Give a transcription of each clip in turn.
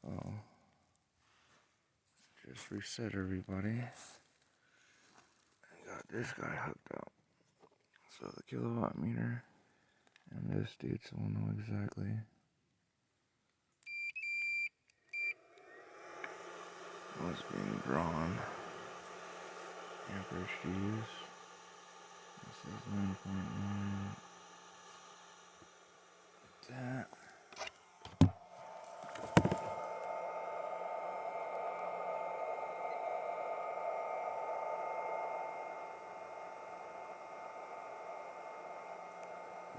Oh, just reset everybody. I got this guy hooked up. So the kilowatt meter and this dude will know exactly what's being drawn. Amperage to use. This is 9.9. That.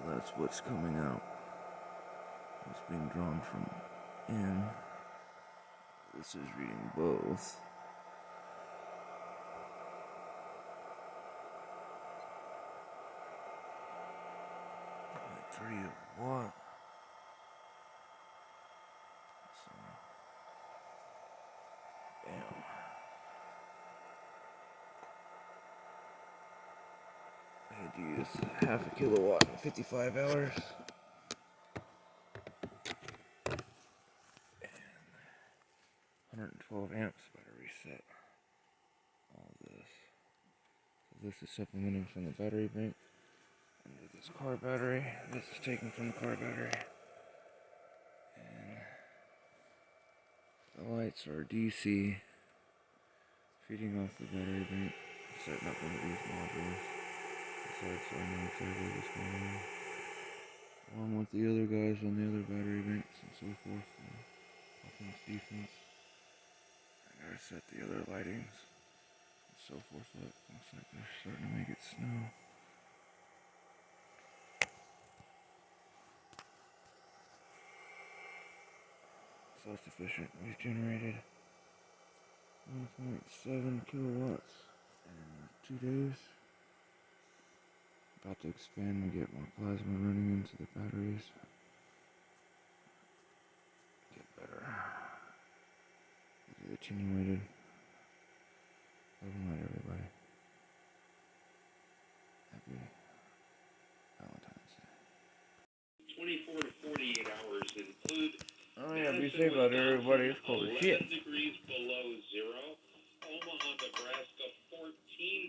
That's what's coming out. What's being drawn from in. This is reading both. Three of what? So, bam. I had to use half a kilowatt in 55 hours. And 112 amps. Better reset all this. So this is supplementing from the battery bank. Under this car battery. This is taken from the car battery. And the lights are DC. Feeding off the battery bank. Setting up one of these modules. So I know exactly what's going on. Along with the other guys on the other battery banks and so forth. Offense, defense. I gotta set the other lightings. And so forth. Look, looks like they're starting to make it snow. Self-sufficient. We've generated 1.7 kilowatts in 2 days. About to expand and get more plasma running into the batteries. Get better. These are attenuated. Love and light, everybody. Happy Valentine's Day. 24 to 48 hours include. Oh yeah, be safe out there, everybody. It's cold as shit. 11 degrees below zero. Omaha, Nebraska, 14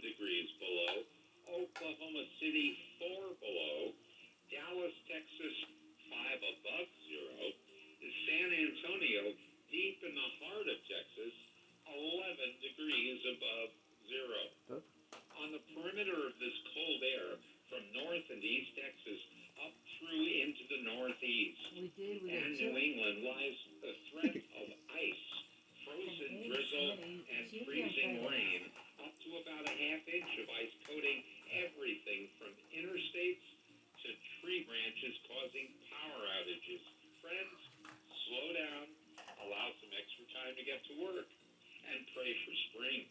degrees below. Oklahoma City, 4 below. Dallas, Texas, 5 above zero. San Antonio, deep in the heart of Texas, 11 degrees above zero. On the perimeter of this cold air from north and east Texas up through into the northeast and New England lies the threat of ice, frozen drizzle, and freezing rain up to about a half inch of ice coating everything from interstates to tree branches causing power outages. Friends, slow down, allow some extra time to get to work, and pray for spring.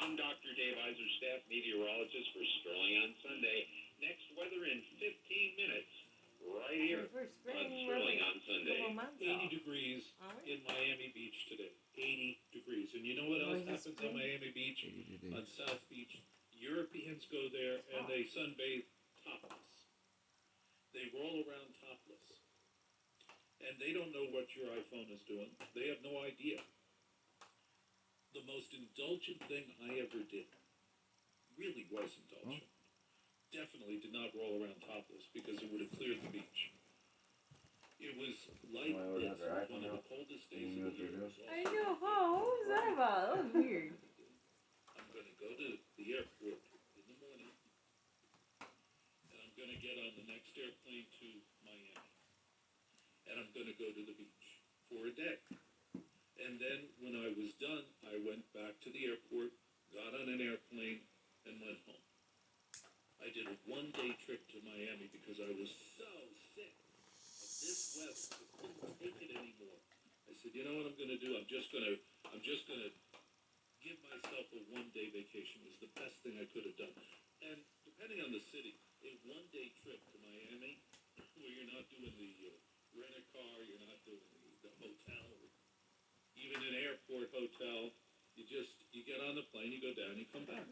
I'm Dr. Dave Iser, staff meteorologist for Sterling on Sunday. Next weather in 15 minutes, right here on Sterling on Sunday. 80 degrees in Miami Beach today. 80 degrees. And you know what else happens on Miami Beach? On South Beach, Europeans go there and they sunbathe topless. They roll around topless. And they don't know what your iPhone is doing. They have no idea. The most indulgent thing I ever did really was indulgent. Definitely did not roll around topless because it would have cleared the beach. It was like this, one of the coldest days of the year. I know, huh? What was that about? That was weird. I'm going to go to the airport in the morning, and I'm going to get on the next airplane to Miami. And I'm going to go to the beach for a day. And then when I was done, I went back to the airport, got on an airplane, and went home. I did a one-day trip to Miami because I was so sick of this weather. I couldn't take it anymore. I said, you know what I'm going to do? I'm just going to give myself a one-day vacation. It was the best thing I could have done. And depending on the city, a one-day trip to Miami where you're not doing the rent-a-car, you're not doing the hotel, even an airport hotel, you get on the plane, you go down, you come back.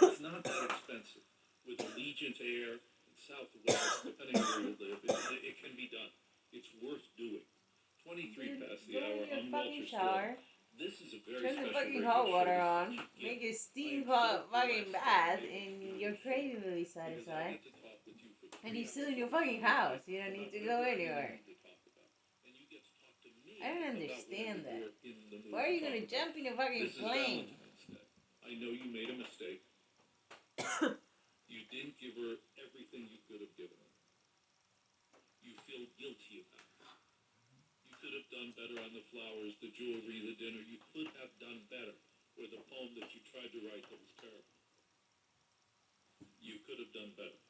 It's not that expensive. With Allegiant Air and Southwest, depending on where you live, it can be done. It's worth doing. $25 23 past the Go hour in your on fucking Walter shower. Sloan. This is a very Turn the special fucking radio hot show. water This is on. a gift. Make a I steam am hot so fucking blessed bath, to be and able to your do craving will be this, because I satisfied. get to talk with you for 3 And you're hours still in your a fucking day house. You don't need about to go whatever anywhere. you need to talk about. And you get to talk to me I don't about understand whatever that. you're in the mood Why are you to gonna talk jump about. in a fucking This is plane? Valentine's Day. I know you made a mistake. You didn't give her everything you could have given her. You feel guilty about it. You could have done better on the flowers, the jewelry, the dinner. You could have done better. Or the poem that you tried to write that was terrible. You could have done better.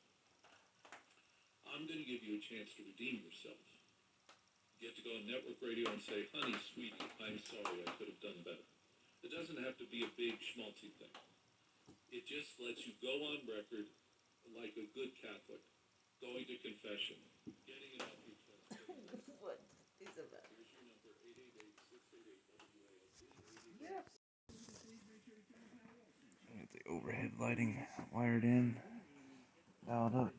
I'm going to give you a chance to redeem yourself. You get to go on network radio and say, honey, sweetie, I'm sorry, I could have done better. It doesn't have to be a big schmaltzy thing. It just lets you go on record like a good Catholic, going to confession, getting it off your chest. What is that? Here's your number, 888-688-WALC. Got the overhead lighting wired in, dialed up.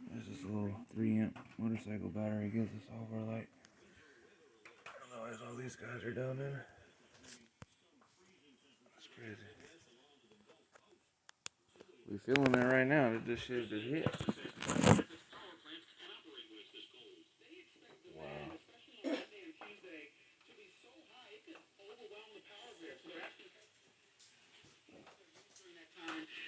There's this little 3-amp motorcycle battery, gives us all of our light. Otherwise, all these guys are down there. That's crazy. We feeling it right now that this shit just hit. Wow.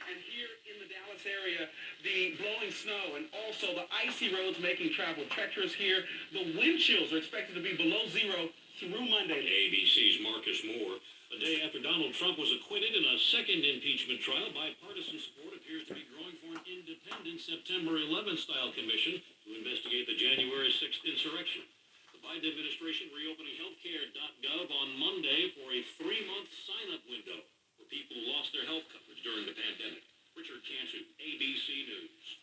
And here in the Dallas area, the blowing snow and also the icy roads making travel treacherous here. The wind chills are expected to be below zero through Monday. ABC's Marcus Moore. A day after Donald Trump was acquitted in a second impeachment trial, bipartisan support appears to be growing for an independent September 11th style commission to investigate the January 6th insurrection. The Biden administration reopening healthcare.gov on Monday for a 3-month sign-up window for people who lost their health coverage during the pandemic. Richard Cantu, ABC News.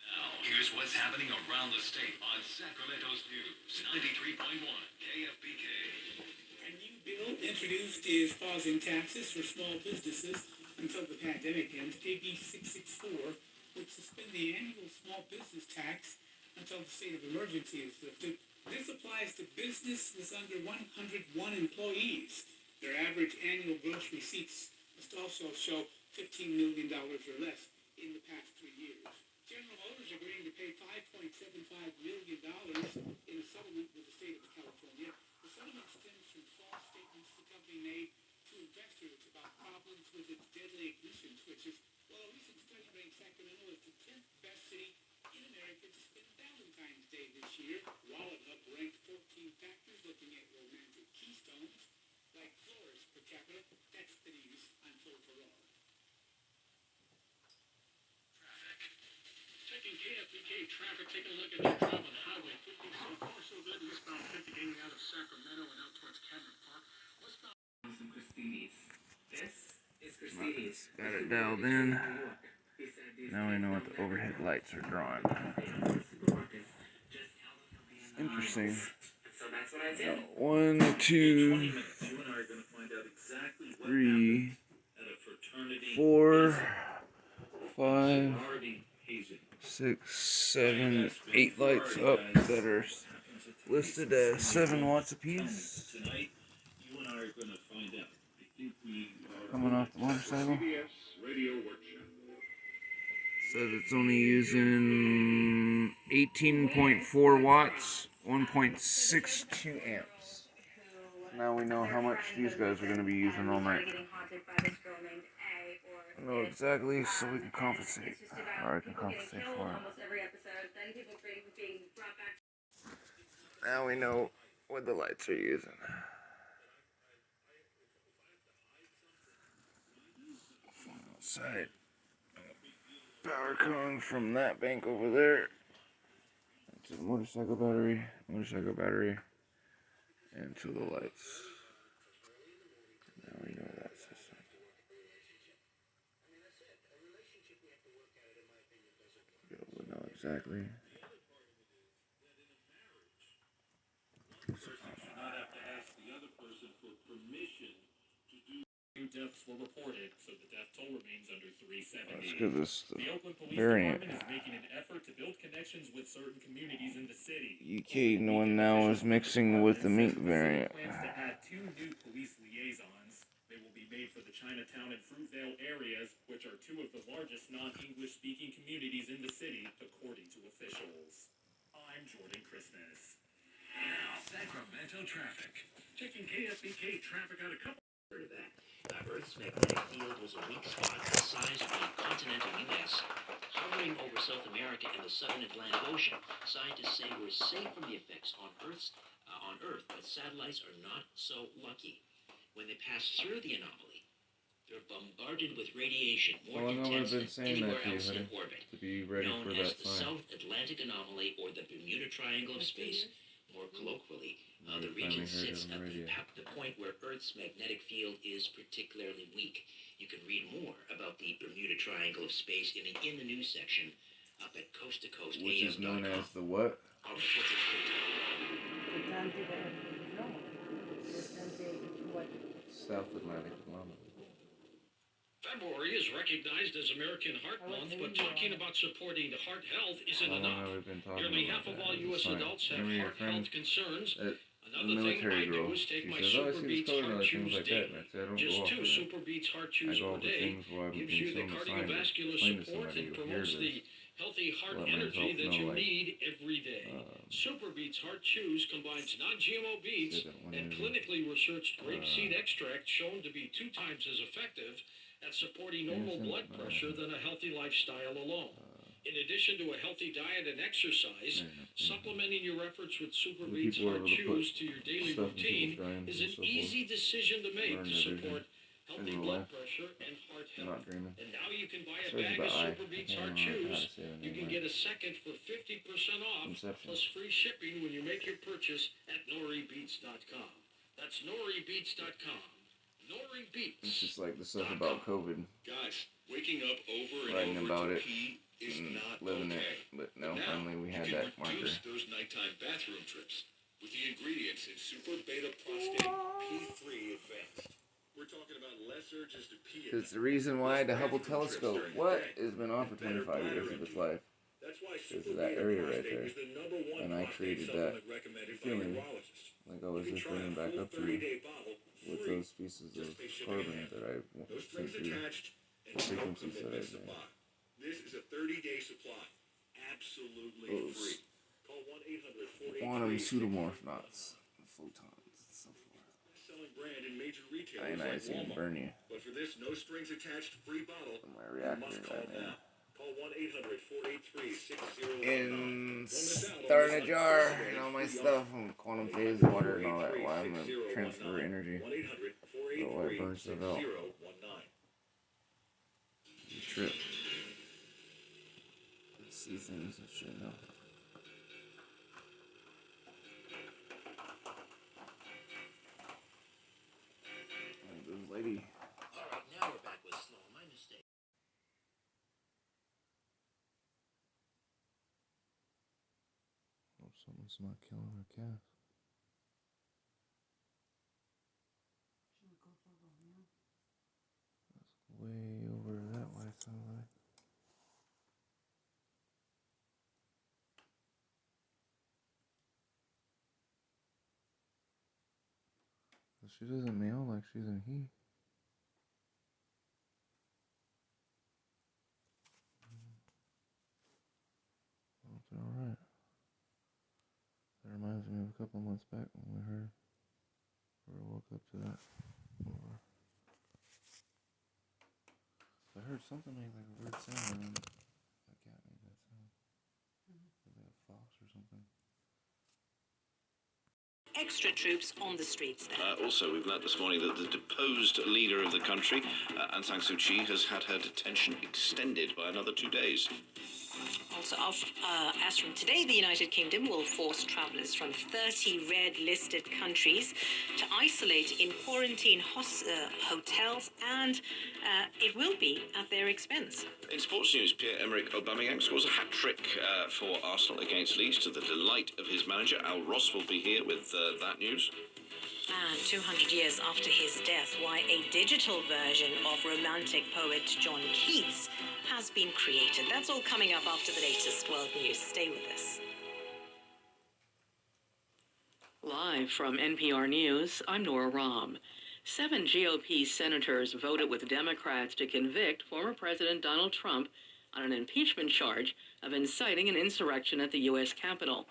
Now, here's what's happening around the state on Sacramento's News, 93.1 KFBK. A new bill introduced is pausing taxes for small businesses until the pandemic ends. AB 664 would suspend the annual small business tax until the state of emergency is lifted. This applies to businesses under 101 employees. Their average annual gross receipts must also show $15 million or less in the past 3 years. General Motors agreeing to pay $5.75 million in a settlement with the state of California. The settlement stems from false statements the company made to investors about problems with its deadly ignition switches. Well, a recent study ranked Sacramento as the 10th best city in America to spend Valentine's Day this year. Wallet Hub ranked 14 factors looking at romantic keystones like florists per capita. That's the news. I'm Phil Ferraro. Checking KFBK traffic, taking a look at your drive on Highway 50. So far, so good. Eastbound 50 getting out of Sacramento and out towards Cameron Park. Westbound. This is Christini's. Got it dialed in. Now we know what the overhead lights are drawing. Interesting. So that's what I did. 1, 2, 3, 4, 5, 6, 7, 8 lights up that are listed as 7 watts apiece. Tonight, you and I are going to find out. I think we are Coming off the motorcycle. CBS Radio Workshop. Says it's only using 18.4 watts, 1.62 amps. Now we know how much these guys are going to be using all night. Know exactly, so we can compensate, or I can compensate for it. Now we know what the lights are using. Outside. Power coming from that bank over there. To the motorcycle battery, and to the lights. Now we know that system. We'll know exactly. not have to ask the other person for permission to do new deaths were reported, so the death toll remains under 370. That's because it's the The Oakland Police variant. Department is making an effort to build connections with certain communities in the city. UK one now is mixing with the Mink variant. Plans to add 2 new police liaisons. They will be made for the Chinatown and Fruitvale areas, which are 2 of the largest non-English speaking communities in the city, according to officials. I'm Jordan Christmas. Now, Sacramento traffic. Checking KFBK traffic on a couple. Heard of that? Earth's magnetic field was a weak spot the size of the continental U.S. Hovering over South America and the southern Atlantic Ocean. Scientists say we're safe from the effects on Earth, but satellites are not so lucky. When they pass through the anomaly, they're bombarded with radiation more intense than anywhere else in orbit. To be ready Known for as that the sign. South Atlantic Anomaly or the Bermuda Triangle of Space, more colloquially. The region sits at the point where Earth's magnetic field is particularly weak. You can read more about the Bermuda Triangle of Space in the news section up at coast-to-coast Which is known AM.com. as the what? All right, what's it called? South Atlantic Anomaly. February is recognized as American Heart Month, but talking about supporting heart health isn't How long enough. have we been talking Nearly about half of that? all It's a U.S. sign. adults have Remember your heart friend health concerns. the Another thing military I do girl. is take She my says, oh, I Super see this Beats color and Heart other things Chews like that. daily. And I say, I don't Just go off 2 of that. Super Beats Heart I Chews go per off the day things where I've gives been you the shown the sign to cardiovascular explain to support somebody and who promotes hears the this. healthy heart Let energy myself that know, you like, need every day. Super Beats Heart Chews combines non-GMO beets and clinically researched grapeseed extract shown to be 2 times as effective at supporting normal blood pressure than a healthy lifestyle alone. In addition to a healthy diet and exercise, supplementing your efforts with Super Beats Heart Chews to your daily routine is an easy decision to make to support healthy blood pressure and heart health. And now you can buy a bag of Super Beats Heart Chews. You can get a second for 50% off, plus free shipping when you make your purchase at noribeats.com. That's noribeats.com. Nori Beats. It's just like the stuff about COVID. Guys, waking up over and Writing over about to it pee is not living okay. it. But now Now, finally we you had can that marker. reduce those nighttime bathroom trips with the ingredients in Super Beta Prostate P3 Advanced. We're talking about less urges to pee. It's the reason why the Hubble telescope, has been on for 25 years of its life. That's why Because Super of that Beta area right Prostate there. is the #1 And I prostate created that supplement recommended by feeling, urologists. like I was You can just try bringing a back full up to you 30-day bottle with free. those pieces of Just pay shipping carbon and that I no sent strings through. attached and no Frequencies that commitments to I've buy. This is a 30-day supply, absolutely Those free. Call 1-800-483-6009. quantum pseudomorph knots, photons, and so forth. Best-selling brand in major retailers like Ionize you and Walmart. burn you. But for this no strings attached free bottle, My you reactor must call right now. now. Call 1-800-483-6009. In star in a jar and all my stuff, and quantum phase water and all that. Why I'm gonna transfer energy. 1-800-483-6019. Oh, I burn stuff out. You trip. I see things that shouldn't know. Like this lady. All right, now we're back with Slow. My mistake. Hope someone's not killing her calf. Way over that way, sounds like. But she doesn't meow like she's in heat. Well, alright. That reminds me of a couple months back when we heard, or woke up to that. I heard something make like a weird sound, and then my cat made that sound. Like a fox or something. Extra troops on the streets there. Also, we've learnt this morning that the deposed leader of the country, Aung San Suu Kyi, has had her detention extended by another 2 days. Also, as from today, the United Kingdom will force travellers from 30 red-listed countries to isolate in quarantine hotels, and it will be at their expense. In sports news, Pierre-Emerick Aubameyang scores a hat-trick for Arsenal against Leeds to the delight of his manager. Al Ross will be here with that news. And 200 years after his death, why a digital version of romantic poet John Keats has been created. That's all coming up after the latest world news. Stay with us. Live from NPR News, I'm Nora Rahm. 7 GOP senators voted with Democrats to convict former President Donald Trump on an impeachment charge of inciting an insurrection at the U.S. Capitol.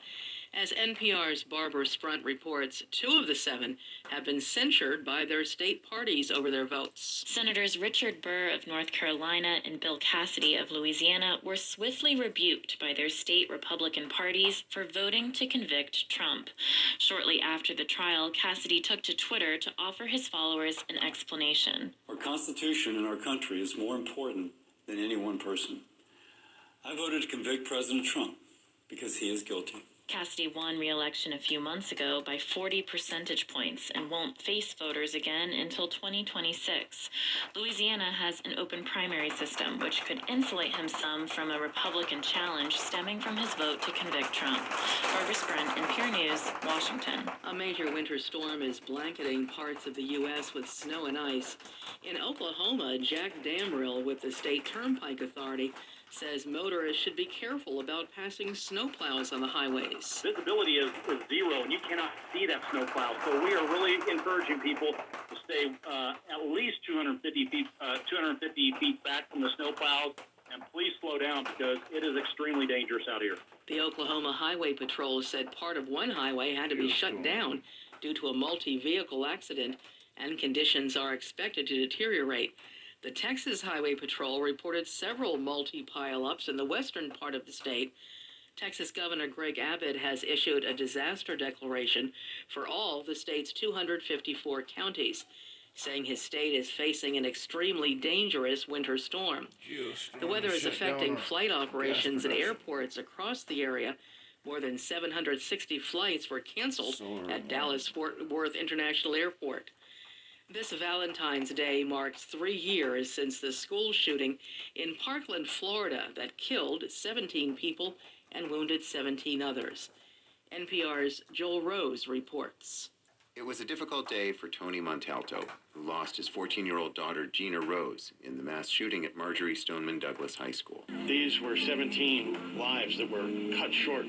As NPR's Barbara Sprunt reports, 2 of the 7 have been censured by their state parties over their votes. Senators Richard Burr of North Carolina and Bill Cassidy of Louisiana were swiftly rebuked by their state Republican parties for voting to convict Trump. Shortly after the trial, Cassidy took to Twitter to offer his followers an explanation. Our Constitution and our country is more important than any one person. I voted to convict President Trump because he is guilty. Cassidy won re-election a few months ago by 40 percentage points and won't face voters again until 2026. Louisiana has an open primary system, which could insulate him some from a Republican challenge stemming from his vote to convict Trump. Barbara Sprunt, NPR News, Washington. A major winter storm is blanketing parts of the U.S. with snow and ice. In Oklahoma, Jack Damrell with the State Turnpike Authority says motorists should be careful about passing snowplows on the highways. Visibility is zero, and you cannot see that snowplow. So we are really encouraging people to stay at least 250 feet back from the snowplows, and please slow down because it is extremely dangerous out here. The Oklahoma Highway Patrol said part of one highway had to be shut down due to a multi-vehicle accident, and conditions are expected to deteriorate. The Texas Highway Patrol reported several multi-pile-ups in the western part of the state. Texas Governor Greg Abbott has issued a disaster declaration for all the state's 254 counties, saying his state is facing an extremely dangerous winter storm. The weather is affecting flight operations at airports across the area. More than 760 flights were canceled at Dallas-Fort Worth International Airport. This Valentine's Day marks 3 years since the school shooting in Parkland, Florida, that killed 17 people and wounded 17 others. NPR's Joel Rose reports. It was a difficult day for Tony Montalto, who lost his 14-year-old daughter, Gina Rose, in the mass shooting at Marjorie Stoneman Douglas High School. These were 17 lives that were cut short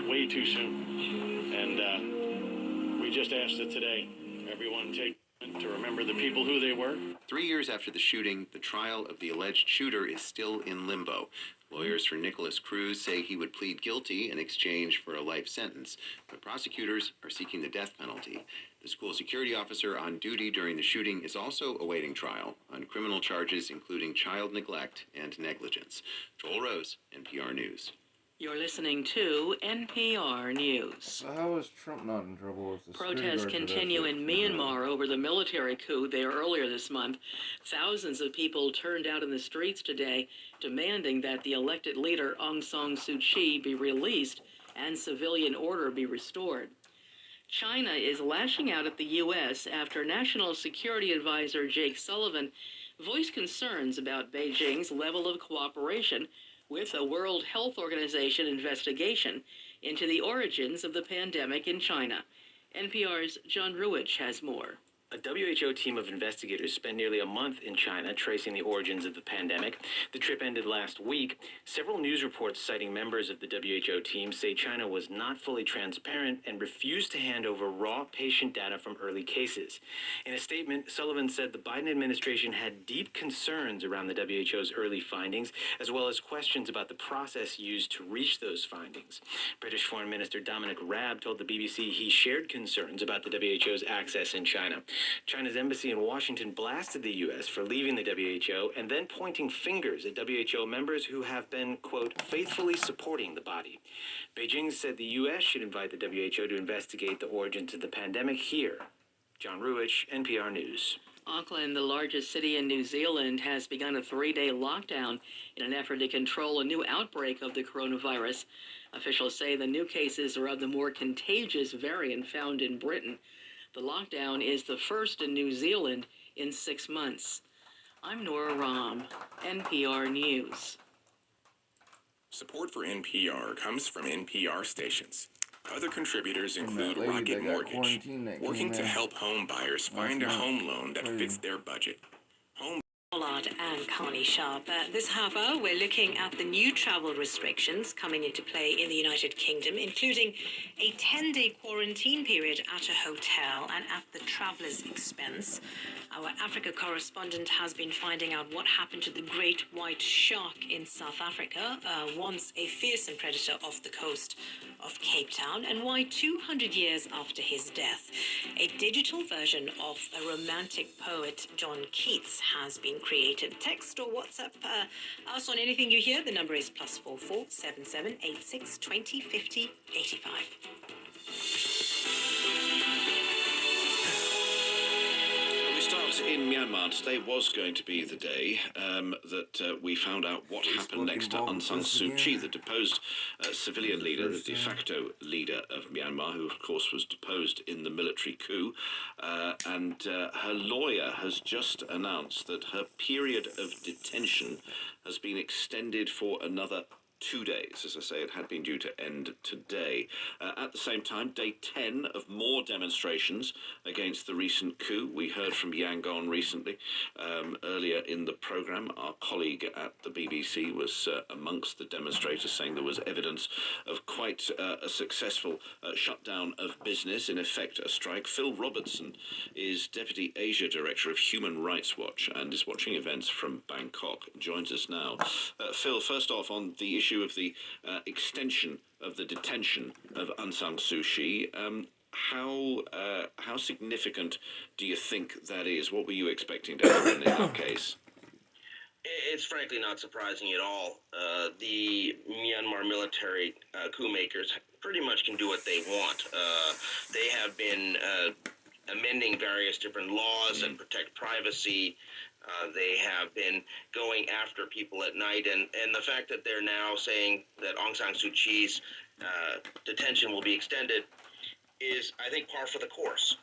way too soon. And we just asked that today everyone take to remember the people who they were. 3 years after the shooting, the trial of the alleged shooter is still in limbo. Lawyers for Nicholas Cruz say he would plead guilty in exchange for a life sentence, but prosecutors are seeking the death penalty. The school security officer on duty during the shooting is also awaiting trial on criminal charges including child neglect and negligence. Joel Rose, NPR News. You're listening to NPR News. So how is Trump not in trouble with the Protests continue in Myanmar over the military coup there earlier this month. Thousands of people turned out in the streets today demanding that the elected leader Aung San Suu Kyi be released and civilian order be restored. China is lashing out at the U.S. after National Security Advisor Jake Sullivan voiced concerns about Beijing's level of cooperation with a World Health Organization investigation into the origins of the pandemic in China. NPR's John Ruich has more. A WHO team of investigators spent nearly a month in China tracing the origins of the pandemic. The trip ended last week. Several news reports citing members of the WHO team say China was not fully transparent and refused to hand over raw patient data from early cases. In a statement, Sullivan said the Biden administration had deep concerns around the WHO's early findings, as well as questions about the process used to reach those findings. British Foreign Minister Dominic Raab told the BBC he shared concerns about the WHO's access in China. China's embassy in Washington blasted the U.S. for leaving the WHO and then pointing fingers at WHO members who have been, quote, faithfully supporting the body. Beijing said the U.S. should invite the WHO to investigate the origins of the pandemic here. John Ruich, NPR News. Auckland, the largest city in New Zealand, has begun a 3-day lockdown in an effort to control a new outbreak of the coronavirus. Officials say the new cases are of the more contagious variant found in Britain. The lockdown is the first in New Zealand in 6 months. I'm Nora Rahm, NPR News. Support for NPR comes from NPR stations. Other contributors And include that lady Rocket that got Mortgage, quarantined that working came to in help home buyers find a month. home loan that fits their budget. Pollard and Carney Sharp. This half hour, we're looking at the new travel restrictions coming into play in the United Kingdom, including a 10-day quarantine period at a hotel and at the traveller's expense. Our Africa correspondent has been finding out what happened to the great white shark in South Africa, once a fearsome predator off the coast of Cape Town, and why 200 years after his death, a digital version of a romantic poet, John Keats, has been created. Text or WhatsApp us on anything you hear. The number is +44 7786 20 50 85. We start in Myanmar. Today was going to be the day that we found out what happened next to Aung San Suu Kyi, the deposed civilian leader, the de facto leader of Myanmar, who of course was deposed in the military coup. And her lawyer has just announced that her period of detention has been extended for another 2 days. As I say, it had been due to end today. At the same time, day 10 of more demonstrations against the recent coup. We heard from Yangon recently. Earlier in the programme, our colleague at the BBC was amongst the demonstrators, saying there was evidence of quite a successful shutdown of business, in effect a strike. Phil Robertson is Deputy Asia Director of Human Rights Watch and is watching events from Bangkok. Joins us now. Phil, first off, on the issue of the extension of the detention of Aung San Suu Kyi, how significant do you think that is? What were you expecting to happen in that case? It's frankly not surprising at all. The Myanmar military coup makers pretty much can do what they want. They have been amending various different laws that protect privacy. They have been going after people at night, and the fact that they're now saying that Aung San Suu Kyi's detention will be extended is, I think, par for the course.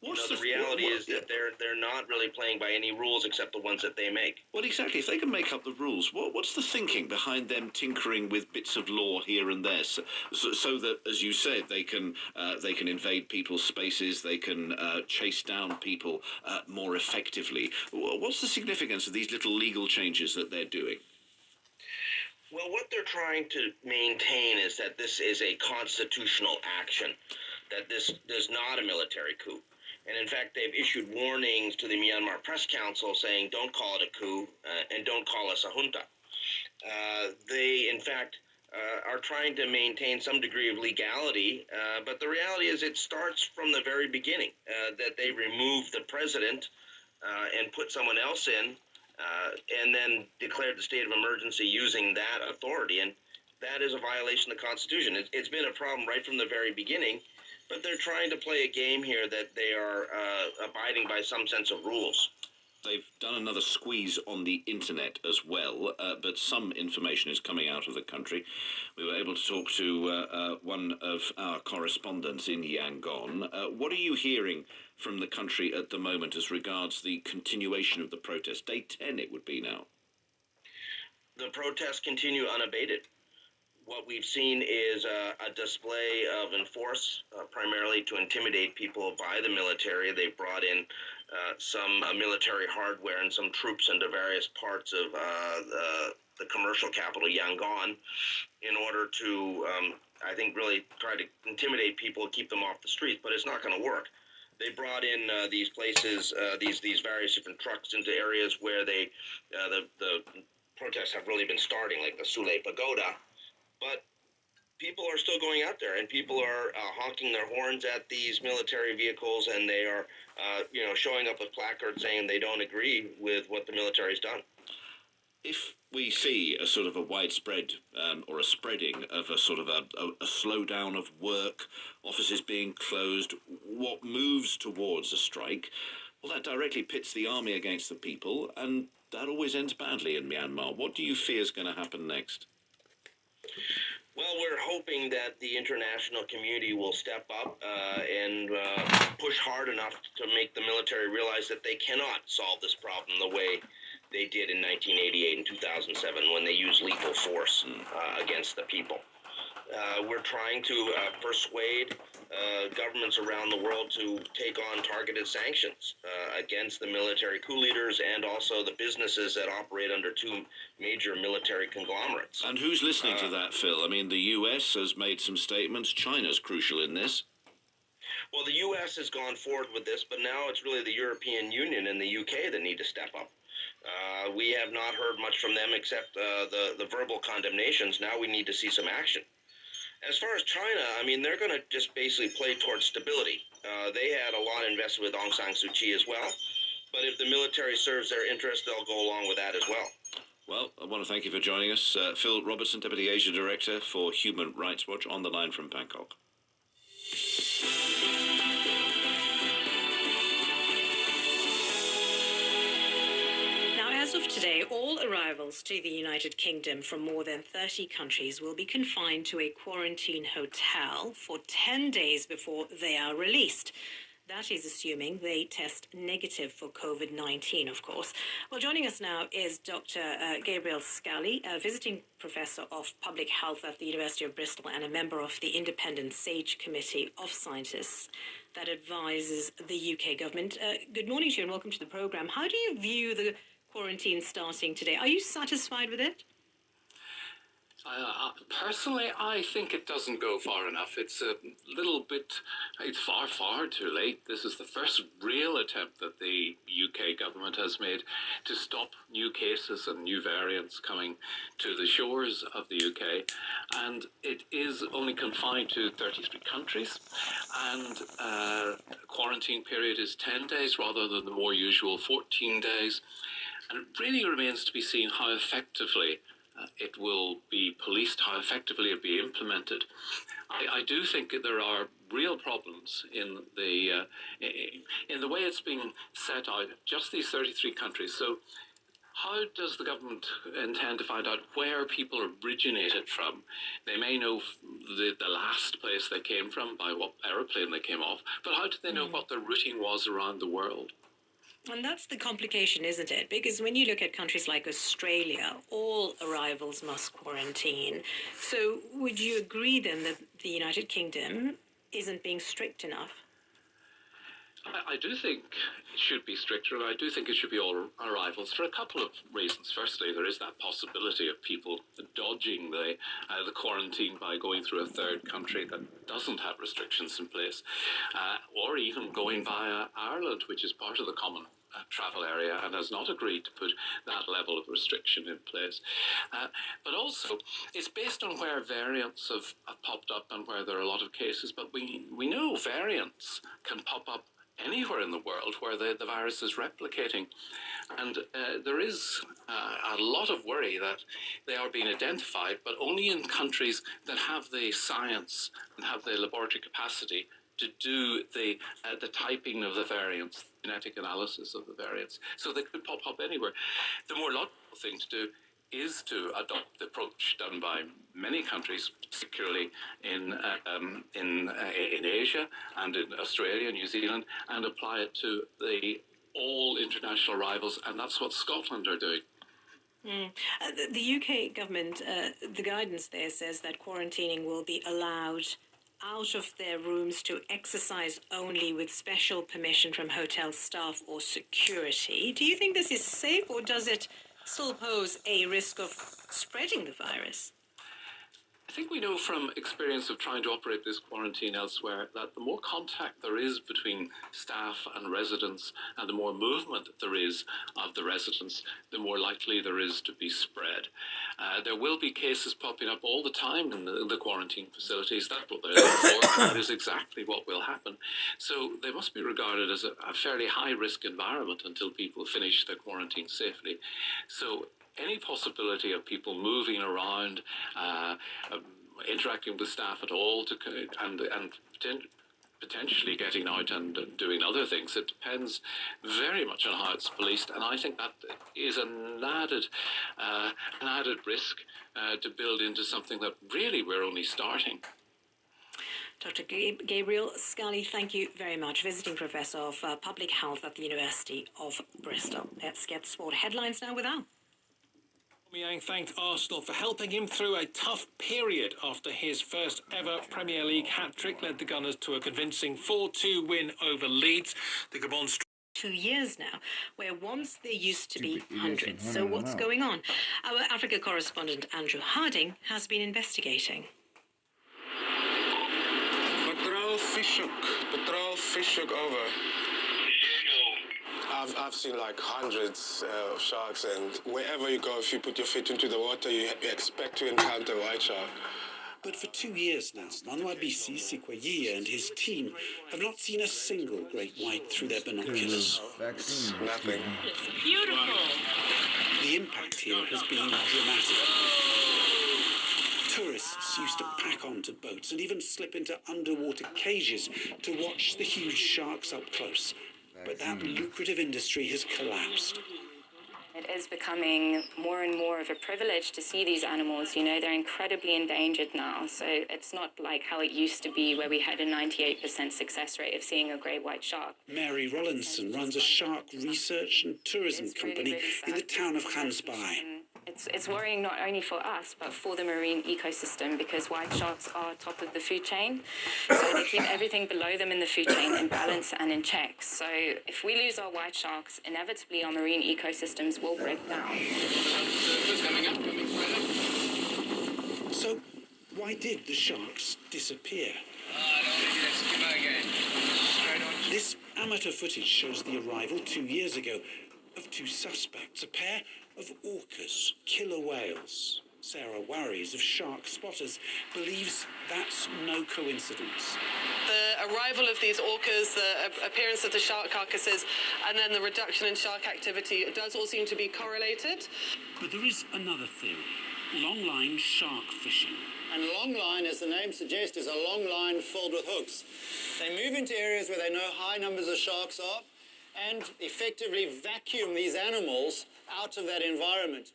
The reality is that they're not really playing by any rules except the ones that they make. Well, exactly. If they can make up the rules, what's the thinking behind them tinkering with bits of law here and there, so that, as you said, they can invade people's spaces, they can chase down people more effectively? What's the significance of these little legal changes that they're doing? Well, what they're trying to maintain is that this is a constitutional action, that this is not a military coup. And in fact, they've issued warnings to the Myanmar Press Council saying, don't call it a coup and don't call us a junta. They, in fact, are trying to maintain some degree of legality, but the reality is it starts from the very beginning, that they remove the president and put someone else in, and then declared the state of emergency using that authority. And that is a violation of the Constitution. It's been a problem right from the very beginning. But they're trying to play a game here that they are abiding by some sense of rules. They've done another squeeze on the internet as well, but some information is coming out of the country. We were able to talk to one of our correspondents in Yangon. What are you hearing from the country at the moment as regards the continuation of the protest? Day 10 it would be now. The protests continue unabated. What we've seen is a display of enforce, primarily to intimidate people by the military. They've brought in some military hardware and some troops into various parts of the commercial capital, Yangon, in order to, I think, really try to intimidate people, keep them off the streets, but it's not going to work. They brought in these places, these various different trucks into areas where the protests have really been starting, like the Sule Pagoda. But people are still going out there, and people are honking their horns at these military vehicles, and they are, showing up with placards saying they don't agree with what the military's done. If we see a sort of a widespread or a spreading of a sort of a slowdown of work, offices being closed, what moves towards a strike, well, that directly pits the army against the people, and that always ends badly in Myanmar. What do you fear is going to happen next? Well, we're hoping that the international community will step up and push hard enough to make the military realize that they cannot solve this problem the way they did in 1988 and 2007 when they used lethal force against the people. We're trying to persuade governments around the world to take on targeted sanctions against the military coup leaders and also the businesses that operate under two major military conglomerates. And who's listening to that, Phil? I mean, the US has made some statements. China's crucial in this. Well, the U.S. has gone forward with this, but now it's really the European Union and the U.K. that need to step up. We have not heard much from them except the verbal condemnations. Now we need to see some action. As far as China, I mean, they're going to just basically play towards stability. They had a lot invested with Aung San Suu Kyi as well, but if the military serves their interest, they'll go along with that as well. Well, I want to thank you for joining us. Phil Robertson, Deputy Asia Director for Human Rights Watch, on the line from Bangkok. As of today, all arrivals to the United Kingdom from more than 30 countries will be confined to a quarantine hotel for 10 days before they are released. That is assuming they test negative for COVID-19, of course. Well, joining us now is Dr. Gabriel Scally, a visiting professor of public health at the University of Bristol and a member of the Independent SAGE Committee of Scientists that advises the UK government. Good morning to you and welcome to the programme. How do you view the quarantine starting today? Are you satisfied with it? Personally, I think it doesn't go far enough. It's a little bit, it's far, far too late. This is the first real attempt that the UK government has made to stop new cases and new variants coming to the shores of the UK. And it is only confined to 33 countries. And the quarantine period is 10 days rather than the more usual 14 days. And it really remains to be seen how effectively it will be policed, how effectively it will be implemented. I do think that there are real problems in the way it's being set out, just these 33 countries. So how does the government intend to find out where people originated from? They may know the last place they came from, by what aeroplane they came off, but how do they know what their routing was around the world? And that's the complication, isn't it? Because when you look at countries like Australia, all arrivals must quarantine. So would you agree then that the United Kingdom isn't being strict enough? I do think it should be stricter, and I do think it should be all arrivals for a couple of reasons. Firstly, there is that possibility of people dodging the quarantine by going through a third country that doesn't have restrictions in place, or even going via Ireland, which is part of the common travel area and has not agreed to put that level of restriction in place. But also, it's based on where variants have popped up and where there are a lot of cases, but we know variants can pop up anywhere in the world where the virus is replicating. And there is a lot of worry that they are being identified, but only in countries that have the science and have the laboratory capacity to do the typing of the variants, genetic analysis of the variants. So they could pop up anywhere. The more logical thing to do is to adopt the approach done by many countries, particularly in Asia and in Australia, New Zealand, and apply it to all international arrivals, and that's what Scotland are doing. The UK government, the guidance there says that quarantining will be allowed out of their rooms to exercise only with special permission from hotel staff or security. Do you think this is safe, or does it still pose a risk of spreading the virus? I think we know from experience of trying to operate this quarantine elsewhere that the more contact there is between staff and residents and the more movement there is of the residents, the more likely there is to be spread. There will be cases popping up all the time in the quarantine facilities. That's what they're there for. That is exactly what will happen. So they must be regarded as a fairly high-risk environment until people finish their quarantine safely. So any possibility of people moving around, interacting with staff at all, and potentially getting out and doing other things, it depends very much on how it's policed. And I think that is an added risk to build into something that really we're only starting. Dr. Gabriel Scally, thank you very much. Visiting Professor of Public Health at the University of Bristol. Let's get sport headlines now with Al. Aubameyang thanked Arsenal for helping him through a tough period after his first ever Premier League hat-trick led the Gunners to a convincing 4-2 win over Leeds. The Gabon 2 years now, where once there used to be hundreds. So what's going on? Our Africa correspondent Andrew Harding has been investigating. Patrol Fishhook over. I've seen like hundreds of sharks, and wherever you go, if you put your feet into the water, you expect to encounter a white shark. But for 2 years now, Manwabisi Sikwayi and his team have not seen a single great white through their binoculars. Nothing. It's beautiful. The impact here has been dramatic. Tourists used to pack onto boats and even slip into underwater cages to watch the huge sharks up close. But that lucrative industry has collapsed. It is becoming more and more of a privilege to see these animals. You know, they're incredibly endangered now. So it's not like how it used to be where we had a 98% success rate of seeing a great white shark. Mary Rollinson runs a shark research and tourism company in the town of Gansbaai. It's worrying not only for us, but for the marine ecosystem, because white sharks are top of the food chain. So they keep everything below them in the food chain in balance and in check. So if we lose our white sharks, inevitably our marine ecosystems will break down. So why did the sharks disappear? This amateur footage shows the arrival 2 years ago of two suspects, a pair of orcas, killer whales. Sarah Warries of Shark Spotters believes that's no coincidence. The arrival of these orcas, the appearance of the shark carcasses, and then the reduction in shark activity, it does all seem to be correlated. But there is another theory, long-line shark fishing. And longline, as the name suggests, is a long line filled with hooks. They move into areas where they know high numbers of sharks are and effectively vacuum these animals out of that environment.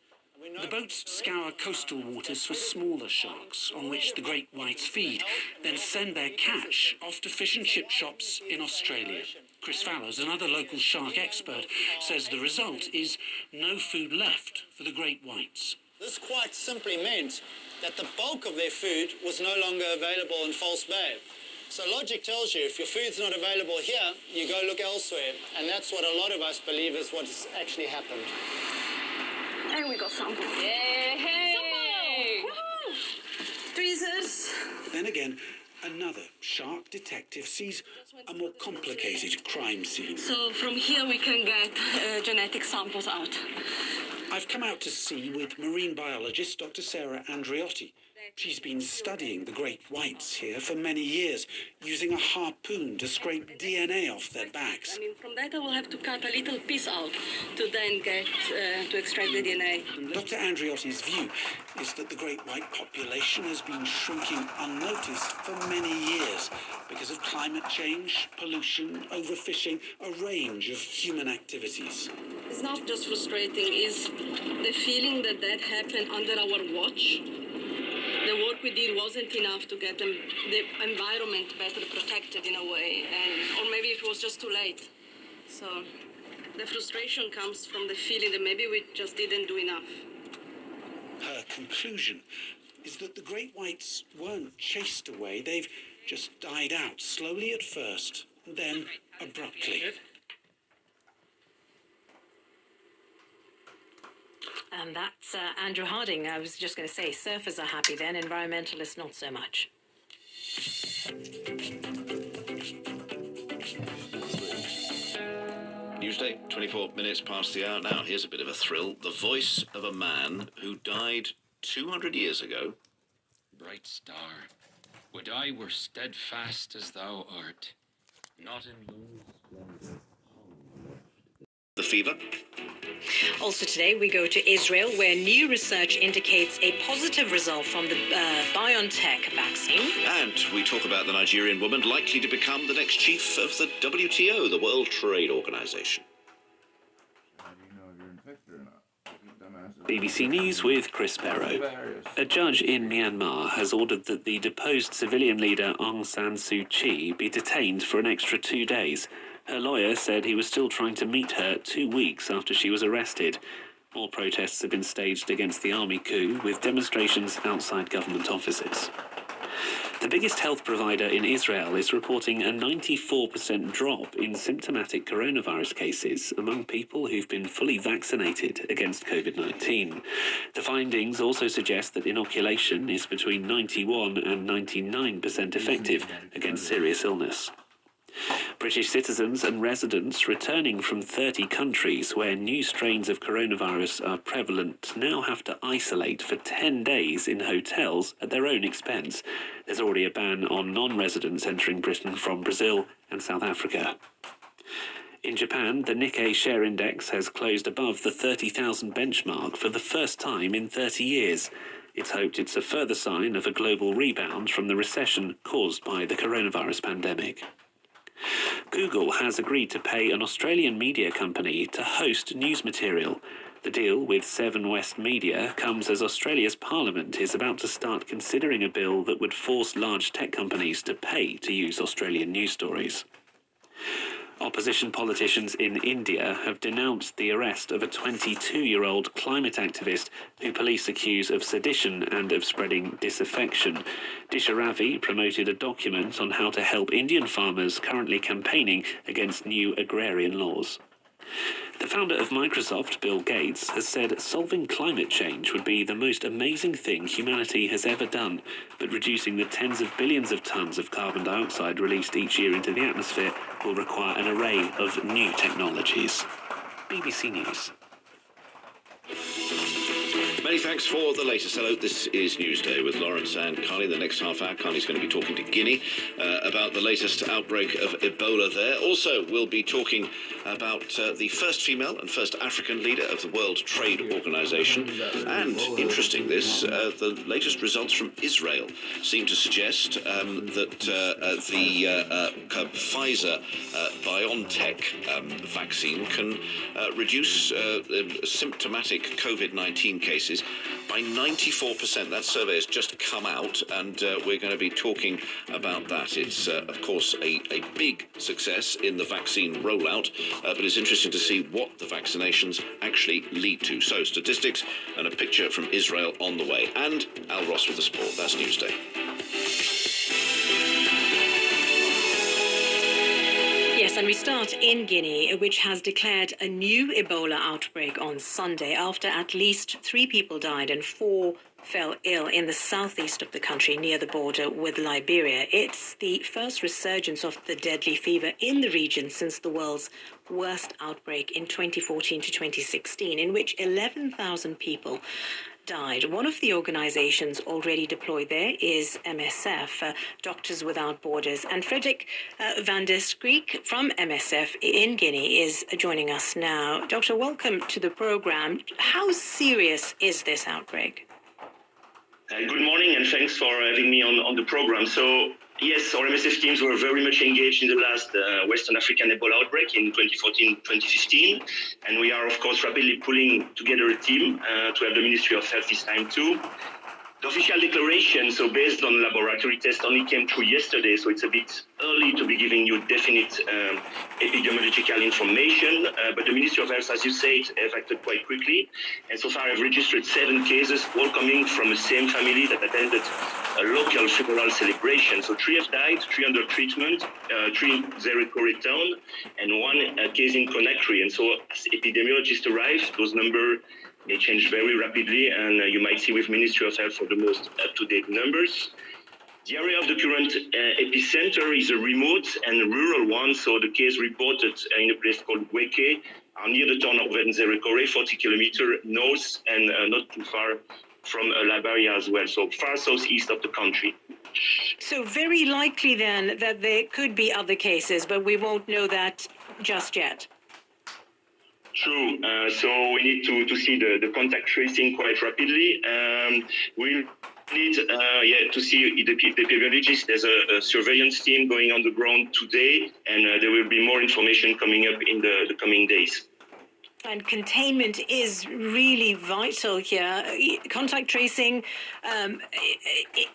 The boats scour coastal waters for smaller sharks on which the great whites feed, then send their catch off to fish and chip shops in Australia. Chris Fallows, another local shark expert, says the result is no food left for the great whites. This quite simply meant that the bulk of their food was no longer available in False Bay. So logic tells you if your food's not available here, you go look elsewhere. And that's what a lot of us believe is what's actually happened. And we got sample. Yay! Woohoo! Tweezers. Then again, another shark detective sees a more complicated crime scene. So from here we can get genetic samples out. I've come out to sea with marine biologist Dr. Sarah Andreotti. She's been studying the great whites here for many years, using a harpoon to scrape DNA off their backs. I mean, from that I will have to cut a little piece out to then get to extract the DNA. Dr. Andreotti's view is that the great white population has been shrinking unnoticed for many years because of climate change, pollution, overfishing, a range of human activities. It's not just frustrating, it's the feeling that that happened under our watch. The work we did wasn't enough to get them, the environment better protected in a way, or maybe it was just too late. So the frustration comes from the feeling that maybe we just didn't do enough. Her conclusion is that the great whites weren't chased away, they've just died out, slowly at first, then abruptly. And that's Andrew Harding. I was just going to say, surfers are happy then, environmentalists not so much. Newsday, 24 minutes past the hour. Now, here's a bit of a thrill. The voice of a man who died 200 years ago. Bright star, would I were steadfast as thou art, not in low. The fever. Also today, we go to Israel, where new research indicates a positive result from the BioNTech vaccine. And we talk about the Nigerian woman likely to become the next chief of the WTO, the World Trade Organization. BBC News with Chris Barrow. A judge in Myanmar has ordered that the deposed civilian leader Aung San Suu Kyi be detained for an extra 2 days. Her lawyer said he was still trying to meet her 2 weeks after she was arrested. More protests have been staged against the army coup, with demonstrations outside government offices. The biggest health provider in Israel is reporting a 94% drop in symptomatic coronavirus cases among people who've been fully vaccinated against COVID-19. The findings also suggest that inoculation is between 91 and 99% effective against serious illness. British citizens and residents returning from 30 countries where new strains of coronavirus are prevalent now have to isolate for 10 days in hotels at their own expense. There's already a ban on non-residents entering Britain from Brazil and South Africa. In Japan, the Nikkei share index has closed above the 30,000 benchmark for the first time in 30 years. It's hoped it's a further sign of a global rebound from the recession caused by the coronavirus pandemic. Google has agreed to pay an Australian media company to host news material. The deal with Seven West Media comes as Australia's Parliament is about to start considering a bill that would force large tech companies to pay to use Australian news stories. Opposition politicians in India have denounced the arrest of a 22-year-old climate activist who police accuse of sedition and of spreading disaffection. Disha Ravi promoted a document on how to help Indian farmers currently campaigning against new agrarian laws. The founder of Microsoft, Bill Gates, has said solving climate change would be the most amazing thing humanity has ever done, but reducing the tens of billions of tons of carbon dioxide released each year into the atmosphere will require an array of new technologies. BBC News. Many thanks for the latest. Hello, this is Newsday with Lawrence and Carly. The next half hour, Carly's going to be talking to Guinea about the latest outbreak of Ebola there. Also, we'll be talking about the first female and first African leader of the World Trade Organization. And, interesting this, the latest results from Israel seem to suggest that the Pfizer-BioNTech vaccine can reduce symptomatic COVID-19 cases by 94%. That survey has just come out, and we're going to be talking about that. It's, of course, a big success in the vaccine rollout, but it's interesting to see what the vaccinations actually lead to. So, statistics and a picture from Israel on the way. And Al Ross with the sport. That's Newsday. Yes, and we start in Guinea, which has declared a new Ebola outbreak on Sunday after at least 3 people died and 4 fell ill in the southeast of the country near the border with Liberia. It's the first resurgence of the deadly fever in the region since the world's worst outbreak in 2014 to 2016, in which 11,000 people died. One of the organizations already deployed there is MSF, Doctors Without Borders. And Frederick van der Skreek from MSF in Guinea is joining us now. Doctor, welcome to the program. How serious is this outbreak? Good morning, and thanks for having me on the program. So, yes, our MSF teams were very much engaged in the last Western African Ebola outbreak in 2014-2015, and we are, of course, rapidly pulling together a team to have the Ministry of Health this time too. The official declaration, so based on laboratory tests, only came through yesterday, so it's a bit early to be giving you definite epidemiological information, but the Ministry of Health, as you said, have acted quite quickly, and so far have registered 7 cases, all coming from the same family that attended a local funeral celebration. So 3 have died, 3 under treatment, 3 in Zerikore town, and 1 case in Conakry. And so as epidemiologists arrive, those numbers may change very rapidly, and you might see with Ministry of Health for the most up-to-date numbers. The area of the current epicenter is a remote and rural one, so the case reported in a place called Weke are near the town of Nzerikore, 40 kilometers north and not too far from Liberia as well, so far southeast of the country. So very likely then that there could be other cases, but we won't know that just yet. True. So we need to see the contact tracing quite rapidly. We'll need to see the epidemiologists. There's a surveillance team going on the ground today, and there will be more information coming up in the coming days. And containment is really vital here. Contact tracing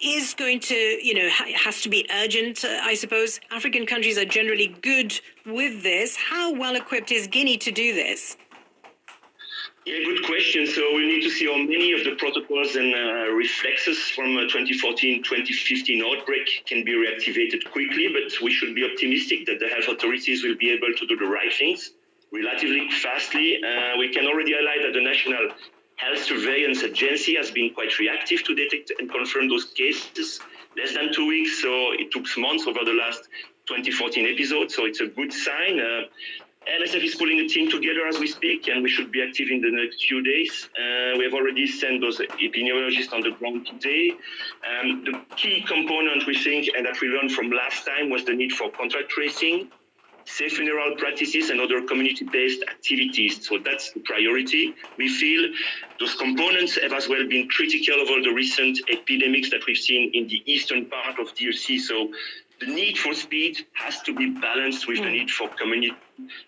is going to, has to be urgent, I suppose. African countries are generally good with this. How well equipped is Guinea to do this? Yeah, good question. So we need to see how many of the protocols and reflexes from 2014-2015 outbreak can be reactivated quickly, but we should be optimistic that the health authorities will be able to do the right things relatively fastly. We can already highlight that the National Health Surveillance Agency has been quite reactive to detect and confirm those cases. Less than 2 weeks, so it took months over the last 2014 episode, so it's a good sign. MSF is pulling a team together as we speak, and we should be active in the next few days. We have already sent those epidemiologists on the ground today. The key component, we think, and that we learned from last time, was the need for contact tracing, safe funeral practices, and other community-based activities. So that's the priority. We feel those components have as well been critical of all the recent epidemics that we've seen in the eastern part of DRC. So the need for speed has to be balanced with the need for community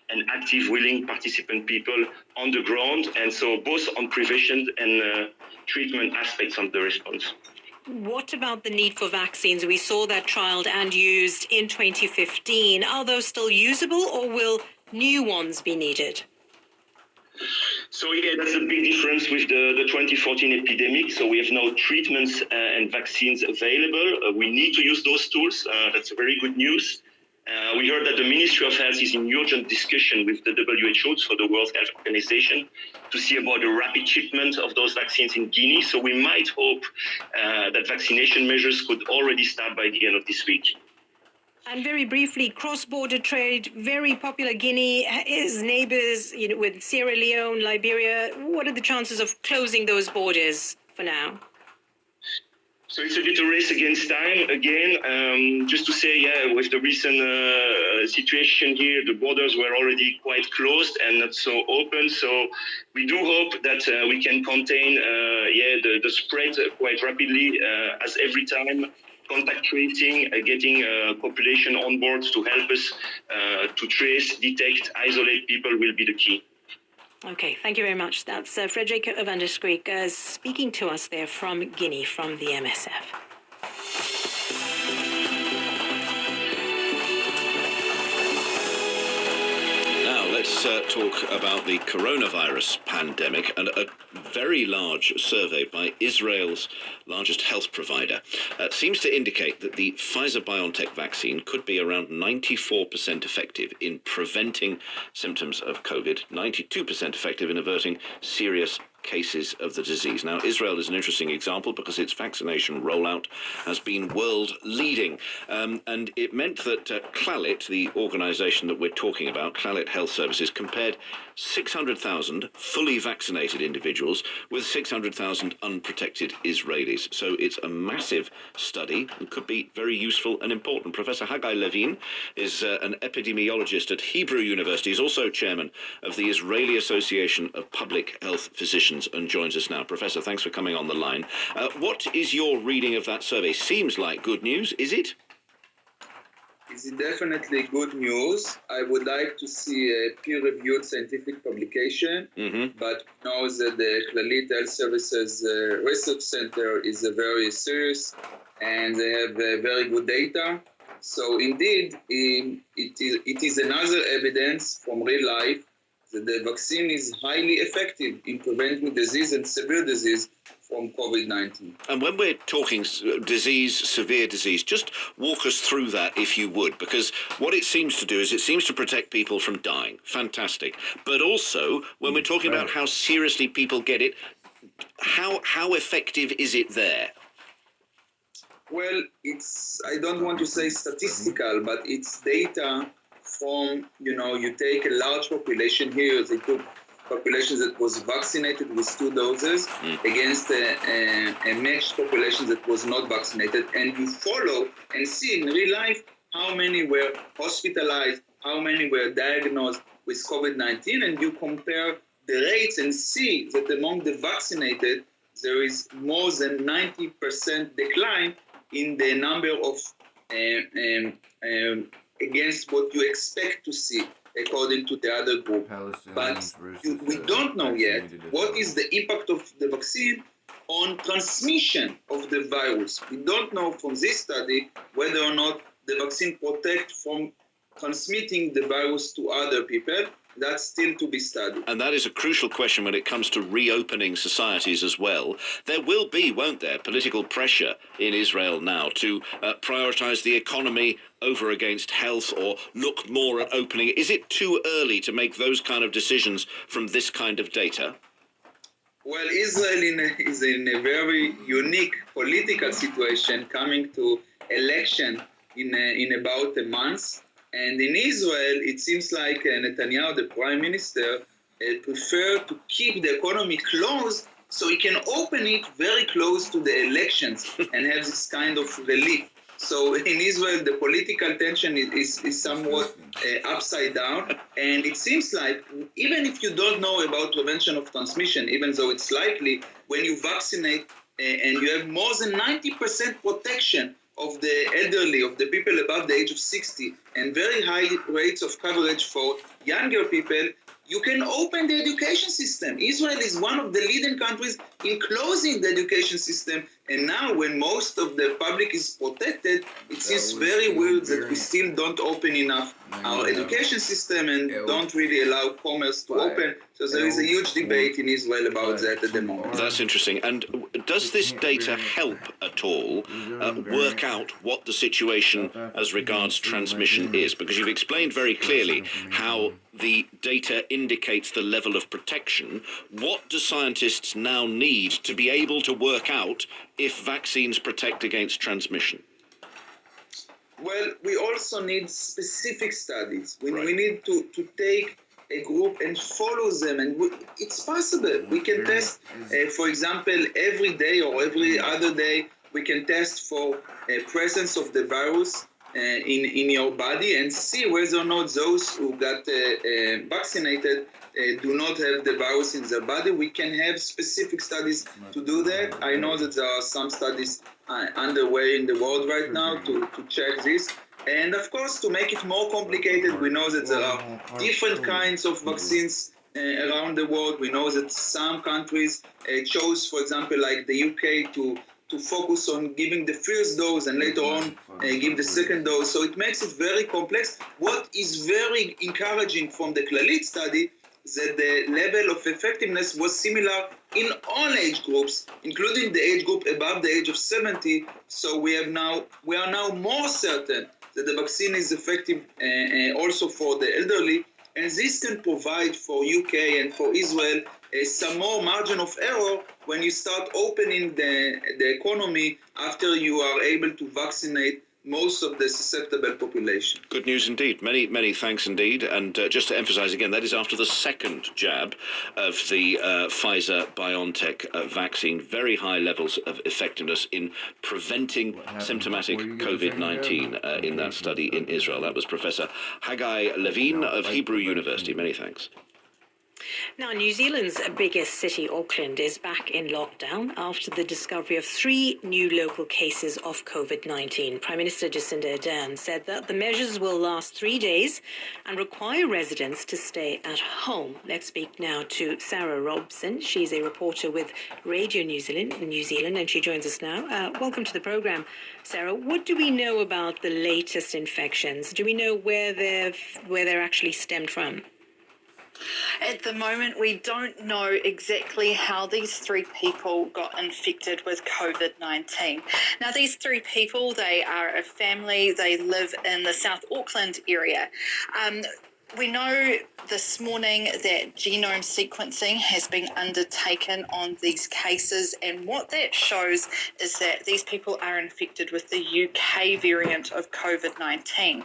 and active, willing participant people on the ground. And so both on prevention and treatment aspects of the response. What about the need for vaccines? We saw that trialed and used in 2015. Are those still usable, or will new ones be needed? So yeah, that's a big difference with the 2014 epidemic. So we have now treatments and vaccines available. We need to use those tools. That's very good news. We heard that the Ministry of Health is in urgent discussion with the WHO, so the World Health Organization, to see about the rapid shipment of those vaccines in Guinea. So we might hope that vaccination measures could already start by the end of this week. And very briefly, cross-border trade, very popular. Guinea is neighbors, with Sierra Leone, Liberia. What are the chances of closing those borders for now? So it's a bit a race against time again. Just to say, yeah, with the recent situation here, the borders were already quite closed and not so open. So we do hope that we can contain, the spread quite rapidly, as every time contact tracing, getting population on board to help us to trace, detect, isolate people will be the key. Okay, thank you very much. That's Frederick van der Schreek speaking to us there from Guinea, from the MSF. Now, let's talk about the coronavirus pandemic and a very large survey by Israel's largest health provider seems to indicate that the Pfizer-BioNTech vaccine could be around 94% effective in preventing symptoms of COVID, 92% effective in averting serious cases of the disease. Now, Israel is an interesting example because its vaccination rollout has been world leading. And it meant that Clalit, the organization that we're talking about, Clalit Health Services, compared 600,000 fully vaccinated individuals with 600,000 unprotected Israelis. So it's a massive study and could be very useful and important. Professor Haggai Levine is an epidemiologist at Hebrew University. He's also chairman of the Israeli Association of Public Health Physicians and joins us now. Professor, thanks for coming on the line. What is your reading of that survey? Seems like good news, is it? It's definitely good news. I would like to see a peer-reviewed scientific publication, but knows that the Clalit Health Services Research Center is very serious and they have very good data. So indeed, it is another evidence from real life that the vaccine is highly effective in preventing disease and severe disease from COVID-19. And when we're talking disease, severe disease, just walk us through that if you would, because what it seems to do is it seems to protect people from dying. Fantastic. But also, when we're talking about how seriously people get it, how effective is it there? Well, I don't want to say statistical, but it's data from, you take a large population here. They took populations that was vaccinated with 2 doses against a matched population that was not vaccinated, and you follow and see in real life how many were hospitalized, how many were diagnosed with COVID-19, and you compare the rates and see that among the vaccinated, there is more than 90% decline in the number of against what you expect to see according to the other group. But we don't know yet what is the impact of the vaccine on transmission of the virus. We don't know from this study whether or not the vaccine protects from transmitting the virus to other people. That's still to be studied. And that is a crucial question when it comes to reopening societies as well. There will be, won't there, political pressure in Israel now to prioritise the economy over against health or look more at opening. Is it too early to make those kind of decisions from this kind of data? Well, Israel is in a very unique political situation coming to election in about a month. And in Israel, it seems like Netanyahu, the prime minister, prefer to keep the economy closed so he can open it very close to the elections and have this kind of relief. So in Israel, the political tension is somewhat upside down. And it seems like even if you don't know about prevention of transmission, even though it's likely, when you vaccinate and you have more than 90% protection of the elderly, of the people above the age of 60, and very high rates of coverage for younger people, you can open the education system. Israel is one of the leading countries in closing the education system. And now when most of the public is protected, it seems very weird that we still don't open enough our education system and don't really allow commerce to open. So there is a huge debate in Israel about that at the moment. That's interesting. And does this data help at all work out what the situation as regards transmission is? Because you've explained very clearly how the data indicates the level of protection. What do scientists now need to be able to work out if vaccines protect against transmission? Well, we also need specific studies. We need to take a group and follow them, and it's possible. We can test, for example, every day or every other day, we can test for presence of the virus in your body and see whether or not those who got vaccinated do not have the virus in their body. We can have specific studies to do that. I know that there are some studies underway in the world right now to check this. And of course, to make it more complicated, we know that there are different kinds of vaccines around the world. We know that some countries chose, for example, like the UK, to focus on giving the first dose and later on give the second dose. So it makes it very complex. What is very encouraging from the Clalit study is that the level of effectiveness was similar in all age groups, including the age group above the age of 70. So we are now more certain that the vaccine is effective also for the elderly. And this can provide for UK and for Israel some more margin of error when you start opening the economy after you are able to vaccinate most of the susceptible population. Good news indeed. Many, many thanks indeed. And just to emphasise again, that is after the second jab of the Pfizer-BioNTech vaccine. Very high levels of effectiveness in preventing symptomatic COVID-19 in that study in Israel. That was Professor Haggai Levine of Hebrew University. Many thanks. Now, New Zealand's biggest city, Auckland, is back in lockdown after the discovery of 3 new local cases of COVID-19. Prime Minister Jacinda Ardern said that the measures will last 3 days and require residents to stay at home. Let's speak now to Sarah Robson. She's a reporter with Radio New Zealand and she joins us now. Welcome to the programme, Sarah. What do we know about the latest infections? Do we know where they're actually stemmed from? At the moment, we don't know exactly how these 3 people got infected with COVID-19. Now, these 3 people, they are a family. They live in the South Auckland area. We know this morning that genome sequencing has been undertaken on these cases, and what that shows is that these people are infected with the UK variant of COVID-19.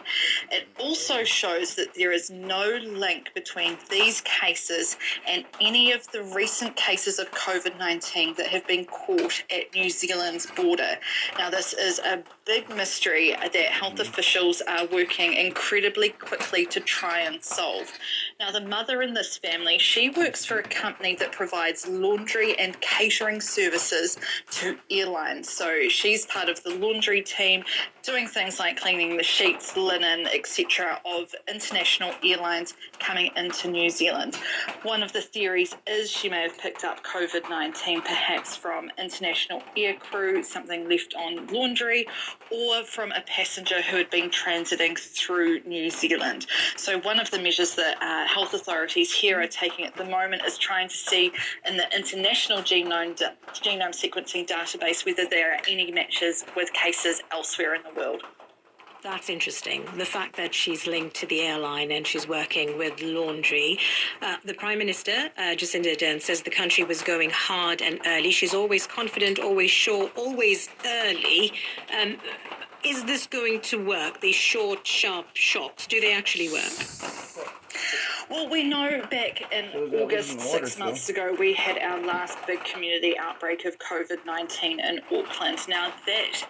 It also shows that there is no link between these cases and any of the recent cases of COVID-19 that have been caught at New Zealand's border. Now, this is a big mystery that health officials are working incredibly quickly to try and solve. Now, the mother in this family, she works for a company that provides laundry and catering services to airlines. So she's part of the laundry team, doing things like cleaning the sheets, linen, etc. of international airlines coming into New Zealand. One of the theories is she may have picked up COVID-19 perhaps from international air crew, something left on laundry, or from a passenger who had been transiting through New Zealand. So one of of the measures that health authorities here are taking at the moment is trying to see in the international genome sequencing database whether there are any matches with cases elsewhere in the world. That's interesting. The fact that she's linked to the airline and she's working with laundry. The Prime Minister, Jacinda Ardern, says the country was going hard and early. She's always confident, always sure, always early. Is this going to work? These short, sharp shocks, do they actually work? Well, we know back in August, 6 months ago, we had our last big community outbreak of COVID-19 in Auckland. Now, that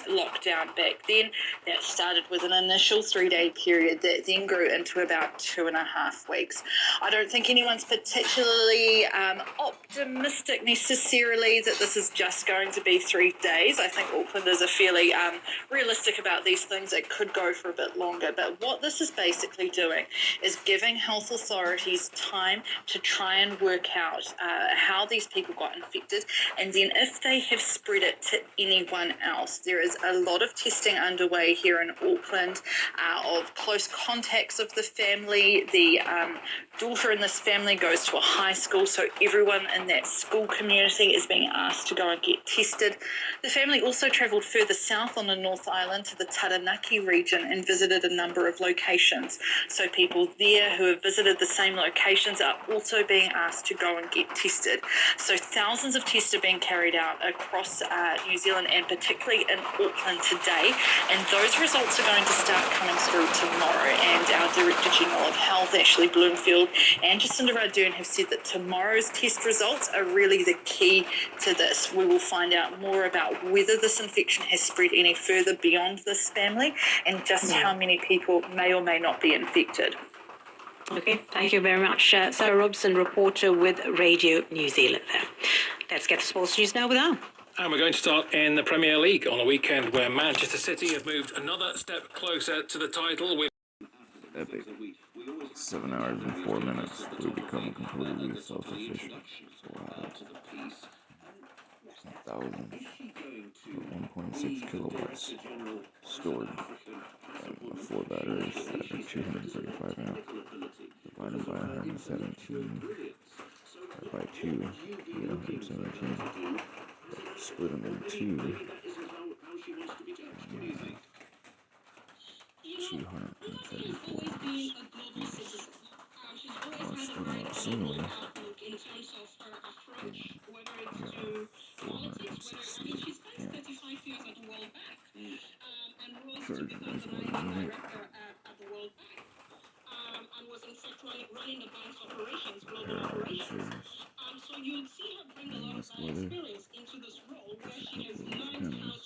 lockdown back then, that started with an initial 3-day period that then grew into about 2.5 weeks. I don't think anyone's particularly optimistic necessarily that this is just going to be 3 days. I think Aucklanders are fairly realistic about these things. It could go for a bit longer. But what this is basically doing is giving health authorities time to try and work out how these people got infected, and then if they have spread it to anyone else. There is a lot of testing underway here in Auckland of close contacts of the family. The daughter in this family goes to a high school, so everyone in that school community is being asked to go and get tested. The family also travelled further south on the North Island to the Taranaki region and visited a number of locations. So people there who have visited the same locations are also being asked to go and get tested. So thousands of tests are being carried out across New Zealand and particularly in Auckland today, and those results are going to start coming through tomorrow. And our Director General of Health, Ashley Bloomfield, and Jacinda Ardern have said that tomorrow's test results are really the key to this. We will find out more about whether this infection has spread any further beyond this family and just how many people may or may not be infected. Okay, thank you very much. Sarah Robson, reporter with Radio New Zealand there. Let's get the sports news now with Al. And we're going to start in the Premier League on a weekend where Manchester City have moved another step closer to the title with epic. 7 hours and 4 minutes. We become completely self-sufficient. So 1,6 kilowatts stored in 4 batteries that are 235 amp. Divided by 117 or by 2, you get 117. But split them in 2. 234 singly, 460 amps. Charging is 1 unit. So you'd see her bring a lot of experience into this role where she is learned how to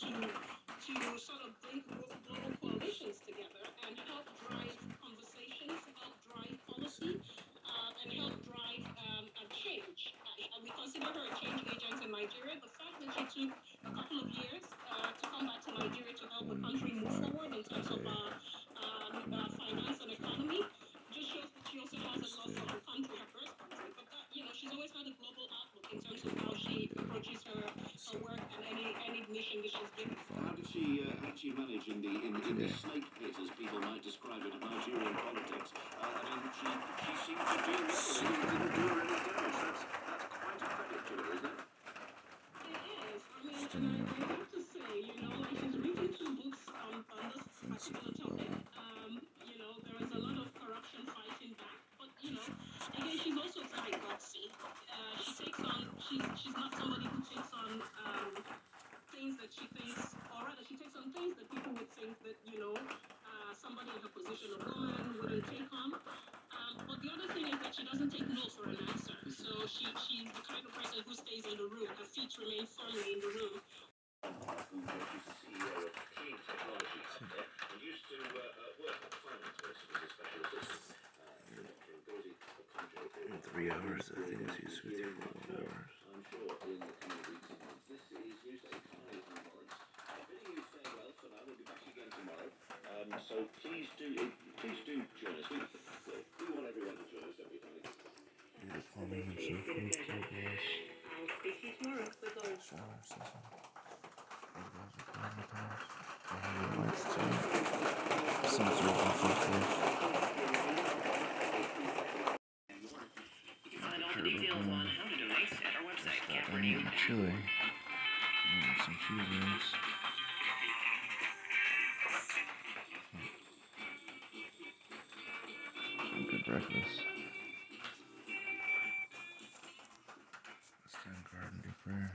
sort of bring global coalitions together and help drive conversations, help drive policy, and help drive a change. We consider her a change agent in Nigeria. The fact that she took a couple of years to come back to Nigeria to help the country move forward in terms of finance and economy just shows that she also has a love for her country, her birth country. But she's always had a global outlook in terms of how she approaches her work and any mission that she's given. How did she actually manage in the snake pit, as people might describe it, of Nigerian politics? She seemed to do well. It didn't do her any damage. That's quite a credit to her, isn't it? It is. I have to say, she's written 2 books on this particular topic. There is a lot of corruption fighting back, but again, she's also quite gutsy. She's not somebody who takes on things that she thinks, or rather, she takes on things that people would think that somebody in her position of woman wouldn't take on. But the other thing is that she doesn't take no for an answer. So she's the kind of person who stays in the room. Her feet remain firmly in the room. She's the CEO of Keen Technologies and used to work at finance as a special assistant. 3 hours, I think she's with you for 1 hour. I'm sure in the coming weeks and months. This is Newsday 5 in Lawrence. Bidding you farewell for now. We'll be back again tomorrow. So please do join us. We want everyone to join us, don't we, Tony? The plumbing and so forth. I'll speak to you tomorrow. With those. Sensors and so forth. chili. Some cheese rings. Some good breakfast. Stand guard and do prayer.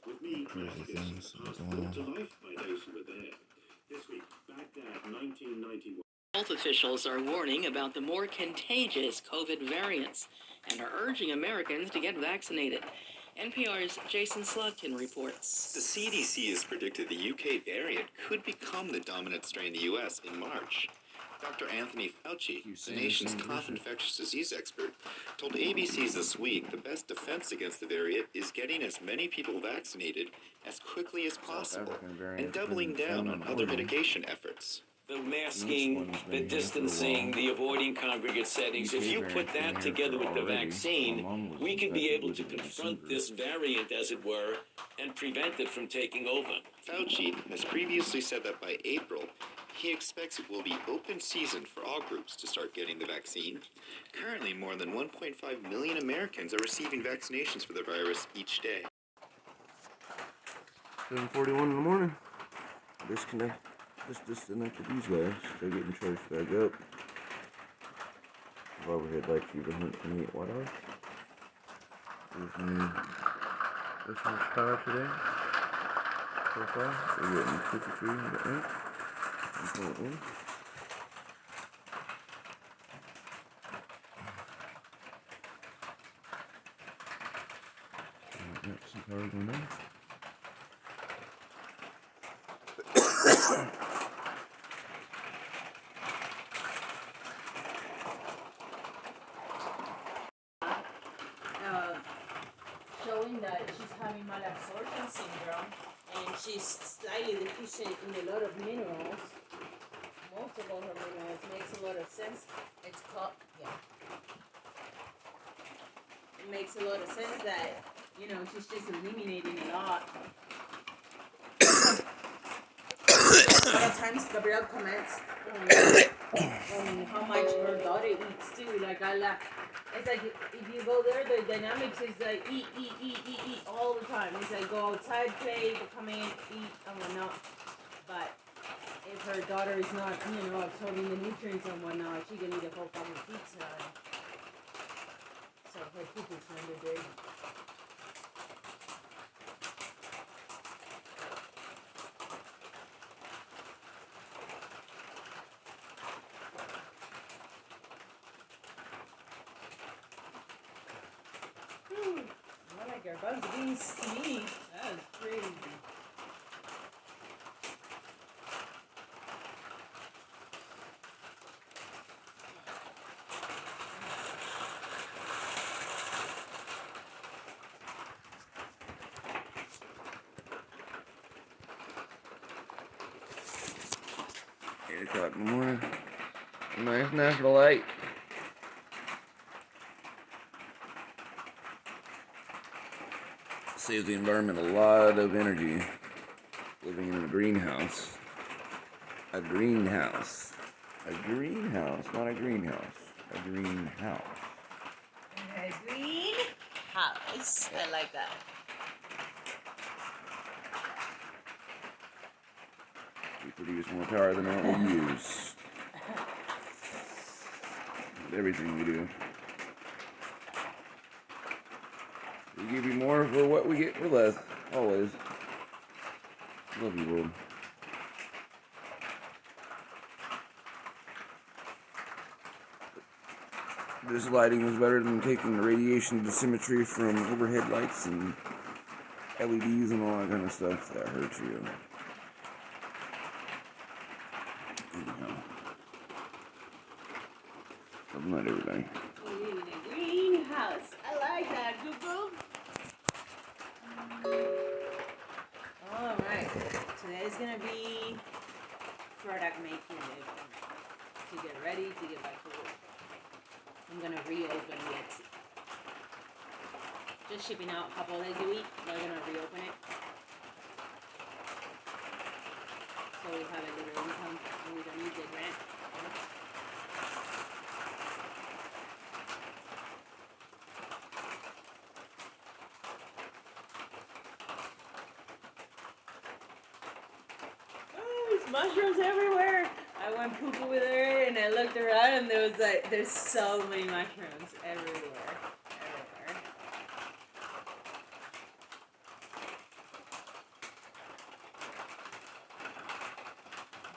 With me, Crazy things passed going brought on. to life by those who were there. This week, Baghdad, 1991. Health officials are warning about the more contagious COVID variants and are urging Americans to get vaccinated. NPR's Jason Slotkin reports. The CDC has predicted the UK variant could become the dominant strain in the US in March. Dr. Anthony Fauci, the nation's top infectious disease expert, told ABC this week the best defense against the variant is getting as many people vaccinated as quickly as possible and doubling down on other mitigation efforts. The masking, the distancing, the avoiding congregate settings, if you put that together with the vaccine, we could be able to confront this variant, as it were, and prevent it from taking over. Fauci has previously said that by April, he expects it will be open season for all groups to start getting the vaccine. Currently, more than 1.5 million Americans are receiving vaccinations for the virus each day. 7:41 in the morning. Just disconnected these guys. They're getting charged back up. Overhead light fever hunt can eat what else? Gives me this much power today. So far, we're getting 53 and 8. 1.1. Got some power going on. Showing that she's having malabsorption syndrome and she's slightly deficient in a lot of minerals. Most of all her minerals. Makes a lot of sense. It's called, yeah. It makes a lot of sense that, you know, she's just eliminating a lot. A lot of times Gabrielle comments on how much her daughter eats too. Like I laugh. It's like if you go there, the dynamics is like eat all the time. It's like go outside, play, come in, eat, and whatnot. But if her daughter is not, you know, absorbing the nutrients and whatnot, she can eat a whole fucking pizza. So her poop is kind of big. I like our bugs being sneezed. That is crazy. Eight o'clock in the morning. Nice natural light. Saves the environment a lot of energy. Living in a greenhouse. A greenhouse. A greenhouse, not a greenhouse. A greenhouse. A green house. I like that. We produce more power than what we use. With everything we do. We give you more for what we get for less. Always. Love you, world. This lighting is better than taking the radiation dosimetry from overhead lights and LEDs and all that kind of stuff that hurts you. Anyhow. Good night, everybody. We live in a greenhouse. I like that, Google. Alright. Today's gonna be product making day for me. To get ready to get back to work. I'm gonna reopen the Etsy. Just shipping out a couple of days a week. We're gonna reopen it. So we have a little income and we don't need the rent. mushrooms everywhere. I went poop over there and I looked around and there was like, there's so many mushrooms everywhere. Everywhere.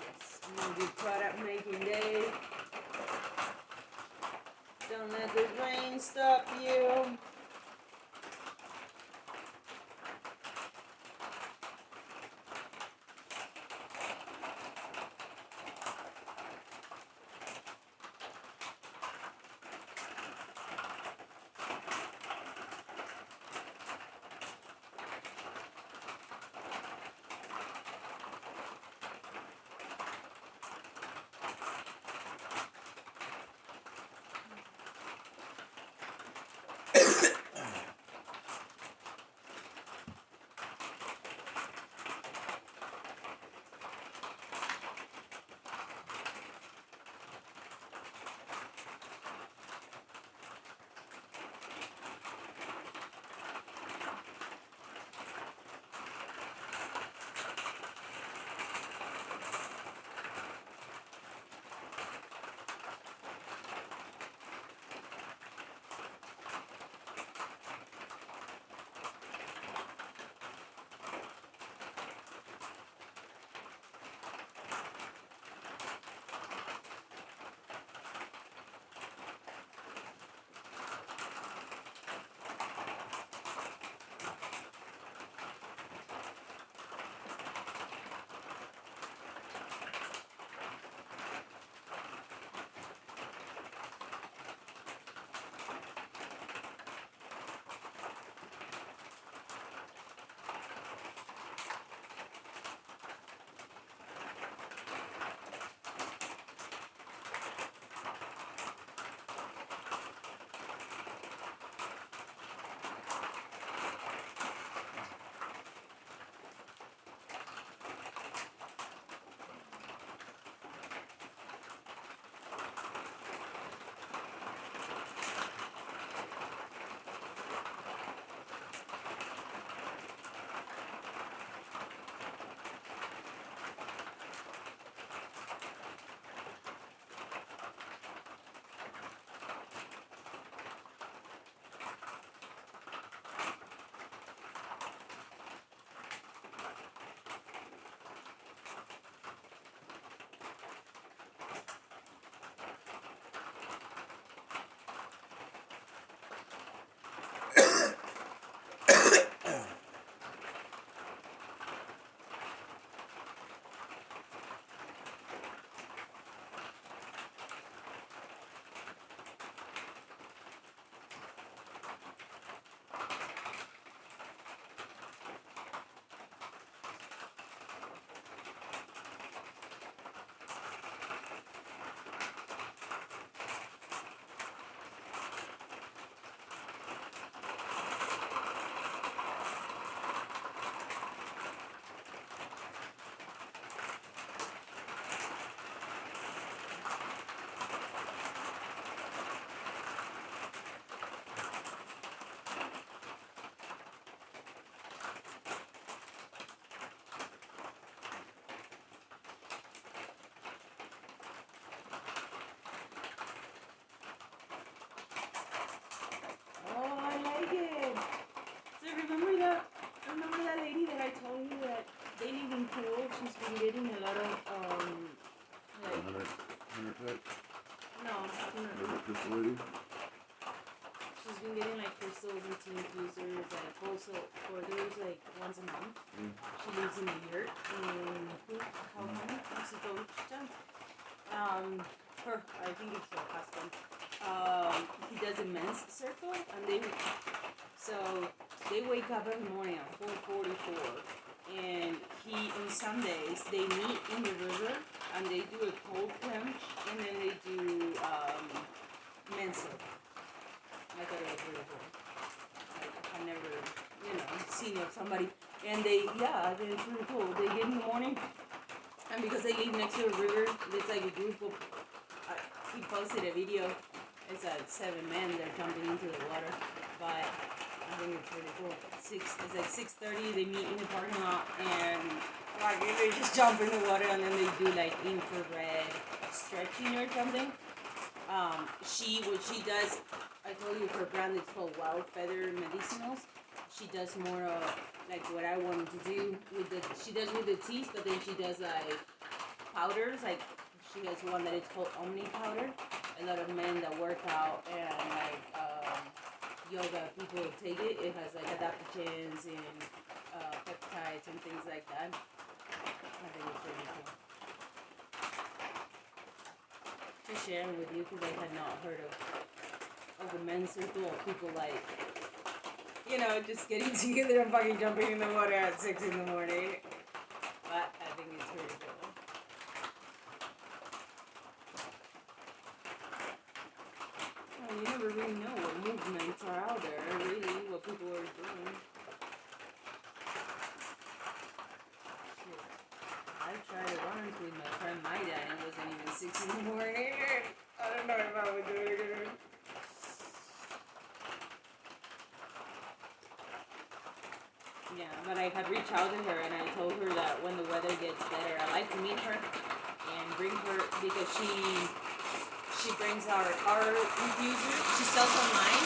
Yes, I'm gonna do product making day. Don't let the rain stop you. Remember that lady that I told you that they live in Peru? She's been getting a lot of like no, facility. she's been getting like crystals and tea infusers like also for those like once a month. She lives in a yurt in her I think it's her husband. He does a men's circle and they wake up every morning at 4:44 and on Sundays they meet in the river and they do a cold plunge and then they do men's circle. I thought it was really cool. I've never, seen of somebody and it's really cool. They get in the morning and because they live next to a river, it's like a group of he posted a video. It's 7 men. They're jumping into the water, but I think it's really cool. It's like 6:30. They meet in the parking lot, and Like, they just jump in the water and then they do like infrared stretching or something. What she does, I told you her brand is called Wild Feather Medicinals. She does more of like what I wanted to do with she does with the teas, but then she does like powders. Like she has one that is called Omni Powder. A lot of men that work out and like yoga people take it. It has like adaptogens and peptides and things like that. I think it's really cool. Just sharing with you because I had not heard of the men's circle of people like, you know, just getting together and fucking jumping in the water at 6 in the morning. But I think it's really cool. Well, you never really know what movements are out there, really, what people are doing. I tried it once with my friend Maida and it wasn't even 6 in the morning. I don't know if I would do it again. Yeah, but I had reached out to her and I told her that when the weather gets better, I like to meet her and bring her because she brings our infusers. She sells online,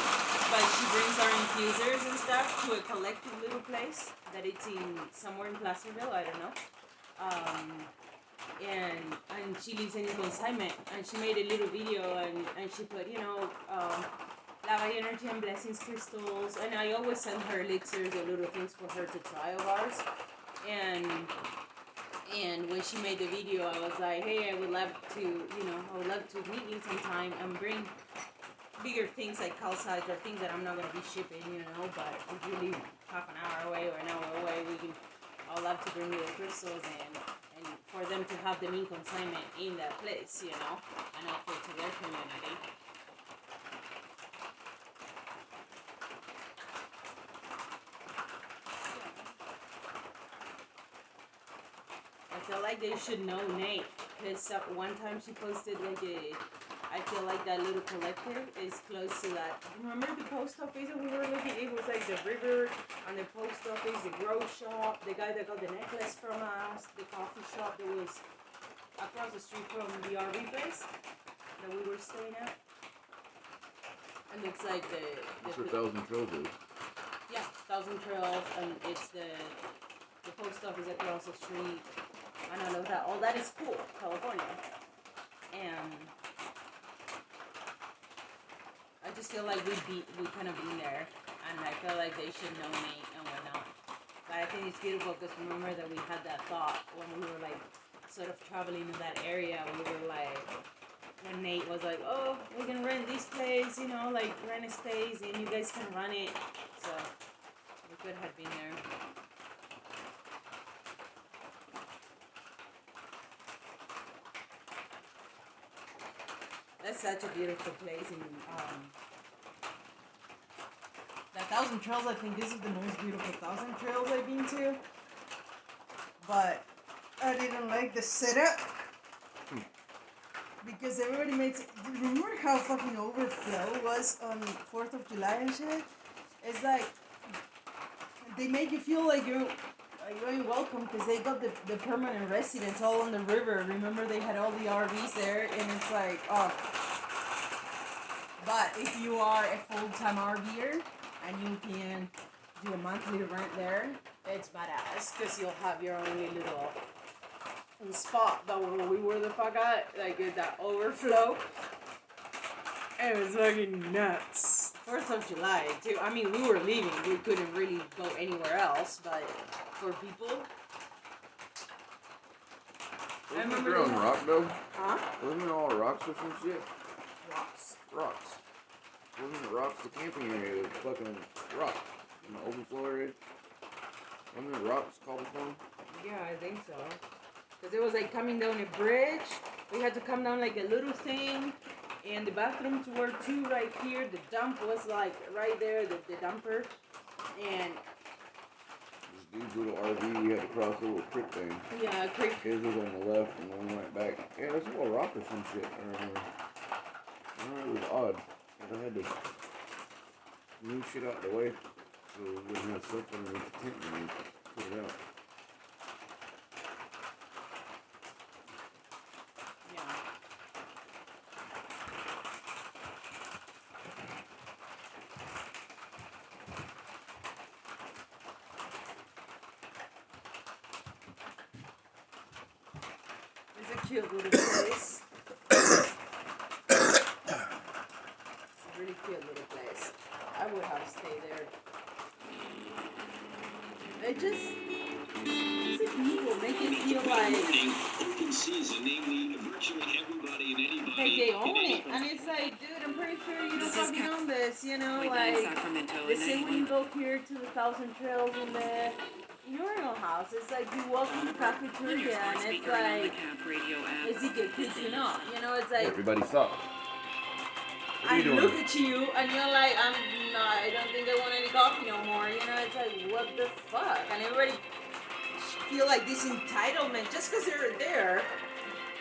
but she brings our infusers and stuff to a collective little place that it's in somewhere in Placerville, I don't know. And she lives in consignment and she made a little video and she put, you know, Lava Energy and Blessings crystals, and I always send her elixirs or little things for her to try of ours. And when she made the video, I was like, hey, I would love to meet you sometime and bring bigger things like calcite or things that I'm not gonna be shipping, you know. But if you live half an hour away or an hour away, I'd love to bring you the crystals and for them to have them in consignment in that place, you know, and offer to their community. I feel like they should know Nate, because one time she posted like I feel like that little collective is close to that. Remember the post office that we were looking at? It was like the river and the post office, the grow shop, the guy that got the necklace from us, the coffee shop that was across the street from the RV place that we were staying at. It looks like That's what Thousand Trails is. Yeah, Thousand Trails, and it's the post office across the street. And all of that. All that is cool, California. And I just feel like we kind of been there, and I feel like they should know me and whatnot. But I think it's beautiful because remember that we had that thought when we were like sort of traveling in that area. We were like, when Nate was like, oh, we can rent this place, you know, like rent a space and you guys can run it. So we could have been there. That's such a beautiful place in the Thousand Trails. I think this is the most beautiful Thousand Trails I've been to. But I didn't like the setup because everybody makes. Remember how fucking overflow was on 4th of July and shit? It's like they make you feel like you're welcome because they got the permanent residents all on the river. Remember they had all the RVs there, and it's like, oh. But if you are a full-time RVer and you can do a monthly rent there, it's badass because you'll have your own little spot that we were the fuck at, like that overflow. It was fucking nuts. 4th of July too. I mean, we were leaving. We couldn't really go anywhere else, but for people. Wasn't it on rock though? Huh? Wasn't it all rocks or some shit? Rocks. Wasn't it rocks? The camping area was fucking rocks. In the overflow area. Wasn't it rocks, cobblestone? Yeah, I think so. Because it was like coming down a bridge. We had to come down like a little thing. And the bathrooms were two right here. The dump was like right there, the dumper. And this dude's little RV, we had to cross a little creek thing. yeah, a creek. His was on the left and one went back. Yeah, there's a little rock or some shit. I remember. It was odd. I had to move shit out of the way so we wouldn't have stuff underneath the tent when we put it out. cute little place. Really cute little place. I would have stayed there. It just these people make you feel like open season, namely virtually everybody and anybody. like they own it, and it's like, dude, I'm pretty sure you don't fucking own this, you know, like the same when you go here to the 1,000 Trails in the urinal house. It's like you walk in the cafeteria and it's like, is it good kids you know? You know, it's like Everybody stop. I look at you and you're like, I don't think I want any coffee no more. You know, it's like, what the fuck? And everybody feel like this entitlement just because they're there,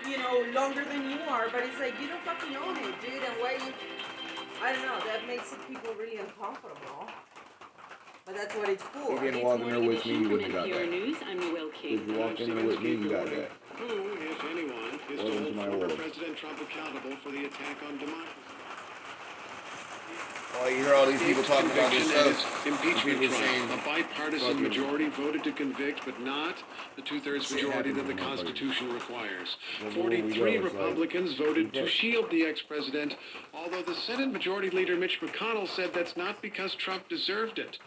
you know, longer than you are. But it's like, you don't fucking own it, dude. And why you, I don't know, that makes people really uncomfortable. But that's what it's for. You didn't walk in there with me, you wouldn't have got that. News, I'm Noel King. If you walked in there with me, you got that. Who, if anyone, is to hold former President Trump accountable for the attack on democracy? Oh, you hear all these people talking about this stuff. Impeachment People trial. saying, A bipartisan majority voted to convict, but not the two-thirds majority that the Constitution requires. 43 Republicans voted to shield the ex-president, although the Senate Majority Leader Mitch McConnell said that's not because Trump deserved it.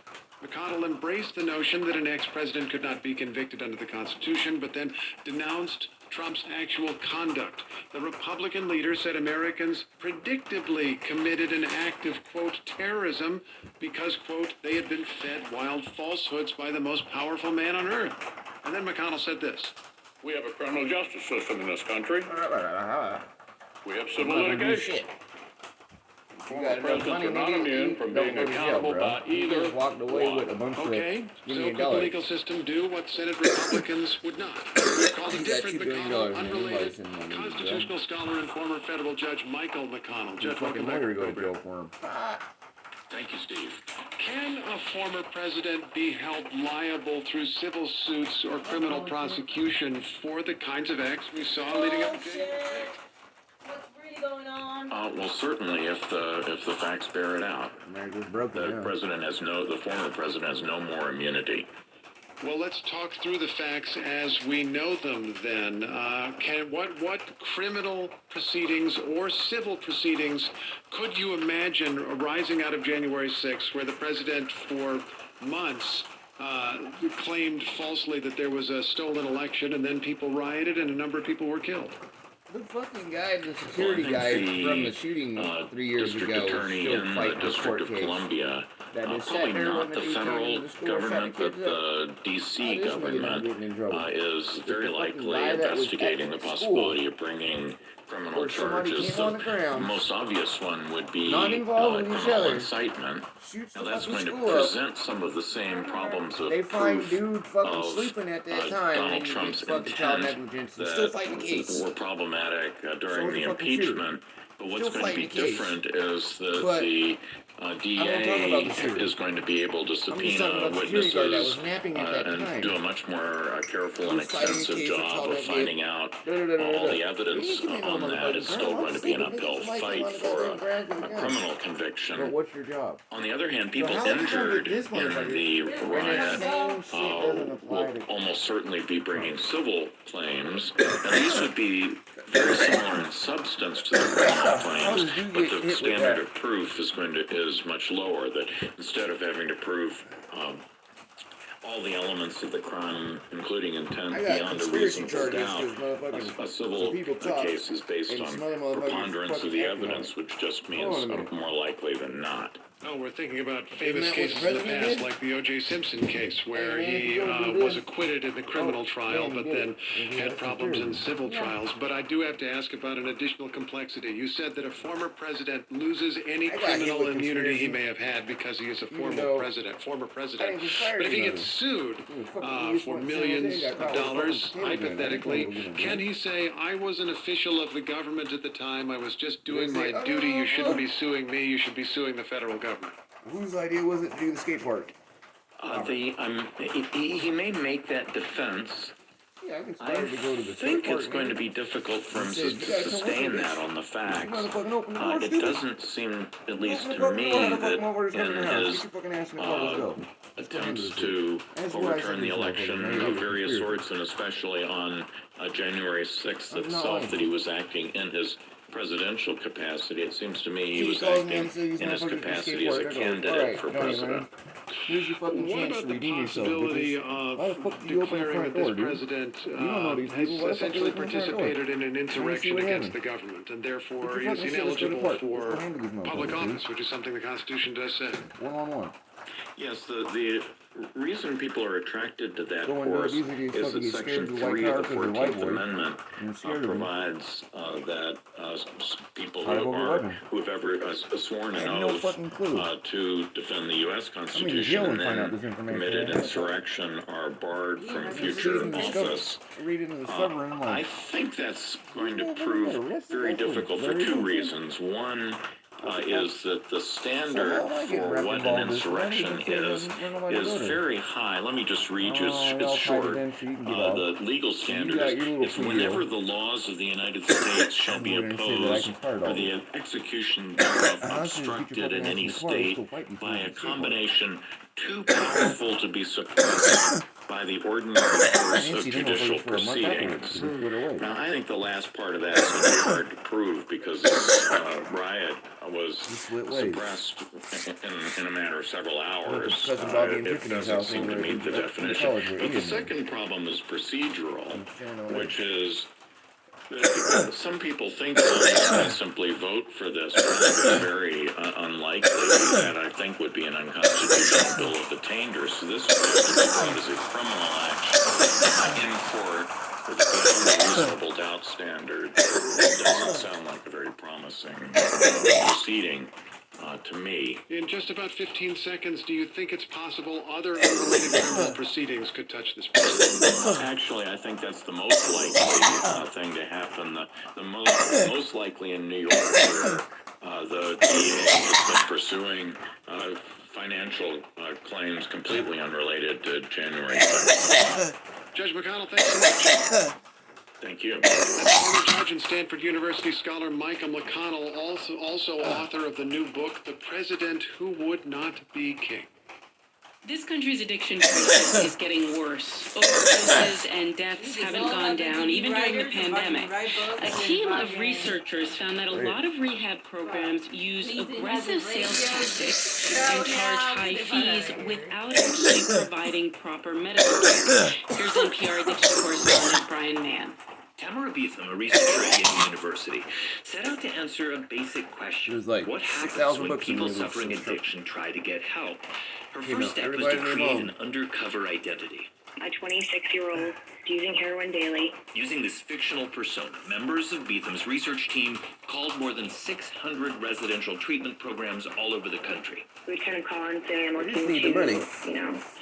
McConnell embraced the notion that an ex-president could not be convicted under the Constitution, but then denounced Trump's actual conduct. The Republican leader said Americans predictably committed an act of, quote, terrorism because, quote, they had been fed wild falsehoods by the most powerful man on earth. And then McConnell said this. We have a criminal justice system in this country. We have civil litigation. Former presidents are not immune from being accountable by either just walked away with a bunch of Okay, so could the legal system do what Senate Republicans would not? Called a different McConnell, unrelated constitutional scholar and former federal judge Michael McConnell. Judge, welcome back to the program. Thank you, Steve. Can a former president be held liable through civil suits or criminal prosecution for the kinds of acts we saw leading up to January 6th? Going on? Well, certainly, if the facts bear it out, the former president has no more immunity. Well, let's talk through the facts as we know them. Then, what criminal proceedings or civil proceedings could you imagine arising out of January 6th, where the president for months claimed falsely that there was a stolen election, and then people rioted and a number of people were killed? The fucking guy, the security guy from the shooting 3 years ago, district attorney in the District of Columbia, probably not the federal government, but the D.C. government is very likely investigating the possibility of bringing criminal charges. The most obvious one would be criminal incitement. Now that's going to present some of the same problems of dude fucking sleeping at that time. Donald Trump's intent that were problematic during the impeachment. But what's going to be different is that the DA is going to be able to subpoena witnesses and do a much more careful and extensive job of finding out all the evidence on that. It's still going to be an uphill fight for a criminal conviction. But what's your job? On the other hand, people injured in the riot will almost certainly be bringing civil claims, and these would be very similar in substance to the criminal claims, but the standard of proof is much lower. That instead of having to prove all the elements of the crime, including intent beyond a reasonable doubt, a civil case is based on preponderance of the evidence, which just means more likely than not. Oh, we're thinking about famous cases in the past, like the O.J. Simpson case, where he was acquitted in the criminal trial, but then had problems in civil trials. But I do have to ask about an additional complexity. You said that a former president loses any criminal immunity he may have had because he is a former president. But if he gets sued for millions of dollars, hypothetically, can he say, I was an official of the government at the time, I was just doing my duty, you shouldn't be suing me, you should be suing the federal government? Whose idea was it to do the skate park? He may make that defense I think it's going to be difficult for him to sustain that on the facts. It doesn't seem, at least to me, that in his attempts to overturn the election of various sorts, and especially on January 6th itself, that he was acting in his presidential capacity. It seems to me he was acting in his capacity as a candidate for president. What about the possibility of declaring that this president has essentially participated in an insurrection against the government and therefore is ineligible for public office, which is something the Constitution does say? Yes, the reason people are attracted to that course is that Section 3 of the 14th Amendment provides that people who have ever sworn an oath to defend the U.S. Constitution and then committed insurrection are barred from future office. I think that's going to prove very difficult for two reasons. One is that the standard for what an insurrection is very high. Let me just read you, it's short. The legal standard is whenever the laws of the United States shall be opposed or the execution thereof obstructed in any state by a combination too powerful to be suppressed by the ordinary course of judicial proceedings. Now, I think the last part of that is going to be hard to prove because this riot was suppressed in a matter of several hours. It doesn't seem to meet the definition. But the second problem is procedural, which is some people think they're going to simply vote for this, but it's very unlikely. That I think would be an unconstitutional bill of attainder. So this would have to be brought as a criminal action in court with beyond a reasonable doubt standard. It doesn't sound like a very promising proceeding to me. In just about 15 seconds, do you think it's possible other unrelated criminal proceedings could touch this president? Actually, I think that's the most likely thing to happen. The most likely in New York, where the DA has been pursuing financial claims completely unrelated to January 6th. Judge McConnell, thanks so much. Thank you. Former judge and Stanford University scholar Michael McConnell, also author of the new book, The President Who Would Not Be King. This country's addiction crisis is getting worse. Overdoses and deaths haven't gone down, even during the pandemic. A team of researchers found that a lot of rehab programs use aggressive sales tactics and charge high fees without actually providing proper medical care. Here's NPR addiction correspondent Brian Mann. Tamara Beetham, a researcher at Yale University, set out to answer a basic question. What happens when people suffering addiction try to get help? Her first step was to create an undercover identity. A 26-year-old using heroin daily. Using this fictional persona, members of Beetham's research team called more than 600 residential treatment programs all over the country. We'd kind of call and say, I'm looking to,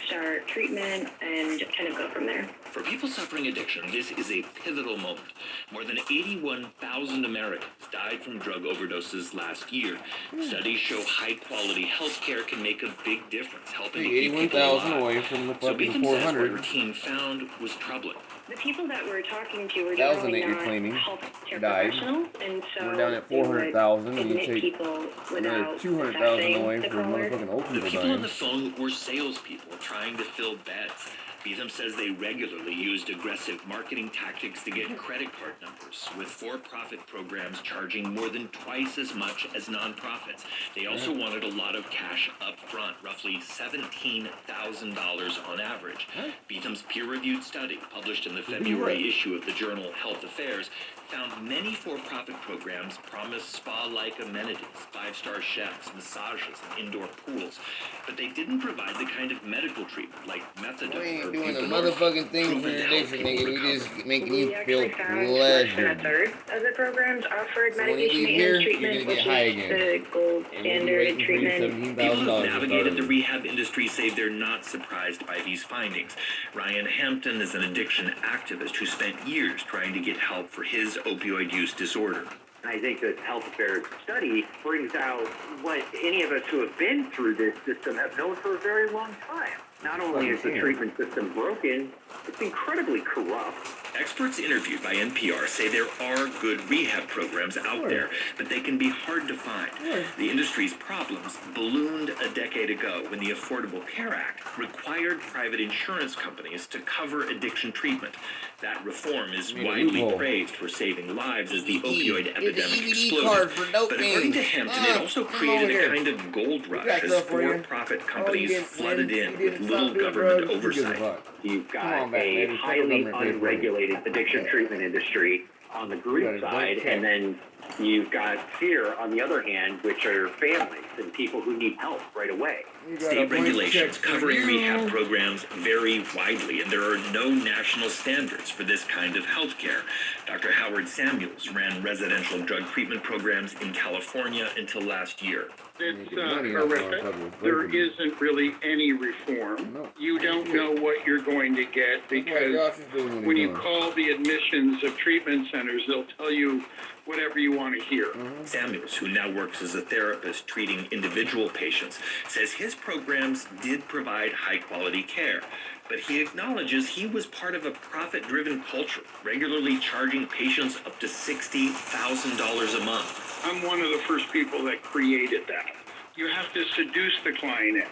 start treatment and kind of go from there. For people suffering addiction, this is a pivotal moment. More than 81,000 Americans died from drug overdoses last year. Studies show high-quality health care can make a big difference, helping to keep people alive. away from the So fucking Beetham says what 400. her team found was troubling. The people that we're talking to were 1,000 generally that you're not claiming healthcare died. professionals, and so We're down at they would 400,000, and you admit take people another without 200,000 assessing away the for caller. motherfucking old The people people on dying. the phone were salespeople trying to fill beds. Beetham says they regularly used aggressive marketing tactics to get credit card numbers, with for-profit programs charging more than twice as much as nonprofits. They also wanted a lot of cash up front, roughly $17,000 on average. Beetham's peer-reviewed study, published in the February issue of the journal Health Affairs, found many for-profit programs promise spa-like amenities, five-star chefs, massages, and indoor pools, but they didn't provide the kind of medical treatment like methadone. We ain't or doing a buprenorphine motherfucking thing for proven your to help addiction, people nigga. We recover. just making We you feel actually found less than a pleasure. third of the programs offered So when you medication leave here, and you're treatment, gonna which get high is again. the gold And we'll be standard waiting for your treatment. People who $17,000 to navigated the start. rehab industry say they're not surprised by these findings. Ryan Hampton is an addiction activist who spent years trying to get help for his opioid use disorder. I think the health affairs study brings out what any of us who have been through this system have known for a very long time. Not only is the treatment system broken, it's incredibly corrupt. Experts interviewed by NPR say there are good rehab programs out there, but they can be hard to find. The industry's problems ballooned a decade ago when the Affordable Care Act required private insurance companies to cover addiction treatment. That reform is widely praised for saving lives as the opioid epidemic exploded. But according to Hampton, it also created a kind of gold rush as for-profit companies flooded in with little government oversight. You've got a highly unregulated addiction treatment industry on the group side, and then you've got fear on the other hand, which are families and people who need help right away. State regulations covering rehab programs vary widely, and there are no national standards for this kind of health care. Dr. Howard Samuels ran residential drug treatment programs in California until last year. It's horrific. There isn't really any reform. You don't know what you're going to get because when you call the admissions of treatment centers, they'll tell you whatever you want to hear. Samuels, who now works as a therapist treating individual patients, says his programs did provide high-quality care, but he acknowledges he was part of a profit-driven culture, regularly charging patients up to $60,000 a month. I'm one of the first people that created that. You have to seduce the client in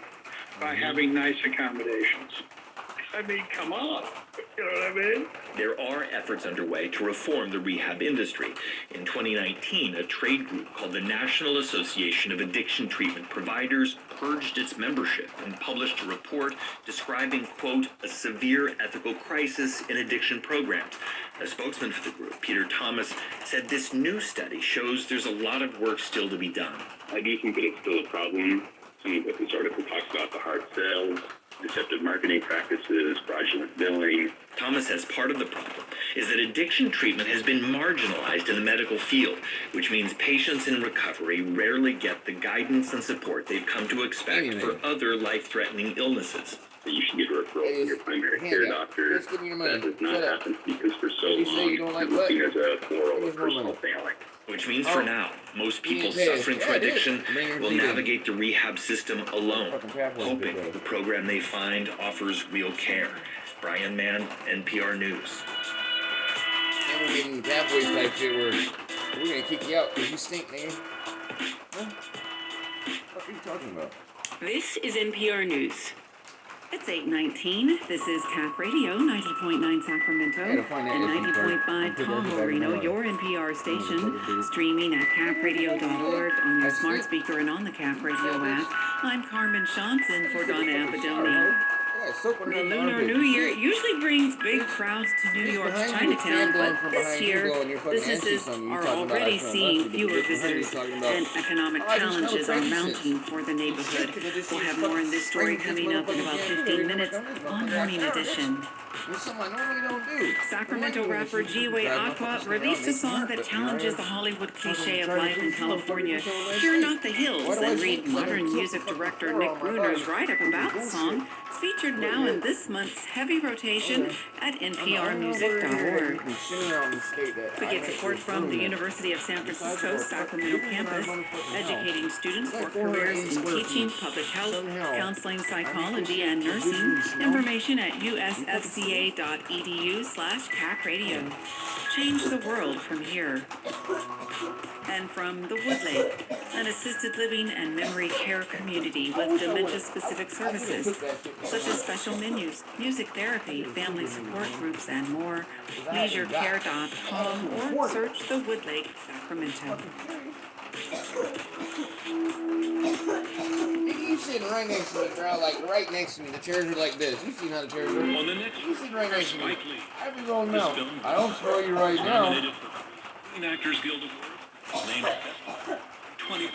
by having nice accommodations. I mean, come on. You know what I mean? There are efforts underway to reform the rehab industry. In 2019, a trade group called the National Association of Addiction Treatment Providers purged its membership and published a report describing, quote, a severe ethical crisis in addiction programs. A spokesman for the group, Peter Thomas, said this new study shows there's a lot of work still to be done. I do think that it's still a problem. Some of what this article talks about, the hard sales, deceptive marketing practices, fraudulent billing. Thomas says part of the problem is that addiction treatment has been marginalized in the medical field, which means patients in recovery rarely get the guidance and support they've come to expect for other life-threatening illnesses. You should get a referral from your primary care doctor. That does not happen because for so long it's looking as a moral or personal failing. Which means for now, most people suffering from addiction will navigate the rehab system alone, hoping the program they find offers real care. Brian Mann, NPR News. And we're getting pathways type shit where we're gonna kick you out because you stink, man. Huh? What are you talking about? This is NPR News. It's 8:19. This is Cap Radio, 90.9 Sacramento and 90.5 Tahoe, Reno, your NPR station. Streaming at capradio.org on your smart speaker and on the Cap Radio app. I'm Carmen Johnson for Donna Abadoni. The Lunar New Year usually brings big crowds to New York's Chinatown, but this year, businesses are already seeing fewer visitors, and economic challenges are mounting for the neighborhood. We'll have more in this story coming up in about 15 minutes on Morning Edition. Sacramento rapper G-Way Aqua released a song that challenges the Hollywood cliche of life in California. Fear not the hills, and read modern music director Nick Bruner's write-up about the song. It's featured now in this month's heavy rotation at nprmusic.org. We get support from the University of San Francisco's Sacramento campus, educating students for careers in teaching, public health, counseling, psychology, and nursing. Information at usfca.edu/capradio. Change the world from here. And from the Woodlake, an assisted living and memory care community with dementia-specific services, such as special menus, music therapy, family support groups, and more. LeisureCare.com or search the Woodlake, Sacramento. You sitting right next to me, bro, like right next to me. The chairs are like this. You see how the chairs are? On the next you sitting right next to me. I be going now. I don't throw you right now. Actors Guild Award. Named 20.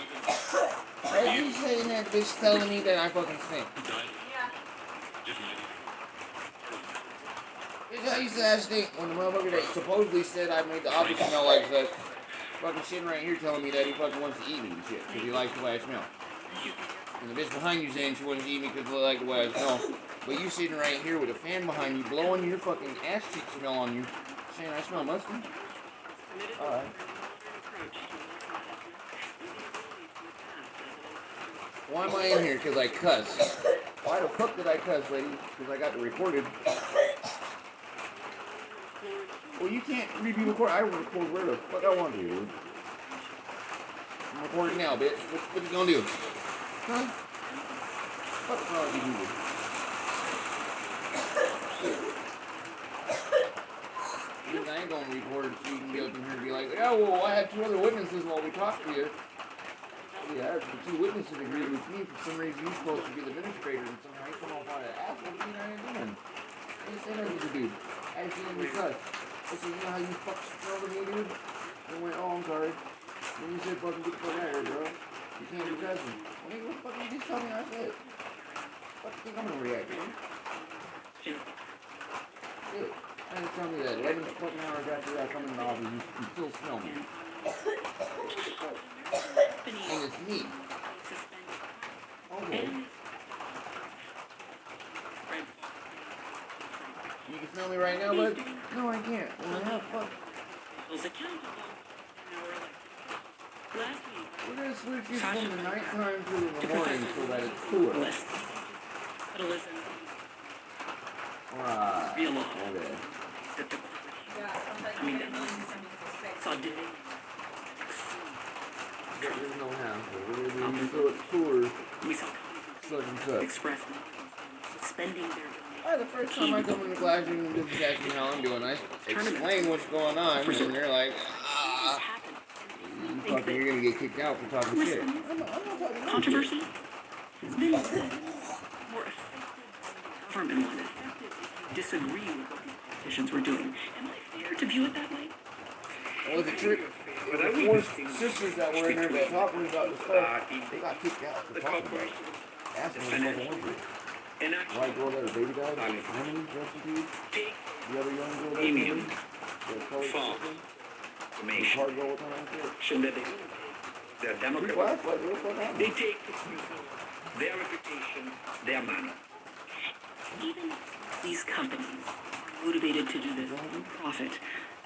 Are you saying that bitch telling me that I fucking stink? Bitch, I used to have stink when the motherfucker that supposedly said I made the office smell like that. Fucking sitting right here telling me that he fucking wants to eat me and shit because he likes the way I smell. And the bitch behind you saying she wants to eat me because I like the way I smell. But you sitting right here with a fan behind you blowing your fucking ass cheek smell on you saying I smell musty? Alright. Why am I in here? Because I cuss. Why the fuck did I cuss, lady? Because I got it recorded. Well, you can't be recorded. I record where the fuck I want to, dude. I'm recording now, bitch. What you gonna do? Huh? What the fuck are you doing? I ain't gonna record so you can get up in here and be like, yeah, well, I had 2 other witnesses while we talked to you. Yeah, the 2 witnesses agreed with me. For some reason, you're supposed to be the administrator, and somehow you come off on an ass. What do you mean I ain't doing? I didn't say nothing to the dude. I didn't say anything to cuss. I said, you know how you fucks over me, dude? And I went, oh, I'm sorry. Then you said, fucking get the fuck out of here, bro. You can't be cussing. I mean, what the fuck did you just tell me I said? What do you think I'm gonna react, dude? Shit. And tell me that 11 fucking hours after I come in the office, you still smell me. And it's me. Okay. You can smell me right now, bud? No, I can't. Well, how the fuck? We're gonna switch you from the nighttime to the morning so that it's cooler. Alright. Okay. There's no hassle. We're gonna do so it's cooler. Such and such. The first time I come in the classroom and just ask me how I'm doing, I explain what's going on, and they're like, you're gonna get kicked out for talking shit. I'm not talking controversy. It's been more government wanted. Disagree with what the politicians were doing. Am I fair to view it that way? Well, the trick, the 4 sisters that were in there that talked about the stuff, they got kicked out for talking about it. Ask them what they want to do. White girl that her baby died, how many, rest in peace? The other young girl that died, the colored sister, the hard girl with her own shit. They're Democrats. They take their reputation, their money. Even these companies are motivated to do this for profit.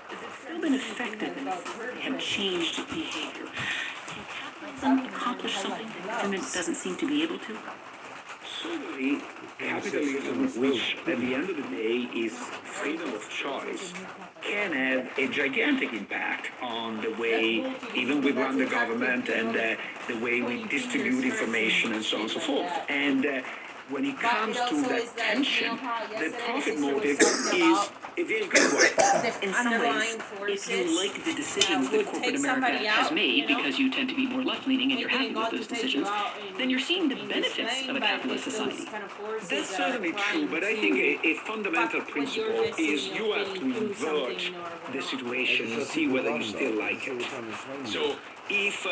Has it still been effective and have changed behavior? Can capitalism accomplish something the government doesn't seem to be able to? Certainly, capitalism, which at the end of the day is freedom of choice, can have a gigantic impact on the way even we run the government and the way we distribute information and so on and so forth. And when it comes to that tension, the profit motive is a very good one. In some ways, if you like the decisions that corporate America has made, because you tend to be more left-leaning and you're happy with those decisions, then you're seeing the benefits of a capitalist society. That's certainly true, but I think a fundamental principle is you have to invert the situation and see whether you still like it. So if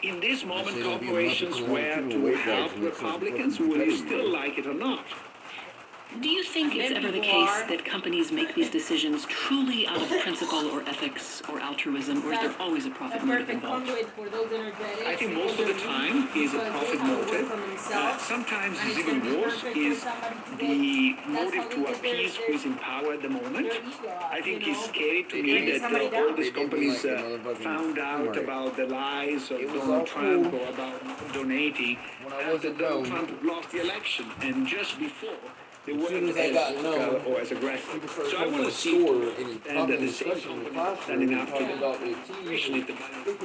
in this moment corporations were to help Republicans, will you still like it or not? Do you think it's ever the case that companies make these decisions truly out of principle or ethics or altruism, or is there always a profit motive involved? I think most of the time is a profit motive. Sometimes it's even worse, is the motive to appease who is in power at the moment. I think it's scary to me that all these companies found out about the lies of Donald Trump or about donating after Donald Trump lost the election, and just before they weren't as vocal or as aggressive. So I want to see and that the same company standing up to them, especially if the but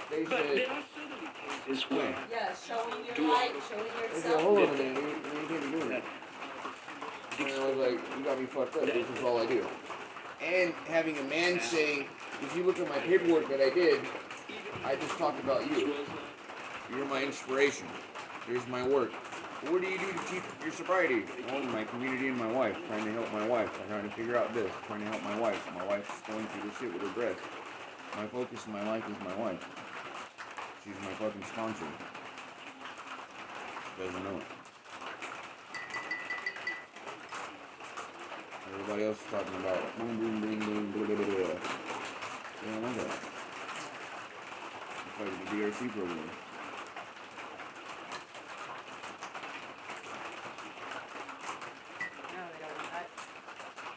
there are certainly cases where showing your light, showing yourself. Hold on a minute, you can't be doing that. And I was like, you got me fucked up, this is all I do. And having a man say, if you look at my paperwork that I did, I just talked about you. You're my inspiration. Here's my work. What do you do to keep your sobriety? Well, my community and my wife. Trying to help my wife. I'm trying to figure out this. Trying to help my wife. My wife's going through this shit with her breast. My focus in my life is my wife. She's my fucking sponsor. Doesn't know it. Everybody else is talking about boom, boom, boom, boom, blah, blah, blah, blah. They don't want that. It's like the DRC program.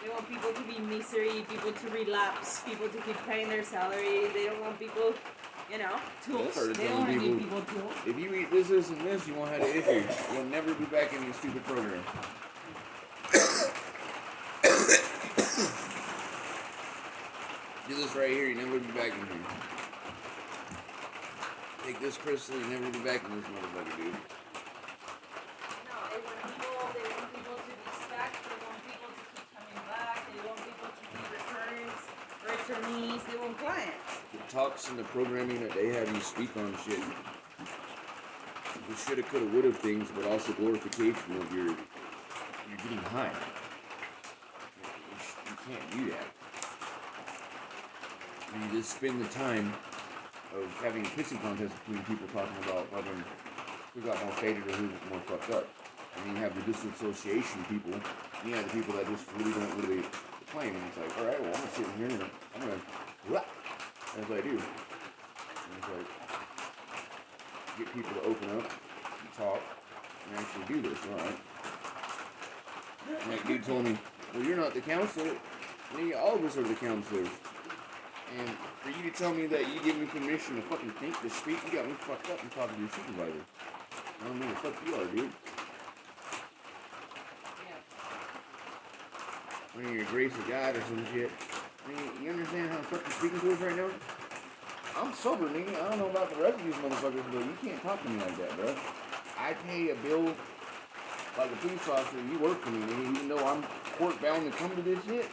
They want people to be misery, people to relapse, people to keep paying their salary. They don't want people You know, I tools. started They don't telling want to give people, people tools. if you eat this, this, and this, you won't have an issue. You'll never be back in your stupid program. Do this right here, you never be back in here. Take this crystal, you never be back in this motherfucker, dude. No, they want people to be stacked. They want people to keep coming back. They want people to be returnees. They want clients. The talks and the programming that they have you speak on shit. The shoulda, coulda, woulda things, but also glorification of you're getting high. You can't do that. You just spend the time of having a pissing contest between people talking about who got more faded or who was more fucked up. And then you have the disassociation people, and you have the people that just really don't really claim. And it's like, alright, well, I'm gonna sit in here and I'm gonna, as I do. And it's like, get people to open up and talk and actually do this, alright? And that dude told me, well, you're not the counselor. Maybe all of us are the counselors. And for you to tell me that you give me permission to fucking think, to speak, you got me fucked up and talking to your supervisor. I don't know what the fuck you are, dude. When you're a grace of God or some shit. I mean, you understand how I'm fucking speaking to us right now? I'm sober, nigga. I don't know about the rest of these motherfuckers, but you can't talk to me like that, bro. I pay a bill like a police officer. You work for me, nigga. Even though I'm court bound to come to this shit.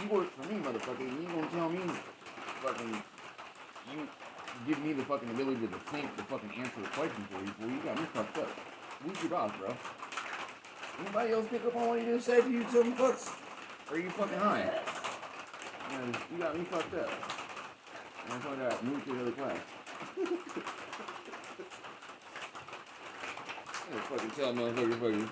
You work for me, motherfucker, and you gonna tell me fucking, you give me the fucking ability to think, to fucking answer the question for you. Well, you got me fucked up. Who's your boss, bro? Anybody else pick up on what he just said to you, some fucks? Or are you fucking high? You got me fucked up. And that's why I got moved to the other class. I'm gonna fucking tell motherfucker fucking,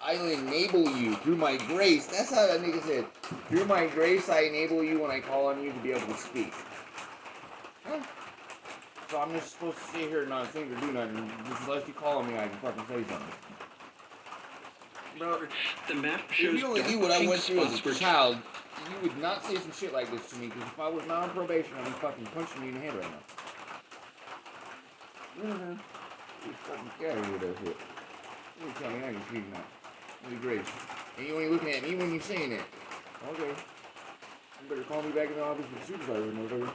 I will enable you through my grace. That's how that nigga said. Through my grace, I enable you when I call on you to be able to speak. Huh? So I'm just supposed to sit here and not think or do nothing. Just unless you call on me, I can fucking say something. Bro, the map if shows you only knew what I went through as a child, you would not say some shit like this to me. Because if I was not on probation, I'd be fucking punching you in the head right now. You fucking get out of here with that shit. You tell me I can speak now. Really great. And you ain't looking at me when you're saying that. Okay. You better call me back in the office with the supervisor, motherfucker.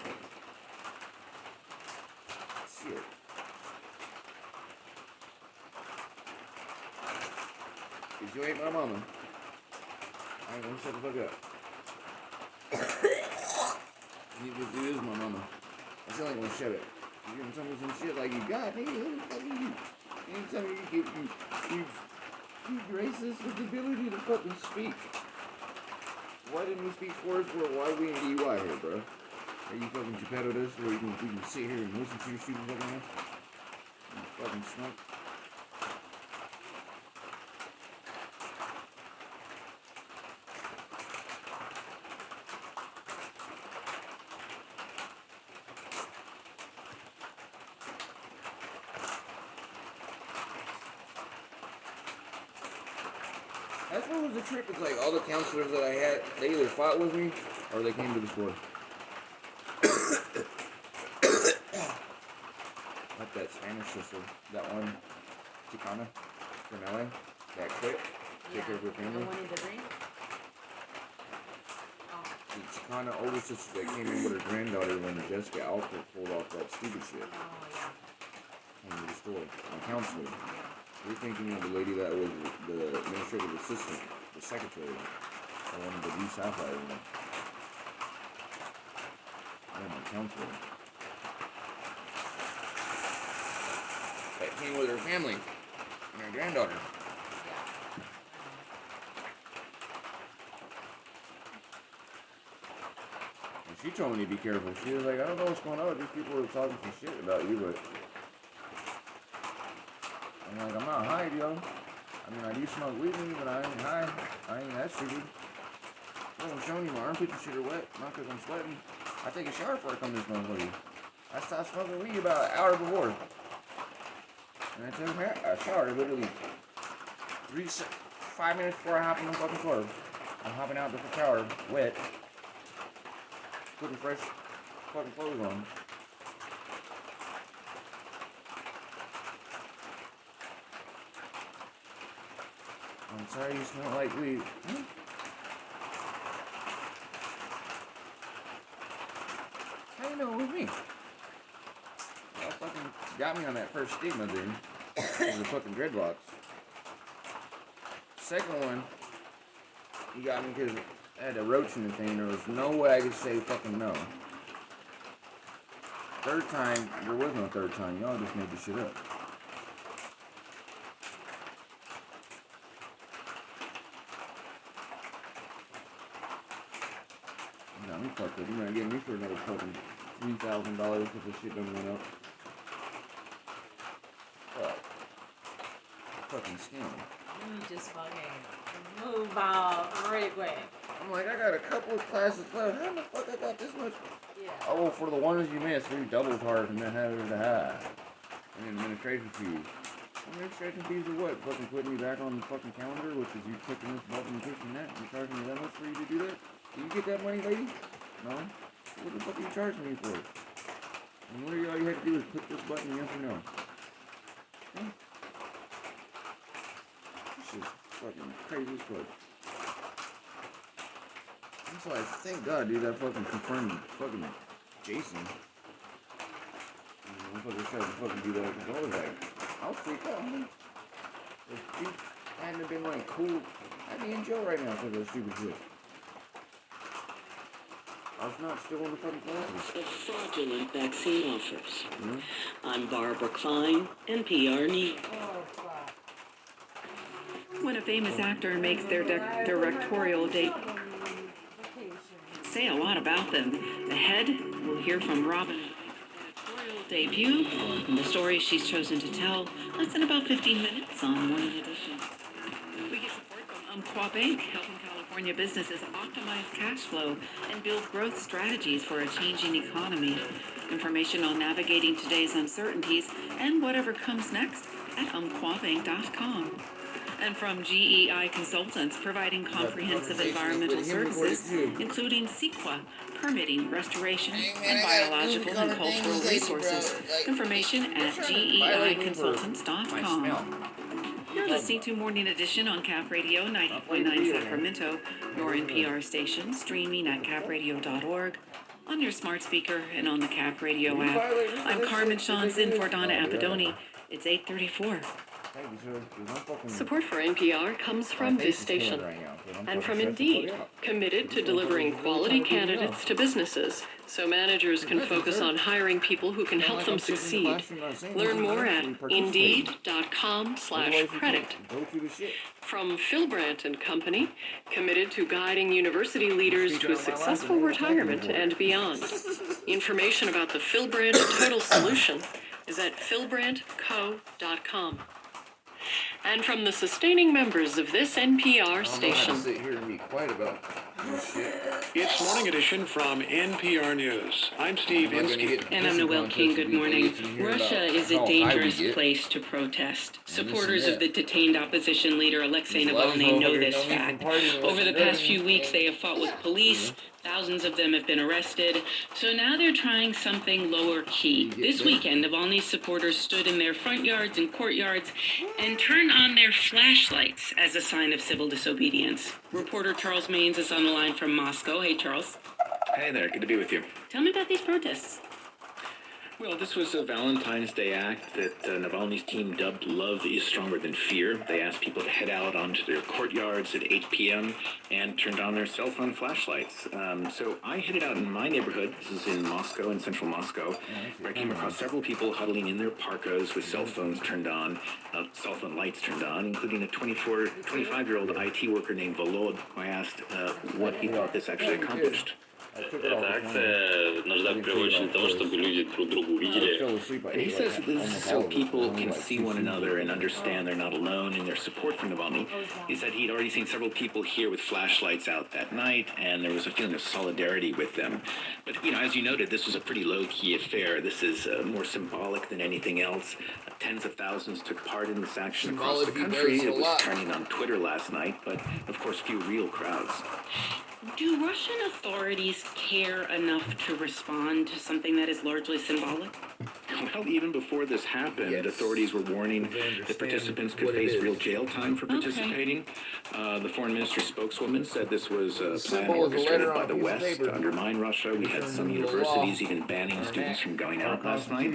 Shit. Cause you ain't my mama. I ain't gonna shut the fuck up. You just do this, my mama. I still ain't gonna shut it. You gonna tell me some shit like you got, nigga? Who the fuck are you? You ain't tell me you graces with the ability to fucking speak. Why didn't we speak for us? Why are we in DUI here, bro? Are you fucking Geppetto this where we can sit here and listen to your stupid fucking ass? You fucking smoke. That's what was the trip. It's like all the counselors that I had, they either fought with me or they came to the store. Like that Spanish sister, that one, Chicana, from LA, that quit, take care of her family. The one in the ring? The Chicana older sister that came in with her granddaughter when Jessica Alford pulled off that stupid shit. Came to the store, my counselor. You're thinking of the lady that was the administrative assistant, the secretary, the one of the Blue Sapphire one. I'm my counselor. That came with her family and her granddaughter. And she told me to be careful. She was like, I don't know what's going on. These people are talking some shit about you, but I'm like, I'm not high, yo. I mean, I do smoke weed, but I ain't high. I ain't that stupid. I'm showing you my armpits and shit are wet, not because I'm sweating. I take a shower before I come to this motherfucker. I stopped smoking weed about an hour before. And I took a shower literally 5 minutes before I hop in the fucking car. I'm hopping out the shower, wet. Putting fresh fucking clothes on. I'm sorry you smell like weed. How you know it was me? Y'all fucking got me on that first stigma thing. The fucking dreadlocks. Second one, he got me because I had a roach in the thing. There was no way I could say fucking no. Third time, there was no third time. Y'all just made this shit up. No, I'm fucked up. You're gonna get me for another fucking $3,000 if this shit don't went up. Fuck. Fucking scam. Just fucking move out real quick. I'm like, I got a couple of classes left. How the fuck I got this much? Yeah. Oh, for the ones you missed, we doubled hard and then had it to high. And administration fees. Administration fees are what? Fucking putting me back on the fucking calendar, which is you clicking this button and pushing that, and charging me that much for you to do that? Do you get that money, lady? No? What the fuck are you charging me for? And literally all you had to do is click this button, yes or no. Huh? This shit's fucking crazy as fuck. That's why, thank God, dude, that fucking confirmed fucking Jason. Motherfucker tried to fucking do that because I was like, I'll freak out, man. If he hadn't been like cool, I'd be in jail right now for that stupid shit. I was not still in the fucking classes. Of fraudulent vaccine offers. I'm Barbara Klein, NPR News. When a famous actor makes their directorial say a lot about them. Ahead, we'll hear from Robin. Editorial debut and the story she's chosen to tell. Less than about 15 minutes on Morning Edition. We get support from Umpqua Bank, helping California businesses optimize cash flow and build growth strategies for a changing economy. Information on navigating today's uncertainties and whatever comes next at umpquabank.com. And from GEI Consultants, providing comprehensive environmental services, including CEQA, permitting, restoration, and biological and cultural resources. Information at GEIconsultants.com. You're listening to Morning Edition on Cap Radio 90.9 Sacramento, your NPR station, streaming at capradio.org, on your smart speaker, and on the Cap Radio app. I'm Carmen Shantz in for Donna Apadoni. It's 8:34. Support for NPR comes from this station and from Indeed, committed to delivering quality candidates to businesses so managers can focus on hiring people who can help them succeed. Learn more at Indeed.com/credit. From Phil Brandt and Company, committed to guiding university leaders to a successful retirement and beyond. Information about the Phil Brandt Total Solution is at philbrandtco.com. And from the sustaining members of this NPR station. Sit here and be quiet about this shit. It's Morning Edition from NPR News. I'm Steve Inskeep. And I'm Noel King. Good morning. Russia is a dangerous place to protest. Supporters of the detained opposition leader Alexei Navalny know this fact. Over the past few weeks, they have fought with police. Thousands of them have been arrested. So now they're trying something lower key. This weekend, Navalny's supporters stood in their front yards and courtyards and turned on their flashlights as a sign of civil disobedience. Reporter Charles Maines is on the line from Moscow. Hey, Charles. Hey there, good to be with you. Tell me about these protests. Well, this was a Valentine's Day act that Navalny's team dubbed Love is Stronger Than Fear. They asked people to head out onto their courtyards at 8 p.m. and turned on their cell phone flashlights. So I headed out in my neighborhood. This is in Moscow, in central Moscow, where I came across several people huddling in their parkas with cell phones turned on, cell phone lights turned on, including a 25-year-old IT worker named Volod, who I asked what he thought this actually accomplished. Эта акция нужна в первую очередь того, чтобы люди друг друга увидели. And he says this is so people can see one another and understand they're not alone in their support for Navalny. He said he'd already seen several people here with flashlights out that night, and there was a feeling of solidarity with them. But, as you noted, this was a pretty low-key affair. This is more symbolic than anything else. Tens of thousands took part in this action across the country. It was trending on Twitter last night, but, of course, few real crowds. Do Russian authorities care enough to respond to something that is largely symbolic? Well, even before this happened, authorities were warning that participants could face real jail time for participating. The foreign ministry spokeswoman said this was a plan orchestrated by the West to undermine Russia. We had some universities even banning students from going out last night.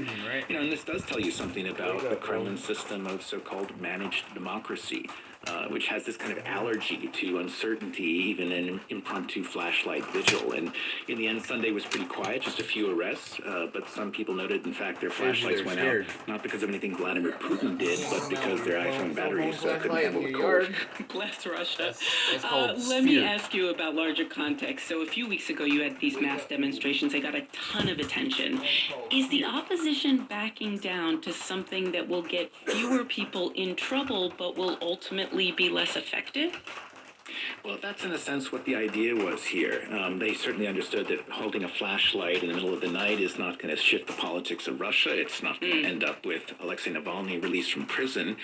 You know, and this does tell you something about the Kremlin system of so-called managed democracy. Which has this kind of allergy to uncertainty, even an impromptu flashlight vigil. And in the end, Sunday was pretty quiet, just a few arrests, but some people noted, in fact, their flashlights went out, not because of anything Vladimir Putin did, but because their iPhone batteries couldn't handle the cold. Bless Russia. Let me ask you about larger context. So a few weeks ago, you had these mass demonstrations. They got a ton of attention. Is the opposition backing down to something that will get fewer people in trouble, but will ultimately be less effective? Well, that's in a sense what the idea was here. They certainly understood that holding a flashlight in the middle of the night is not going to shift the politics of Russia. It's not going to end up with Alexei Navalny released from prison.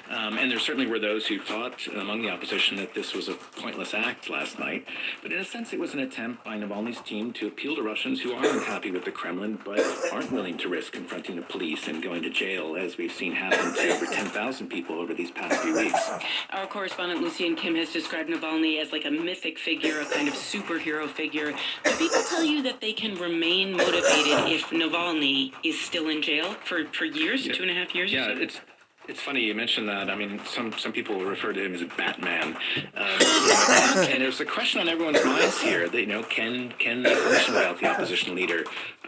And there certainly were those who thought among the opposition that this was a pointless act last night. But in a sense, it was an attempt by Navalny's team to appeal to Russians who are unhappy with the Kremlin, but aren't willing to risk confronting the police and going to jail, as we've seen happen to over 10,000 people over these past few weeks. Our correspondent Lucian Kim has described Navalny as like a mythic figure, a kind of superhero figure. Do people tell you that they can remain motivated if Navalny is still in jail for years, 2.5 years? Yeah, or so? It's funny you mentioned that. I mean, some people refer to him as Batman, and there's a question on everyone's minds here. That, you know, can they function without the opposition leader?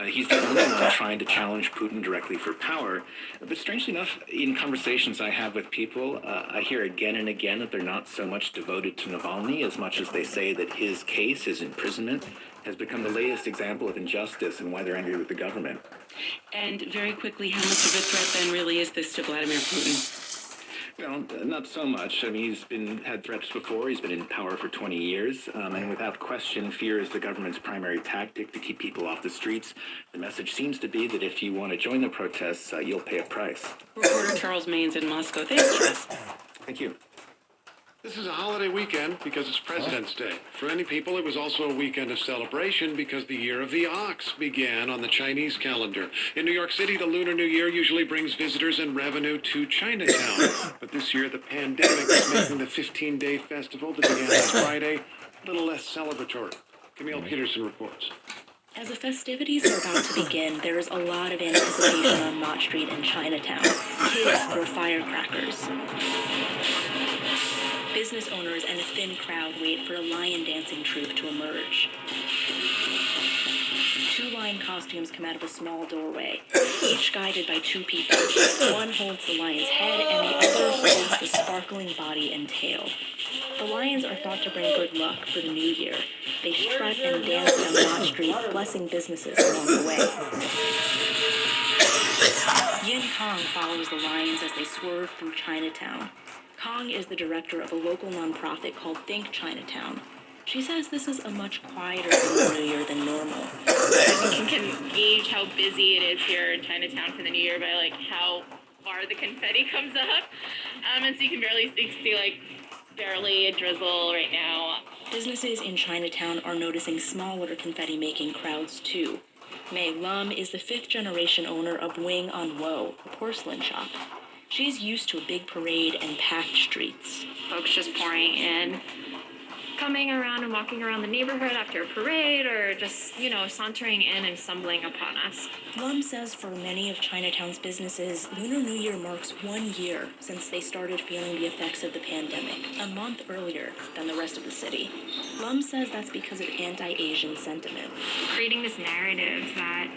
He's the only one trying to challenge Putin directly for power. But strangely enough, in conversations I have with people, I hear again and again that they're not so much devoted to Navalny as much as they say that his case, his imprisonment, has become the latest example of injustice and why they're angry with the government. And very quickly, how much of a threat then really is this to Vladimir Putin? Well, not so much. I mean, he's had threats before. He's been in power for 20 years. And without question, fear is the government's primary tactic to keep people off the streets. The message seems to be that if you want to join the protests, you'll pay a price. Reporter Charles Maines in Moscow. Thanks, Charles. Thank you. This is a holiday weekend because it's President's Day. For many people, it was also a weekend of celebration because the Year of the Ox began on the Chinese calendar. In New York City, the Lunar New Year usually brings visitors and revenue to Chinatown. But this year, the pandemic is making the 15-day festival that began last Friday a little less celebratory. Camille Peterson reports. As the festivities are about to begin, there is a lot of anticipation on Mott Street in Chinatown. Kids throw firecrackers. Business owners and a thin crowd wait for a lion dancing troupe to emerge. 2 lion costumes come out of a small doorway, each guided by 2 people. One holds the lion's head and the other holds the sparkling body and tail. The lions are thought to bring good luck for the new year. They strut and dance down Mott Street, blessing businesses along the way. Yin Kong follows the lions as they swerve through Chinatown. Kong is the director of a local nonprofit called Think Chinatown. She says this is a much quieter New Year than normal. You can gauge how busy it is here in Chinatown for the New Year by like how far the confetti comes up. And so you can barely a drizzle right now. Businesses in Chinatown are noticing smaller confetti-making crowds too. Mei Lum is the 5th generation owner of Wing on Woe, a porcelain shop. She's used to a big parade and packed streets. Folks just pouring in, coming around and walking around the neighborhood after a parade, or just, sauntering in and stumbling upon us. Lum says for many of Chinatown's businesses, Lunar New Year marks 1 year since they started feeling the effects of the pandemic, a month earlier than the rest of the city. Lum says that's because of anti-Asian sentiment. Creating this narrative that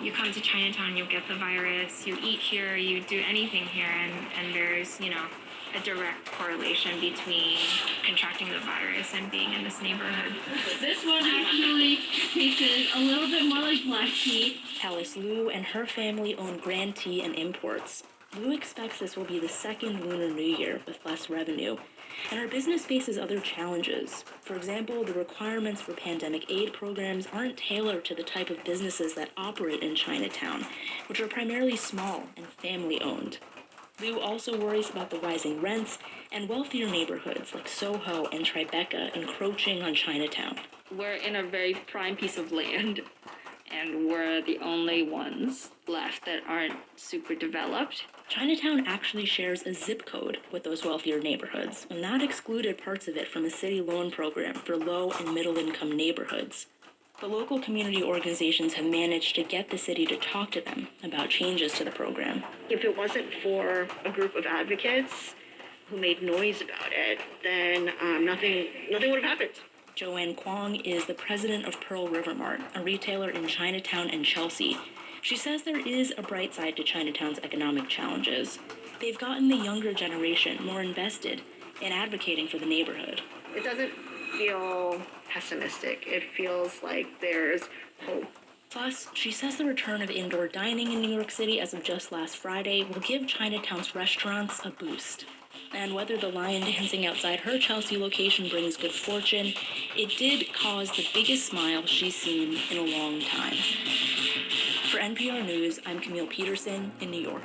you come to Chinatown, you'll get the virus, you eat here, you do anything here, and there's, a direct correlation between contracting the virus and being in this neighborhood. This one actually tastes a little bit more like black tea. Alice Liu and her family own Grand Tea and Imports. Liu expects this will be the second Lunar New Year with less revenue. And her business faces other challenges. For example, the requirements for pandemic aid programs aren't tailored to the type of businesses that operate in Chinatown, which are primarily small and family-owned. Liu also worries about the rising rents and wealthier neighborhoods like Soho and Tribeca encroaching on Chinatown. we're in a very prime piece of land, and we're the only ones left that aren't super developed. Chinatown actually shares a zip code with those wealthier neighborhoods, and that excluded parts of it from a city loan program for low and middle income neighborhoods. The local community organizations have managed to get the city to talk to them about changes to the program. If it wasn't for a group of advocates who made noise about it, then nothing would have happened. Joanne Kwong is the president of Pearl River Mart, a retailer in Chinatown and Chelsea. She says there is a bright side to Chinatown's economic challenges. They've gotten the younger generation more invested in advocating for the neighborhood. It doesn't feel pessimistic. It feels like there's hope. Plus, she says the return of indoor dining in New York City as of just last Friday will give Chinatown's restaurants a boost. And whether the lion dancing outside her Chelsea location brings good fortune, it did cause the biggest smile she's seen in a long time. For NPR News, I'm Camille Peterson in New York.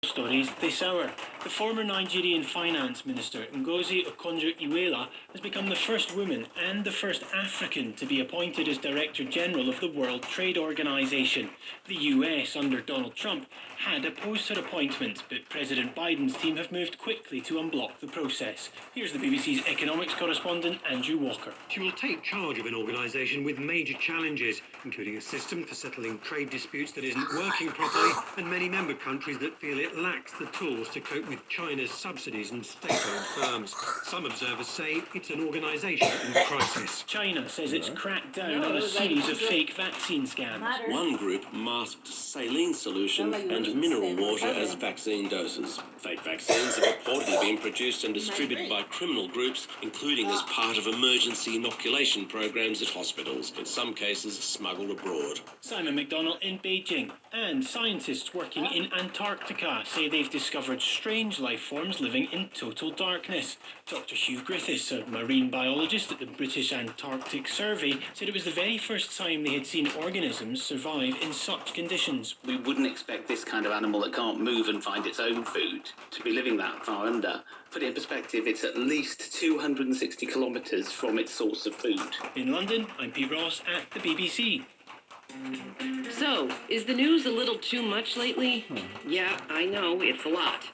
Stories this hour. The former Nigerian finance minister Ngozi Okonjo-Iweala has become the first woman and the first African to be appointed as Director General of the World Trade Organization. The US, under Donald Trump, had opposed her appointment, but President Biden's team have moved quickly to unblock the process. Here's the BBC's economics correspondent Andrew Walker. She will take charge of an organisation with major challenges, including a system for settling trade disputes that isn't working properly, and many member countries that feel it lacks the tools to cope with China's subsidies and state-owned firms. Some observers say it's an organisation in crisis. China says it's cracked down on a series of fake vaccine scams. One group masked saline solution and mineral water as vaccine doses. Fake vaccines have reportedly been produced and distributed by criminal groups, including as part of emergency inoculation programs at hospitals, in some cases smuggled abroad. Simon McDonnell in Beijing, and scientists working in Antarctica say they've discovered strange life forms living in total darkness. Dr. Hugh Griffiths, a marine biologist at the British Antarctic Survey, said it was the very first time they had seen organisms survive in such conditions. We wouldn't expect this kind of animal that can't move and find its own food to be living that far under. Put it in perspective, it's at least 260 kilometres from its source of food. In London, I'm Pete Ross at the BBC. So, is the news a little too much lately? Yeah, I know, it's a lot.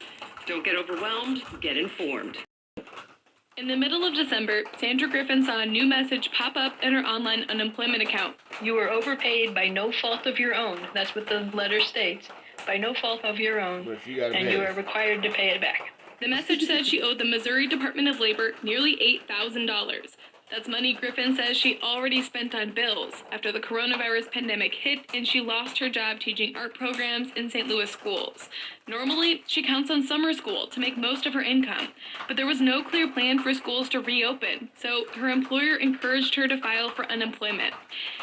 Don't get overwhelmed, get informed. In the middle of December, Sandra Griffin saw a new message pop up in her online unemployment account. You were overpaid by no fault of your own. That's what the letter states. By no fault of your own. And you are required to pay it back. The message said she owed the Missouri Department of Labor nearly $8,000. That's money Griffin says she already spent on bills after the coronavirus pandemic hit and she lost her job teaching art programs in St. Louis schools. Normally, she counts on summer school to make most of her income, but there was no clear plan for schools to reopen, so her employer encouraged her to file for unemployment.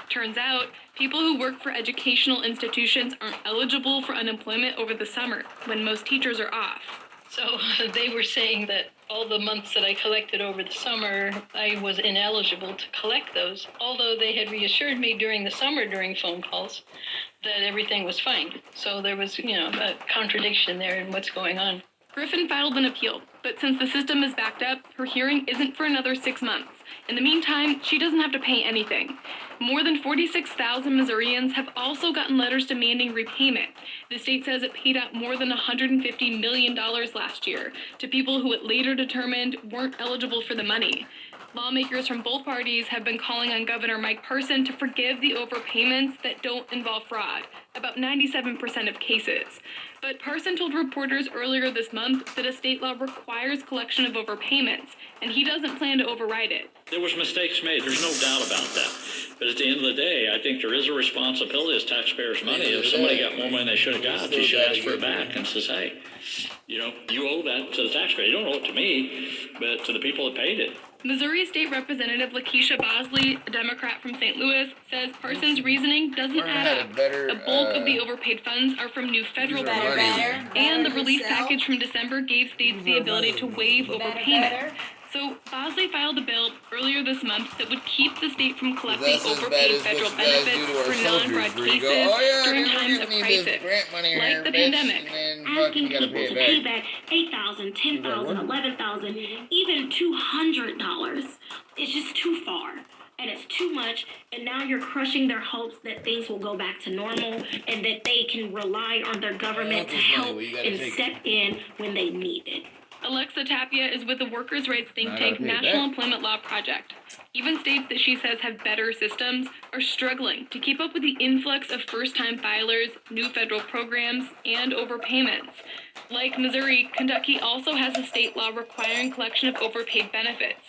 Turns out, people who work for educational institutions aren't eligible for unemployment over the summer, when most teachers are off. So they were saying that all the months that I collected over the summer, I was ineligible to collect those, although they had reassured me during the summer during phone calls that everything was fine. So there was, a contradiction there in what's going on. Griffin filed an appeal, but since the system is backed up, her hearing isn't for another 6 months. In the meantime, she doesn't have to pay anything. More than 46,000 Missourians have also gotten letters demanding repayment. The state says it paid out more than $150 million last year to people who it later determined weren't eligible for the money. Lawmakers from both parties have been calling on Governor Mike Parson to forgive the overpayments that don't involve fraud, about 97% of cases. But Parson told reporters earlier this month that a state law requires collection of overpayments, and he doesn't plan to override it. There was mistakes made, there's no doubt about that. But at the end of the day, I think there is a responsibility as taxpayers' money. If somebody got more money than they should have got, you should ask for it back and says, hey, you owe that to the taxpayer. You don't owe it to me, but to the people that paid it. Missouri State Representative Lakeisha Bosley, a Democrat from St. Louis, says Parsons' reasoning doesn't add up. A bulk of the overpaid funds are from new federal programs, and the relief package from December gave states the ability to waive overpayment. So, Bosley filed a bill earlier this month that would keep the state from collecting That's as bad overpaid as what federal you guys do benefits to our for soldiers, non-broad where you cases go, oh yeah, during dude, we're times of giving you this crisis, grant money like here, the bitch, pandemic. and then Asking fucking you gotta people pay to it pay back. back $8,000, $10,000, $11,000, even $200. It's just too far. And it's too much, and now you're crushing their hopes that things will go back to normal and that they can rely on their government to help and step in when they need it. Alexa Tapia is with the workers' rights think tank pay it National back. Employment Law Project. Even states that she says have better systems are struggling to keep up with the influx of first-time filers, new federal programs, and overpayments. Like Missouri, Kentucky also has a state law requiring collection of overpaid benefits.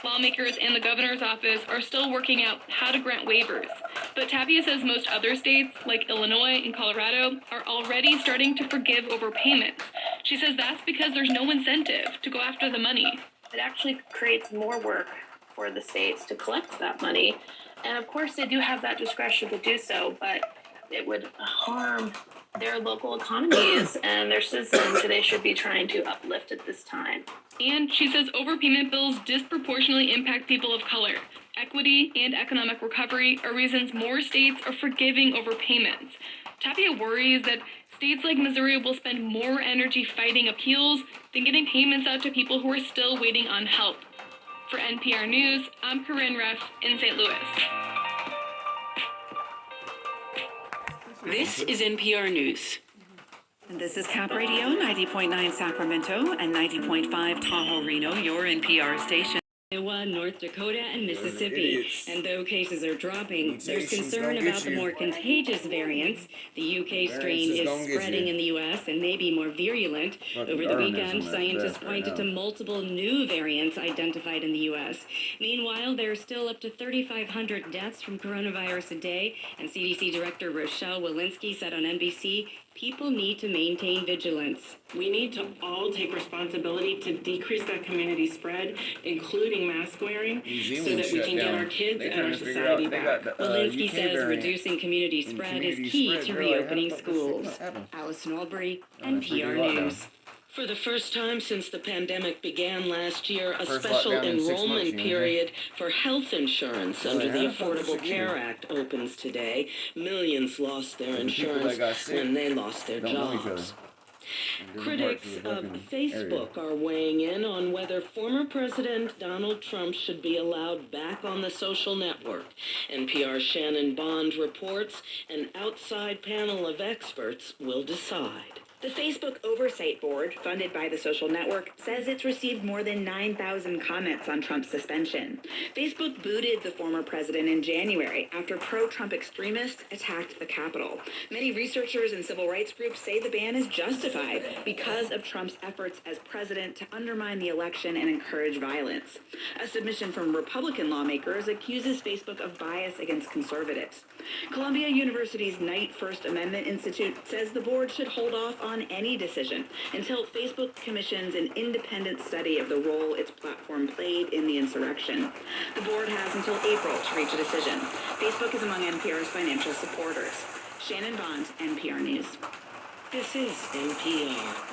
Lawmakers and the governor's office are still working out how to grant waivers. But Tapia says most other states, like Illinois and Colorado, are already starting to forgive overpayments. She says that's because there's no incentive to go after the money. It actually creates more work for the states to collect that money. And of course, they do have that discretion to do so, but it would harm their local economies and their citizens that they should be trying to uplift at this time. And she says overpayment bills disproportionately impact people of color. Equity and economic recovery are reasons more states are forgiving overpayments. Tapia worries that states like Missouri will spend more energy fighting appeals than getting payments out to people who are still waiting on help. For NPR News, I'm Corinne Ruff in St. Louis. This is NPR News. And this is Cap Radio, 90.9 Sacramento and 90.5 Tahoe Reno, your NPR station. Iowa, North Dakota, and Mississippi. And though cases are dropping, there's concern about the more contagious variants. The UK strain is spreading in the US and may be more virulent. Over the weekend, scientists pointed to multiple new variants identified in the US. Meanwhile, there are still up to 3,500 deaths from coronavirus a day, and CDC Director Rochelle Walensky said on NBC, people need to maintain vigilance. We need to all take responsibility to decrease that community spread, including mask wearing, so that we can get our kids and our society back. Walensky says reducing community spread is key to reopening schools. Allison Albury, NPR News. For the first time since the pandemic began last year, a special enrollment period for health insurance under the Affordable Care Act opens today. Millions lost their insurance when they lost their jobs. Critics of Facebook are weighing in on whether former President Donald Trump should be allowed back on the social network. NPR's Shannon Bond reports an outside panel of experts will decide. The Facebook Oversight Board, funded by the social network, says it's received more than 9,000 comments on Trump's suspension. Facebook booted the former president in January after pro-Trump extremists attacked the Capitol. Many researchers and civil rights groups say the ban is justified because of Trump's efforts as president to undermine the election and encourage violence. A submission from Republican lawmakers accuses Facebook of bias against conservatives. Columbia University's Knight First Amendment Institute says the board should hold off on any decision until Facebook commissions an independent study of the role its platform played in the insurrection. The board has until April to reach a decision. Facebook is among NPR's financial supporters. Shannon Bond, NPR News. This is NPR.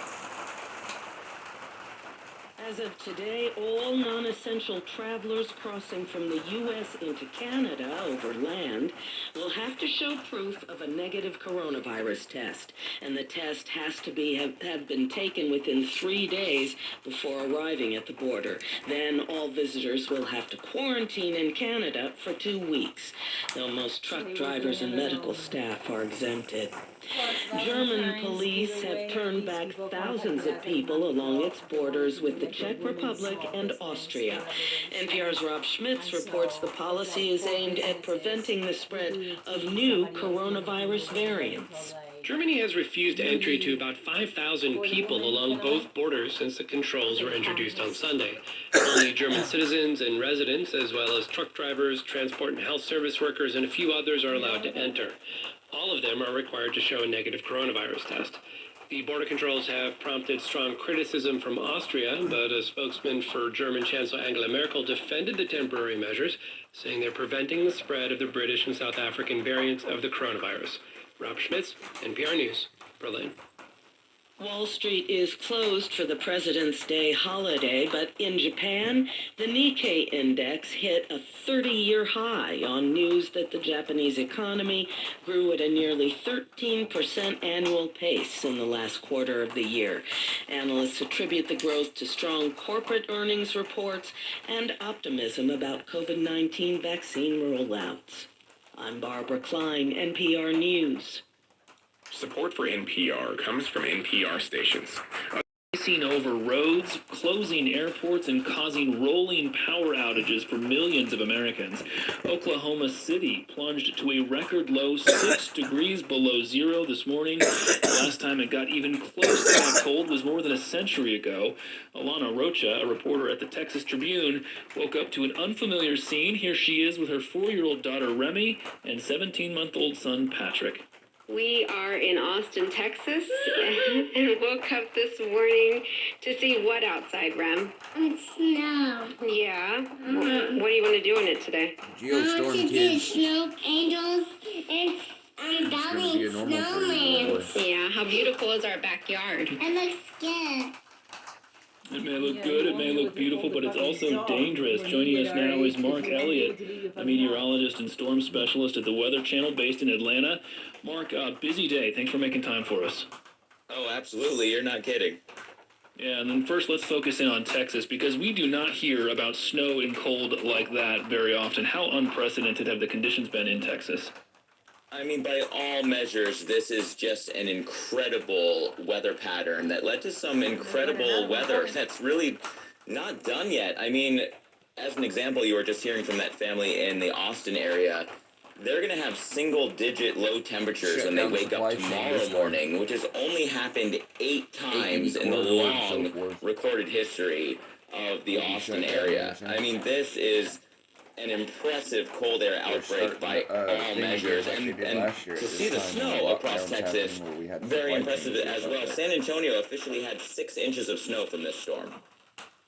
As of today, all non-essential travelers crossing from the U.S. into Canada over land will have to show proof of a negative coronavirus test, and the test has to have been taken within 3 days before arriving at the border. Then all visitors will have to quarantine in Canada for 2 weeks, though most truck drivers and medical staff are exempted. German police have turned back thousands of people along its borders with the Czech Republic and Austria. NPR's Rob Schmitz reports the policy is aimed at preventing the spread of new coronavirus variants. Germany has refused entry to about 5,000 people along both borders since the controls were introduced on Sunday. Only German citizens and residents, as well as truck drivers, transport and health service workers, and a few others are allowed to enter. All of them are required to show a negative coronavirus test. The border controls have prompted strong criticism from Austria, but a spokesman for German Chancellor Angela Merkel defended the temporary measures, saying they're preventing the spread of the British and South African variants of the coronavirus. Rob Schmitz, NPR News, Berlin. Wall Street is closed for the President's Day holiday, but in Japan, the Nikkei index hit a 30-year high on news that the Japanese economy grew at a nearly 13% annual pace in the last quarter of the year. Analysts attribute the growth to strong corporate earnings reports and optimism about COVID-19 vaccine rollouts. I'm Barbara Klein, NPR News. Support for NPR comes from NPR stations. Racing over roads, closing airports, and causing rolling power outages for millions of Americans. Oklahoma City plunged to a record low 6 degrees below zero this morning. The last time it got even close to that cold was more than a century ago. Alana Rocha, a reporter at the Texas Tribune, woke up to an unfamiliar scene. Here she is with her 4-year-old daughter Remy and 17-month-old son Patrick. We are in Austin, Texas, and woke up this morning to see what outside, Rem? It's snow. Yeah. What do you want to do in it today? Geostorm kids. Snow angels and dummy snowman. Yeah. How beautiful is our backyard? It looks good. It may look good, it may look beautiful, but it's also dangerous. Joining us now is Mark Elliott, a meteorologist and storm specialist at the Weather Channel based in Atlanta. Mark, busy day. Thanks for making time for us. Oh, absolutely. You're not kidding. Yeah, and then first let's focus in on Texas, because we do not hear about snow and cold like that very often. How unprecedented have the conditions been in Texas? I mean, by all measures, this is just an incredible weather pattern that led to some incredible weather that's really not done yet. I mean, as an example, you were just hearing from that family in the Austin area. They're going to have single-digit low temperatures when they wake up tomorrow morning, which has only happened 8 times in the long recorded history of the Austin area. I mean, this is an impressive cold air outbreak by all measures, and to see the snow across Texas, very impressive as well. San Antonio officially had 6 inches of snow from this storm.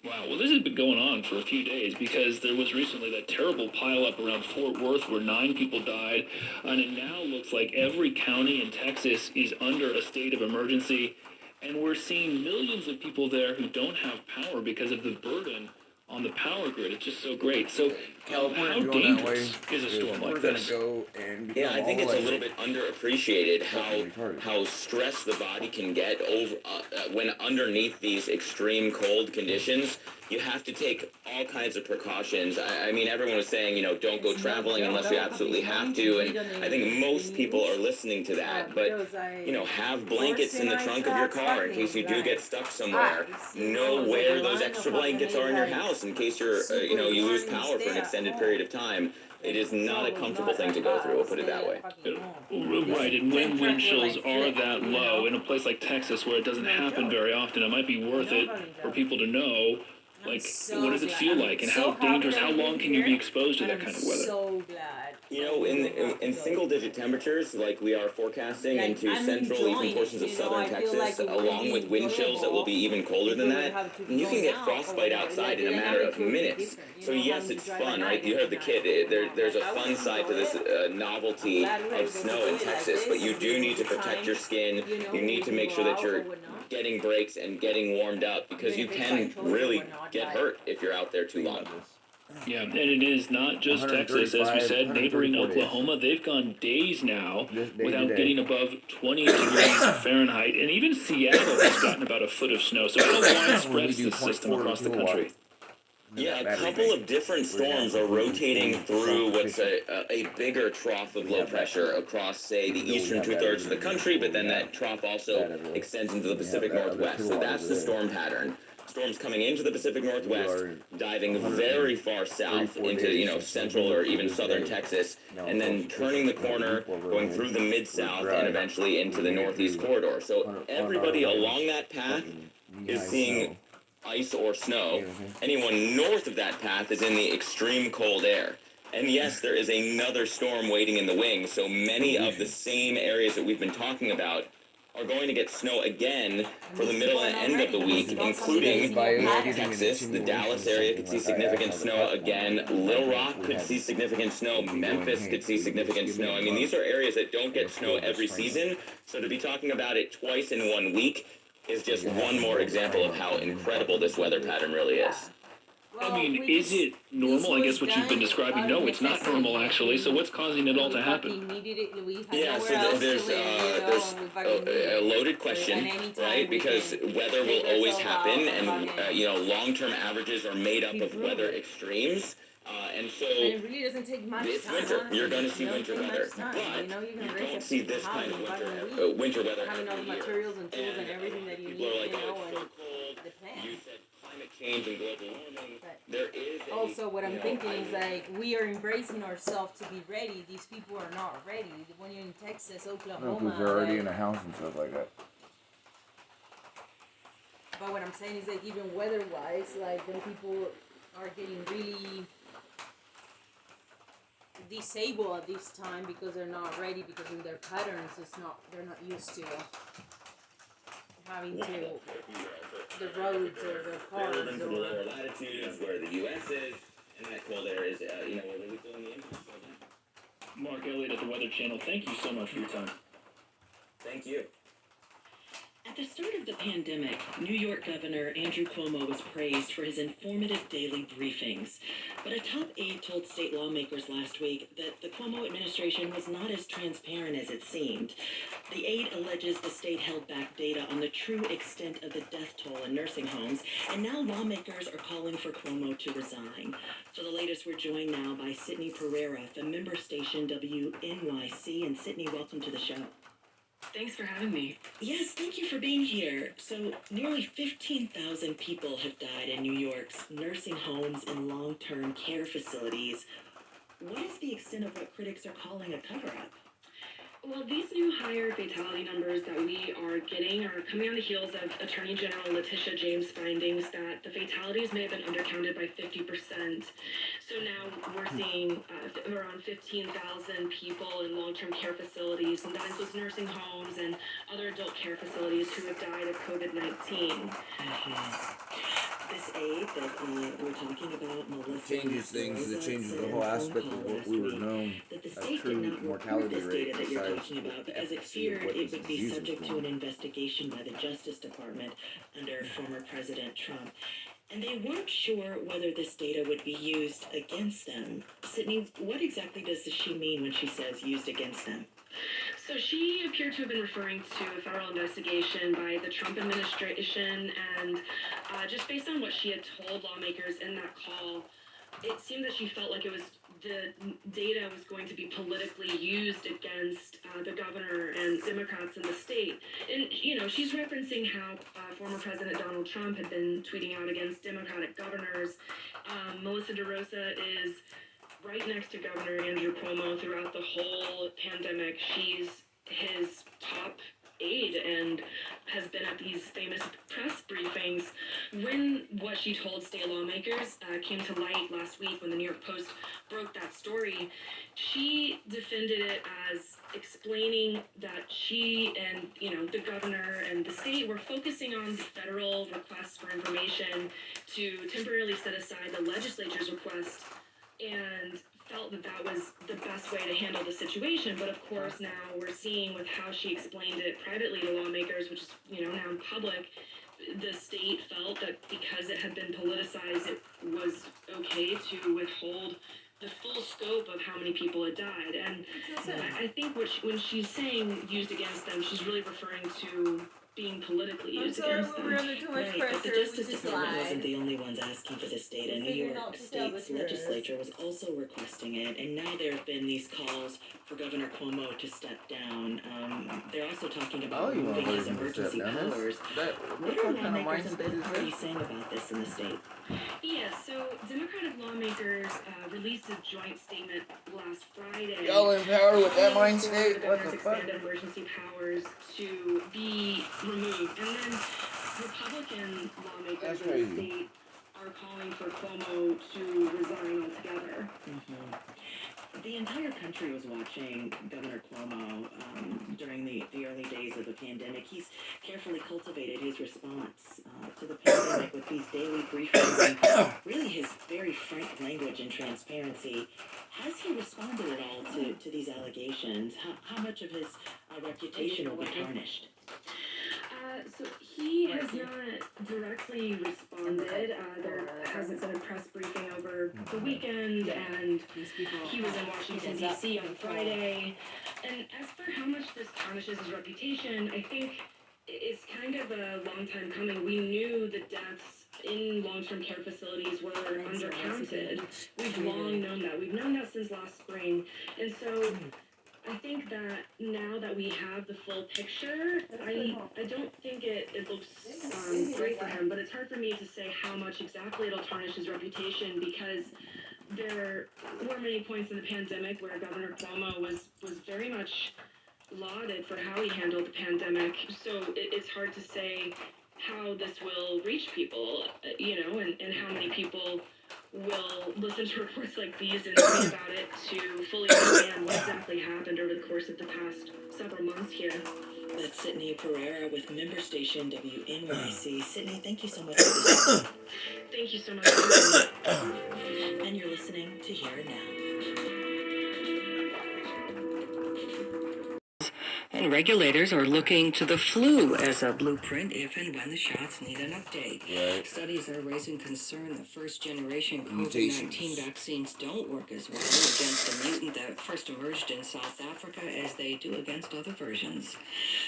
Wow, well, this has been going on for a few days, because there was recently that terrible pileup around Fort Worth where 9 people died, and it now looks like every county in Texas is under a state of emergency, and we're seeing millions of people there who don't have power because of the burden on the power grid. It's just so great. So how dangerous is a storm like this? Yeah, I think it's a little bit underappreciated how stressed the body can get over when underneath these extreme cold conditions. You have to take all kinds of precautions. I mean, everyone was saying, don't go traveling unless you absolutely have to, and I think most people are listening to that. But, have blankets in the trunk of your car in case you do get stuck somewhere. Know where those extra blankets are in your house in case you're, you lose power for an extended period of time. It is not a comfortable thing to go through, we'll put it that way. Right, and when wind chills are that low in a place like Texas where it doesn't happen very often, it might be worth it for people to know, what does it feel like, and how dangerous, how long can you be exposed to that kind of weather? So glad. In single-digit temperatures, like we are forecasting into central, even portions of southern Texas, along with wind chills that will be even colder than that, you can get frostbite outside in a matter of minutes. So yes, it's fun, right? You heard the kid. There's a fun side to this novelty of snow in Texas, but you do need to protect your skin. You need to make sure that you're getting breaks and getting warmed up, because you can really get hurt if you're out there too long. Yeah, and it is not just Texas. As we said, neighboring Oklahoma, they've gone days now without getting above 20 degrees Fahrenheit, and even Seattle has gotten about a foot of snow. So how widespread is this system across the country? Yeah, a couple of different storms are rotating through what's a bigger trough of low pressure across, say, the eastern 2/3 of the country, but then that trough also extends into the Pacific Northwest. So that's the storm pattern. Storms coming into the Pacific Northwest, diving very far south into, central or even southern Texas, and then turning the corner, going through the mid-south, and eventually into the northeast corridor. So everybody along that path is seeing ice or snow. Anyone north of that path is in the extreme cold air. And yes, there is another storm waiting in the wings, so many of the same areas that we've been talking about are going to get snow again for the middle and end of the week, including North Texas. The Dallas area could see significant snow again. Little Rock could see significant snow. Memphis could see significant snow. I mean, these are areas that don't get snow every season, so to be talking about it twice in 1 week, is just one more example of how incredible this weather pattern really is. I mean, is it normal? I guess what you've been describing. No, it's not normal actually. So what's causing it all to happen? Yeah, so there's a loaded question, right? Because weather will always happen, and long-term averages are made up of weather extremes. And so it really doesn't take much it's time, winter. honestly. You're going to see winter weather, Time. but You can you raise don't a see this house kind of in about winter weather having all the every year. materials and tools and everything that you need, People are like, and it's so cold. the plan. You said climate change and global warming. There is Also, what I'm thinking is like we are embracing ourselves to be ready. These people are not ready. When you're in Texas, Oklahoma, No, because they're already in a house and stuff like that. But what I'm saying is like even weather-wise, like when people are getting really disabled at this time because they're not ready, because in their patterns they're not used to having to the roads or the cars or the lower latitudes where the U.S. is, and that cold air is, we're really feeling the impact of that. Mark Elliott at the Weather Channel. Thank you so much for your time. Thank you. At the start of the pandemic, New York Governor Andrew Cuomo was praised for his informative daily briefings. But a top aide told state lawmakers last week that the Cuomo administration was not as transparent as it seemed. The aide alleges the state held back data on the true extent of the death toll in nursing homes, and now lawmakers are calling for Cuomo to resign. For the latest, we're joined now by Sydney Pereira from member station WNYC. And Sydney, welcome to the show. Thanks for having me. Yes, thank you for being here. So, nearly 15,000 people have died in New York's nursing homes and long-term care facilities. What is the extent of what critics are calling a cover-up? Well, these new higher fatality numbers that we are getting are coming on the heels of Attorney General Letitia James' findings that the fatalities may have been undercounted by 50%. So now we're seeing around 15,000 people in long-term care facilities, and that includes nursing homes and other adult care facilities who have died of COVID-19. This aide that we're talking about, Melissa, Changes things. It changes the whole aspect of what we were known as true mortality rate. That you're talking about because it feared it would be subject to an investigation by the Justice Department under former President Trump. And they weren't sure whether this data would be used against them. Sydney, what exactly does she mean when she says used against them? So she appeared to have been referring to a federal investigation by the Trump administration, and just based on what she had told lawmakers in that call, it seemed that she felt like the data was going to be politically used against the governor and Democrats in the state. And, she's referencing how former President Donald Trump had been tweeting out against Democratic governors. Melissa DeRosa is right next to Governor Andrew Cuomo throughout the whole pandemic. She's his top aide and has been at these famous press briefings. When what she told state lawmakers came to light last week when the New York Post broke that story, she defended it as explaining that she and the governor and the state were focusing on the federal requests for information to temporarily set aside the legislature's request, and felt that was the best way to handle the situation. But of course now we're seeing with how she explained it privately to lawmakers, which is now in public, the state felt that because it had been politicized, it was okay to withhold the full scope of how many people had died. And I think when she's saying used against them, she's really referring to being politically used against them. Right, but the Justice Department wasn't the only ones asking for this data. New York State's legislature was also requesting it, and now there have been these calls for Governor Cuomo to step down. They're also talking about moving his emergency powers. What are lawmakers in both parties saying about this in the state? Yeah, so Democratic lawmakers released a joint statement last Friday. Y'all in power with that mind state? The What the governor's fuck? expanded emergency powers to be removed. And then Republican lawmakers in the state are calling for Cuomo to resign altogether. The entire country was watching Governor Cuomo during the early days of the pandemic. He's carefully cultivated his response to the pandemic with these daily briefings and really his very frank language and transparency. Has he responded at all to these allegations? How much of his reputation will be tarnished? So he has not directly responded. There hasn't been a press briefing over the weekend, and he was in Washington, D.C. on Friday. And as for how much this tarnishes his reputation, I think it's kind of a long time coming. We knew the deaths in long-term care facilities were undercounted. We've long known that. We've known that since last spring. And so I think that now that we have the full picture, I don't think it looks great for him, but it's hard for me to say how much exactly it'll tarnish his reputation, because there were many points in the pandemic where Governor Cuomo was very much lauded for how he handled the pandemic. So it's hard to say how this will reach people, and how many people will listen to reports like these and read about it to fully understand what exactly happened over the course of the past several months here. That's Sydney Pereira with member station WNYC. Sydney, thank you so much for this. Thank you so much. And you're listening to Here and Now. And regulators are looking to the flu as a blueprint if and when the shots need an update. Right. Studies are raising concern that first-generation COVID-19 vaccines don't work as well against a mutant that first emerged in South Africa as they do against other versions.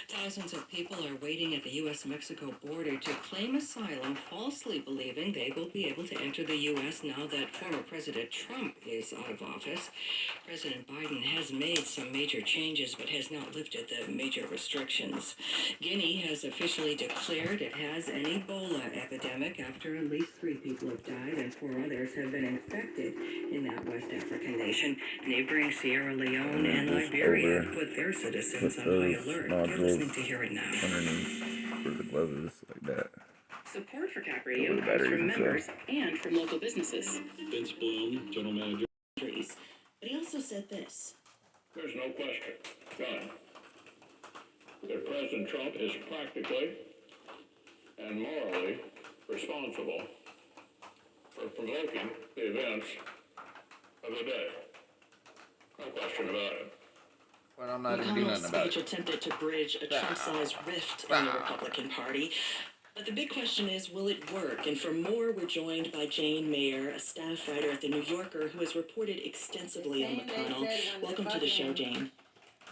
Thousands of people are waiting at the U.S.-Mexico border to claim asylum, falsely believing they will be able to enter the U.S. now that former President Trump is out of office. President Biden has made some major changes but has not lifted the major restrictions. Guinea has officially declared it has an Ebola epidemic after at least 3 people have died and 4 others have been infected in that West African nation. Neighboring Sierra Leone and Liberia have put their citizens on high alert. You're listening to Hear It Now. Underneath where the glove is, like that. Support for Cap Radio comes from members and from local businesses. Vince Bloom, General Manager. But he also said this. There's no question, none, that President Trump is practically and morally responsible for provoking the events of the day. No question about it. Well, I'm not even doing nothing about it. McConnell's speech attempted to bridge a Trump-sized rift in the Republican Party. But the big question is, will it work? And for more, we're joined by Jane Mayer, a staff writer at The New Yorker, who has reported extensively on McConnell. Welcome to the show, Jane.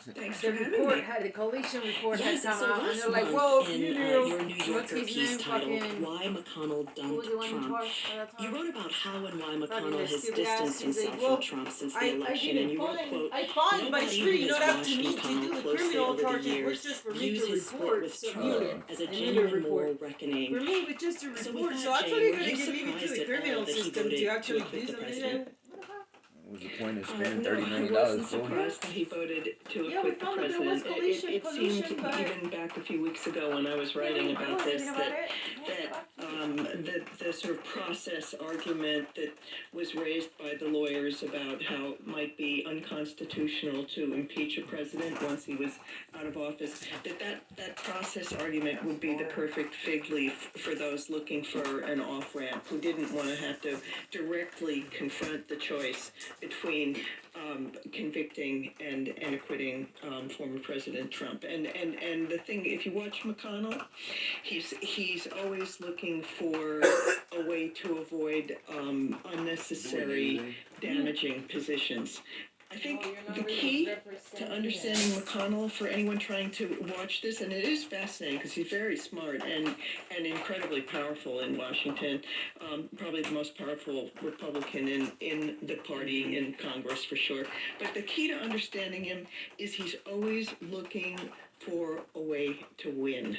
Thanks for having me. The coalition report had come so out, and last they're like, month "Whoa, in your New Yorker piece titled "Why McConnell Dumped Trump," you wrote about how and why McConnell has distanced himself from Trump since the election, and you wrote, quote, I find by "Nobody street, who not has up to watched me to McConnell do the closely criminal over the charges, was years just for me views to his split report, with so Trump as a another genuine report. moral reckoning." For me, it was just a So report, with so that, I thought Jane, you were were going you to give me to surprised the at all criminal that he system voted to actually to acquit do the something. president? What was the point of spending No, $30 million I wasn't for him? surprised that he voted to Yeah, we acquit the found that there was president. It seemed, collusion, even back a few weeks ago when I was writing about this, the sort of process argument that was raised by the lawyers about how it might be unconstitutional to impeach a president once he was out of office, that process argument would be the perfect fig leaf for those looking for an off-ramp who didn't want to have to directly confront the choice between convicting and acquitting former President Trump. And the thing, if you watch McConnell, he's always looking for a way to avoid unnecessary damaging positions. I think the key to understanding McConnell for anyone trying to watch this, and it is fascinating because he's very smart and incredibly powerful in Washington, probably the most powerful Republican in the party in Congress for sure. But the key to understanding him is he's always looking for a way to win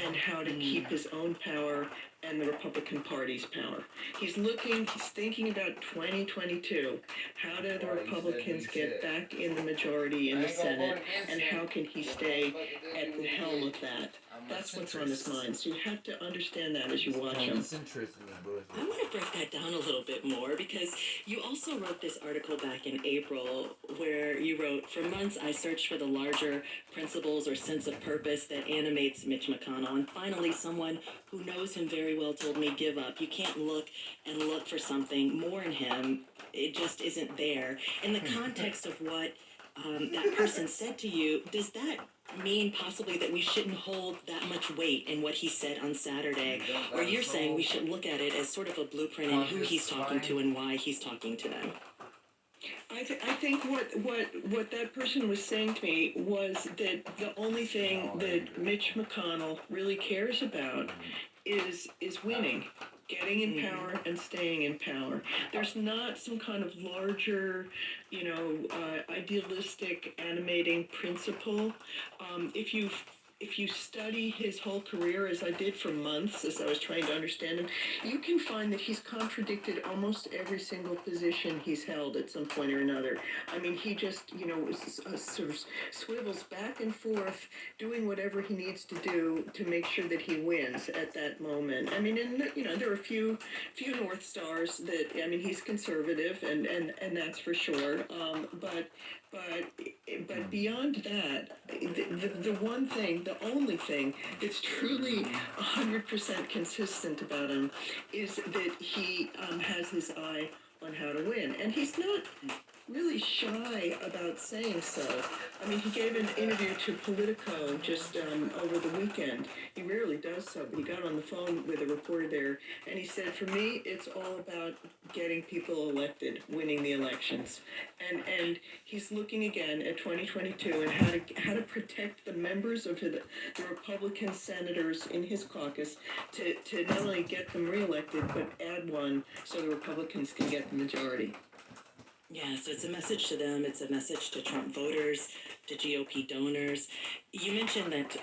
and how to keep his own power and the Republican Party's power. He's thinking about 2022. How do the Republicans get back in the majority in the Senate, and how can he stay at the helm of that? That's what's on his mind. So you have to understand that as you watch him. I want to break that down a little bit more, because you also wrote this article back in April where you wrote, "For months I searched for the larger principles or sense of purpose that animates Mitch McConnell, and finally someone who knows him very well told me, give up. You can't look and look for something more in him. It just isn't there." In the context of what that person said to you, does that mean possibly that we shouldn't hold that much weight in what he said on Saturday? Or you're saying we should look at it as sort of a blueprint in who he's talking to and why he's talking to them? I think what that person was saying to me was that the only thing that Mitch McConnell really cares about is winning, getting in power and staying in power. There's not some kind of larger, idealistic animating principle. If you study his whole career, as I did for months, as I was trying to understand him, you can find that he's contradicted almost every single position he's held at some point or another. I mean, he just, sort of swivels back and forth, doing whatever he needs to do to make sure that he wins at that moment. I mean, and there are a few North Stars that, I mean, he's conservative, and that's for sure. But beyond that, the one thing, the only thing that's truly 100% consistent about him is that he has his eye on how to win. And he's not really shy about saying so. I mean, he gave an interview to Politico just over the weekend. He rarely does so, but he got on the phone with a reporter there, and he said, for me, it's all about getting people elected, winning the elections. And he's looking again at 2022 and how to protect the members of the Republican senators in his caucus to not only get them reelected, but add one so the Republicans can get the majority. Yeah, so it's a message to them. It's a message to Trump voters, to GOP donors. You mentioned that,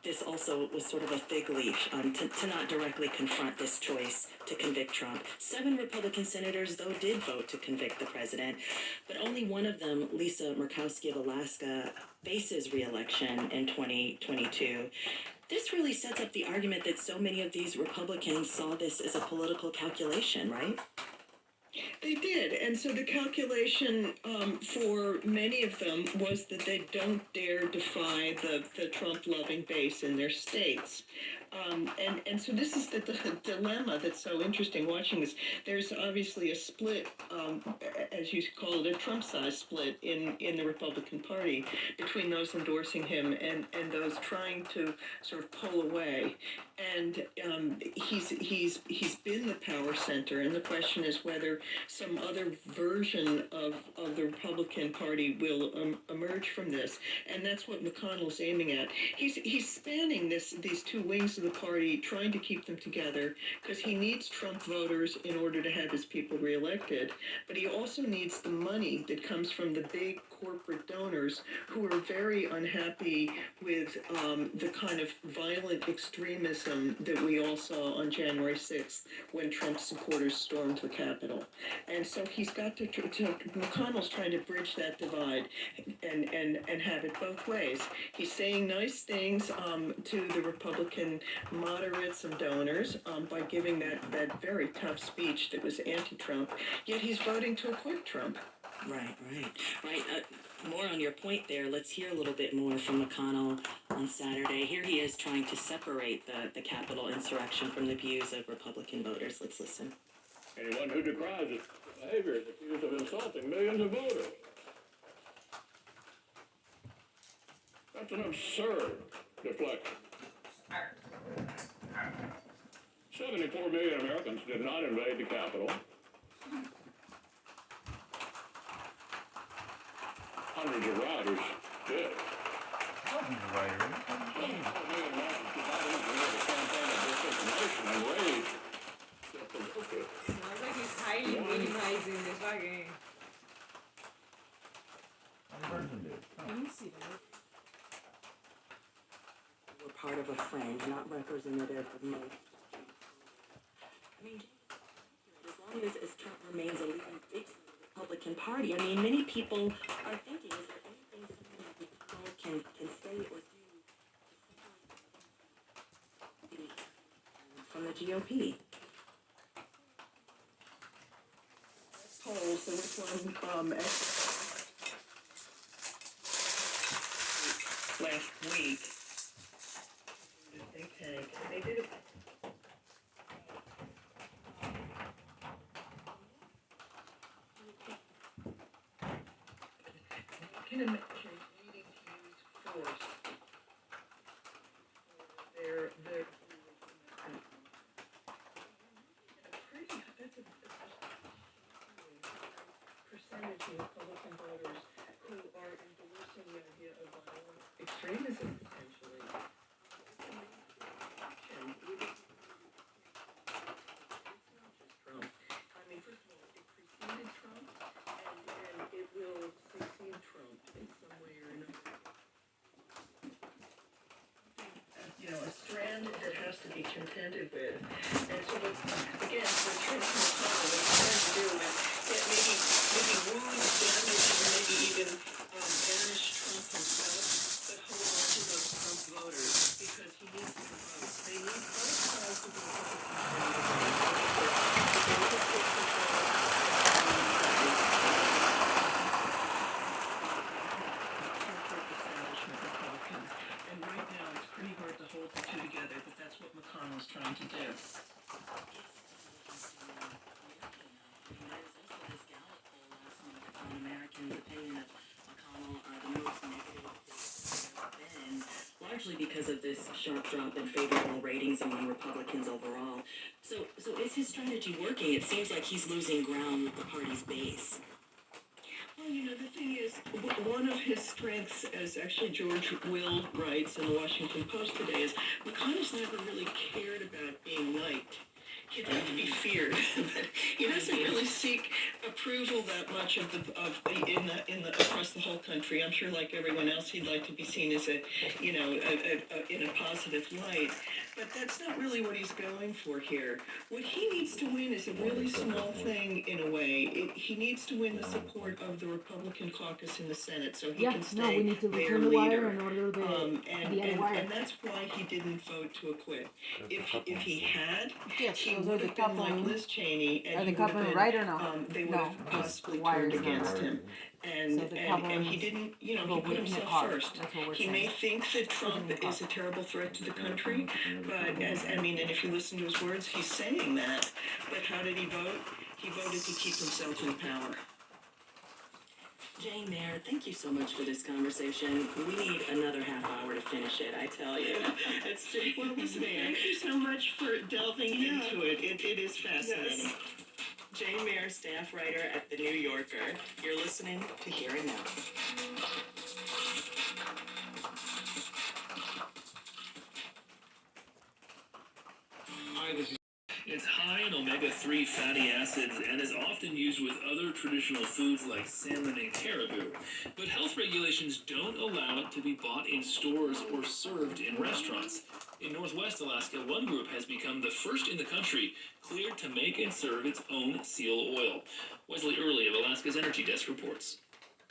this also was sort of a fig leaf to not directly confront this choice to convict Trump. 7 Republican senators, though, did vote to convict the president, but only one of them, Lisa Murkowski of Alaska, faces re-election in 2022. This really sets up the argument that so many of these Republicans saw this as a political calculation, right? They did, and so the calculation for many of them was that they don't dare defy the Trump-loving base in their states. And so this is the dilemma that's so interesting watching this. There's obviously a split, as you call it, a Trump-sized split in the Republican Party between those endorsing him and those trying to sort of pull away. And he's been the power center, and the question is whether some other version of the Republican Party will emerge from this. And that's what McConnell's aiming at. He's spanning these two wings of the party, trying to keep them together, because he needs Trump voters in order to have his people reelected. But he also needs the money that comes from the big corporate donors who are very unhappy with the kind of violent extremism that we all saw on January 6th when Trump supporters stormed the Capitol. And so he's got to McConnell's trying to bridge that divide and have it both ways. He's saying nice things to the Republican moderates and donors by giving that very tough speech that was anti-Trump, yet he's voting to acquit Trump. Right. More on your point there. Let's hear a little bit more from McConnell on Saturday. Here he is trying to separate the Capitol insurrection from the views of Republican voters. Let's listen. Anyone who decries this behavior is accused of insulting millions of voters. That's an absurd deflection. 74 million Americans did not invade the Capitol. Hundreds of rioters did. Hundreds of rioters? 74 million Americans did not engineer the campaign of disinformation and rage. Sounds like he's highly minimizing this fucking. Let me see that. We're part of a fringe, not representative of most. I mean, as long as Trump remains a leading figure in the Republican Party, I mean, many people are thinking, is there anything someone can say or do from the GOP? Polls, there was one last week. Think tank. They did it. Can imagine needing to use they're that's a percentage of Republican voters who are endorsing the idea of violent extremism potentially. Trump. I mean, first of all, it preceded Trump, and it will succeed Trump in some way or another. You know, a strand that has to be contended with. And so, what, again, what Trump is trying to do is maybe wound, damage, or maybe even banish Trump himself, but hold on to those Trump voters because he needs their votes. They need both sides of the And right now, it's pretty hard to hold the two together, but that's what McConnell's trying to do. Americans' opinion of McConnell are the most negative they've been, largely because of this sharp drop in favorable ratings among Republicans overall. So is his strategy working? It seems like he's losing ground with the party's base. Well, you know, the thing is, one of his strengths, as actually George Will writes in the Washington Post today, is McConnell's never really cared about being liked. He'd like to be feared, but he doesn't really seek approval that much across the whole country. I'm sure, like everyone else, he'd like to be seen as in a positive light. But that's not really what he's going for here. What he needs to win is a really small thing in a way. He needs to win the support of the Republican caucus in the Senate, so he can stay we need to their return the wire leader. in order to And that's why he didn't vote to acquit. If he had, he would have been like Liz Cheney, and Are they he would have covering been, right or no? they would No, have just possibly the wires turned against not. him. And he didn't, you know, he put himself first. He may think that Trump is a terrible threat to the country, but and if you listen to his words, he's saying that. But how did he vote? He voted to keep himself in power. Jane Mayer, thank you so much for this conversation. We need another half hour to finish it, I tell you. That's well, listen, thank you so much for delving into it. It is fascinating. Yes. Jane Mayer, staff writer at The New Yorker. You're listening to Here and Now. Hi, this is... It's high in omega-3 fatty acids and is often used with other traditional foods like salmon and caribou. But health regulations don't allow it to be bought in stores or served in restaurants. In Northwest Alaska, one group has become the first in the country cleared to make and serve its own seal oil. Wesley Early of Alaska's Energy Desk reports.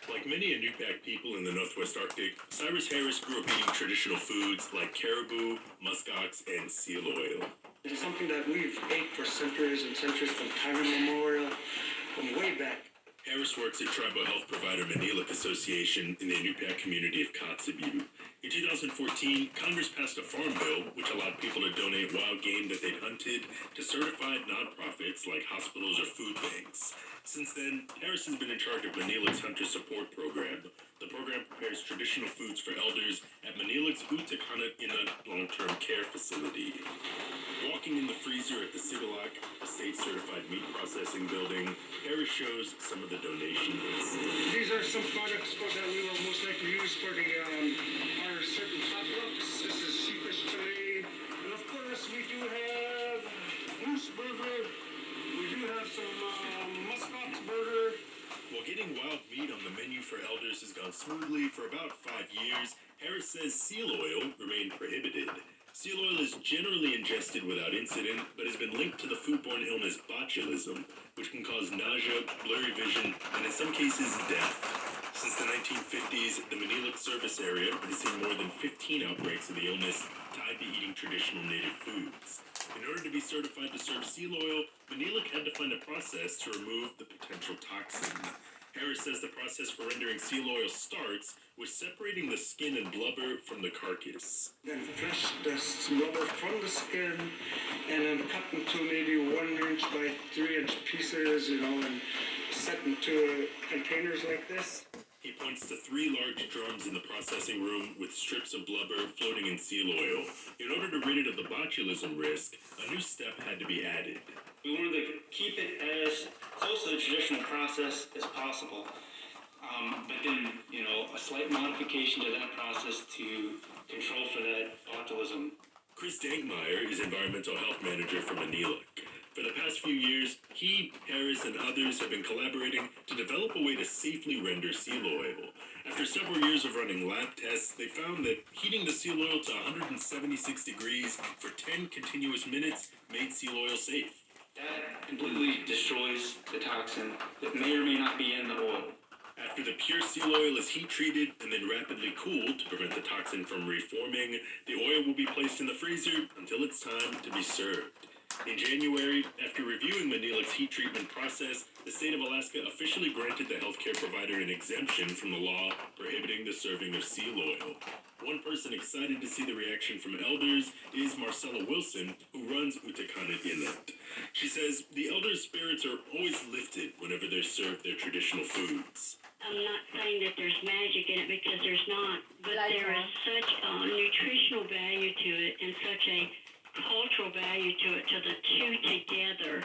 Like many Inupiaq people in the Northwest Arctic, Cyrus Harris grew up eating traditional foods like caribou, muskox, and seal oil. It is something that we've ate for centuries and centuries, from time immemorial, from way back. Harris works at tribal health provider Manilik Association in the Inupiaq community of Kotzebue. In 2014, Congress passed a farm bill which allowed people to donate wild game that they'd hunted to certified nonprofits like hospitals or food banks. Since then, Harris has been in charge of Manilik's Hunter Support Program. The program prepares traditional foods for elders at Manilik's Utakanat Inut Long-Term Care Facility. Walking in the freezer at the Sigalak, a state-certified meat processing building, Harris shows some of the donations. These are some products that we will most likely use for our certain hot dogs. This is sheepish fillet. And of course, we do have goose burger. We do have some muskox burger. While getting wild meat on the menu for elders has gone smoothly for about 5 years, Harris says seal oil remained prohibited. Seal oil is generally ingested without incident, but has been linked to the foodborne illness botulism, which can cause nausea, blurry vision, and in some cases, death. Since the 1950s, the Manilik service area has seen more than 15 outbreaks of the illness tied to eating traditional native foods. In order to be certified to serve seal oil, Manilik had to find a process to remove the potential toxin. Harris says the process for rendering seal oil starts with separating the skin and blubber from the carcass. Then flush the blubber from the skin and then cut into maybe 1 inch by 3 inch pieces, and set into containers like this. He points to 3 large drums in the processing room with strips of blubber floating in seal oil. In order to rid it of the botulism risk, a new step had to be added. We wanted to keep it as close to the traditional process as possible. But then, a slight modification to that process to control for that botulism. Chris Dankmeyer is Environmental Health Manager for Manila. For the past few years, he, Harris, and others have been collaborating to develop a way to safely render seal oil. After several years of running lab tests, they found that heating the seal oil to 176 degrees for 10 continuous minutes made seal oil safe. That completely destroys the toxin that may or may not be in the oil. After the pure seal oil is heat treated and then rapidly cooled to prevent the toxin from reforming, the oil will be placed in the freezer until it's time to be served. In January, after reviewing Manila's heat treatment process, the state of Alaska officially granted the healthcare provider an exemption from the law prohibiting the serving of seal oil. One person excited to see the reaction from elders is Marcella Wilson, who runs Utakana Inlet. She says the elders' spirits are always lifted whenever they're served their traditional foods. I'm not saying that there's magic in it because there's not, but there is such a nutritional value to it and such a cultural value to it, so the two together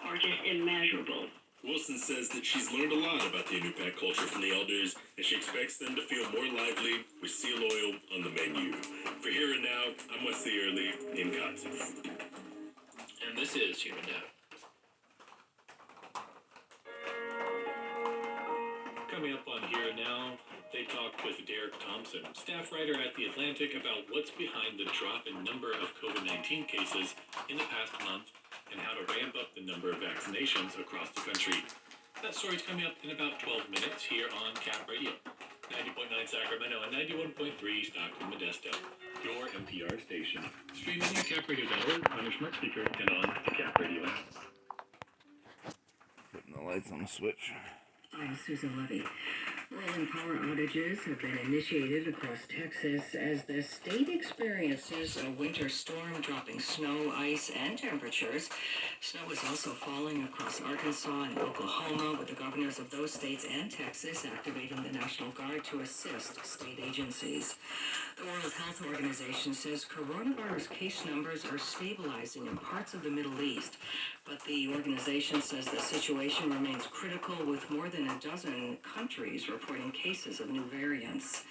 are just immeasurable. Wilson says that she's learned a lot about the Inupiaq culture from the elders, and she expects them to feel more lively with seal oil on the menu. For Here and Now, I'm Wesley Early in Katsu. And this is Here and Now. Coming up on Here and Now, they talked with Derek Thompson, staff writer at The Atlantic, about what's behind the drop in number of COVID-19 cases in the past month and how to ramp up the number of vaccinations across the country. That story's coming up in about 12 minutes here on Cap Radio. 90.9 Sacramento and 91.3 Stockton Modesto, your NPR station. Streaming at capradio.org on your smart speaker and on the Cap Radio app. Putting the lights on the switch. I'm Susan Levy. Rolling power outages have been initiated across Texas as the state experiences a winter storm, dropping snow, ice, and temperatures. Snow is also falling across Arkansas and Oklahoma, with the governors of those states and Texas activating the National Guard to assist state agencies. The World Health Organization says coronavirus case numbers are stabilizing in parts of the Middle East, but the organization says the situation remains critical, with more than a dozen countries reporting cases of new variants.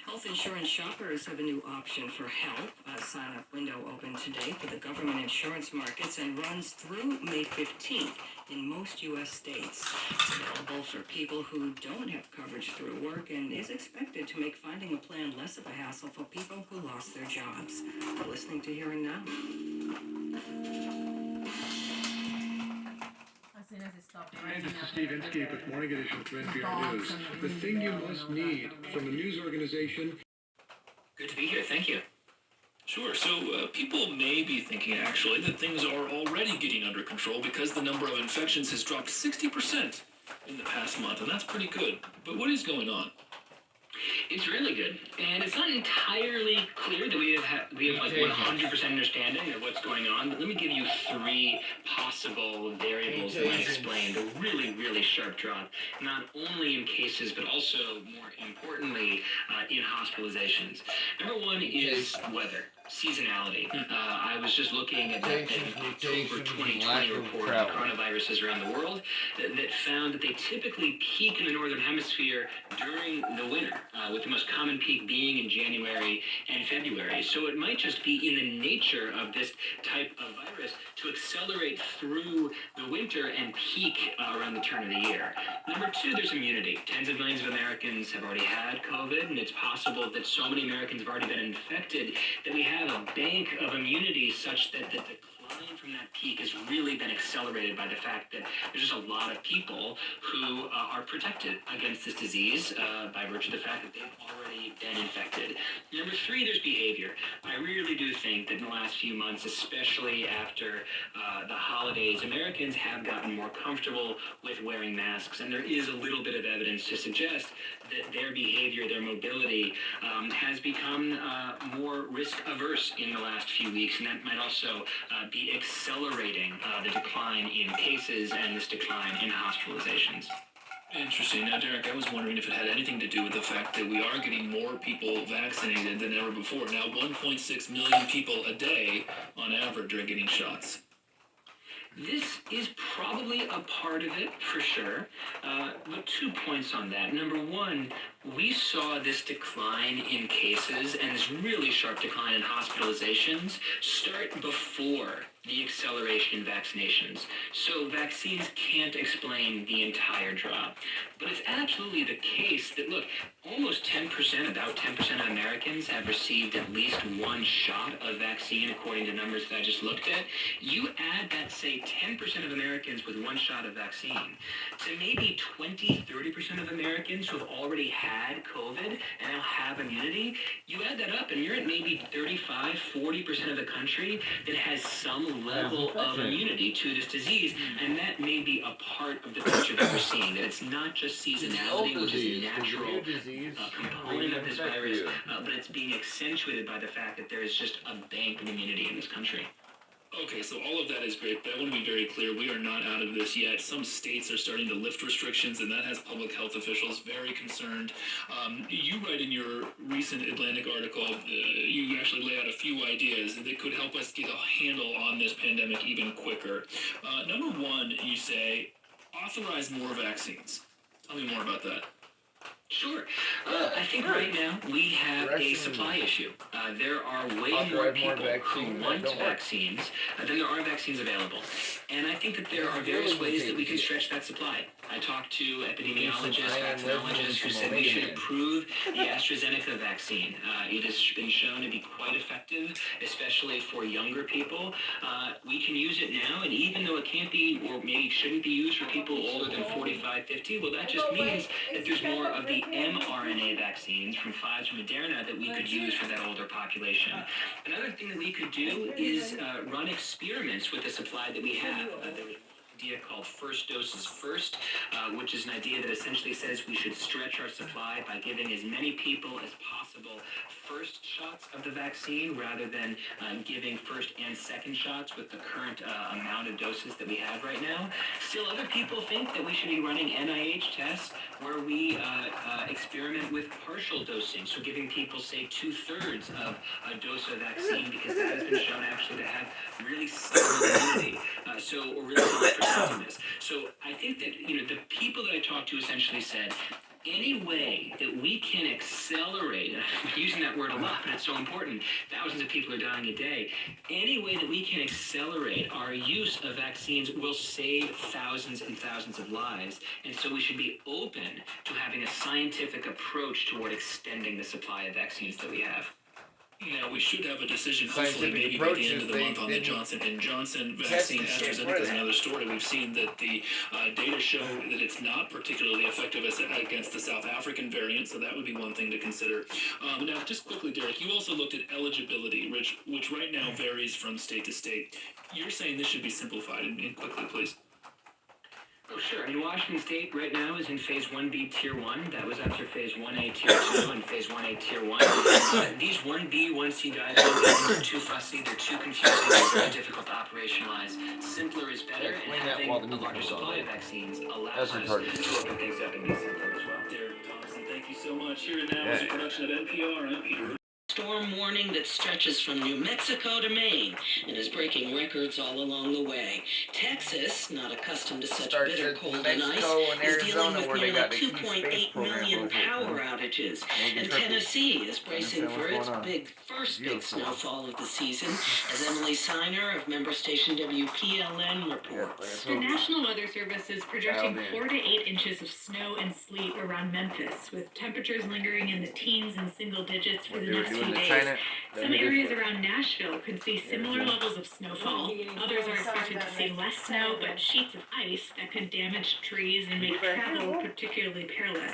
Health insurance shoppers have a new option for help. A sign-up window opened today for the government insurance markets and runs through May 15th in most U.S. states. It's available for people who don't have coverage through work and is expected to make finding a plan less of a hassle for people who lost their jobs. You're listening to Here and Now. Hi, this is Steve Inskeep with Morning Edition of NPR News. The thing you must need from a news organization. Good to be here, thank you. Sure, so people may be thinking actually that things are already getting under control because the number of infections has dropped 60% in the past month, and that's pretty good. But what is going on? It's really good, and it's not entirely clear that we have like 100% understanding of what's going on. But let me give you 3 possible variables that might explain the really, really sharp drop, not only in cases but also, more importantly, in hospitalizations. Number 1 is weather. Seasonality. I was just looking at the October 2020 report on coronaviruses around the world that found that they typically peak in the northern hemisphere during the winter, with the most common peak being in January and February. So it might just be in the nature of this type of virus to accelerate through the winter and peak around the turn of the year. Number 2, there's immunity. Tens of millions of Americans have already had COVID, and it's possible that so many Americans have already been infected that we have a bank of immunity such that the decline from that peak has really been accelerated by the fact that there's just a lot of people who are protected against this disease by virtue of the fact that they've already been infected. Number 3, there's behavior. I really do think that in the last few months, especially after the holidays, Americans have gotten more comfortable with wearing masks, and there is a little bit of evidence to suggest that their behavior, their mobility, has become more risk-averse in the last few weeks, and that might also be accelerating the decline in cases and this decline in hospitalizations. Interesting. Now, Derek, I was wondering if it had anything to do with the fact that we are getting more people vaccinated than ever before. Now, 1.6 million people a day on average are getting shots. This is probably a part of it, for sure. But 2 points on that. Number one, we saw this decline in cases and this really sharp decline in hospitalizations start before the acceleration in vaccinations. So vaccines can't explain the entire drop. But it's absolutely the case that, look, almost 10%, about 10% of Americans have received at least one shot of vaccine, according to numbers that I just looked at. You add that, say, 10% of Americans with one shot of vaccine to maybe 20, 30% of Americans who have already had COVID and now have immunity. You add that up and you're at maybe 35, 40% of the country that has some level of immunity to this disease, and that may be a part of the picture that we're seeing, that it's not just seasonality, which is a natural component of this virus, but it's being accentuated by the fact that there is just a bank of immunity in this country. Okay, so all of that is great, but I want to be very clear. We are not out of this yet. Some states are starting to lift restrictions, and that has public health officials very concerned. You write in your recent Atlantic article, you actually lay out a few ideas that could help us get a handle on this pandemic even quicker. Number one, you say, authorize more vaccines. Tell me more about that. Sure. I think right now we have a supply issue. There are way more people who want vaccines than there are vaccines available. And I think that there are various ways that we can stretch that supply. I talked to epidemiologists, vaccinologists who said we should approve the AstraZeneca vaccine. It has been shown to be quite effective, especially for younger people. We can use it now, and even though it can't be, or maybe shouldn't be used for people older than 45, 50, well, that just means that there's more of the mRNA vaccines from Pfizer and Moderna that we could use for that older population. Another thing that we could do is run experiments with the supply that we have. Idea called first doses first, which is an idea that essentially says we should stretch our supply by giving as many people as possible first shots of the vaccine rather than giving first and second shots with the current amount of doses that we have right now. Still, other people think that we should be running NIH tests where we experiment with partial dosing, so giving people, say, 2/3 of a dose of vaccine, because that has been shown actually to have really solid immunity. Or really solid effectiveness. So I think that, the people that I talked to essentially said, any way that we can accelerate, I'm using that word a lot, but it's so important, thousands of people are dying a day, any way that we can accelerate our use of vaccines will save thousands and thousands of lives, and so we should be open to having a scientific approach toward extending the supply of vaccines that we have. Now, we should have a decision, hopefully, maybe by the end of the month on the Johnson & Johnson vaccine. AstraZeneca is another story. We've seen that the data show that it's not particularly effective against the South African variant, so that would be one thing to consider. Now, just quickly, Derek, you also looked at eligibility, which right now varies from state to state. You're saying this should be simplified, and quickly, please. Oh, sure. In Washington State right now is in Phase 1B Tier 1. That was after Phase 1A Tier 2 and Phase 1A Tier 1. These 1B, 1C guidelines are too fussy, they're too confusing, they're very difficult to operationalize. Simpler is better, and having a larger supply of vaccines allows us to open things up and be simpler as well. Derek Thompson, thank you so much. Here and now is a production of NPR. I'm Peter. Storm warning that stretches from New Mexico to Maine and is breaking records all along the way. Texas, not accustomed to such bitter cold and ice, is dealing with nearly 2.8 million power outages. And Tennessee is bracing for its first big snowfall of the season, as Emily Siner of member station WPLN reports. The National Weather Service is projecting 4 to 8 inches of snow and sleet around Memphis, with temperatures lingering in the teens and single digits for the next few days. Some areas around Nashville could see similar levels of snowfall. Others are expected to see less snow, but sheets of ice that could damage trees and make travel particularly perilous.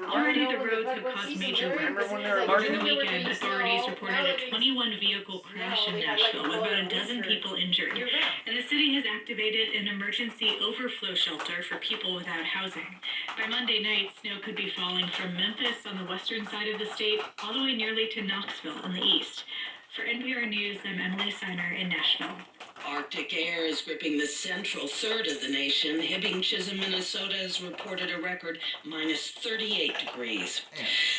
Already, the roads have caused major wrecks. Over the weekend, authorities reported a 21-vehicle crash in Nashville with about a dozen people injured. And the city has activated an emergency overflow shelter for people without housing. By Monday night, snow could be falling from Memphis on the western side of the state all the way nearly to Knoxville in the east. For NPR News, I'm Emily Siner in Nashville. Arctic air is gripping the central third of the nation. Hibbing, Chisholm, Minnesota has reported a record minus 38 degrees.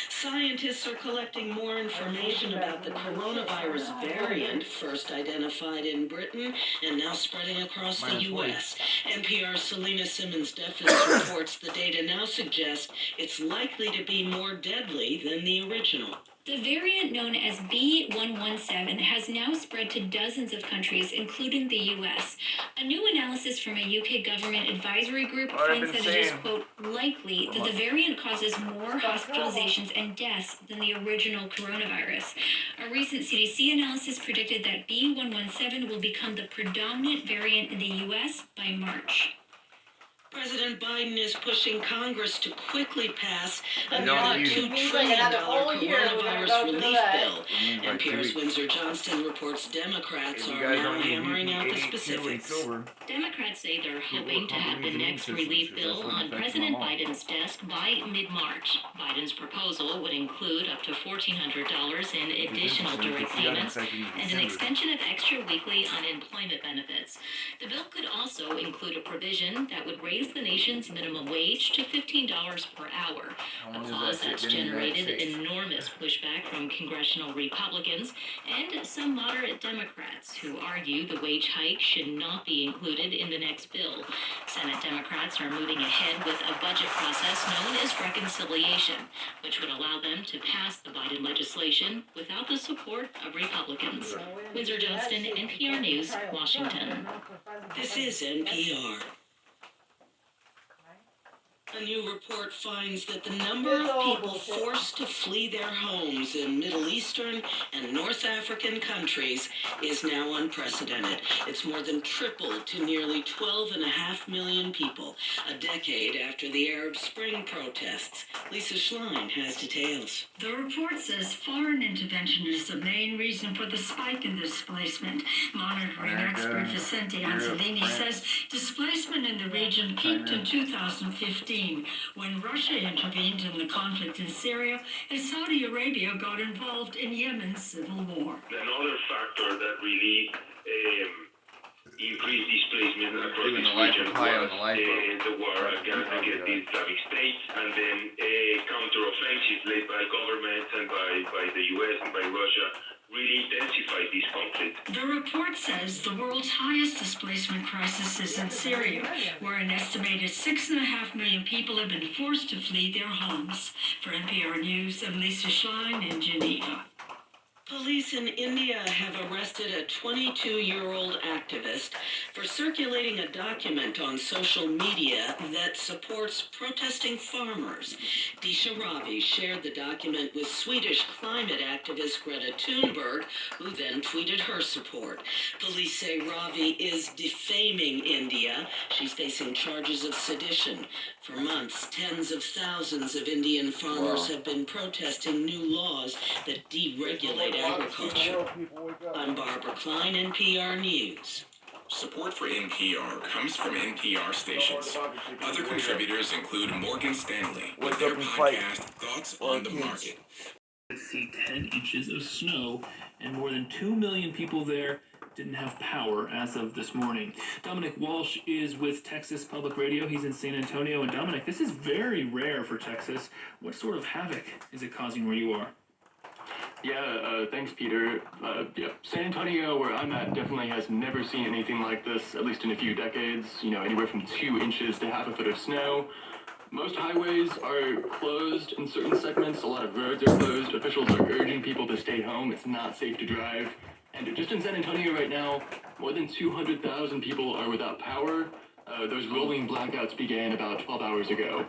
Scientists are collecting more information about the coronavirus variant, first identified in Britain and now spreading across the U.S. NPR's Selena Simmons-Deffens reports the data now suggests it's likely to be more deadly than the original. The variant known as B.1.1.7 has now spread to dozens of countries, including the U.S. A new analysis from a UK government advisory group finds that it is, quote, likely that the variant causes more hospitalizations and deaths than the original coronavirus. A recent CDC analysis predicted that B.1.1.7 will become the predominant variant in the U.S. by March. President Biden is pushing Congress to quickly pass a nearly $2 trillion coronavirus relief bill. NPR's Windsor Johnston reports Democrats are now hammering out the specifics. Democrats say they're hoping to have the next relief bill on President Biden's desk by mid-March. Biden's proposal would include up to $1,400 in additional direct payments and an extension of extra weekly unemployment benefits. The bill could also include a provision that would raise the nation's minimum wage to $15 per hour, a clause that's generated enormous pushback from congressional Republicans and some moderate Democrats who argue the wage hike should not be included in the next bill. Senate Democrats are moving ahead with a budget process known as reconciliation, which would allow them to pass the Biden legislation without the support of Republicans. Windsor Johnston, NPR News, Washington. This is NPR. A new report finds that the number of people forced to flee their homes in Middle Eastern and North African countries is now unprecedented. It's more than tripled to nearly 12.5 million people, a decade after the Arab Spring protests. Lisa Schlein has details. The report says foreign intervention is the main reason for the spike in displacement. Monitoring expert Vicente Anzolini says displacement in the region peaked in 2015. When Russia intervened in the conflict in Syria and Saudi Arabia got involved in Yemen's civil war. Another factor that really increased displacement across this region was the war against the Islamic State, and then counteroffensives led by governments and by the U.S. and by Russia really intensified this conflict. The report says the world's highest displacement crisis is in Syria, where an estimated 6.5 million people have been forced to flee their homes. For NPR News, I'm Lisa Schlein in Geneva. Police in India have arrested a 22-year-old activist for circulating a document on social media that supports protesting farmers. Disha Ravi shared the document with Swedish climate activist Greta Thunberg, who then tweeted her support. Police say Ravi is defaming India. She's facing charges of sedition. For months, tens of thousands of Indian farmers have been protesting new laws that deregulate agriculture. I'm Barbara Klein, NPR News. Support for NPR comes from NPR stations. Other contributors include Morgan Stanley with their podcast, Thoughts on the Market. See 10 inches of snow, and more than 2 million people there didn't have power as of this morning. Dominic Walsh is with Texas Public Radio. He's in San Antonio. And Dominic, this is very rare for Texas. What sort of havoc is it causing where you are? Yeah, thanks, Peter. San Antonio, where I'm at, definitely has never seen anything like this, at least in a few decades. You know, anywhere from 2 inches to half a foot of snow. Most highways are closed in certain segments. A lot of roads are closed. Officials are urging people to stay home. It's not safe to drive. And just in San Antonio right now, more than 200,000 people are without power. Those rolling blackouts began about 12 hours ago.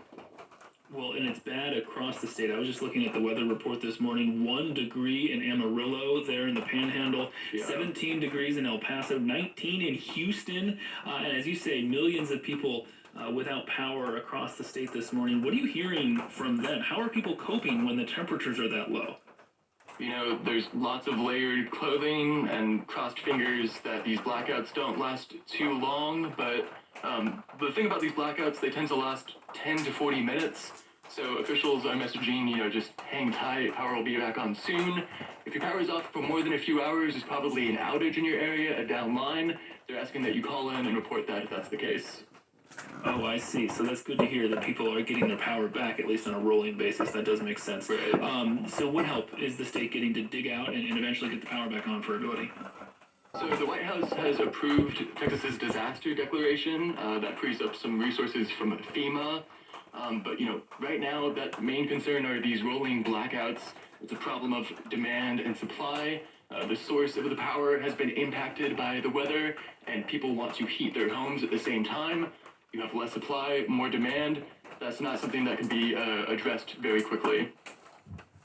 Well, and it's bad across the state. I was just looking at the weather report this morning. 1 degree in Amarillo there in the Panhandle, 17 degrees in El Paso, 19 in Houston. And as you say, millions of people without power across the state this morning. What are you hearing from them? How are people coping when the temperatures are that low? You know, there's lots of layered clothing and crossed fingers that these blackouts don't last too long, but the thing about these blackouts, they tend to last 10 to 40 minutes. So officials are messaging, just hang tight, power will be back on soon. If your power is off for more than a few hours, there's probably an outage in your area, a down line. They're asking that you call in and report that if that's the case. Oh, I see. So that's good to hear that people are getting their power back, at least on a rolling basis. That does make sense. Right. So what help is the state getting to dig out and eventually get the power back on for everybody? So the White House has approved Texas's disaster declaration. That frees up some resources from FEMA. But right now, that main concern are these rolling blackouts. It's a problem of demand and supply. The source of the power has been impacted by the weather, and people want to heat their homes at the same time. You have less supply, more demand. That's not something that can be addressed very quickly.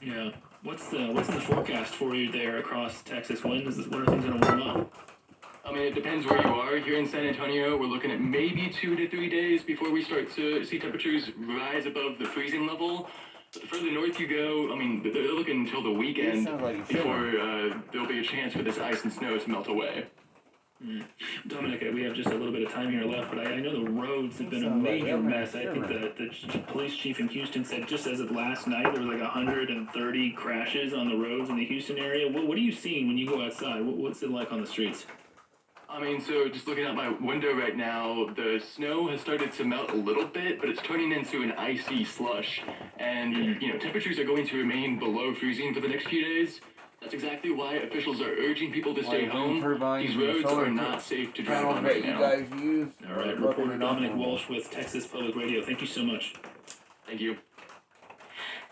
Yeah. What's in the forecast for you there across Texas? When are things going to warm up? I mean, it depends where you are. Here in San Antonio, we're looking at maybe 2 to 3 days before we start to see temperatures rise above the freezing level. But the further north you go, I mean, they're looking until the weekend before there'll be a chance for this ice and snow to melt away. Dominic, we have just a little bit of time here left, but I know the roads have been a major mess. I think the police chief in Houston said just as of last night, there was like 130 crashes on the roads in the Houston area. What are you seeing when you go outside? What's it like on the streets? I mean, so just looking out my window right now, the snow has started to melt a little bit, but it's turning into an icy slush. And, temperatures are going to remain below freezing for the next few days. That's exactly why officials are urging people to stay home. These roads are not safe to drive on right now. All right, reporter Dominic Walsh with Texas Public Radio. Thank you so much. Thank you.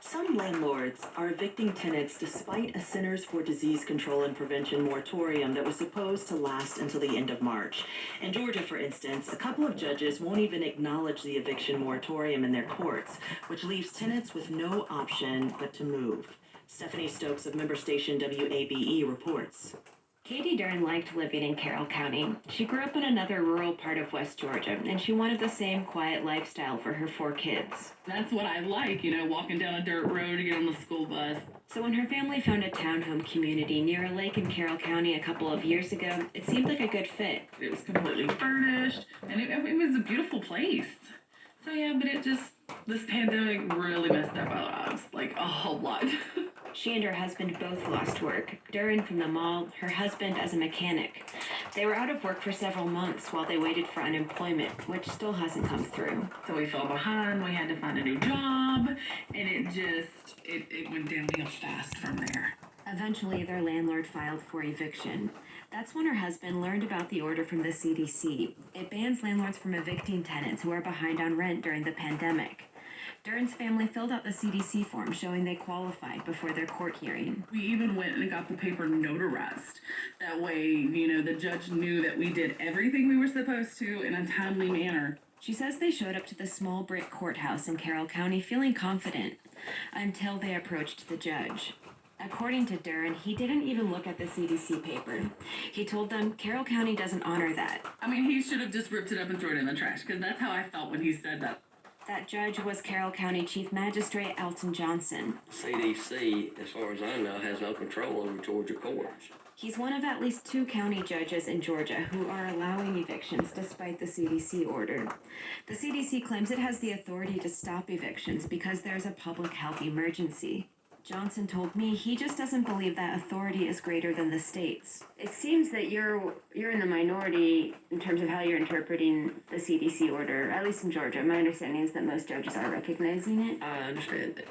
Some landlords are evicting tenants despite a Centers for Disease Control and Prevention moratorium that was supposed to last until the end of March. In Georgia, for instance, a couple of judges won't even acknowledge the eviction moratorium in their courts, which leaves tenants with no option but to move. Stephanie Stokes of member station WABE reports. Katie Dern liked living in Carroll County. She grew up in another rural part of West Georgia, and she wanted the same quiet lifestyle for her 4 kids. That's what I like, walking down a dirt road to get on the school bus. So when her family found a townhome community near a lake in Carroll County a couple of years ago, it seemed like a good fit. It was completely furnished, and it was a beautiful place. So yeah, but this pandemic really messed up our lives, like a whole lot. She and her husband both lost work. Durin from the mall, her husband as a mechanic. They were out of work for several months while they waited for unemployment, which still hasn't come through. So we fell behind, we had to find a new job, and it went downhill fast from there. Eventually, their landlord filed for eviction. That's when her husband learned about the order from the CDC. It bans landlords from evicting tenants who are behind on rent during the pandemic. Durin's family filled out the CDC form showing they qualified before their court hearing. We even went and got the paper notarized. That way, the judge knew that we did everything we were supposed to in a timely manner. She says they showed up to the small brick courthouse in Carroll County feeling confident until they approached the judge. According to Durin, he didn't even look at the CDC paper. He told them Carroll County doesn't honor that. I mean, he should have just ripped it up and thrown it in the trash, because that's how I felt when he said that. That judge was Carroll County Chief Magistrate Elton Johnson. CDC, as far as I know, has no control over Georgia courts. He's one of at least 2 county judges in Georgia who are allowing evictions despite the CDC order. The CDC claims it has the authority to stop evictions because there's a public health emergency. Johnson told me he just doesn't believe that authority is greater than the state's. It seems that you're in the minority in terms of how you're interpreting the CDC order, at least in Georgia. My understanding is that most judges are recognizing it. I understand that.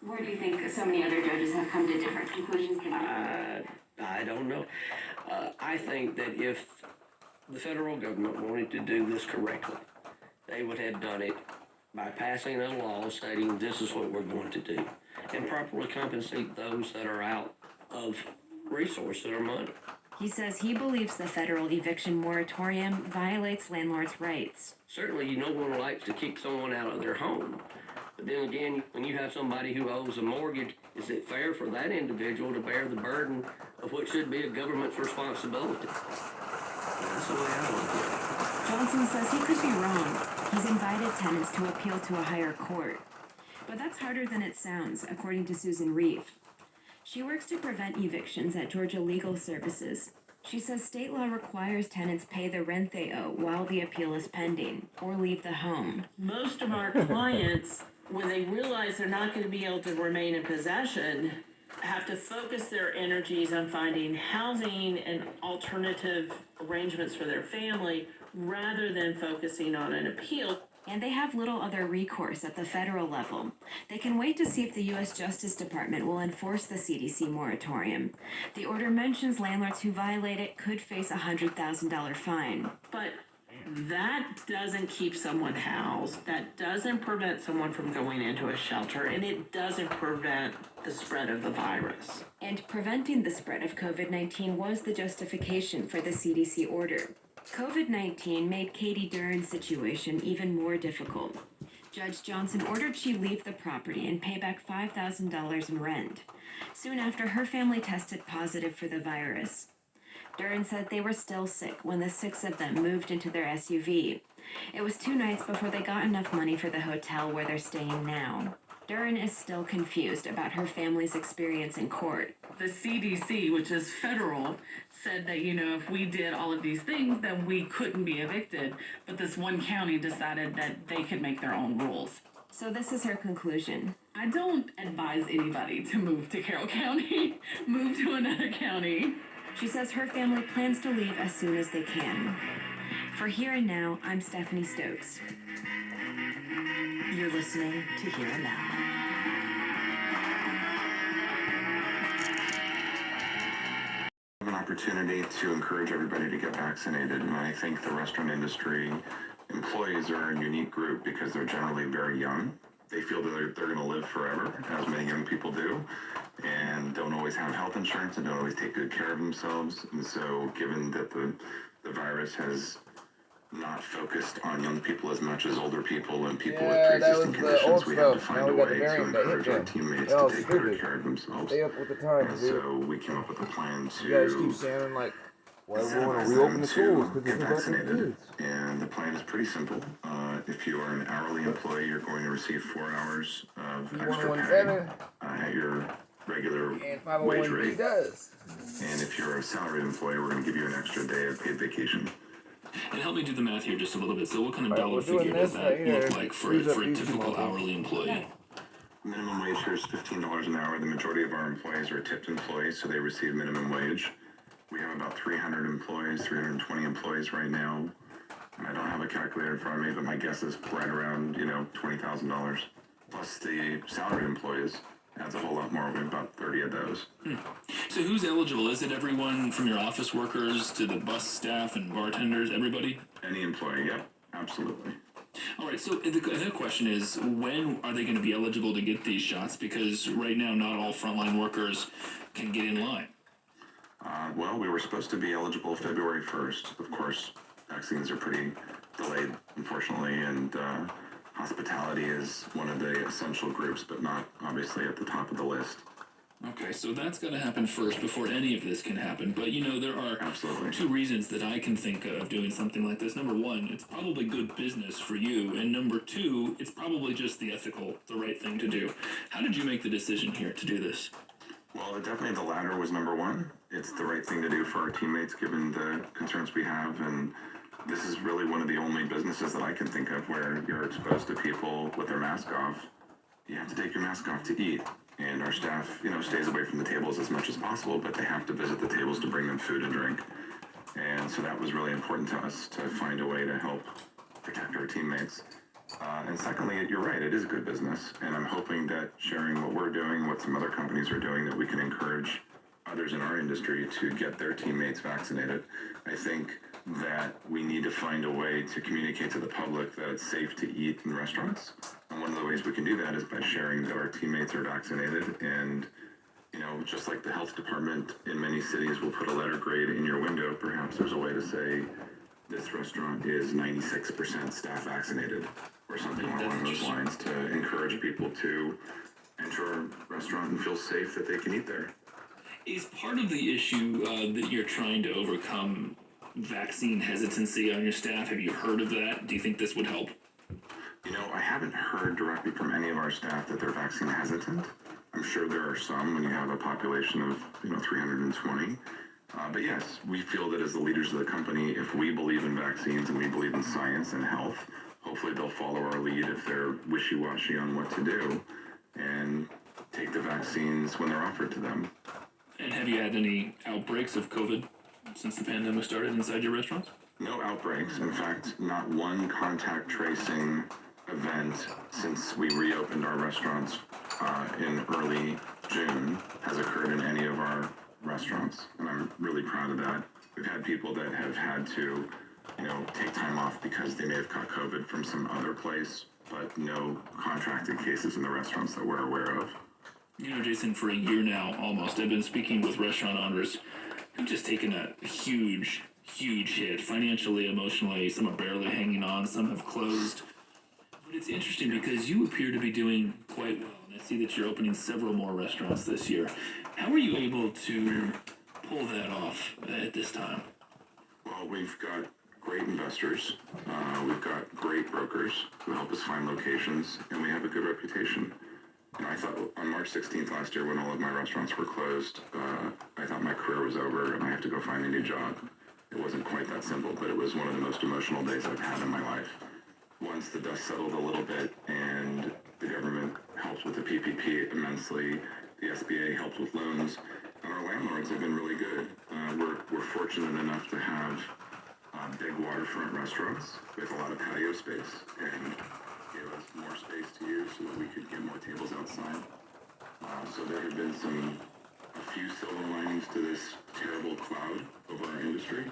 Where do you think so many other judges have come to different conclusions than you? I don't know. I think that if the federal government wanted to do this correctly, they would have done it by passing a law stating this is what we're going to do, and properly compensate those that are out of resources or money. He says he believes the federal eviction moratorium violates landlords' rights. Certainly, no one likes to kick someone out of their home. But then again, when you have somebody who owes a mortgage, is it fair for that individual to bear the burden of what should be a government's responsibility? That's the way I look at it. Johnson says he could be wrong. He's invited tenants to appeal to a higher court. But that's harder than it sounds, according to Susan Reeve. She works to prevent evictions at Georgia Legal Services. She says state law requires tenants pay the rent they owe while the appeal is pending, or leave the home. Most of our clients when they realize they're not going to be able to remain in possession, have to focus their energies on finding housing and alternative arrangements for their family rather than focusing on an appeal. And they have little other recourse at the federal level. They can wait to see if the U.S. Justice Department will enforce the CDC moratorium. The order mentions landlords who violate it could face a $100,000 fine. But that doesn't keep someone housed. That doesn't prevent someone from going into a shelter, and it doesn't prevent the spread of the virus. And preventing the spread of COVID-19 was the justification for the CDC order. COVID-19 made Katie Duren's situation even more difficult. Judge Johnson ordered she leave the property and pay back $5,000 in rent. Soon after, her family tested positive for the virus. Duren said they were still sick when the 6 of them moved into their SUV. It was 2 nights before they got enough money for the hotel where they're staying now. Duren is still confused about her family's experience in court. The CDC, which is federal, said that, if we did all of these things, then we couldn't be evicted. But this one county decided that they could make their own rules. So this is her conclusion. I don't advise anybody to move to Carroll County, move to another county. She says her family plans to leave as soon as they can. For Here and Now, I'm Stephanie Stokes. You're listening to Here and Now. An opportunity to encourage everybody to get vaccinated, and I think the restaurant industry employees are a unique group because they're generally very young. They feel that they're going to live forever, as many young people do, and don't always have health insurance and don't always take good care of themselves. And so given that the virus has not focused on young people as much as older people and people with pre-existing conditions, we have to find a way to encourage our teammates to take better care of themselves. And so we came up with a plan to why we want to reopen the schools? Get vaccinated. And the plan is pretty simple. If you are an hourly employee, you're going to receive 4 hours of extra pay at your regular wage rate. And if you're a salaried employee, we're going to give you an extra day of paid vacation. And help me do the math here just a little bit. So what kind of dollar figure does that look like for a typical hourly employee? Minimum wage here is $15 an hour. The majority of our employees are tipped employees, so they receive minimum wage. We have about 300 employees, 320 employees right now. I don't have a calculator in front of me, but my guess is right around, $20,000. Plus the salaried employees adds a whole lot more. We have about 30 of those. So who's eligible? Is it everyone from your office workers to the bus staff and bartenders, everybody? Any employee, yep, absolutely. All right, so the question is, when are they going to be eligible to get these shots? Because right now, not all frontline workers can get in line. Well, we were supposed to be eligible February 1st. Of course, vaccines are pretty delayed, unfortunately, and hospitality is one of the essential groups, but not obviously at the top of the list. Okay, so that's got to happen first before any of this can happen. But, there are two reasons that I can think of doing something like this. Number one, it's probably good business for you. And number two, it's probably just the right thing to do. How did you make the decision here to do this? Well, definitely the latter was number one. It's the right thing to do for our teammates given the concerns we have, and this is really one of the only businesses that I can think of where you're exposed to people with their mask off. You have to take your mask off to eat, and our staff, stays away from the tables as much as possible, but they have to visit the tables to bring them food and drink. And so that was really important to us to find a way to help protect our teammates. And secondly, you're right, it is a good business, and I'm hoping that sharing what we're doing, what some other companies are doing, that we can encourage others in our industry to get their teammates vaccinated. I think that we need to find a way to communicate to the public that it's safe to eat in restaurants. And one of the ways we can do that is by sharing that our teammates are vaccinated. And, just like the health department in many cities will put a letter grade in your window, perhaps there's a way to say, this restaurant is 96% staff vaccinated, or something along those lines, to encourage people to enter a restaurant and feel safe that they can eat there. Is part of the issue that you're trying to overcome vaccine hesitancy on your staff? Have you heard of that? Do you think this would help? I haven't heard directly from any of our staff that they're vaccine hesitant. I'm sure there are some when you have a population of, 320. But yes, we feel that as the leaders of the company, if we believe in vaccines and we believe in science and health, hopefully they'll follow our lead if they're wishy-washy on what to do and take the vaccines when they're offered to them. And have you had any outbreaks of COVID since the pandemic started inside your restaurants? No outbreaks. In fact, not one contact tracing event since we reopened our restaurants in early June has occurred in any of our restaurants, and I'm really proud of that. We've had people that have had to, take time off because they may have caught COVID from some other place, but no contracted cases in the restaurants that we're aware of. Jason, for a year now, almost, I've been speaking with restaurant owners who've just taken a huge hit, financially, emotionally. Some are barely hanging on, some have closed. But it's interesting because you appear to be doing quite well, and I see that you're opening several more restaurants this year. How are you able to pull that off at this time? Well, we've got great investors, we've got great brokers who help us find locations, and we have a good reputation. I thought on March 16th last year when all of my restaurants were closed, I thought my career was over and I have to go find a new job. It wasn't quite that simple, but it was one of the most emotional days I've had in my life. Once the dust settled a little bit and the government helped with the PPP immensely, the SBA helped with loans, and our landlords have been really good. We're fortunate enough to have big waterfront restaurants with a lot of patio space, and gave us more space to use so that we could get more tables outside. So there have been a few silver linings to this terrible cloud over our industry,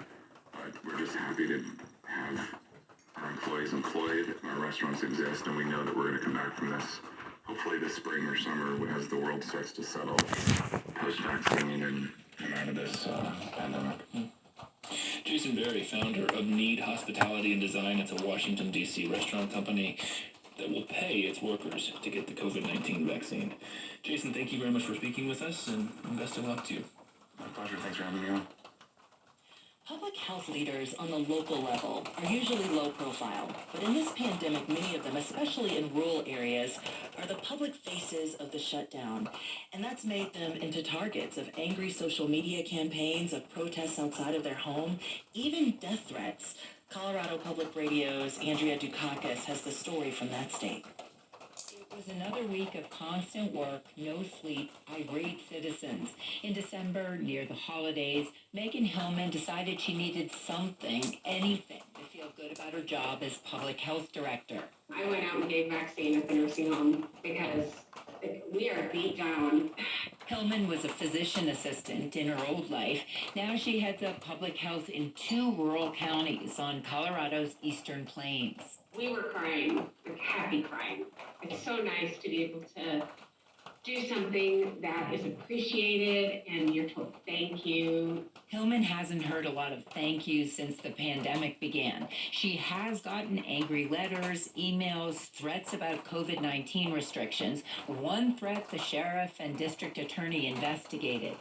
but we're just happy to have our employees employed, our restaurants exist, and we know that we're going to come back from this, hopefully this spring or summer as the world starts to settle post-vaccine and come out of this pandemic. Jason Berry, founder of Need Hospitality and Design. It's a Washington, D.C. restaurant company that will pay its workers to get the COVID-19 vaccine. Jason, thank you very much for speaking with us, and best of luck to you. My pleasure. Thanks for having me on. Public health leaders on the local level are usually low profile, but in this pandemic, many of them, especially in rural areas, are the public faces of the shutdown. And that's made them into targets of angry social media campaigns, of protests outside of their home, even death threats. Colorado Public Radio's Andrea Dukakis has the story from that state. It was another week of constant work, no sleep, irate citizens. In December, near the holidays, Megan Hillman decided she needed something, anything, to feel good about her job as public health director. I went out and gave vaccine at the nursing home because we are beat down. Hillman was a physician assistant in her old life. Now she heads up public health in 2 rural counties on Colorado's eastern plains. We were crying, like happy crying. It's so nice to be able to do something that is appreciated and you're told thank you. Hillman hasn't heard a lot of thank yous since the pandemic began. She has gotten angry letters, emails, threats about COVID-19 restrictions. One threat the sheriff and district attorney investigated.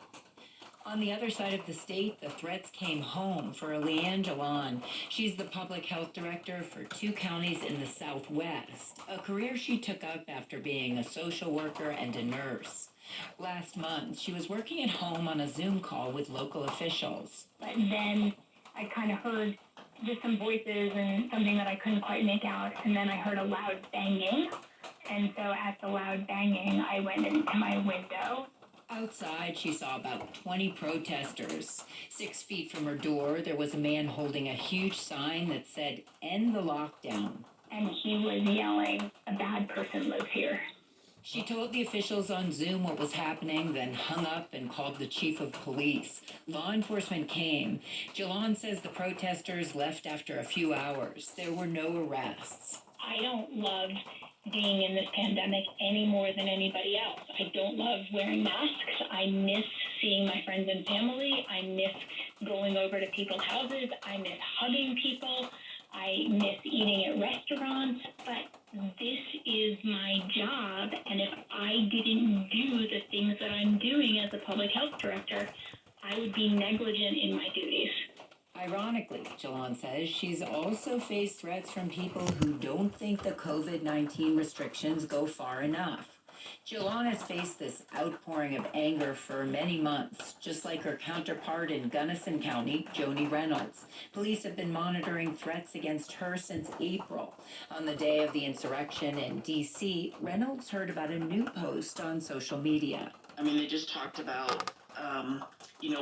On the other side of the state, the threats came home for Leanne Jalon. She's the public health director for 2 counties in the Southwest, a career she took up after being a social worker and a nurse. Last month, she was working at home on a Zoom call with local officials. But then I kind of heard just some voices and something that I couldn't quite make out, and then I heard a loud banging. And so at the loud banging, I went into my window. Outside, she saw about 20 protesters. 6 feet from her door, there was a man holding a huge sign that said, "End the lockdown." And he was yelling, "A bad person lives here." She told the officials on Zoom what was happening, then hung up and called the chief of police. Law enforcement came. Jalon says the protesters left after a few hours. There were no arrests. I don't love being in this pandemic any more than anybody else. I don't love wearing masks. I miss seeing my friends and family. I miss going over to people's houses. I miss hugging people. I miss eating at restaurants. But this is my job, and if I didn't do the things that I'm doing as a public health director, I would be negligent in my duties. Ironically, Jalon says she's also faced threats from people who don't think the COVID-19 restrictions go far enough. Geelong has faced this outpouring of anger for many months, just like her counterpart in Gunnison County, Joni Reynolds. Police have been monitoring threats against her since April. On the day of the insurrection in D.C., Reynolds heard about a new post on social media. I mean, they just talked about,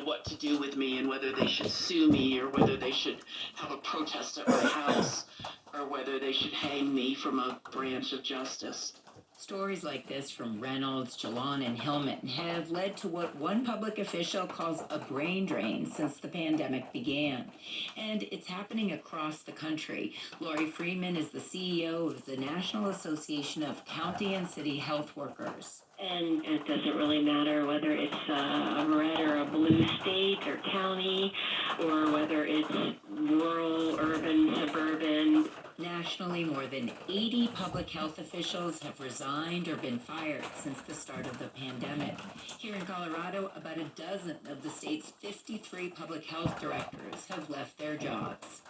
what to do with me and whether they should sue me or whether they should have a protest at my house or whether they should hang me from a branch of justice. Stories like this from Reynolds, Geelong, and Hillman have led to what one public official calls a brain drain since the pandemic began. And it's happening across the country. Lori Freeman is the CEO of the National Association of County and City Health Workers. And it doesn't really matter whether it's a red or a blue state or county, or whether it's rural, urban, suburban. Nationally, more than 80 public health officials have resigned or been fired since the start of the pandemic. Here in Colorado, about a dozen of the state's 53 public health directors have left their jobs.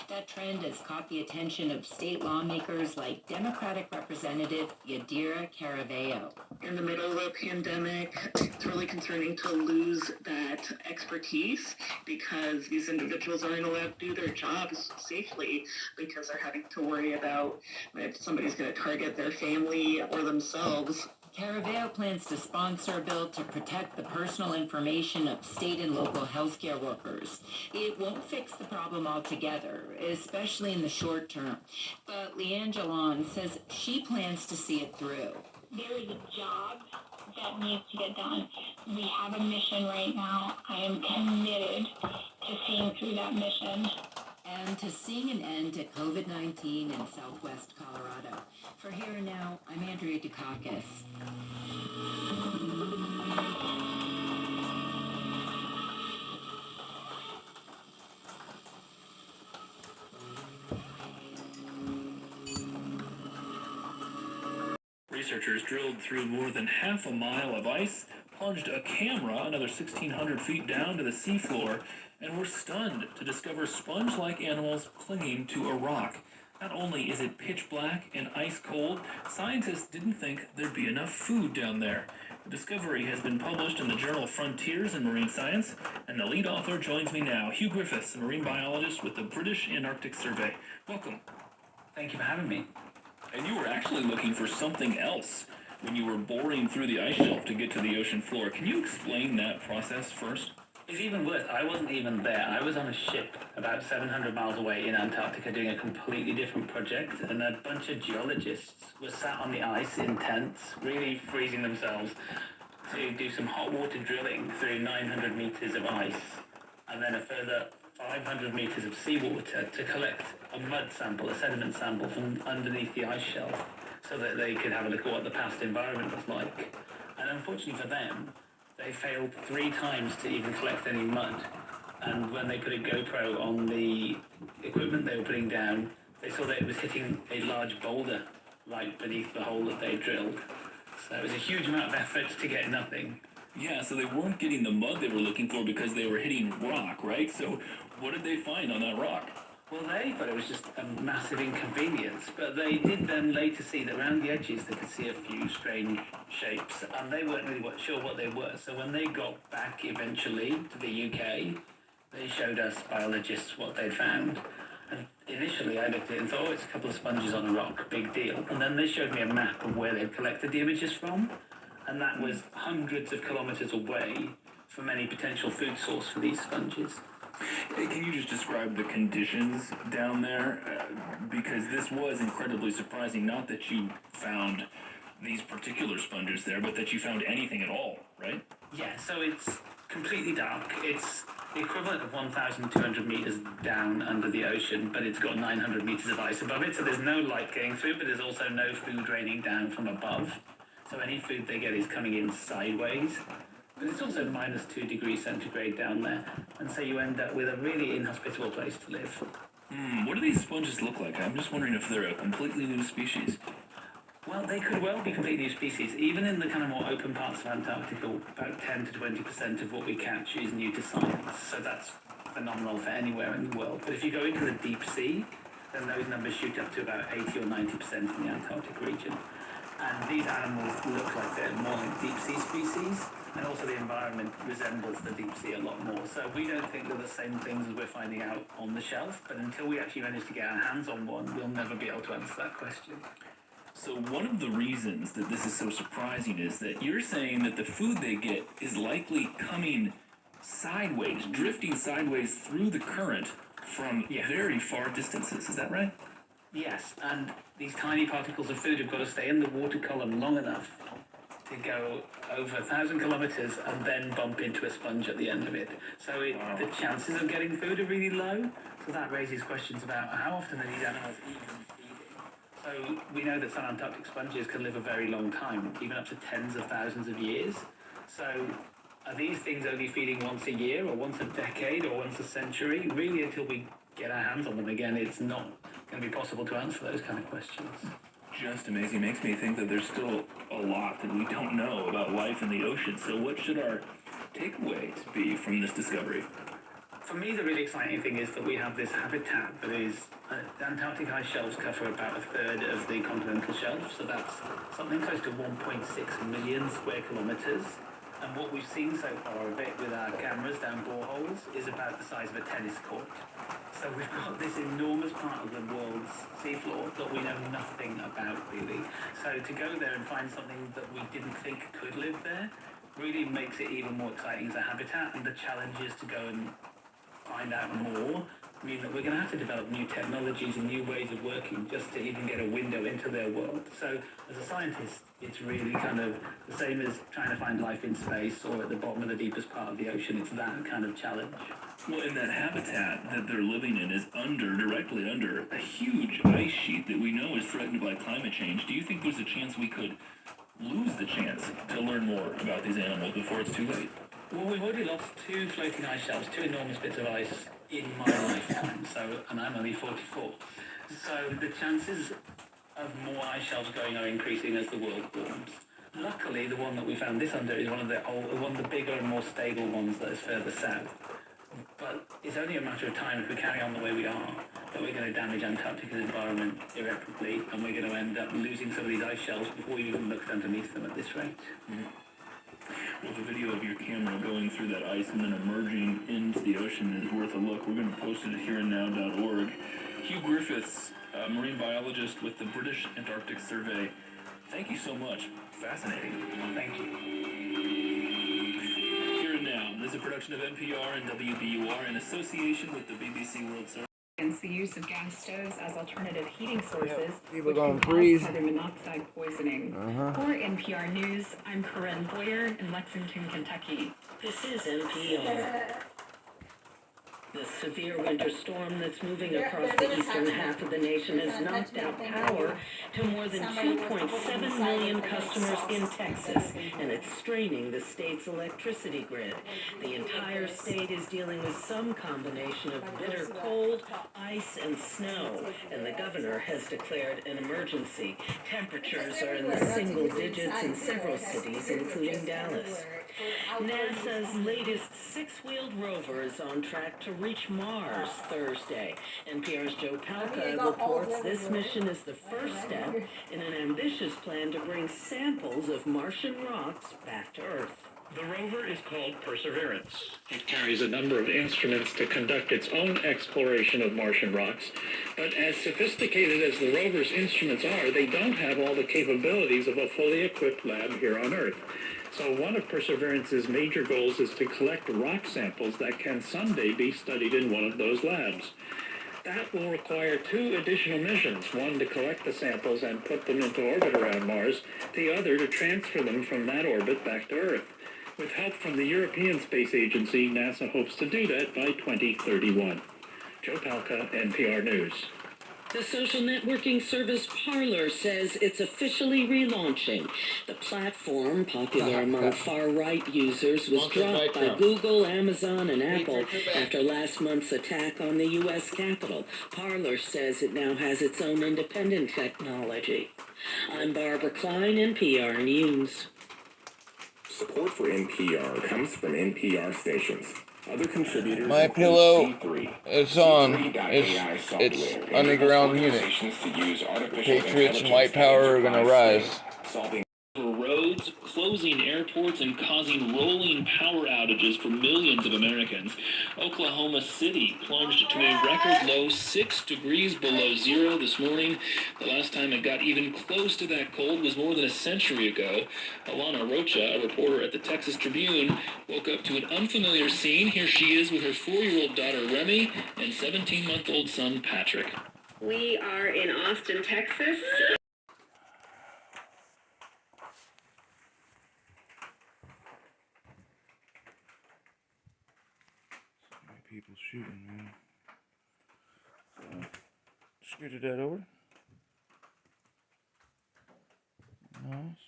That trend has caught the attention of state lawmakers like Democratic Representative Yadira Caraveo. In the middle of a pandemic, it's really concerning to lose that expertise because these individuals aren't allowed to do their jobs safely because they're having to worry about if somebody's going to target their family or themselves. Caraveo plans to sponsor a bill to protect the personal information of state and local healthcare workers. It won't fix the problem altogether, especially in the short term. But Leanne Geelong says she plans to see it through. There is a job that needs to get done. We have a mission right now. I am committed to seeing through that mission. And to seeing an end to COVID-19 in southwest Colorado. For Here and Now, I'm Andrea Dukakis. Researchers drilled through more than half a mile of ice, plunged a camera another 1,600 feet down to the seafloor, and were stunned to discover sponge-like animals clinging to a rock. Not only is it pitch black and ice cold, scientists didn't think there'd be enough food down there. The discovery has been published in the journal Frontiers in Marine Science, and the lead author joins me now, Hugh Griffiths, a marine biologist with the British Antarctic Survey. Welcome. Thank you for having me. And you were actually looking for something else when you were boring through the ice shelf to get to the ocean floor. Can you explain that process first? It's even worse. I wasn't even there. I was on a ship about 700 miles away in Antarctica doing a completely different project, and a bunch of geologists were sat on the ice in tents, really freezing themselves to do some hot water drilling through 900 meters of ice, and then a further 500 meters of seawater to collect a mud sample, a sediment sample from underneath the ice shelf, so that they could have a look at what the past environment was like. And unfortunately for them, they failed 3 times to even collect any mud. And when they put a GoPro on the equipment they were putting down, they saw that it was hitting a large boulder right beneath the hole that they drilled. So it was a huge amount of effort to get nothing. Yeah, so they weren't getting the mud they were looking for because they were hitting rock, right? So what did they find on that rock? Well, they thought it was just a massive inconvenience, but they did then later see that around the edges they could see a few strange shapes, and they weren't really sure what they were. So when they got back eventually to the UK, they showed us biologists what they'd found. And initially I looked at it and thought, oh, it's a couple of sponges on a rock, big deal. And then they showed me a map of where they'd collected the images from, and that was hundreds of kilometers away from any potential food source for these sponges. Hey, can you just describe the conditions down there? Because this was incredibly surprising. Not that you found these particular sponges there, but that you found anything at all, right? Yeah, so it's completely dark. It's the equivalent of 1,200 meters down under the ocean, but it's got 900 meters of ice above it, so there's no light getting through, but there's also no food raining down from above. So any food they get is coming in sideways. But it's also minus 2 degrees centigrade down there, and so you end up with a really inhospitable place to live. What do these sponges look like? I'm just wondering if they're a completely new species. Well, they could well be completely new species. Even in the kind of more open parts of Antarctica, about 10 to 20% of what we catch is new to science, so that's phenomenal for anywhere in the world. But if you go into the deep sea, then those numbers shoot up to about 80 or 90% in the Antarctic region. And these animals look like they're more like deep sea species, and also the environment resembles the deep sea a lot more. So we don't think they're the same things as we're finding out on the shelf, but until we actually manage to get our hands on one, we'll never be able to answer that question. So one of the reasons that this is so surprising is that you're saying that the food they get is likely coming sideways, drifting sideways through the current from very far distances. Is that right? Yes, and these tiny particles of food have got to stay in the water column long enough to go over 1,000 kilometers and then bump into a sponge at the end of it. So the chances of getting food are really low. So that raises questions about how often are these animals even feeding. So we know that some Antarctic sponges can live a very long time, even up to tens of thousands of years. So are these things only feeding once a year or once a decade or once a century? Really, until we get our hands on them again, it's not going to be possible to answer those kind of questions. Just amazing. Makes me think that there's still a lot that we don't know about life in the ocean. So what should our takeaways be from this discovery? For me, the really exciting thing is that we have this habitat that is, the Antarctic ice shelves cover about a third of the continental shelf, so that's something close to 1.6 million square kilometers. And what we've seen so far of it with our cameras down boreholes is about the size of a tennis court. So we've got this enormous part of the world's seafloor that we know nothing about, really. So to go there and find something that we didn't think could live there really makes it even more exciting as a habitat, and the challenges to go and find out more mean that we're going to have to develop new technologies and new ways of working just to even get a window into their world. So as a scientist, it's really kind of the same as trying to find life in space or at the bottom of the deepest part of the ocean. It's that kind of challenge. Well, and that habitat that they're living in is directly under a huge ice sheet that we know is threatened by climate change. Do you think there's a chance we could lose the chance to learn more about these animals before it's too late? Well, we've already lost 2 floating ice shelves, 2 enormous bits of ice in my lifetime, and I'm only 44. So the chances of more ice shelves going are increasing as the world warms. Luckily, the one that we found this under is one of the bigger and more stable ones that is further south. But it's only a matter of time, if we carry on the way we are, that we're going to damage Antarctica's environment irreparably, and we're going to end up losing some of these ice shelves before we even look underneath them at this rate. Well, the video of your camera going through that ice and then emerging into the ocean is worth a look. We're going to post it at hereandnow.org. Hugh Griffiths, a marine biologist with the British Antarctic Survey. Thank you so much. Fascinating. Thank you. Here and Now is a production of NPR and WBUR in association with the BBC World Service. Against the use of gas stoves as alternative heating sources, People which gonna can freeze. cause carbon monoxide poisoning. For NPR News, I'm Corinne Boyer in Lexington, Kentucky. This is NPR. The severe winter storm that's moving across the eastern half of the nation has knocked out power to more than 2.7 million customers in Texas, and it's straining the state's electricity grid. The entire state is dealing with some combination of bitter cold, ice, and snow, and the governor has declared an emergency. Temperatures are in the single digits in several cities, including Dallas. NASA's latest 6-wheeled rover is on track to reach Mars Thursday. NPR's Joe Palca reports this mission is the first step in an ambitious plan to bring samples of Martian rocks back to Earth. The rover is called Perseverance. It carries a number of instruments to conduct its own exploration of Martian rocks, but as sophisticated as the rover's instruments are, they don't have all the capabilities of a fully equipped lab here on Earth. So one of Perseverance's major goals is to collect rock samples that can someday be studied in one of those labs. That will require 2 additional missions, one to collect the samples and put them into orbit around Mars, the other to transfer them from that orbit back to Earth. With help from the European Space Agency, NASA hopes to do that by 2031. Joe Palca, NPR News. The social networking service Parler says it's officially relaunching. The platform, popular among far-right users, was dropped by Google, Amazon, and Apple after last month's attack on the U.S. Capitol. Parler says it now has its own independent technology. I'm Barbara Klein, NPR News. Support for NPR comes from NPR stations. Other contributors My pillow is on. It's underground unit. The Patriots and white power are gonna rise. solving roads, closing airports, and causing rolling power outages for millions of Americans. Oklahoma City plunged to a record low 6 degrees below zero this morning. The last time it got even close to that cold was more than a century ago. Alana Rocha, a reporter at the Texas Tribune, woke up to an unfamiliar scene. Here she is with her 4-year-old daughter Remy and 17-month-old son Patrick. We are in Austin, Texas. People shooting, man. So, scooted that over. Nice.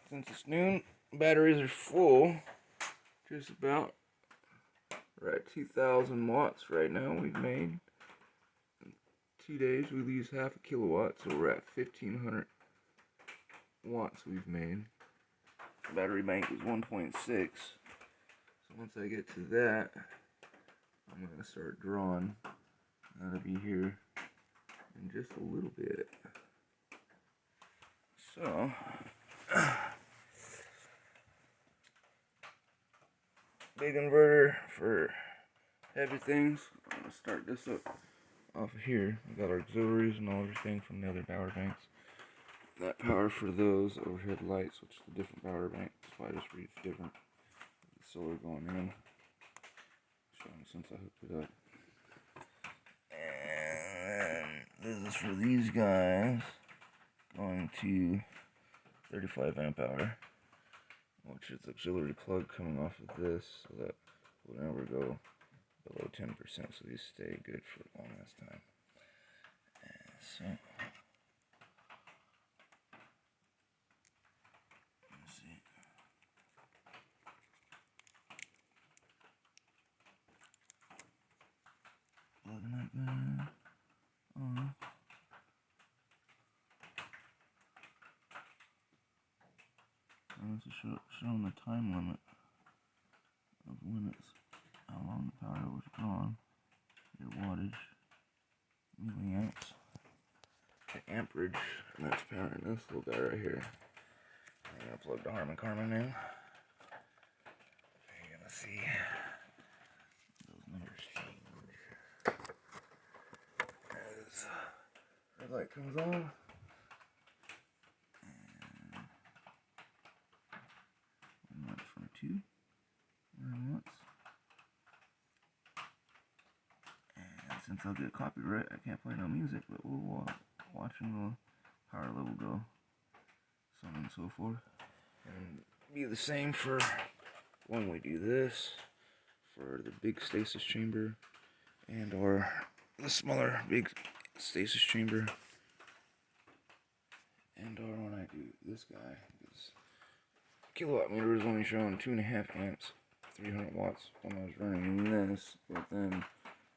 Since it's noon, batteries are full. Just about. We're at 2,000 watts right now. We've made. In 2 days, we lose half a kilowatt, so we're at 1,500 watts we've made. The battery bank is 1.6. So once I get to that, I'm going to start drawing. That'll be here in just a little bit. So, big inverter for heavy things. I'm going to start this up off of here. We got our auxiliaries and all everything from the other power banks. That power for those overhead lights, which is a different power bank. That's why I just read it's different. The solar going in. Showing since I hooked it up. And this is for these guys. Going to 35 amp hour. Which is auxiliary plug coming off of this. So that will never go below 10%. So these stay good for a long ass time. And so. Plugging that guy on. And this is showing the time limit of when it's how long the power was gone. Your wattage, milliamps, the amperage, and that's powering this little guy right here. I'm gonna plug the Harman Kardon in. You're gonna see those numbers change. As red light comes on, and that's for 2 once. And since I'll get copyright, I can't play no music, but we'll watching the power level go, so on and so forth. And be the same for when we do this, for the big stasis chamber, and or the smaller big stasis chamber, and or when I do this guy. This kilowatt meter is only showing 2.5 amps, 300 watts when I was running this, but then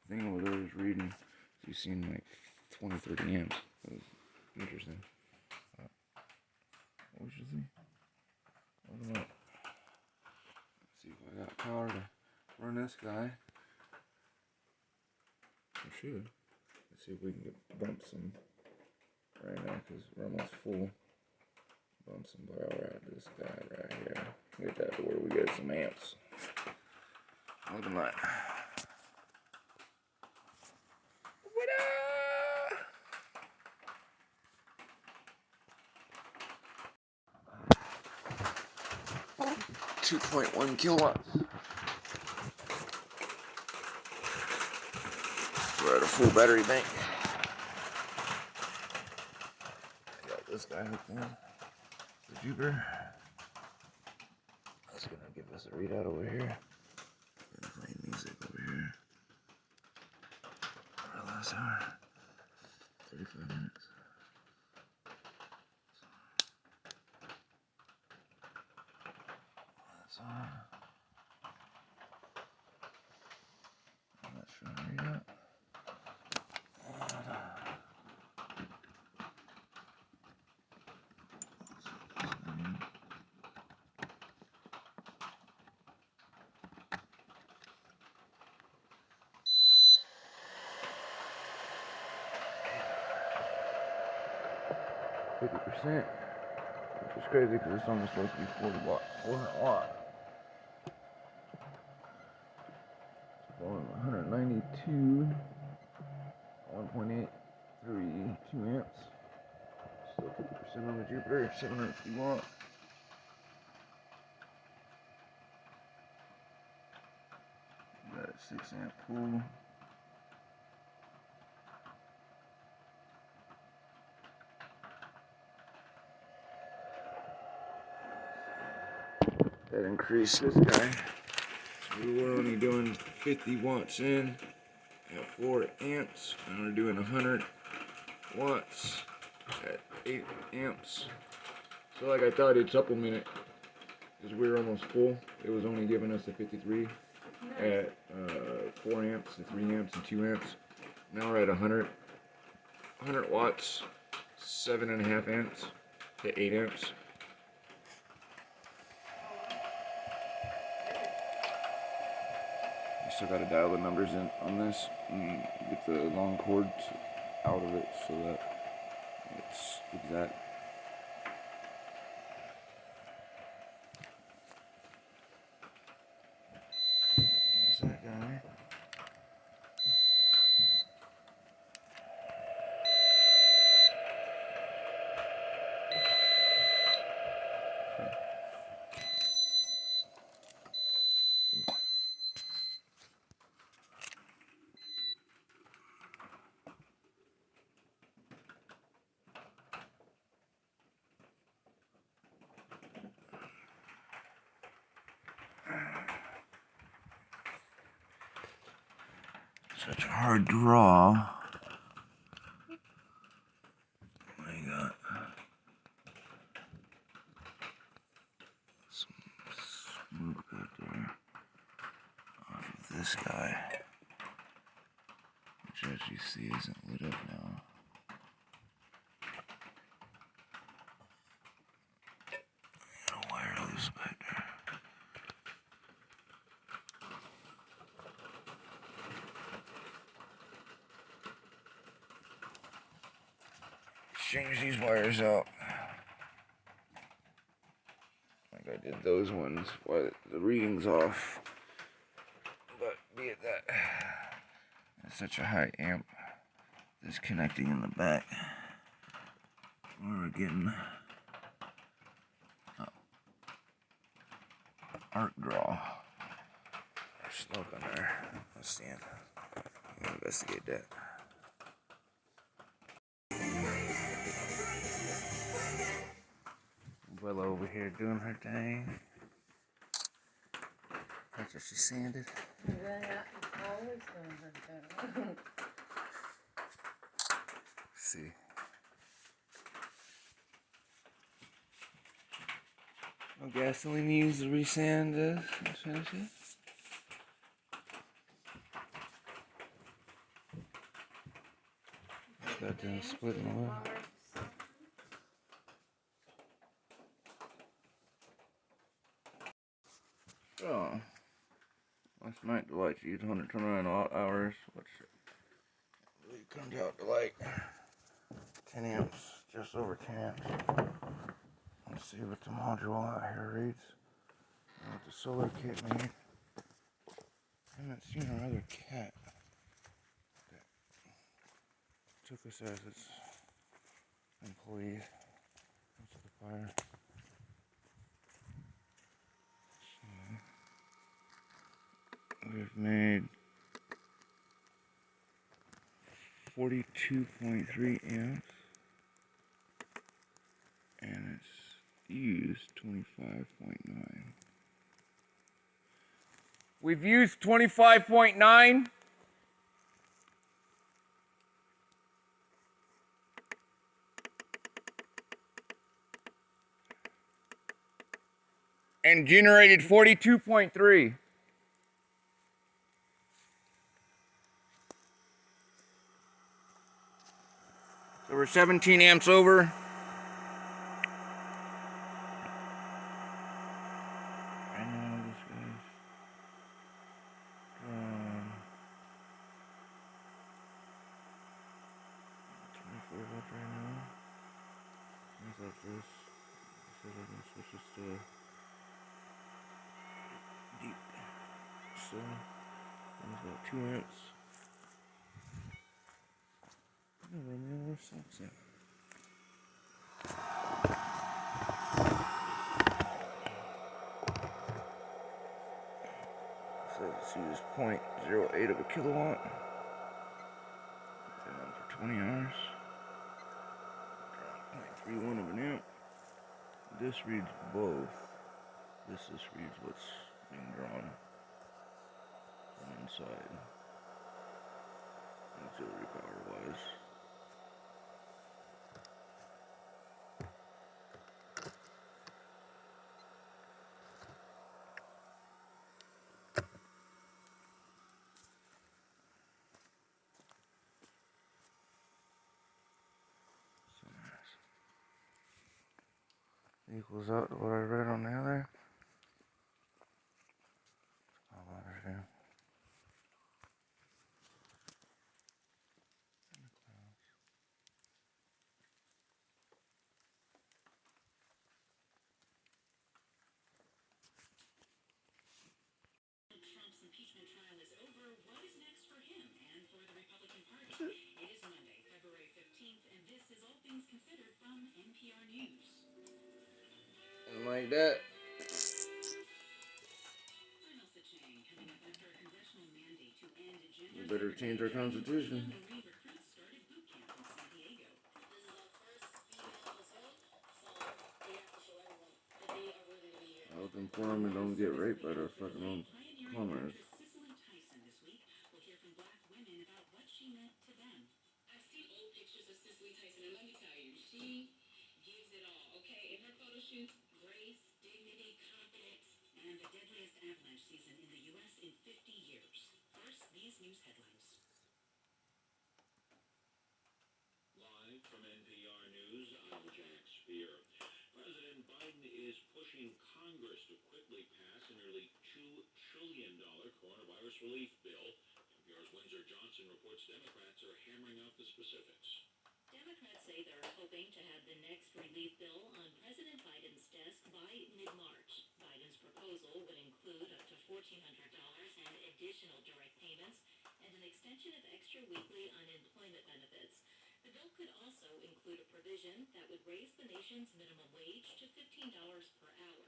the thing over there is reading, you've seen like 20-30 amps. It was interesting. What should see? Look at that. Let's see if I got power to run this guy. I should. Let's see if we can get bump some right now because we're almost full. Bump some power out of this guy right here. Get that to where we get some amps. Looking like. 2.1 kilowatts. We're at a full battery bank. I got this guy hooked in. The Jupiter. That's gonna give us a readout over here. We're gonna play music over here. For the last hour. 35 minutes. That's on. I'm not sure to read out. 50%, which is crazy because it's only supposed to be 40 watt, 400 watt. It's on 192, 1.83, 2 amps. Still 50% on the Jupiter, 750 watt. Got a 6 amp pool. That increased this guy. We were only doing 50 watts in at 4 amps. Now we're doing 100 watts at 8 amps. So like I thought it'd supplement it because we were almost full. It was only giving us a 53 at 4 amps and 3 amps and 2 amps. Now we're at 100 watts, 7.5 amps to 8 amps. Still got to dial the numbers in on this and get the long cords out of it so that it's exact. There's that guy. Such a hard draw. I got some smoke out there off of this guy, which as you see isn't lit up now. Got a wire loose back there. Change these wires out like I did those ones while the reading's off, but be it that, it's such a high amp disconnecting in the back. We're getting arc draw. There's smoke on there. Let's see. We'll investigate that. Bella over here doing her thing. That's what she sanded. Yeah, always doing her thing. See. No gasoline used to resand this and finish it. Got them splitting away. Oh, last night the lights used 129 watt hours, which really comes out to like 10 amps, just over 10 amps. Let's see what the module out here reads. And what the solar kit made. I haven't seen our other cat that took us as its employees into the fire. We've made 42.3 amps, and it's used 25.9. We've used 25.9. And generated 42.3. So we're 17 amps over. I know this guy's drawn 24 volts right now. off this. So I can switch this to deep. So it's about 2 amps. I'm gonna run more socks out. So let's use 0.08 of a kilowatt. And on for 20 hours. 0.31 of an amp. This reads both. This just reads what's being drawn from inside. Auxiliary power wise. Equals out to what I read on the other. I'll let her do. Trump's impeachment trial is over. What is next for him and for the Republican Party? It is Monday, February 15th, and this is All Things Considered from NPR News. And like that. We better change our constitution. Health inform and don't get raped by their fucking own plumbers. We'll hear from black women about what she meant to them. I've seen old pictures of Cicely Tyson, and let me tell you, she gives it all, okay? In her photo shoots, grace, dignity, confidence, and the deadliest avalanche season in the U.S. in 50 years. First, these news headlines. Live from NPR News, I'm Jack Spear. President Biden is pushing Congress to quickly pass a nearly $2 trillion coronavirus relief bill. NPR's Windsor Johnson reports Democrats are hammering out the specifics. Democrats say they're hoping to have the next relief bill on President Biden's desk by mid-March. Biden's proposal would include up to $1,400 and additional direct payments and an extension of extra weekly unemployment benefits. The bill could also include a provision that would raise the nation's minimum wage to $15 per hour,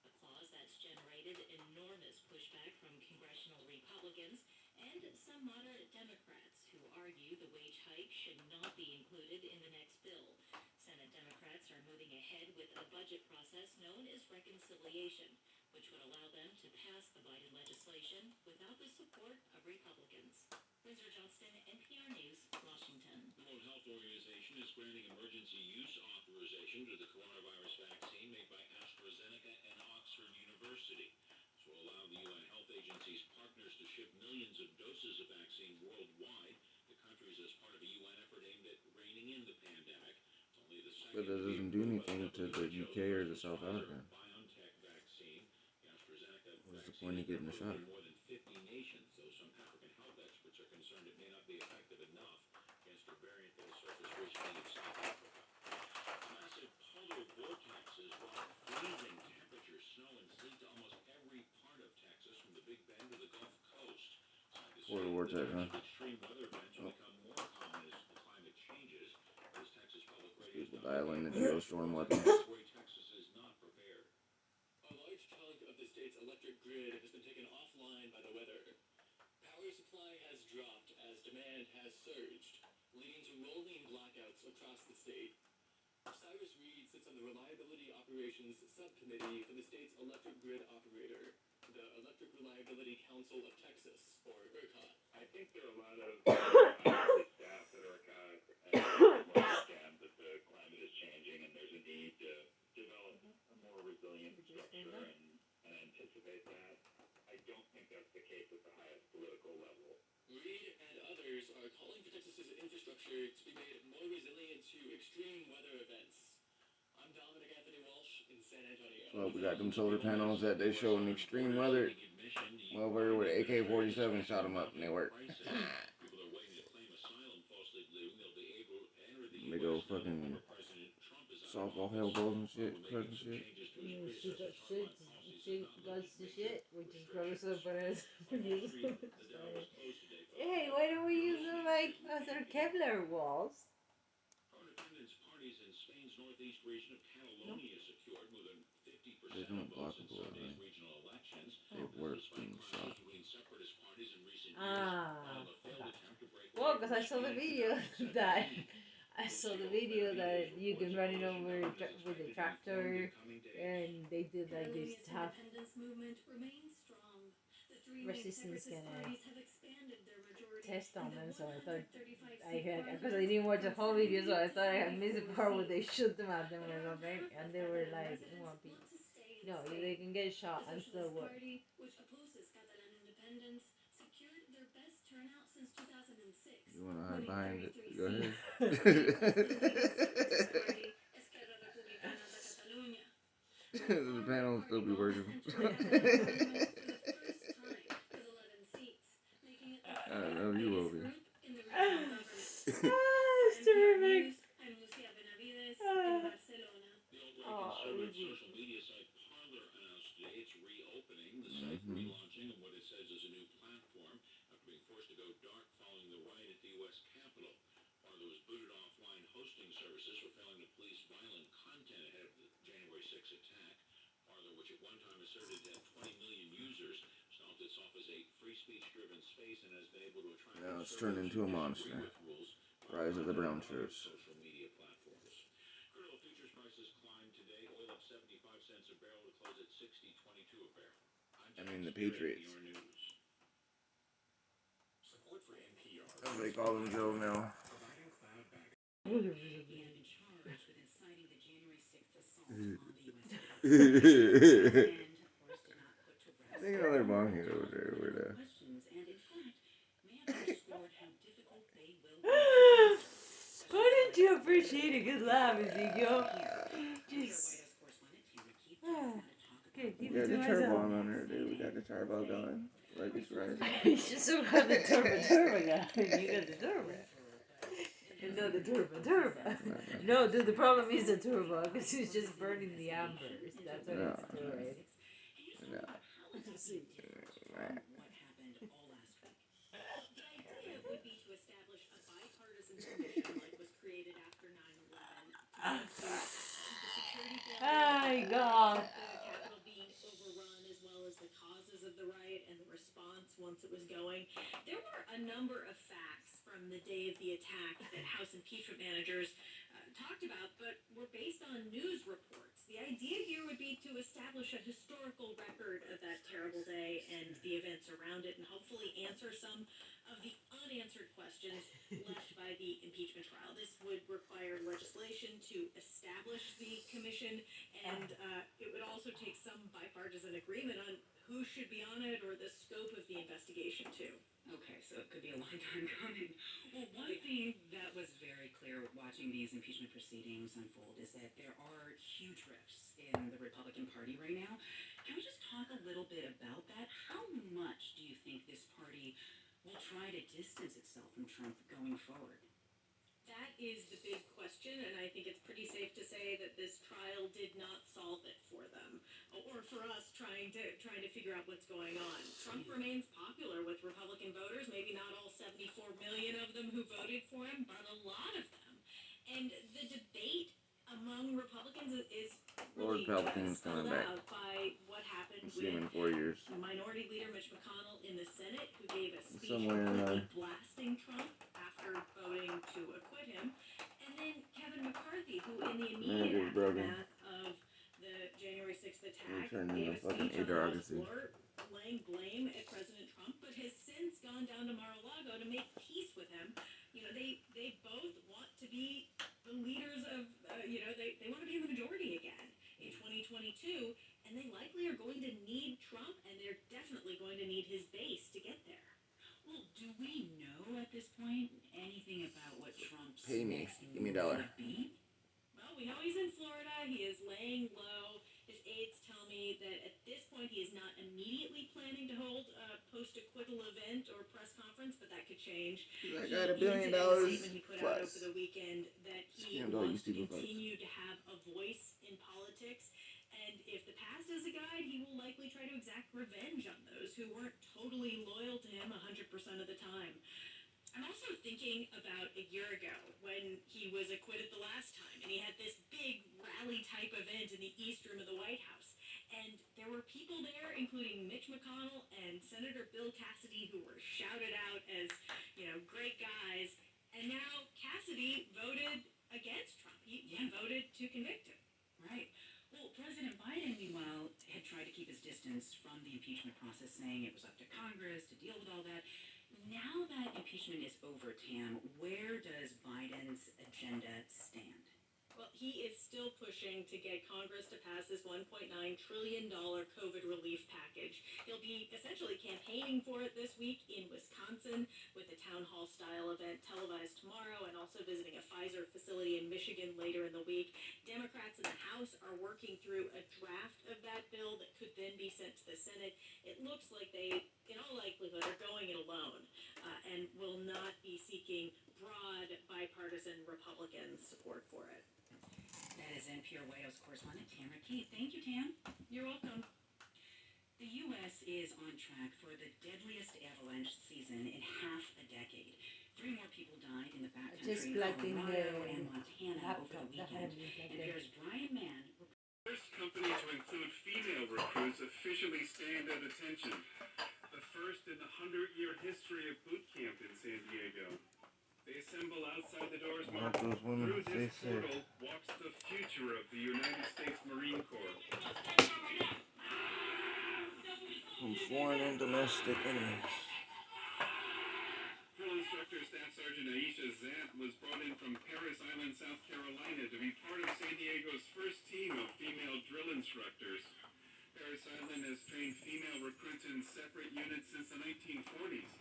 a clause that's generated enormous pushback from congressional Republicans and some moderate Democrats who argue the wage hike should not be included in the next bill. Senate Democrats are moving ahead with a budget process known as reconciliation, which would allow them to pass the Biden legislation without the support of Republicans. Windsor Johnston, NPR News, Washington. The World Health Organization is granting emergency use authorization to the coronavirus vaccine made by AstraZeneca and Oxford University. This will allow the UN Health Agency's partners to ship millions of doses of vaccine worldwide to countries as part of a UN effort aimed at reining in the pandemic. It's only the second. But that doesn't do anything to the UK or the South Africa. BioNTech vaccine. The AstraZeneca What's the point of getting a shot? more than 50 nations, though some African health experts are concerned it may not be effective enough against a variant that has surfaced recently in South Africa. Massive polar vortexes brought freezing temperatures, snow, and sleet to almost every part of Texas, from the Big Bend to the Gulf Coast. Polar vortex, huh? Extreme weather events will become more common as the climate changes. This Texas Public Radio People dialing the geostorm weapons. Texas is not prepared. A large chunk of the state's electric grid has been taken offline by the weather. Power supply has dropped as demand has surged, leading to rolling blackouts across the state. Cyrus Reed sits on the Reliability Operations Subcommittee for the state's electric grid operator, the Electric Reliability Council of Texas, or ERCOT. I think there are a lot of staff at ERCOT understand that the climate is changing and there's a need to develop a more resilient structure and anticipate that. I don't think that's the case at the highest political level. Reed and others are calling for Texas's infrastructure to be made more resilient to extreme weather events. I'm Dominic Anthony Walsh in San Antonio. Well, we got them solar panels that they show in extreme weather. Well, we're with AK-47 shot them up and they work. Big old fucking softball hail balls and shit, clubs and shit. Shit goes to shit, which is gross, but it's hey, why don't we use them like as our Kevlar walls? Parties in Spain's northeast region of Catalonia secured more than 50% They don't of block votes in a bullet, Sunday's right? regional elections. They work being shot. Between separatist parties in recent years, Ah, a failed attempt to break well, because I saw the video that you can run it over with a tractor, and they did like this tough resistance kind of test on them. So I thought I had, because I didn't watch the whole video, so I thought I had missed the part where they shoot them at them or something, and they were like in one piece. No, they can get shot and still work. You wanna hide behind it? Go ahead. The panel will still be working. I don't know, you will be. It's terrific. Social media site Parler announced today it's reopening. The site relaunching of what it says is a new platform after being forced to go dark following the riot at the U.S. Capitol. Parler was booted offline hosting services for failing to police violent content ahead of the January 6th attack. Parler, which at one time asserted to have 20 million users, stalked itself as a free speech-driven space and has been able to attract. Now it's turned into a monster. Rise of the brown shirts. Social media platforms. Crude oil futures prices climbed today. Oil up 75 cents a barrel to close at $60.22 a barrel. I mean the Patriots. Support for NPR. As they call them Joe now. They got another bong here over there. Where the... Why didn't you appreciate a good laugh, Ezekiel? Just... Okay, keep We it got to the turbo myself. on there, dude. We got the turbo going. Like it's right. You just don't have the turbo guy. You got the turbo. And no, the turbo. No, dude, the problem is the turbo, because he's just burning the ambers. That's what it's doing. No. See. My God. Once it was going. There were a number of facts from the day of the attack that House impeachment managers talked about, but were based on news reports. The idea here would be to establish a historical record of that terrible day and the events around it, and hopefully answer some of the unanswered questions left by the impeachment trial. This would require legislation to establish the commission, and it would also take some bipartisan agreement on who should be on it or the scope of the investigation, too. Okay, so it could be a long time coming. Well, one thing that was very clear watching these impeachment proceedings unfold is that there are huge rifts in the Republican Party right now. Can we just talk a little bit about that? How much do you think this party will try to distance itself from Trump going forward? That is the big question, and I think it's pretty safe to say that this trial did not solve it for them, or for us trying to figure out what's going on. Trump remains popular with Republican voters, maybe not all 74 million of them who voted for him, but a lot of them. And the debate among Republicans is really spelled out by what happened with in 4 years. Minority Leader Mitch McConnell in the Senate, who gave a speech Somewhere blasting Trump after voting to acquit him, and then Kevin McCarthy, who in the immediate aftermath of the January 6th attack gave a speech on the House floor laying blame at President Trump, but has since gone down to Mar-a-Lago to make peace with him. You know, they both want to be the leaders of, they want to be in the majority again in 2022, and they likely are going to need Trump, and they're definitely going to need his base to get there. Well, do we know at this point anything about what Trump's Pay me. next Give me move $1. would be? Well, we know he's in Florida. He is laying low. His aides tell me that at this point he is not immediately planning to hold a post-acquittal event or press conference, but that could change. I got $1 billion He put out plus. over the weekend that he Scammed all you wants to stupid continue to have a politics. And if the past is a guide, he will likely try to exact revenge on those who weren't totally loyal to him 100% of the time. I'm also thinking about a year ago when he was acquitted the last time, and he had this big rally-type event in the East Room of the White House. And there were people there, including Mitch McConnell and Senator Bill Cassidy, who were shouted out as, great guys. And now Cassidy voted against Trump. He voted to convict him. Right. Well, President Biden, meanwhile, had tried to keep his distance from the impeachment process, saying it was up to Congress to deal with all that. Now that impeachment is over, Tam, where does Biden's agenda stand? Well, he is still pushing to get Congress to pass this $1.9 trillion COVID relief package. He'll be essentially campaigning for it this week in Wisconsin with a town hall style event televised tomorrow, and also visiting a Pfizer facility in Michigan later in the week. Democrats in the House are working through a draft of that bill that could then be sent to the Senate. It looks like they, in all likelihood, are going it alone and will not be seeking broad bipartisan Republican support for it. That is NPR White House correspondent Tamara Keith. Thank you, Tam. You're welcome. The U.S. is on track for the deadliest avalanche season in half a decade. 3 more people died in the backcountry of Colorado and Montana over the weekend. NPR's Brian Mann. First company to include female recruits officially stand at attention. The first in the 100-year history of boot camp in San Diego. They assemble outside the doors What those women through say this portal walks the future of the United States Marine Corps. From foreign and domestic enemies. Drill instructor Staff Sergeant Aisha Zant was brought in from Paris Island, South Carolina to be part of San Diego's first team of female drill instructors. Paris Island has trained female recruits in separate units since the 1940s.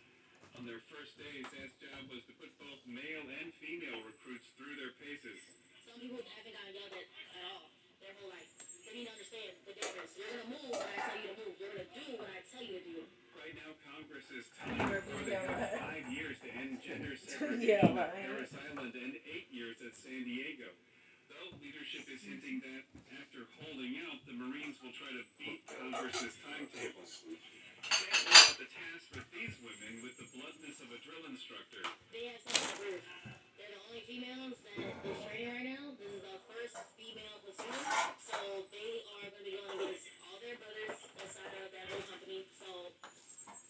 On their first day, Zant's job was to put both male and female recruits through their paces. Some people haven't gotten together at all. They're more like, they need to understand the difference. You're going to move when I tell you to move. You're going to do what I tell you to do. Right now, Congress is telling them they have 5 years to end gender segregation at Paris Island and 8 years at San Diego. Though leadership is hinting that after holding out, the Marines will try to beat Congress's timetable. Zant laid out the task for these women with the bluntness of a drill instructor. They have something to prove. They're the only females that is training right now. This is the first female platoon, so they are going to be going against all their brothers aside of that whole company. So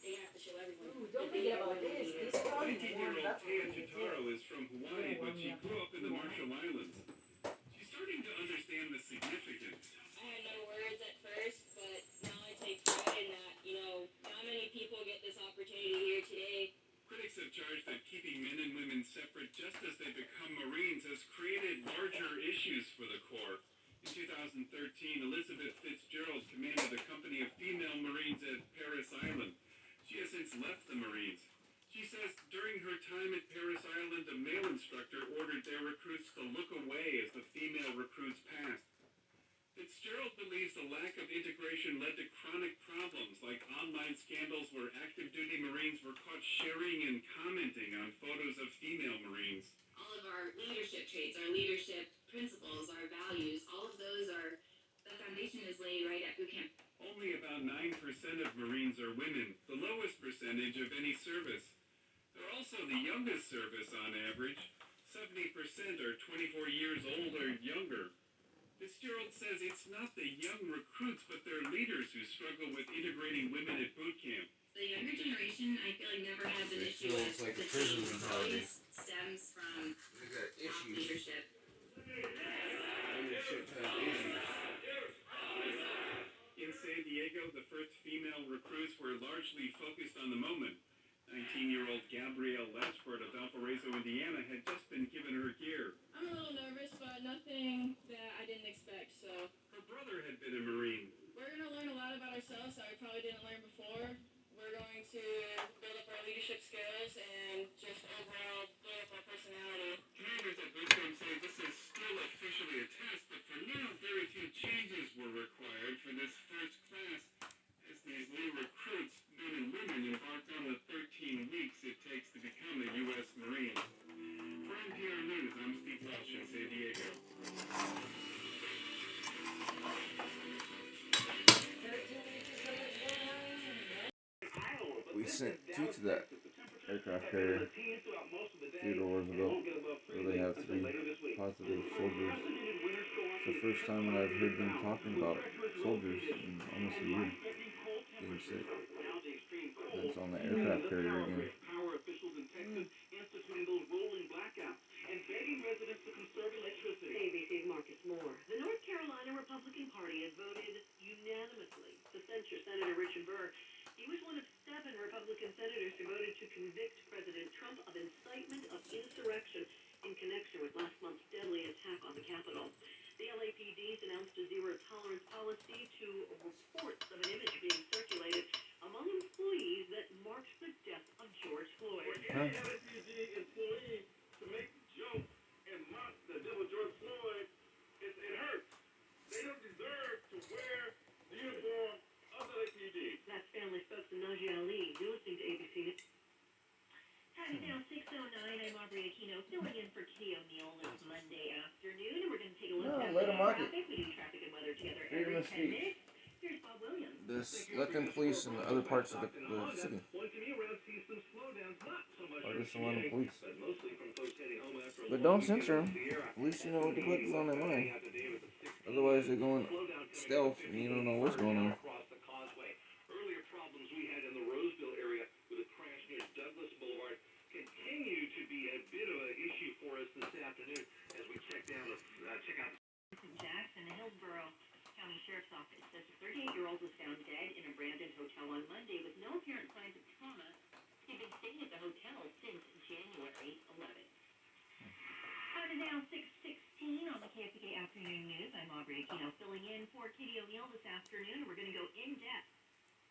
they have to show everyone. Ooh, don't forget about this. This probably 19-year-old Tia Chitaro is from Hawaii, but she grew up in the Marshall Islands. She's starting to understand the significance. I had no words at first, but now I take pride in that. Not many people get this opportunity here today. Critics have charged that keeping men and women separate just as they become Marines has created larger issues for the Corps. In 2013, Elizabeth Fitzgerald commanded a company of female Marines at Paris Island. She has since left the Marines. She says during her time at Paris Island, a male instructor ordered their recruits to look away as the female recruits passed. Fitzgerald believes the lack of integration led to chronic problems like online scandals where active duty Marines were caught sharing and commenting on photos of female Marines. All of our leadership traits, our leadership principles, our values, all of those are, the foundation is laid right at boot camp. Only about 9% of Marines are women, the lowest percentage of any service. They're also the youngest service on average. 70% are 24 years old or younger. Fitzgerald says it's not the young recruits, but their leaders who struggle with integrating women at boot camp. The younger generation, I feel like, never has an issue with like the prison change. It mentality. always stems from They got issues. leadership. Leadership has issues. In San Diego, the first female recruits were largely focused on the moment. 19-year-old Gabrielle Latchford of Valparaiso, Indiana, had just been given her gear. I'm a little nervous, but nothing that I didn't expect, so. Her brother had been a Marine. We're going to learn a lot about ourselves that we probably didn't learn before. We're going to build up our leadership skills and just overall build up our personality. Commanders at boot camp say this is still officially a test, but for now, very few changes were required for this first class as these new recruits, men and women, embark on the 13 weeks it takes to become a U.S. Marine. For NPR News, I'm Steve Welsh in San Diego. sent two to that aircraft carrier, Theodore Roosevelt, where they have 3 positive soldiers. It's the first time that I've heard them talking about soldiers in almost a year being sick. And it's on the aircraft carrier again. ABC's Marcus Moore. The North Carolina Republican Party has voted unanimously to censure Senator Richard Burr. He was one of 7 Republican senators who voted to convict President Trump of incitement of insurrection in connection with last month's deadly attack on the Capitol. The LAPD's announced a zero-tolerance policy to reports of an image being circulated among employees that marked the death of George Floyd. LAPD employees to make jokes and mock the death of George Floyd, it hurts. They don't deserve to wear the uniform of the LAPD. That's family spokesman Najee Ali. You're listening to ABC. Time is now 6:09. I'm Aubrey Aquino, filling in for Kitty O'Neill this Monday afternoon, and we're going to take a look at traffic. We do traffic and weather together every 10 minutes. Here's Bob Williams. This Lecton Police and other parts of the city. Or just the Lecton Police. But don't censor them. At least you know what the fuck is on their mind. Otherwise they're going stealth and you don't know what's going on. Earlier problems we had in the Roseville area with a crash near Douglas Boulevard continue to be a bit of an issue for us this afternoon as we check out Jackson, the Hillsborough County Sheriff's Office says a 38-year-old was found dead in a Brandon hotel on Monday with no apparent signs of trauma. He'd been staying at the hotel since January 11th. Time is now 6:16 on the KFK Afternoon News. I'm Aubrey Aquino filling in for Kitty O'Neill this afternoon. We're going to go in depth.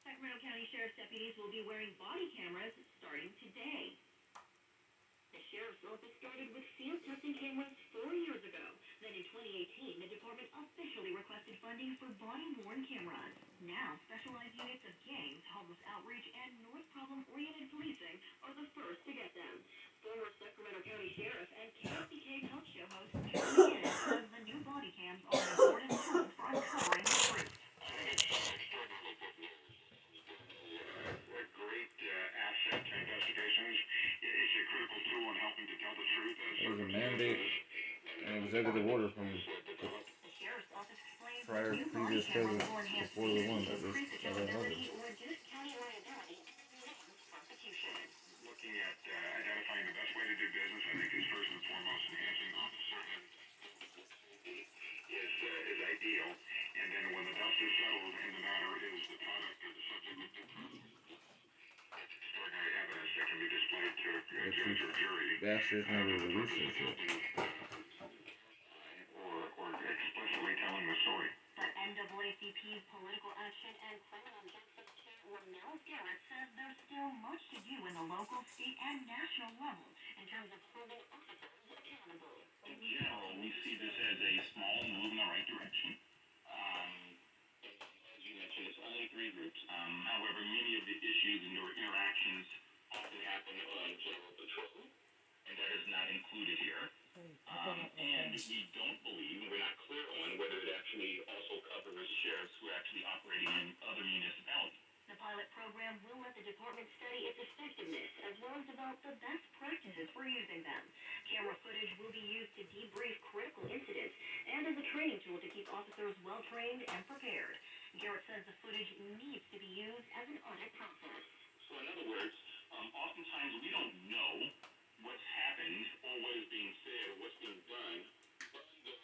Sacramento County Sheriff's deputies will be wearing body cameras starting today. The Sheriff's Office started with field testing cameras 4 years ago. Then in 2018, the department officially requested funding for body-worn cameras. Now, specialized units of gangs, homeless outreach, and North problem-oriented policing are the first to get them. Former Sacramento County Sheriff and KFK talk show host Jeremy Ennis says the new body cams are an important tool for uncovering the truth. A great asset to investigations. It's a critical tool in helping to tell the truth. There's a mandate and executive order from the prior previous president before the one that was Looking at identifying the best way to do business, I think is first and foremost enhancing officer is ideal. And then when the dust is settled and the matter is the product or the subject of due process, extraordinary evidence that can be displayed to a judge or jury. Bastards never released this shit. Or explicitly telling the story. But NAACP's Political Action and Criminal Justice Chair Ramel Garrett says there's still much to do in the local, state, and national level in terms of holding officers accountable. In general, we see this as a small move in the right direction. As you mentioned, it's only 3 groups. However, many of the issues and interactions often happen on general patrol, and that is not included here. And we don't believe, we're not clear on whether it actually also covers sheriffs who are actually operating in other municipalities. The pilot program will let the department study its effectiveness as well as develop the best practices for using them. Camera footage will be used to debrief critical incidents and as a training tool to keep officers well-trained and prepared. Garrett says the footage needs to be used as an audit process. So in other words, oftentimes we don't know what's happened or what is being said or what's being done during the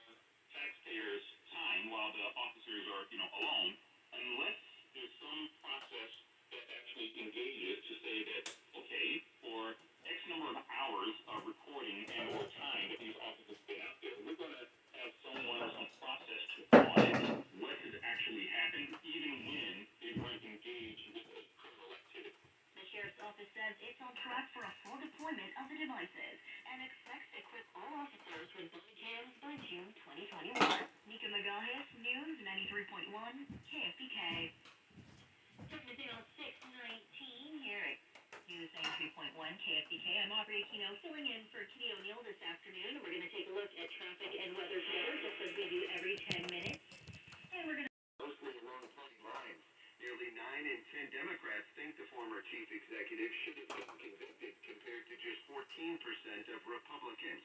taxpayers' time while the officers are, alone, unless there's some process that actually engages to say that, okay, for X number of hours of recording and or time that these officers have been out there, we're going to have someone or some process to audit what has actually happened, even when they weren't engaged with a criminal activity. The Sheriff's Office says it's on track for a full deployment of the devices and expects to equip all officers with body cams by June 2021. Nika Magahis, News 93.1 KFBK. Time is now 6:19 here at News 93.1 KFBK. I'm Aubrey Aquino filling in for Kitty O'Neill this afternoon. We're going to take a look at traffic and weather together just as we do every 10 minutes. And we're going to... Mostly along party lines. Nearly 9 in 10 Democrats think the former chief executive should have been convicted compared to just 14% of Republicans.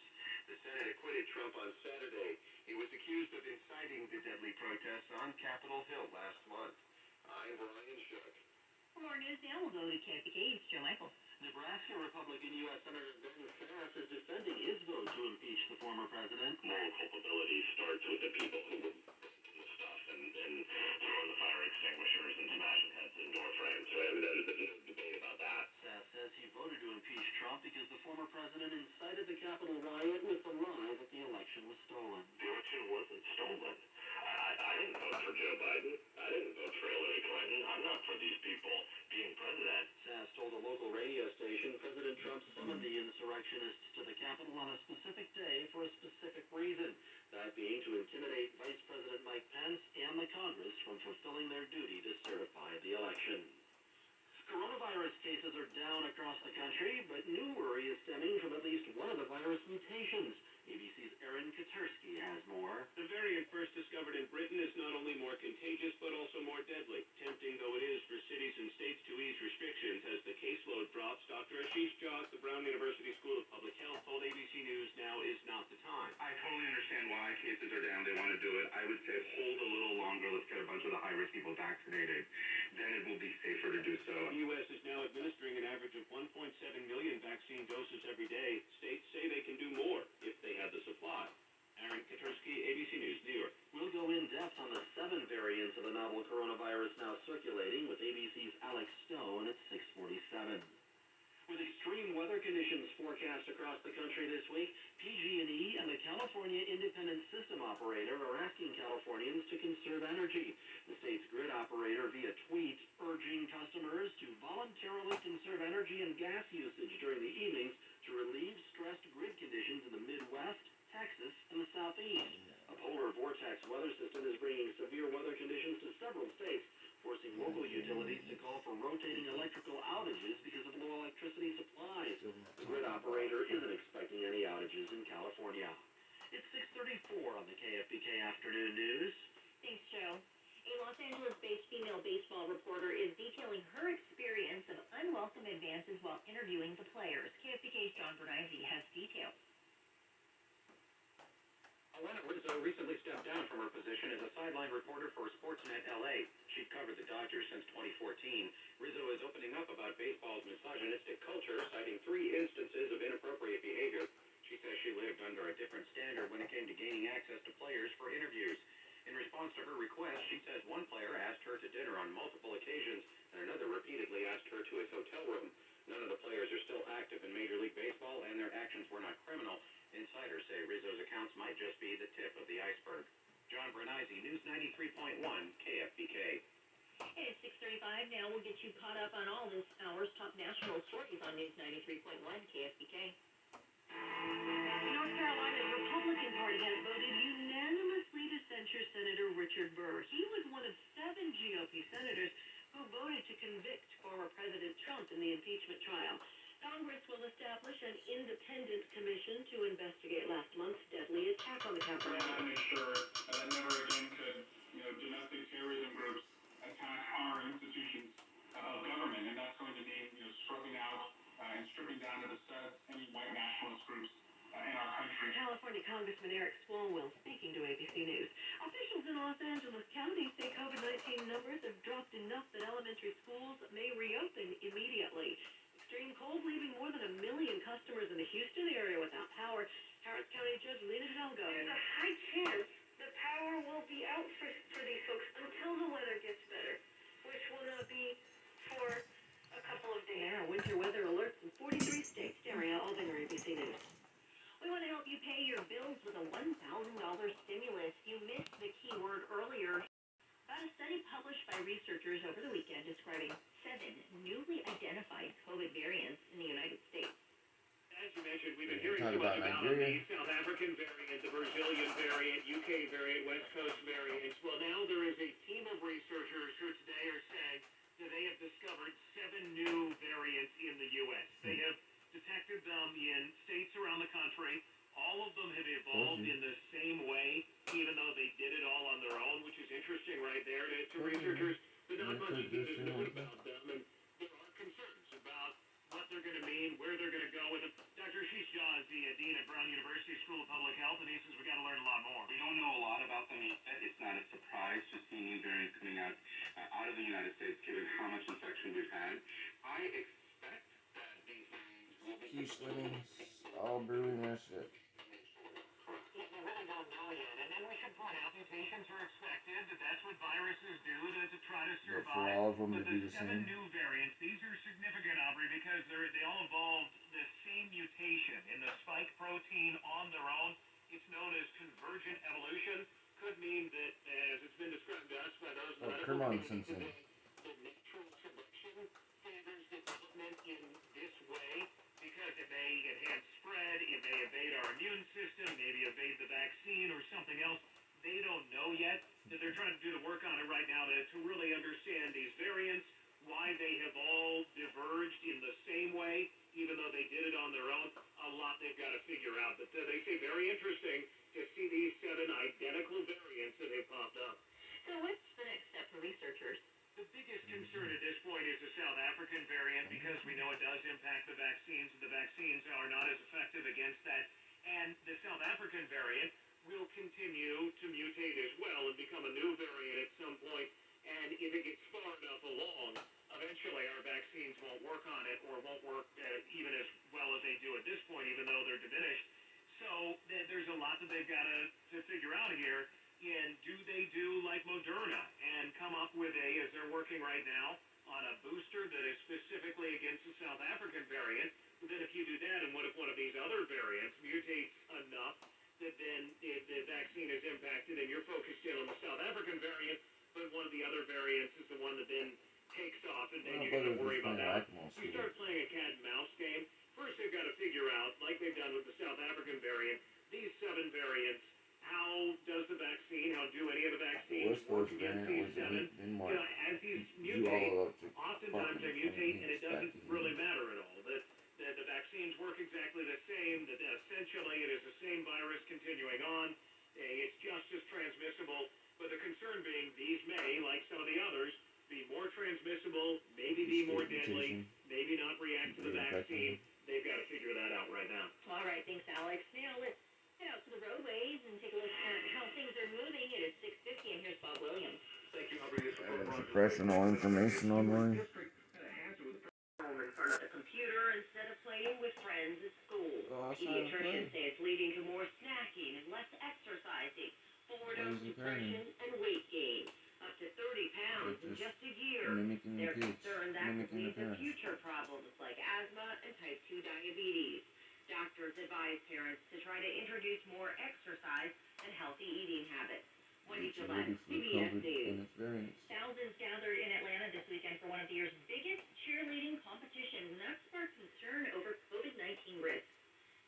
The Senate acquitted Trump on Saturday. He was accused of inciting the deadly protests on Capitol Hill last month. I'm Brian Shook. For more news now, we'll go to KFBK. It's Joe Michael. Nebraska Republican U.S. Senator Ben Sasse is defending his vote to impeach the former president. Moral culpability starts with the people who would stuff and throw the fire extinguishers and smashing heads and door frames. So there's no debate about that. Sasse says he voted to impeach Trump because the former president incited the Capitol riot with the lie that the election was stolen. The election wasn't stolen. I didn't vote for Joe Biden. I didn't vote for Hillary Clinton. I'm not for these people being president. Sasse told a local radio station President Trump summoned the insurrectionists to the Capitol on a specific day for a specific reason, that being to intimidate Vice President Mike Pence and the Congress from fulfilling their duty to certify the election. Coronavirus cases are down across the country, but new worry is stemming from at least one of the virus mutations. ABC's Aaron Katursky has more. The variant first discovered in Britain is not only more contagious, but also more deadly. Tempting though it is for cities and states to ease restrictions as the caseload drops, Dr. Ashish Jha at the Brown University School of Public Health told ABC News now is not the time. I totally understand why cases are down. They want to do it. I would say hold a little longer. Let's get a bunch of the high-risk people vaccinated. Then it will be safer to do so. The U.S. is now administering an average of 1.7 million vaccine doses every day. States say they can do more if they have the supply. Aaron Katursky, ABC News, New York. We'll go in depth on the 7 variants of the novel coronavirus now circulating with ABC's Alex Stone at 6:47. With extreme weather conditions forecast across the country this week, PG&E and the California Independent System Operator are asking Californians to conserve energy. The state's grid operator via tweet urging customers to voluntarily conserve energy and gas usage during the evenings to relieve stressed grid conditions in the Midwest, Texas, and the Southeast. A polar vortex weather system is bringing severe weather conditions to several states, forcing local utilities to call for rotating electrical outages because of low electricity supplies. The grid operator isn't expecting any outages in California. It's 6:34 on the KFBK Afternoon News. Thanks, Joe. A Los Angeles-based female baseball reporter is detailing her experience of unwelcome advances while interviewing the players. KFBK's John Bernizzi has details. Alana Rizzo recently stepped down from her position as a sideline reporter for Sportsnet LA. She'd covered the Dodgers since 2014. Rizzo is opening up about baseball's misogynistic culture, citing 3 instances of inappropriate behavior. She says she lived under a different standard when it came to gaining access to players for interviews. In response to her request, she says one player asked her to dinner on multiple occasions, and another repeatedly asked her to his hotel room. None of the players are still active in Major League Baseball, and their actions were not criminal. Insiders say Rizzo's accounts might just be the tip of the iceberg. John Bernizzi, News 93.1, KFBK. Hey, it's 6:35 now. We'll get you caught up on all this hour's top national stories on News 93.1, KFBK. North Carolina's Republican Party has voted unanimously to censure Senator Richard Burr. He was one of 7 GOP senators who voted to convict former President Trump in the impeachment trial. Congress will establish an independent commission to investigate last month's deadly attack on the Capitol. We want to make sure that never again could, domestic terrorism groups attack our institutions of government, and that's going to mean, stripping out and stripping down to the studs any white nationalist groups in our country. California Congressman Eric Swalwell speaking to ABC News. Officials in Los Angeles County say COVID-19 numbers have dropped enough that elementary schools may reopen immediately. Extreme cold leaving more than 1 million customers in the Houston area without power. Harris County Judge Lena Hidalgo. There's a high chance the power will be out for these folks until the weather gets better, which will not be for a couple of days. Now, winter weather alerts in 43 states. Daria Aldinger, ABC News. We want to help you pay your bills with a $1,000 stimulus. You missed the key word earlier. About a study published by researchers over the weekend describing 7 newly identified COVID variants in the United States. As you mentioned, we've been hearing so much about the South African variant, the Brazilian variant, UK variant, West Coast variants. Well, now there is a team of researchers who today are saying that they have discovered 7 new variants in the U.S. They have detected them in states around the country. All of them have evolved in the same way, even though they did it all on their own, which is interesting right there to researchers. But not much is known about them, and there are concerns dean at Brown University School of Public Health, and he says we got to learn a lot more. We don't know a lot about them yet. It's not a surprise to see new variants coming out of the United States, given how much infection we've had. I expect that these variants will be... Keep swimming, all brewing that shit. We really don't know yet, and then we should point out mutations are expected. That's what viruses do to try to survive. But for all of them to But be the the 7 same. new variants, these are significant, Aubrey, because they all involved the same mutation in the spike protein on their own. It's known as convergent evolution. Could mean that, as it's been described to us by those Oh, medical come on, community Simpson. today, that natural selection favors development in this way because it may enhance spread, it may evade our immune system, maybe evade the vaccine or something else. They don't know yet. That they're trying to do the work on it right now to really understand these variants, why they have all diverged in the same way, even though they did it on their own. A lot they've got to figure out. But they say very interesting to see these 7 identical variants that have popped up. So what's the next step for researchers? The biggest concern at this point is the South African variant because we know it does impact the vaccines, and the vaccines are not as effective against that. And the South African variant will continue to mutate as well and become a new variant at some point. And if it gets far enough along, eventually our vaccines won't work on it or won't work even as well as they do at this point, even though they're diminished. So there's a lot that they've got to figure out here. And do they do like Moderna and come up with as they're working right now, on a booster that is specifically against the South African variant? But then if you do that, and what if one of these other variants mutates enough that then the vaccine is impacted and you're focused in on the South African variant, but one of the other variants is the one that then takes off, and then you're going to worry about that. You start playing a cat and mouse game. First, they've got to figure out, like they've done with the South African variant, these 7 variants. How does the vaccine, how do any of the vaccines work against these 7? As these mutate, oftentimes they mutate and it doesn't really matter at all. The vaccines work exactly the same, that essentially it is the same virus continuing on. It's just as transmissible, but the concern being these may, like some of the others, be more transmissible, maybe be more deadly, maybe not react to the vaccine. They've got to figure that out right now. All right, thanks, Alex. Now let's head out to the roadways and take a look at how things are moving. It is 6:50, and here's Bob Williams. Thank you, Aubrey. Suppressional information online. Home in front of the computer instead of playing with friends at school. Oh, Pediatricians say it's leading to more snacking and less exercising, boredom, depression, and weight gain. Up to 30 pounds in just a year. They're concerned that could lead to future problems like asthma and type 2 diabetes. Doctors advise parents to try to introduce more exercise and healthy eating habits. Wendy Gillette, CBS News. Thousands gathered in Atlanta this weekend for one of the year's biggest cheerleading competitions, and that sparked concern over COVID-19 risks.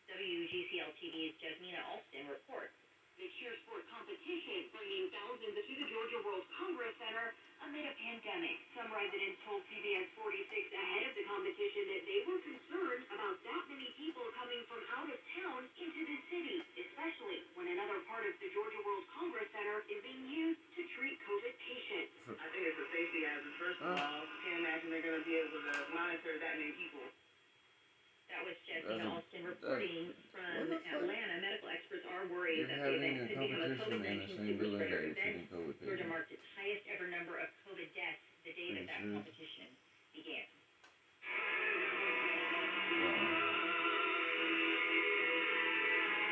WGCL-TV's Jasmina Alston reports. The cheer sport competition bringing thousands to the Georgia World Congress Center amid a pandemic. Some residents told CBS 46 ahead of the competition that they were concerned about that many people coming from out of town into the city, especially when another part of the Georgia World Congress Center is being used to treat COVID patients. I think it's a safety hazard, first of all. Can't imagine they're going to be able to monitor that many people. That was Jasmina Alston reporting from Atlanta. Medical experts are worried that the event could become a COVID-19 super spreader event. Georgia marked its highest ever number of COVID deaths the day that competition began.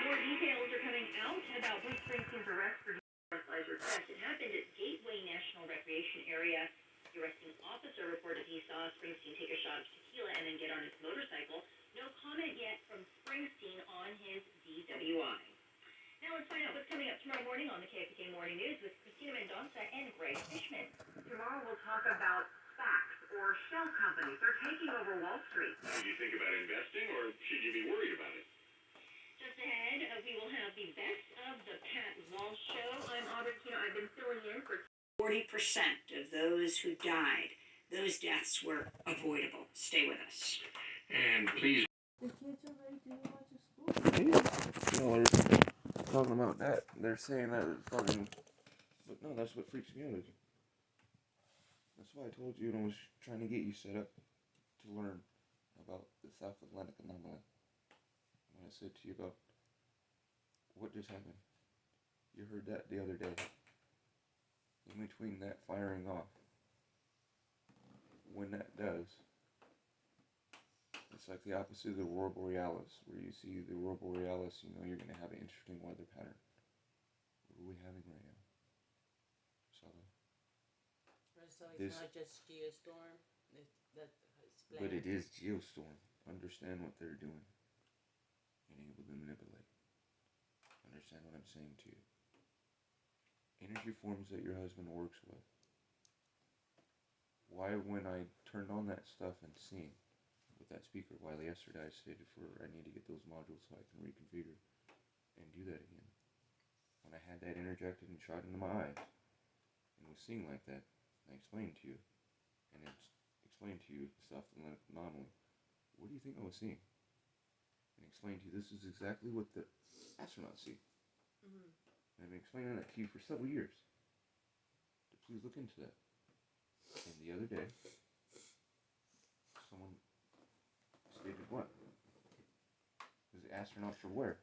More details are coming out about Bruce Springsteen's arrest for breathalyzer test. It happened at Gateway National Recreation Area. The arresting officer reported he saw Springsteen take a shot of tequila and then get on his motorcycle. No comment yet from Springsteen on his DWI. Now let's find out what's coming up tomorrow morning on the KFK Morning News with Christina Mendonça and Greg Fishman. Tomorrow we'll talk about SPACs, or shell companies. They're taking over Wall Street. Should you think about investing, or should you be worried about it? Just ahead, we will have the best of the Pat Walsh Show. I'm Argentina. I've been filling in for 40% of those who died, those deaths were avoidable. Stay with us. And please. The kids already didn't want to school. No, they're talking about that. They're saying that it's fucking. But no, that's what freaks me out. That's why I told you and I was trying to get you set up to learn about the South Atlantic anomaly. When it said to you about what just happened. You heard that the other day. In between that firing off, when that does, it's like the opposite of the Aurora Borealis, where you see the Aurora Borealis, you know you're going to have an interesting weather pattern. What are we having right now? So it's not just geostorm. But it is geostorm. Understand what they're doing and able to manipulate. Understand what I'm saying to you. Energy forms that your husband works with. Why, when I turned on that stuff and seen with that speaker, while yesterday I stated I need to get those modules so I can reconfigure and do that again. When I had that interjected and shot into my eyes and was seeing like that, I explained to you, and it's explained to you stuff and then anomaly. What do you think I was seeing? And explained to you this is exactly what the astronauts see. Mm-hmm. And I've been explaining that to you for several years. So please look into that. And the other day, someone stated what? Because the astronauts are where?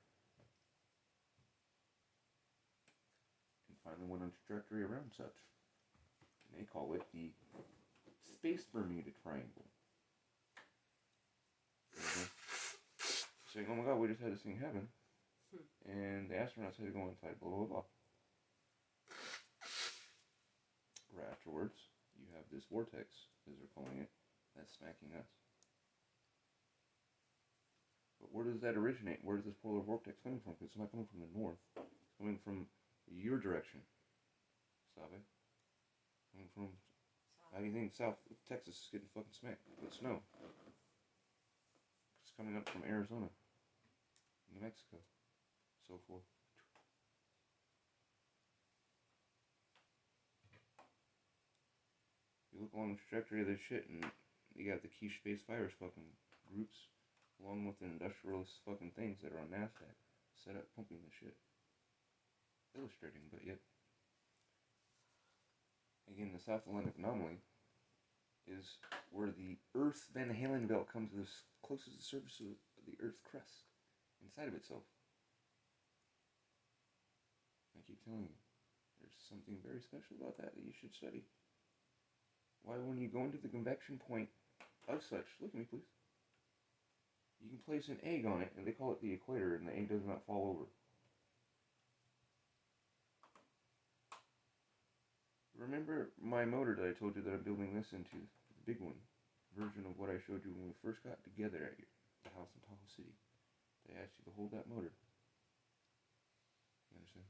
And finally went on a trajectory around such. And they call it the Space Bermuda Triangle. Okay. Saying, oh my god, we just had this thing happen. And the astronauts had to go inside, blah, blah, blah. Right afterwards, you have this vortex, as they're calling it, that's smacking us. But where does that originate? Where is this polar vortex coming from? Because it's not coming from the north. It's coming from your direction. Sabe? Coming from, how do you think South Texas is getting fucking smacked with snow? It's coming up from Arizona, New Mexico, so forth. You look along the trajectory of this shit, and you got the quiche space virus fucking groups, along with the industrialist fucking things that are on NASDAQ, set up pumping this shit. Illustrating, but yet, again, the South Atlantic anomaly is where the Earth's Van Halen belt comes as close as the surface of the Earth's crust, inside of itself. I keep telling you, there's something very special about that you should study. Why, when you go into the convection point of such, look at me please, you can place an egg on it, and they call it the equator, and the egg does not fall over. Remember my motor that I told you that I'm building this into, the big one, version of what I showed you when we first got together at the house in Tahoe City. They asked you to hold that motor. You understand?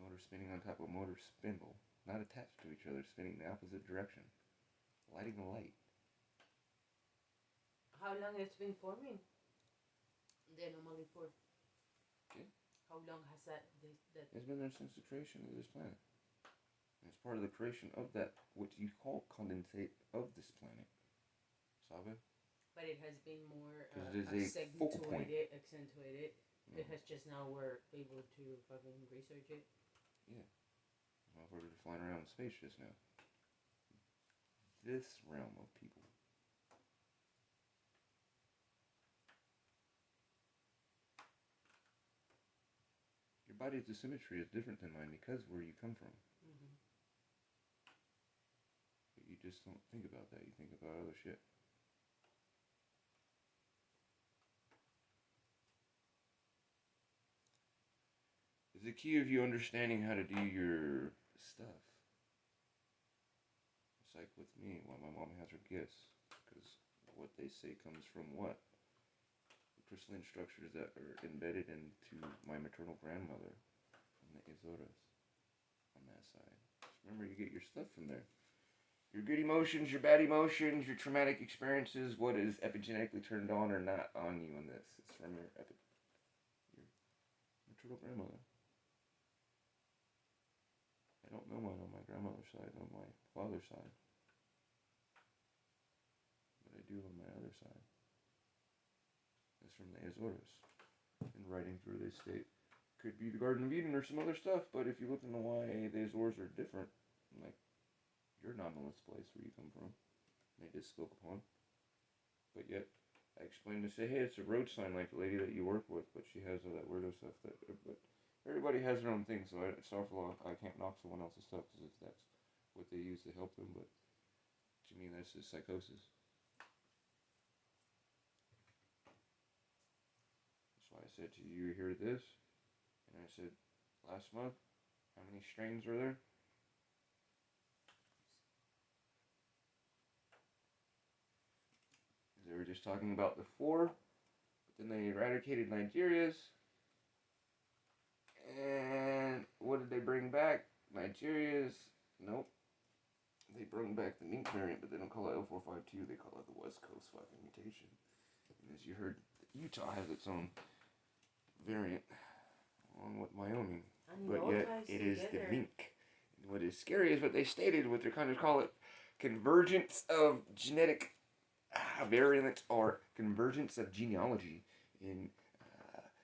Motor spinning on top of motor spindle, not attached to each other, spinning in the opposite direction, lighting a light. How long has it been forming? The anomaly for? Okay. How long has that? It's been there since the creation of this planet. And it's part of the creation of that, what you call condensate of this planet. Sabe? But it has been more accentuated. Yeah. It has just now we're able to fucking research it. Yeah. Motherfuckers are flying around in space just now. This realm of people. Your body's asymmetry is different than mine because where you come from. Mm-hmm. But you just don't think about that. You think about other shit. It's the key of you understanding how to do your stuff. It's like with me, why my mom has her gifts. Because what they say comes from what? The crystalline structures that are embedded into my maternal grandmother from the Azoras on that side. Just remember, you get your stuff from there. Your good emotions, your bad emotions, your traumatic experiences, what is epigenetically turned on or not on you in this. It's from your maternal grandmother. I don't know mine on my grandmother's side, on my father's side. But I do on my other side. It's from the Azores. And writing through this state. Could be the Garden of Eden or some other stuff, but if you look into why the Azores are different, like your anomalous place where you come from, they just is spoke upon. But yet, I explained to say, hey, it's a road sign like the lady that you work with, but she has all that weirdo stuff. But everybody has their own thing, so it's awful. I can't knock someone else's stuff because if that's what they use to help them, but to me, that's just psychosis. That's why I said to you, you hear this? And I said, last month, how many strains are there? They were just talking about the 4, but then they eradicated Nigeria's. And what did they bring back? Nigeria's. Nope. They bring back the Mink variant, but they don't call it L452. They call it the West Coast fucking mutation. And as you heard, Utah has its own variant, along with Wyoming. But yet, it is the Mink. And what is scary is what they stated, what they're kind of call it, convergence of genetic variants or convergence of genealogy in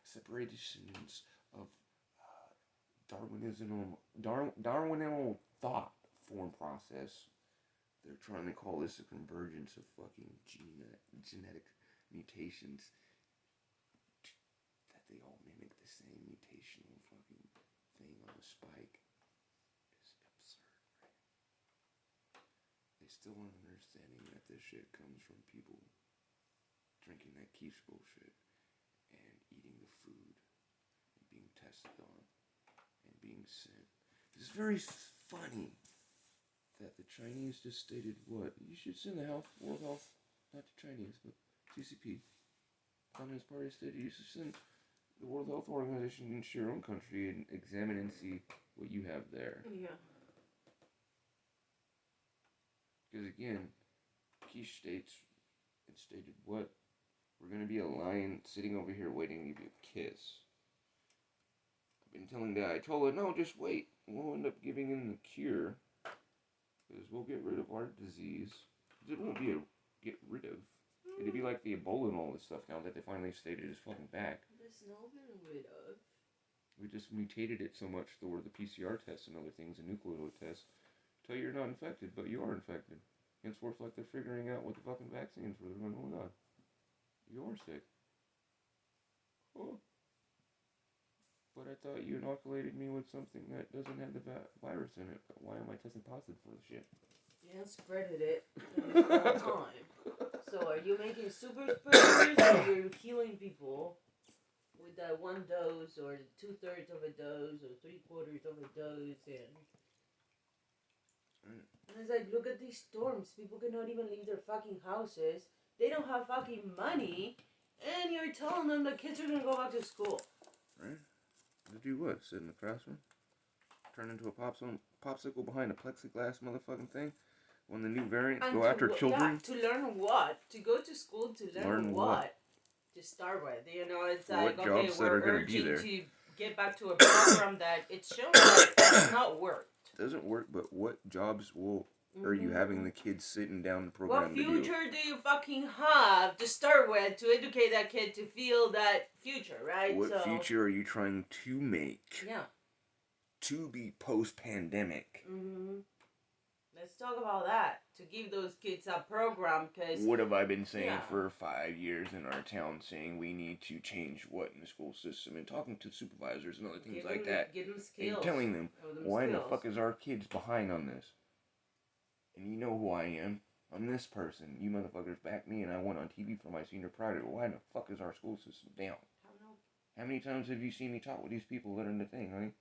separations of Darwinism thought form process. They're trying to call this a convergence of fucking genetic mutations that they all mimic the same mutational fucking thing on the spike. It's absurd, right? They still aren't understanding that this shit comes from people drinking that quiche bullshit and eating the food and being tested on and being sent. It's very funny that the Chinese just stated what? You should send the World Health, not the Chinese, but CCP. Communist Party stated you should send the World Health Organization into your own country and examine and see what you have there. Yeah. Because again, quiche states, it stated what? We're going to be a lion sitting over here waiting to give you a kiss. I've been telling that. I told her, no, just wait. We'll end up giving him the cure. Because we'll get rid of our disease. It won't be a get rid of. It'd be like the Ebola and all this stuff now that they finally stated is fucking back. There's no been rid of. We just mutated it so much to where the PCR tests and other things and nucleotide tests tell you you're not infected, but you are infected. Henceforth, like they're figuring out what the fucking vaccines were. They're going, oh my god, you're sick. Oh. But I thought you inoculated me with something that doesn't have the virus in it. But why am I testing positive for the shit? You spreaded it the whole time. So are you making super spreaders or you're killing people with that 1 dose or 2/3 of a dose or 3/4 of a dose and it's like, look at these storms. People cannot even leave their fucking houses. They don't have fucking money and you're telling them the kids are gonna go back to school. Right? To do what? Sit in the classroom? Turn into a popsicle behind a plexiglass motherfucking thing? When the new variants go after children? Yeah, to learn what? To go to school to learn what? To start with. You know, it's like, okay, we're urging to get back to a program that it's shown that it's not worked. It doesn't work, but what jobs are you having the kids sitting down the program to do? What future do you fucking have to start with to educate that kid to feel that future, right? What future are you trying to make? Yeah. To be post-pandemic. Mm-hmm. Let's talk about that. To give those kids a program, because... What have I been saying for 5 years in our town, saying we need to change what in the school system, and talking to supervisors and other things like that. Give them skills. And telling them, why the fuck is our kids behind on this? And you know who I am. I'm this person. You motherfuckers back me and I went on TV for my senior project. Why the fuck is our school system down? How many times have you seen me talk with these people that are in the thing, honey?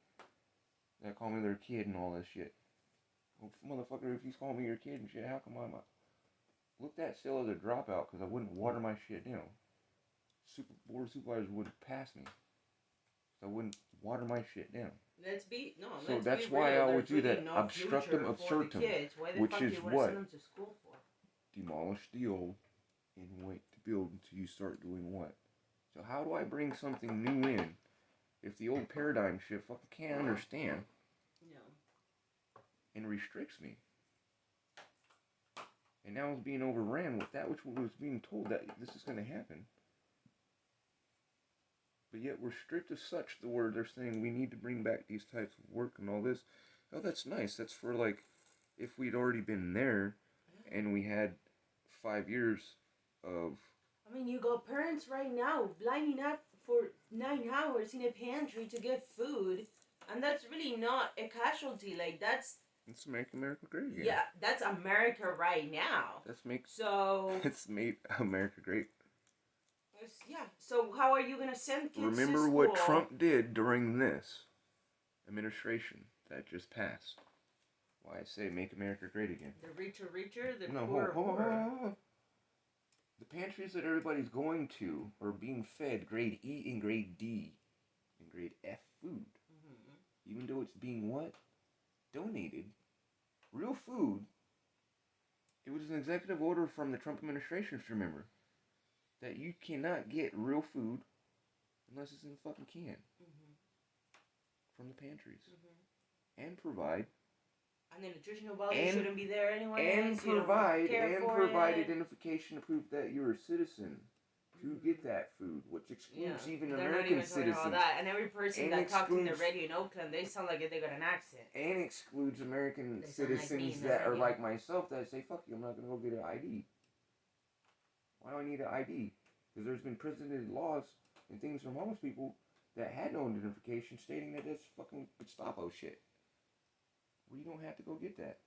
That call me their kid and all this shit. Well, motherfucker, if he's calling me your kid and shit, how come I'm not? Look that still as a dropout because I wouldn't water my shit down. Board supervisors wouldn't pass me. So I wouldn't water my shit down. So that's why I always do that. Obstructum absurdum. Which is what? Demolish the old and wait to build until you start doing what? So how do I bring something new in if the old paradigm shift fucking can't understand? And restricts me. And now it's being overran with that which was being told that this is going to happen. But yet we're strict as such the word they're saying we need to bring back these types of work and all this. Oh, that's nice. That's for like if we'd already been there and we had 5 years of... I mean, you got parents right now lining up for 9 hours in a pantry to get food, and that's really not a casualty. Like, that's... It's making America great again. Yeah, that's America right now. Let's make... So... It's made America great. Yeah, so how are you going to send kids to Remember school? what Trump did during this administration that just passed. Why I say make America great again. The richer, the no, poorer. Hold. The pantries that everybody's going to are being fed grade E and grade D and grade F food. Mm-hmm. Even though it's being what? Donated. Real food. It was an executive order from the Trump administration, if you remember, that you cannot get real food unless it's in a fucking can. Mm-hmm. From the pantries. Mm-hmm. And provide. And the nutritional value shouldn't be there anyway. And provide identification to prove that you're a citizen to get that food, which excludes even American citizens. All that. And every person that talks in the radio in Oakland, they sound like they got an accent. And excludes American citizens that are like myself that say, fuck you, I'm not going to go get an ID. Why do I need an ID? Because there's been precedented laws and things from homeless people that had no identification stating that that's fucking Gestapo shit. Well, you don't have to go get that.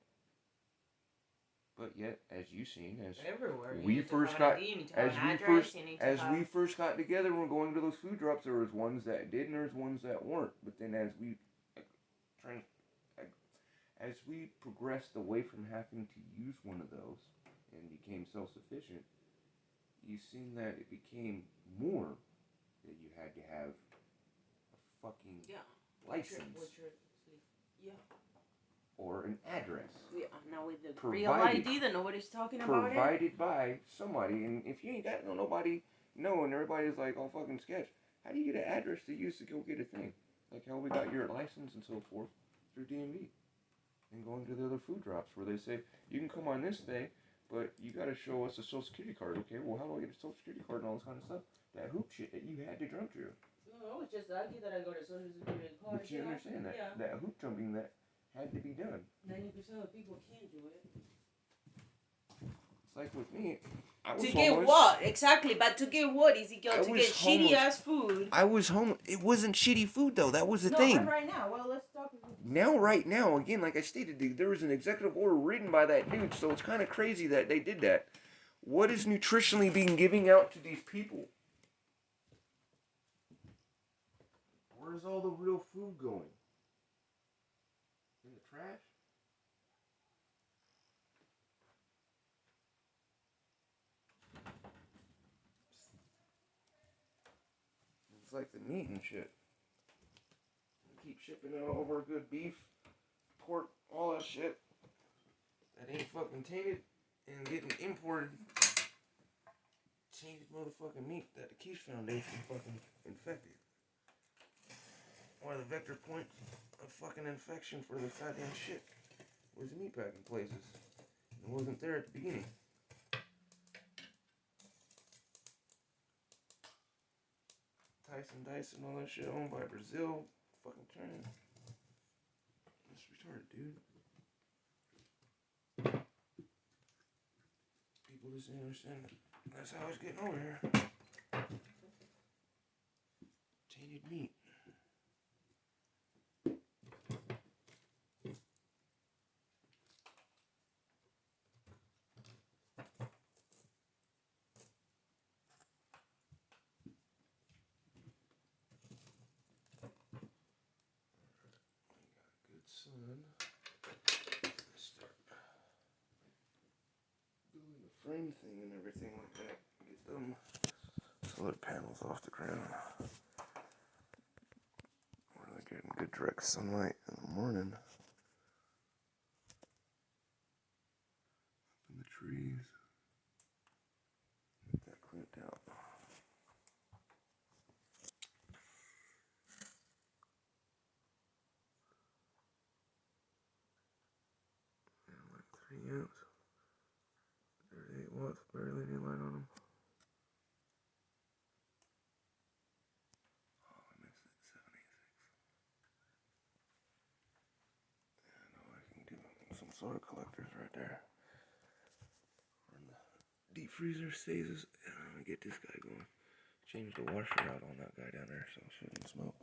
But yet, as you seen, as everywhere, we first got together and we're going to those food drops, there was ones that did and there's ones that weren't. But then as we progressed away from having to use one of those and became self-sufficient, you've seen that it became more that you had to have a fucking license. Or an address. Yeah, now with the real ID that nobody's talking about provided by somebody. And if you ain't got nobody know and everybody's like all fucking sketch, how do you get an address to use to go get a thing? Like how we got your license and so forth through DMV. And going to the other food drops where they say, you can come on this day, but you got to show us a social security card. Okay, well, how do I get a social security card and all this kind of stuff? That hoop shit that you had to jump through. No, it's just lucky that I got a social security card. But you understand that, that hoop jumping that had to be done. 90% of people can't do it. It's like with me. To get what? Exactly, but to get what? Is it to get shitty ass food? I was home. It wasn't shitty food though. That was the thing. No, right now. Well, let's talk. Right now, again, like I stated, there was an executive order written by that dude, so it's kind of crazy that they did that. What is nutritionally being given out to these people? Where's all the real food going? In the trash? It's like the meat and shit. We keep shipping out over good beef, pork, all that shit that ain't fucking tainted and getting imported tainted motherfucking meat that the Quiche Foundation fucking infected. One of the vector points of fucking infection for this goddamn shit was the meatpacking places. It wasn't there at the beginning. Dyson, all that shit owned by Brazil. Fucking China. That's retarded, dude. People just didn't understand that. That's how it's getting over here. Tainted meat. Start building the frame thing and everything like that. Get them solar panels off the ground. Where they're getting good direct sunlight in the morning. Up in the trees. Get that cleaned out. Like 3 amps. 38 watts, barely any light on them. Oh, I missed it, 786. Yeah, I know I can do some solar collectors right there. freezer stays. I'm gonna get this guy going. Change the washer out on that guy down there so it shouldn't smoke.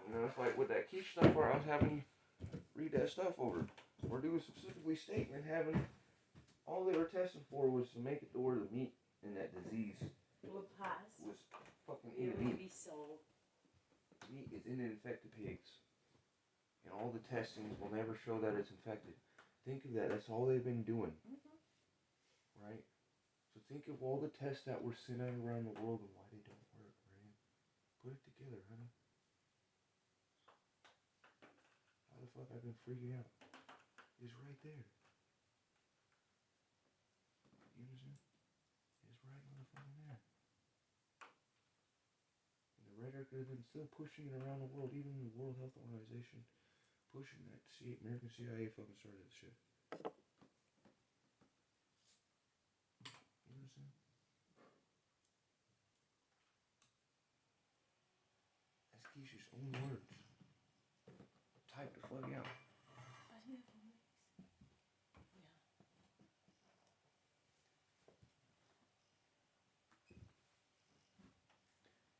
You know, it's like with that quiche stuff where I was having you read that stuff over. Where they was specifically stating and having all they were testing for was to make it to where the meat in that disease Would pass. was fucking It in the would meat. be sold. Meat is in infected pigs. And all the testings will never show that it's infected. Think of that. That's all they've been doing. Right? So think of all the tests that were sent out around the world and why they don't work, right? Put it together, honey. How the fuck I've been freaking out? It's right there. You understand? It's right motherfucking there. And the rhetoric could have been still pushing it around the world, even the World Health Organization pushing that. See, American CIA fucking started this shit. You understand? That's Keisha's own words. Type the fuck out.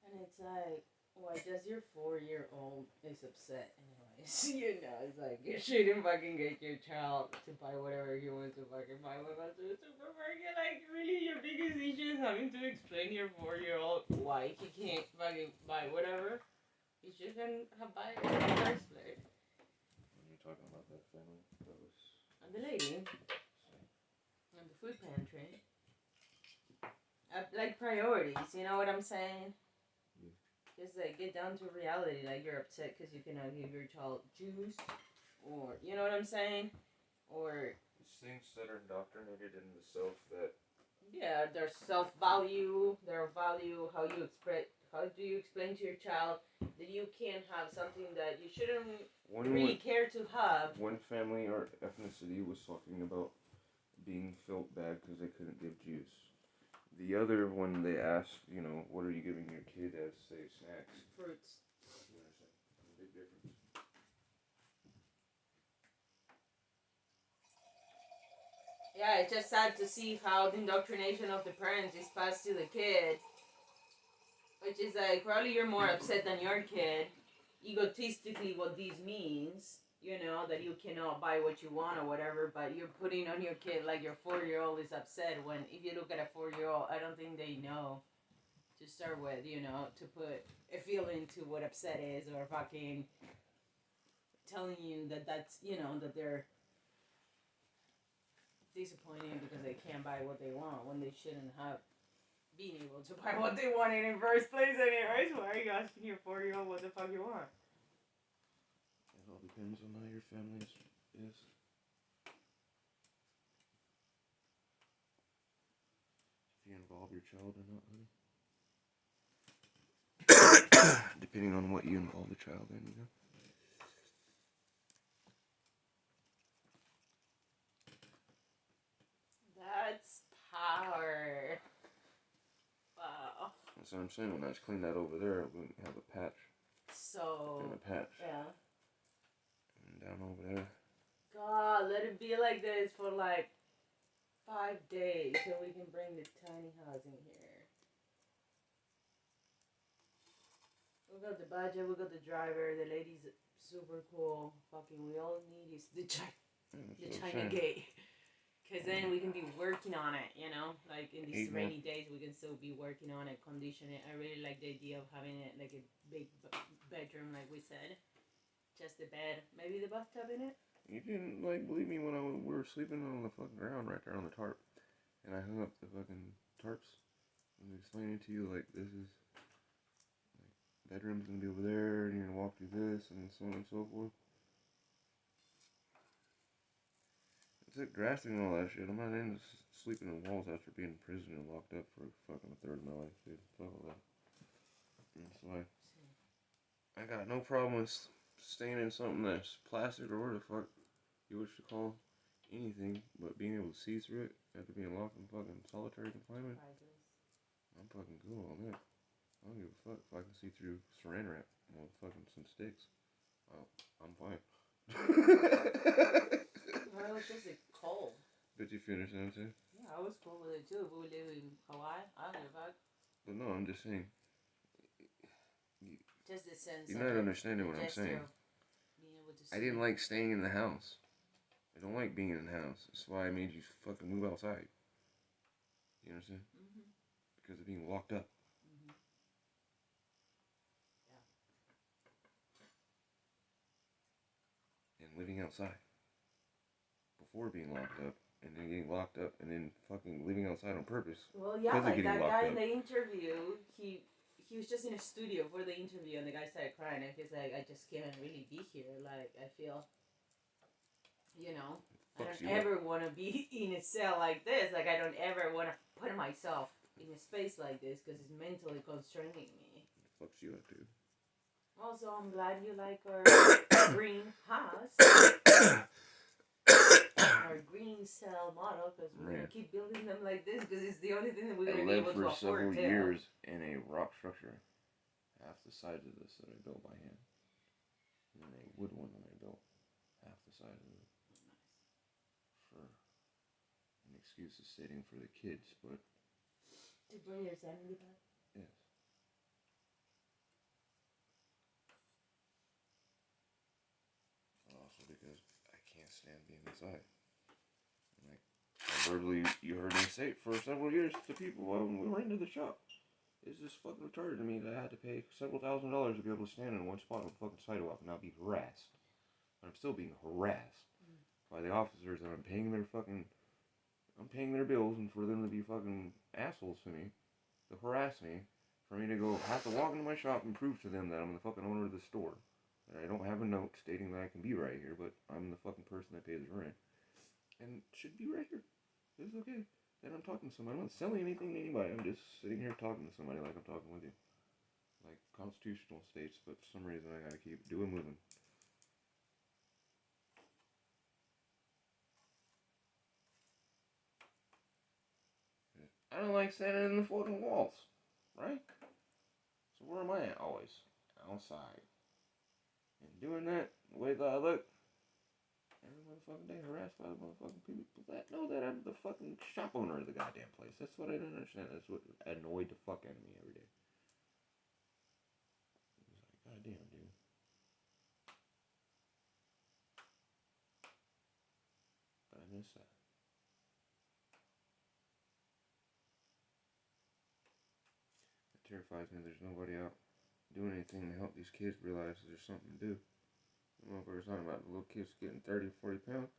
And it's like, why does your 4-year-old is upset anyways? You know, it's like, you shouldn't fucking get your child to buy whatever he wants to fucking buy with us to the supermarket. Like, really, your biggest issue is having to explain to your 4-year-old why he can't fucking buy whatever. He shouldn't have buy it in the first place. When you're talking about that family, that was... And the lady, and the food pantry. Like priorities, you know what I'm saying? Just like get down to reality, like you're upset because you cannot give your child juice, or you know what I'm saying, or It's things that are indoctrinated in the self that yeah, their self-value, their value, how do you explain to your child that you can't have something that you shouldn't really care to have. One family or ethnicity was talking about being felt bad because they couldn't give juice. The other one, they asked, you know, what are you giving your kid as, say, snacks? Fruits. You understand? Big difference. Yeah, it's just sad to see how the indoctrination of the parents is passed to the kid. Which is like, probably you're more upset than your kid. Egotistically, what this means, you know, that you cannot buy what you want or whatever, but you're putting on your kid like your 4-year-old is upset when, if you look at a 4-year-old, I don't think they know to start with, you know, to put a feeling to what upset is or fucking telling you that that's, you know, that they're disappointed because they can't buy what they want when they shouldn't have being able to buy what they wanted in the first place anyways. Why are you asking your 4-year-old what the fuck you want? It all depends on how your family is. If you involve your child or not, honey. Depending on what you involve the child in, you know. That's power. Wow. That's what I'm saying. When I just clean that over there, we have a patch. So. And a patch. Yeah. And down over there. God, let it be like this for like 5 days so we can bring the tiny house in here. We got the budget, we got the driver, the lady's super cool. Fucking, we all need is the China gate. Because then we can be working on it, you know? Like in these rainy days, we can still be working on it, condition it. I really like the idea of having it like a big bedroom, like we said. Just the bed, maybe the bathtub in it. You didn't, like, believe me when we were sleeping on the fucking ground right there on the tarp. And I hung up the fucking tarps. And explaining to you, like, this is, like, bedroom's gonna be over there, and you're gonna walk through this, and so on and so forth. It's like drastic and all that shit. I'm not into sleeping in walls after being in prison and locked up for fucking a third of my life, dude. Fuck all that. That's why I got no problem with staying in something that's plastic or whatever the fuck you wish to call anything, but being able to see through it after being locked in fucking solitary confinement, I'm fucking cool on that. I don't give a fuck if I can see through saran wrap or fucking some sticks. Oh, I'm fine. Well, it's just cold. But if you understand what I'm saying? Yeah, I was cool with it too. If we live in Hawaii, I don't give a fuck. But no, I'm just saying. Just the sense You're of not it, understanding what I'm saying. Being able to I didn't like staying in the house. I don't like being in the house. That's why I made you fucking move outside. You understand? Mm-hmm. Because of being locked up. Mm-hmm. And living outside. Before being locked up. And then getting locked up. And then fucking living outside on purpose. Well, yeah, like that guy in up. the interview, he was just in a studio for the interview, and the guy started crying, and he's like, I just can't really be here. Like, I feel, you know, I don't ever want to be in a cell like this. Like, I don't ever want to put myself in a space like this because it's mentally constraining me. It fucks you up, dude. Also, I'm glad you like our green house. Our green cell model, because we're going to keep building them like this because it's the only thing that we're going to be able to afford. I lived for several years in a rock structure. Half the size of this that I built by hand. And then a wood one that I built. Half the size of it. Nice. For an excuse of sitting for the kids, but... To bring your sanity back? Yes. Also because I can't stand being inside. Like, you heard me say it for several years to people when we were into the shop. It's just fucking retarded to me that I had to pay several $1,000s to be able to stand in one spot on the fucking sidewalk and not be harassed. But I'm still being harassed by the officers that I'm paying their bills and for them to be fucking assholes to me, to harass me, for me to have to walk into my shop and prove to them that I'm the fucking owner of the store. That I don't have a note stating that I can be right here, but I'm the fucking person that pays the rent. And should be right here. It's okay. Then I'm talking to somebody. I'm not selling anything to anybody. I'm just sitting here talking to somebody like I'm talking with you. Like constitutional states, but for some reason I gotta keep doing moving. I don't like standing in the fucking walls, right? So where am I at always? Outside. And doing that the way that I look, every motherfucking day harassed by the motherfucking people that know that I'm the fucking shop owner of the goddamn place. That's what I don't understand. That's what annoyed the fuck out of me every day. It's like, goddamn, dude. But I miss that. It terrifies me. There's nobody out doing anything to help these kids realize there's something to do. The motherfuckers talking about the little kids getting 30, 40 pounds.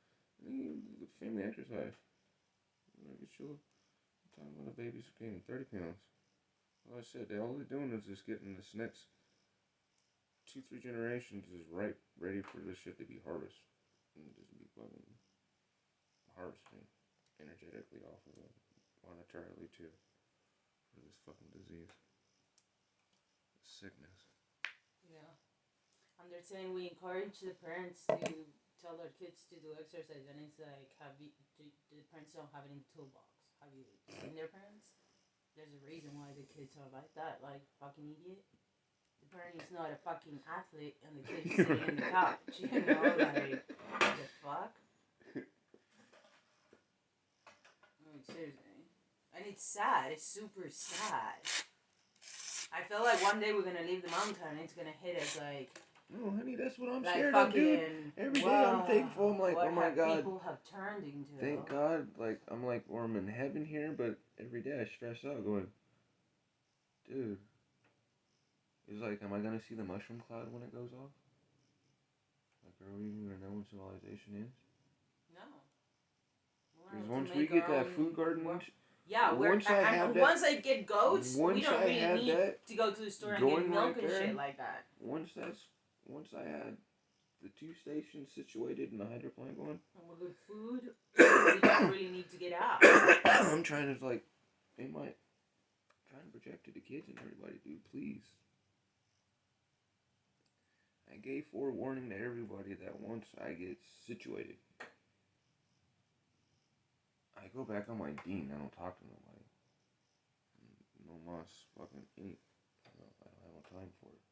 The family exercise. Get your talking about the babies gaining 30 pounds. Like I said, all they're doing is just getting this next 2-3 generations is ready for this shit to be harvested. And just be fucking harvesting energetically off of it, monetarily too, for this fucking disease. Sickness. Yeah. And they're saying we encourage the parents to tell their kids to do exercise, and it's like, the parents don't have it in the toolbox. Have you seen their parents? There's a reason why the kids are like that, like fucking idiot. The parent is not a fucking athlete, and the kid is sitting in the couch, you know, like, what the fuck? Like, seriously. And it's sad, it's super sad. I feel like one day we're gonna leave the mountain and it's gonna hit us like... No, honey, that's what I'm like scared fucking, of, dude. Every day I'm thankful. I'm like, oh my God. People have turned into. Thank God. Like, I'm like, or I'm in heaven here, but every day I stress out going, dude. It's like, am I going to see the mushroom cloud when it goes off? Like, are we even going to know when civilization ends? No. Because once we get that food garden... Yeah, once I get goats, we don't really need to go to the store and get milk and shit like that. Once I had the 2 stations situated and the hydro plant going. And with good food, we don't really need to get out. I'm trying to trying to project it to kids and everybody, dude, please. I gave forewarning to everybody that once I get situated, I go back on my dean. I don't talk to nobody. No mas fucking any. time for it.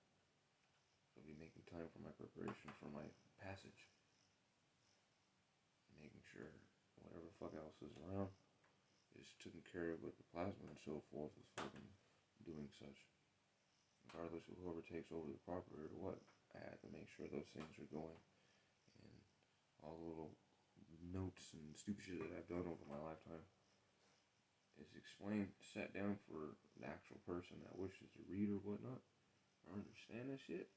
I'll be making time for my preparation for my passage. Making sure whatever the fuck else is around is taken care of with the plasma and so forth is fucking doing such. Regardless of whoever takes over the property or what, I have to make sure those things are going. And all the little notes and stupid shit that I've done over my lifetime is explained, sat down for the actual person that wishes to read or whatnot, or understand that shit,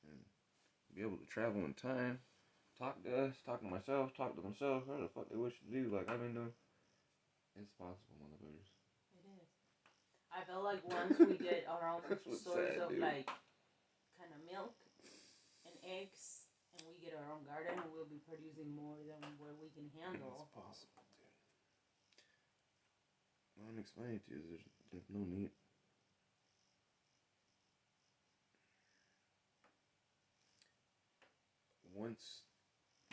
and be able to travel in time, talk to us, talk to myself, talk to themselves, whatever the fuck they wish to do, like I've been doing. It's possible, motherfuckers. It is. I felt like once we get our own source of dude. like kind of milk and eggs, and we get our own garden, we'll be producing more than what we can handle. It's possible, dude. What I'm explaining to you is there's no need. Once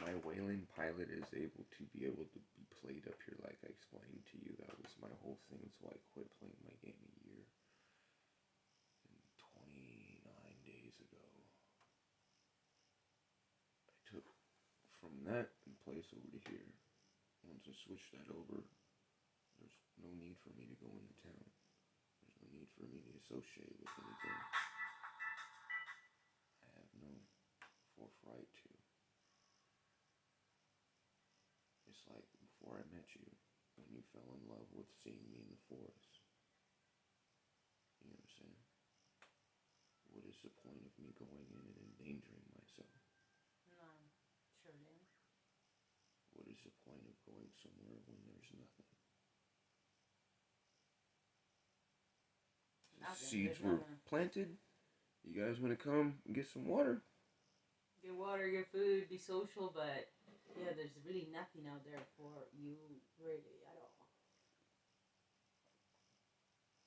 my whaling pilot is able to be played up here like I explained to you, that was my whole thing. That's why I quit playing my game a year and 29 days ago. I took from that place over to here. Once I switched that over, there's no need for me to go into town. There's no need for me to associate with anything. I have no forthright to. It's like before I met you, when you fell in love with seeing me in the forest. You understand? What is the point of me going in and endangering myself? No, surely. What is the point of going somewhere when there's nothing? Seeds were planted. You guys want to come and get some water? Get water, get food, be social, but yeah, there's really nothing out there for you really at all.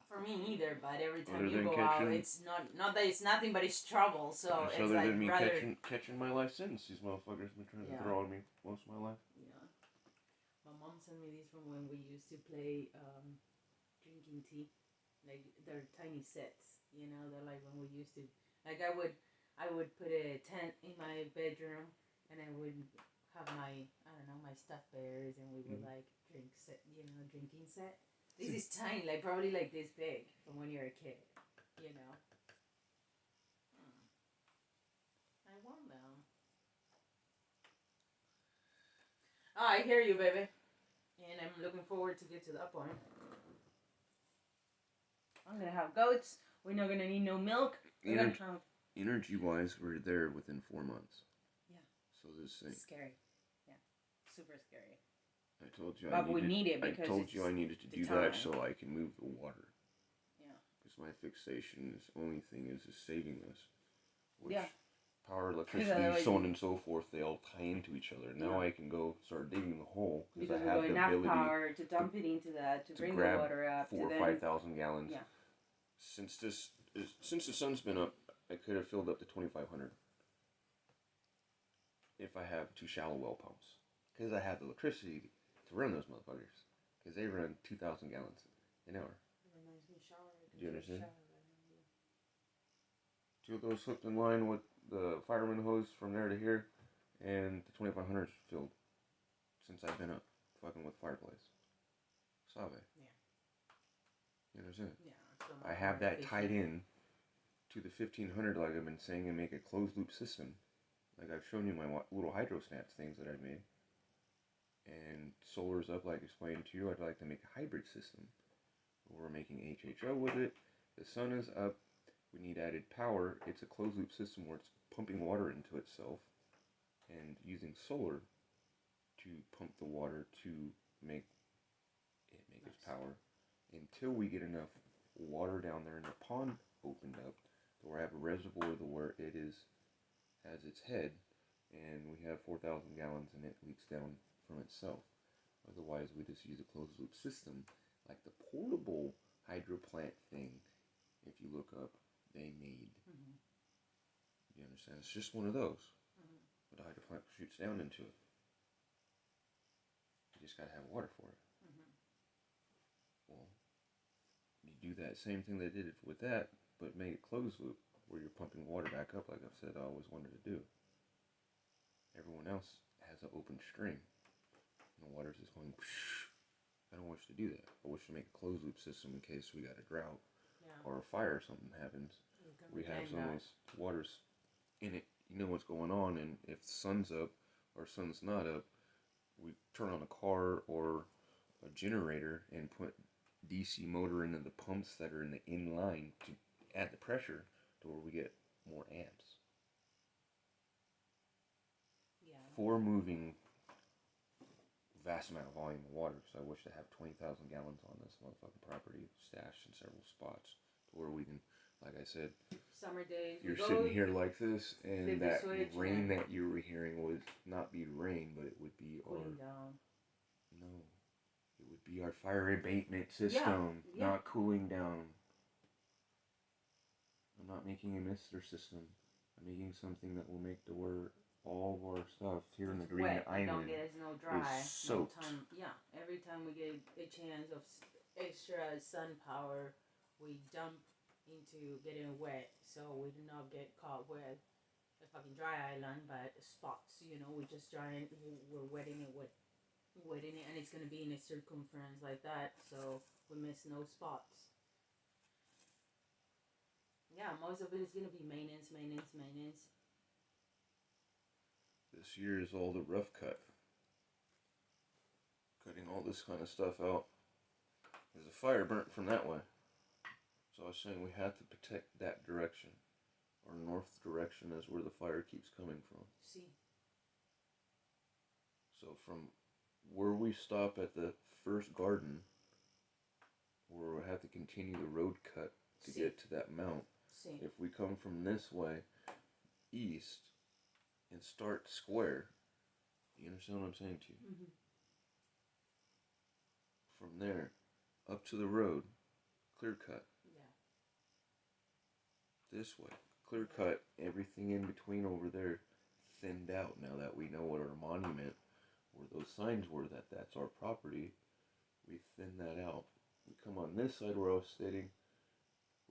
For me neither, but every time you go out, it's not that it's nothing, but it's trouble. So it's other like than me rather catching my life sentence. These motherfuckers been trying to throw on me most of my life. Yeah. My mom sent me these from when we used to play drinking tea. Like they're tiny sets, you know. They're like when we used to. Like I would put a tent in my bedroom, and I would have my my stuffed bears, and we would like drinking set. This is tiny, like probably like this big from when you're a kid, you know. I want them. Oh, I hear you, baby. And I'm looking forward to get to that point. I'm gonna have goats. We're not gonna need no milk. Energy-wise, we're there within 4 months. Yeah. So this thing. Scary. Yeah. Super scary. I told you we need it because I told you I needed to do that so I can move the water. Yeah. Because my fixation is only thing is saving us. Which yeah. Power, electricity, so on and so forth, they all tie into each other. Now I can go start digging the hole because I have the ability power to dump it into that to bring the water up 4,000 or 5,000 gallons. Yeah. Since the sun's been up, I could have filled up to 2,500 if I have 2 shallow well pumps. Because I have the electricity to run those motherfuckers. Because they run 2,000 gallons an hour. Do you understand? 2 of those hooked in line with the fireman hose from there to here, and the 2,500 filled since I've been up fucking with fireplace. Sabe? Yeah. You understand? Yeah. I have that tied in to the 1,500 like I've been saying and make a closed loop system. Like I've shown you my little hydrostats things that I've made. And solar's up like I explained to you. I'd like to make a hybrid system. We're making HHO with it. The sun is up. We need added power. It's a closed loop system where it's pumping water into itself and using solar to pump the water to make its power until we get enough water down there in the pond opened up where I have a reservoir where it has its head and we have 4,000 gallons and it leaks down from itself. Otherwise we just use a closed loop system like the portable hydro plant thing. If you look up, they made. Mm-hmm. You understand? It's just one of those. Mm-hmm. But the hydro plant shoots down into it. You just gotta have water for it. Mm-hmm. Well, you do that same thing they did with that. but make it closed loop, where you're pumping water back up, like I've said I always wanted to do. Everyone else has an open string, and the water's just going. I don't wish to do that. I wish to make a closed loop system in case we got a drought or a fire or something happens. We have some of those waters in it. You know what's going on, and if the sun's up or sun's not up, we turn on a car or a generator and put DC motor into the pumps that are in the inline to add the pressure to where we get more amps. Yeah. For moving vast amount of volume of water, so I wish to have 20,000 gallons on this motherfucking property, stashed in several spots, to where we can, like I said, summer days. you're sitting here like this, and that rain that you were hearing would not be rain, but it would be cooling down. No, it would be our fire abatement system, not cooling down. I'm not making a mister system. I'm making something that will make the word all of our stuff here in the Green Island There's no dry. is soaked. No time, every time we get a chance of extra sun power, we dump into getting wet, so we do not get caught with a fucking dry island, but spots. You know, we're just drying. We're wetting it, and it's gonna be in a circumference like that, so we miss no spots. Yeah, most of it is gonna be maintenance. This year is all the rough cut. Cutting all this kind of stuff out. There's a fire burnt from that way. So I was saying we have to protect that direction. Our north direction is where the fire keeps coming from. See. So from where we stop at the first garden, where we have to continue the road cut to get to that mount. If we come from this way, east, and start square, you understand what I'm saying to you? Mm-hmm. From there, up to the road, clear cut. Yeah. This way, clear cut, everything in between over there, thinned out. Now that we know what our monument, where those signs were, that's our property, we thin that out. We come on this side where I was stating,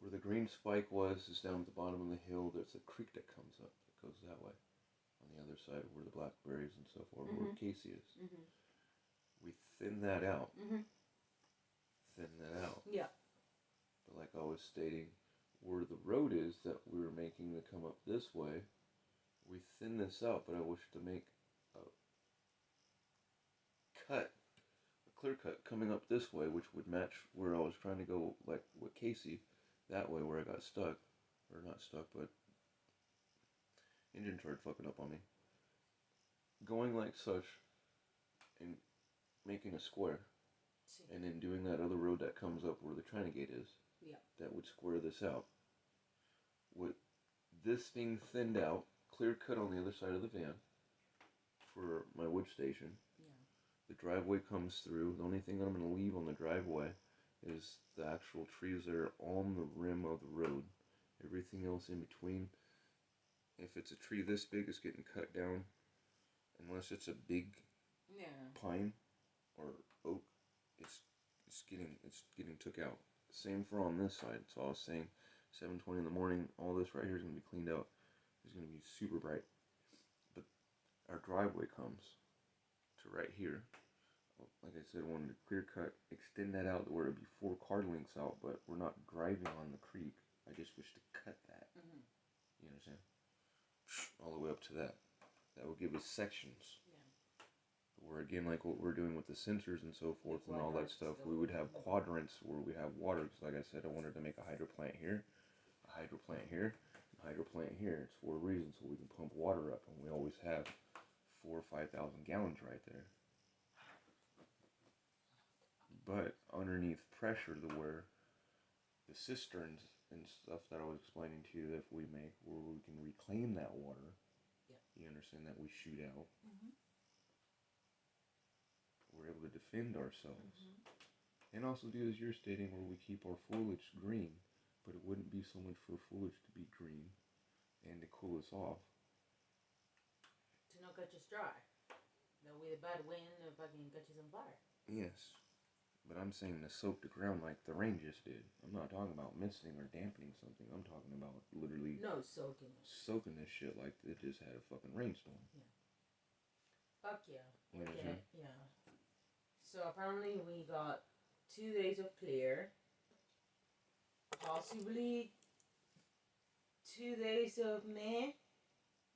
where the green spike was, is down at the bottom of the hill. There's a creek that comes up, that goes that way. On the other side where the blackberries and stuff are, where Casey is. Mm-hmm. We thin that out. Mm-hmm. Thin that out. Yeah. But like I was stating, where the road is that we were making to come up this way, we thin this out, but I wish to make a clear cut coming up this way, which would match where I was trying to go, like with Casey, that way where I got stuck, or not stuck, but engine started fucking up on me. Going like such, and making a square, and then doing that other road that comes up where the China Gate is, that would square this out. With this being thinned out, clear cut on the other side of the van, for my wood station. The driveway comes through. The only thing I'm going to leave on the driveway is the actual trees that are on the rim of the road. Everything else in between, if it's a tree this big, it's getting cut down. Unless it's a big pine or oak, it's getting took out. Same for on this side. So I was saying, 7:20 in the morning, all this right here is going to be cleaned out. It's going to be super bright. But our driveway comes to right here. Like I said, I wanted to clear cut, extend that out to where it'd be 4 car lengths out, but we're not driving on the creek. I just wish to cut that. Mm-hmm. You understand? All the way up to that. That will give us sections. Where again, like what we're doing with the sensors and so forth and all that stuff, we would have quadrants where we have water. Because like I said, I wanted to make a hydro plant here, a hydro plant here, a hydro plant here. It's for a reason, so we can pump water up, and we always have 4,000 or 5,000 gallons right there. But underneath pressure, to where the cisterns and stuff that I was explaining to you, that if we make where we can reclaim that water, you understand, that we shoot out. We're able to defend ourselves. And also do as you're stating, where we keep our foliage green, but it wouldn't be so much for foliage to be green and to cool us off. To not catch us dry. That with a bad wind, fucking catches on fire. Yes. But I'm saying to soak the ground like the rain just did. I'm not talking about misting or dampening something. I'm talking about literally soaking this shit like it just had a fucking rainstorm. Yeah. Fuck yeah. You know what I'm saying? Yeah. So apparently we got 2 days of clear, possibly 2 days of May,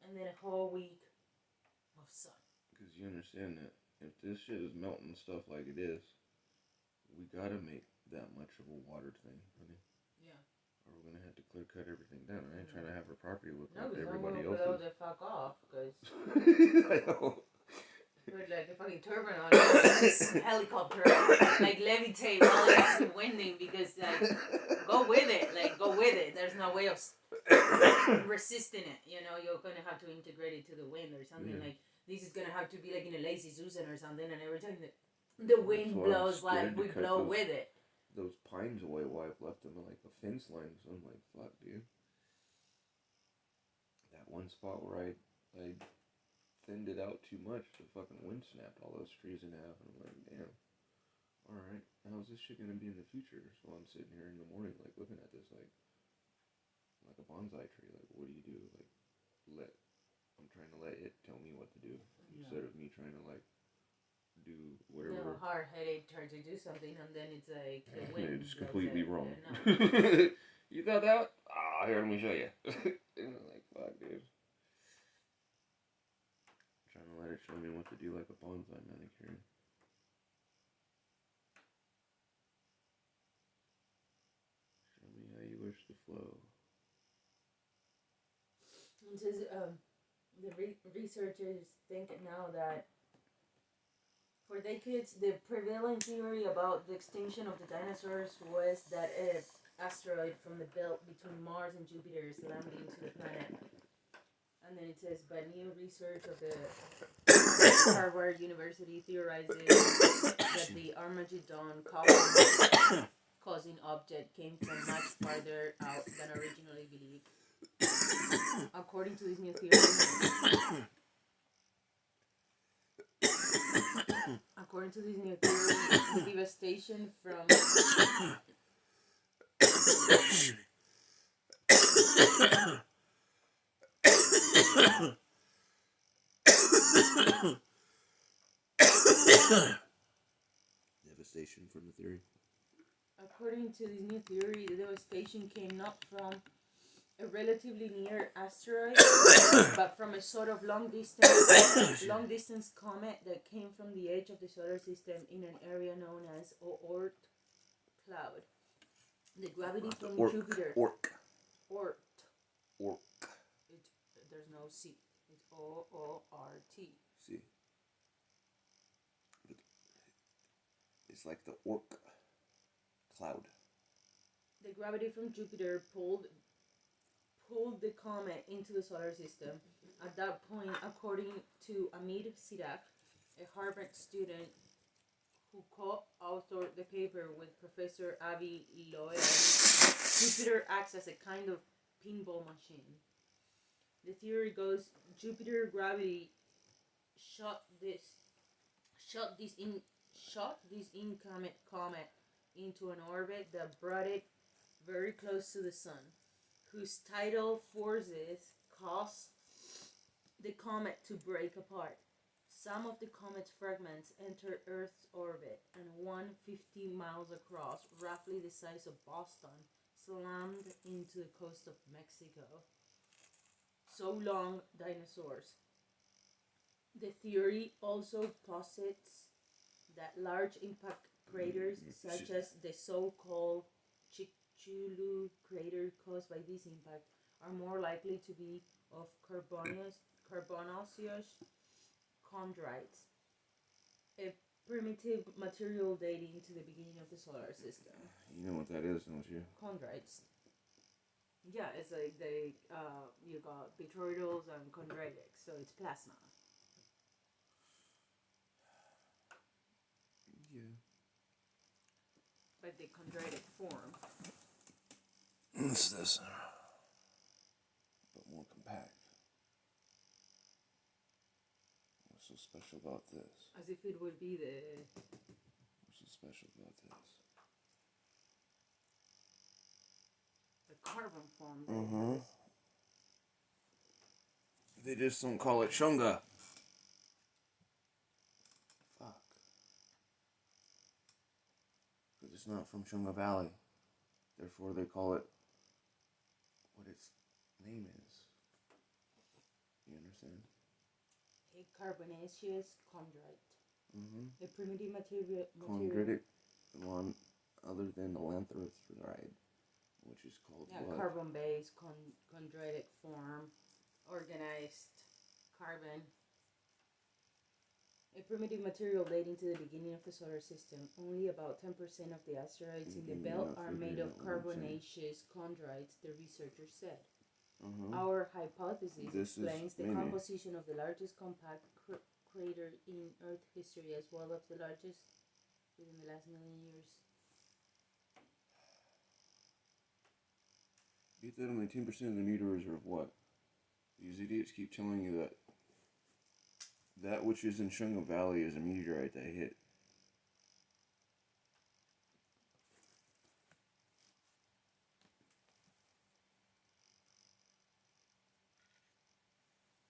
and then a whole week of sun. Because you understand that if this shit is melting stuff like it is, we gotta make that much of a water thing, honey. Yeah. Or we're gonna have to clear cut everything down. I ain't trying to have her property look No, like because everybody I'm gonna blow else's. the fuck off, because I know. put like a fucking turban on this helicopter, like levitate while it's winding, because like go with it. There's no way of resisting it. You know, you're gonna have to integrate it to the wind or something. Like this is gonna have to be like in a lazy Susan or something, and every time the wind blows, like we blow with it. Those pines away while I've left them in like the fence lines. I'm like, fuck, dude. That one spot where I thinned it out too much, the fucking wind snapped all those trees in half, and I'm like, damn. Alright, how's this shit gonna be in the future? So I'm sitting here in the morning, like, looking at this, like a bonsai tree. Like, what do? Like, I'm trying to let it tell me what to do, instead of me trying to, like, do whatever. No, hard-headed trying to do something, and then it's like the wind. It's completely wrong. No. You thought that? Here, let me show you. And I'm like, fuck, dude. Trying to let it show me what to do like a bonsai manicure. Show me how you wish to flow. It says the researchers think now that for decades the prevailing theory about the extinction of the dinosaurs was that an asteroid from the belt between Mars and Jupiter is landing into the planet. And then it says, but new research of the Harvard University theorizes that the Armageddon causing object came from much farther out than originally believed. According to this new theory, the devastation from Devastation from the theory. According to this new theory, the devastation came not from a relatively near asteroid, but from a sort of long distance comet that came from the edge of the solar system in an area known as Oort cloud. The gravity from Jupiter. Oort. There's no C. It's O-O-R-T. See. It's like the Oort cloud. The gravity from Jupiter pulled the comet into the solar system. At that point, according to Amit Sirak, a Harvard student who co-authored the paper with Professor Avi Loeb, Jupiter acts as a kind of pinball machine. The theory goes Jupiter gravity shot this incoming comet into an orbit that brought it very close to the sun, whose tidal forces caused the comet to break apart. Some of the comet's fragments entered Earth's orbit, and one 50 miles across, roughly the size of Boston, slammed into the coast of Mexico. So long, dinosaurs. The theory also posits that large impact craters, such as the so-called Chicxulub crater caused by this impact, are more likely to be of carbonaceous chondrites, a primitive material dating to the beginning of the solar system. You know what that is, don't you? Chondrites. Yeah, it's like you got botryoidals and chondritic, so it's plasma. Yeah. Like the chondritic form. What's this? But more compact. What's so special about this? As if it would be the... What's so special about this? The carbon form. They just don't call it shunga. Fuck. Because it's not from Shunga Valley. Therefore, they call it what its name is. You understand? A carbonaceous chondrite. Mm-hmm. A primitive material. Chondritic one other than the lanthanide, which is called what? Carbon-based chondritic form. Organized carbon. A primitive material dating to the beginning of the solar system. Only about 10% of the asteroids in the belt are made of carbonaceous chondrites, the researcher said. Our hypothesis explains the composition of the largest compact crater in Earth history, as well as the largest within the last million years. Get that only 10% of the meteors are of what? These idiots keep telling you that that which is in Shunga Valley is a meteorite that hit.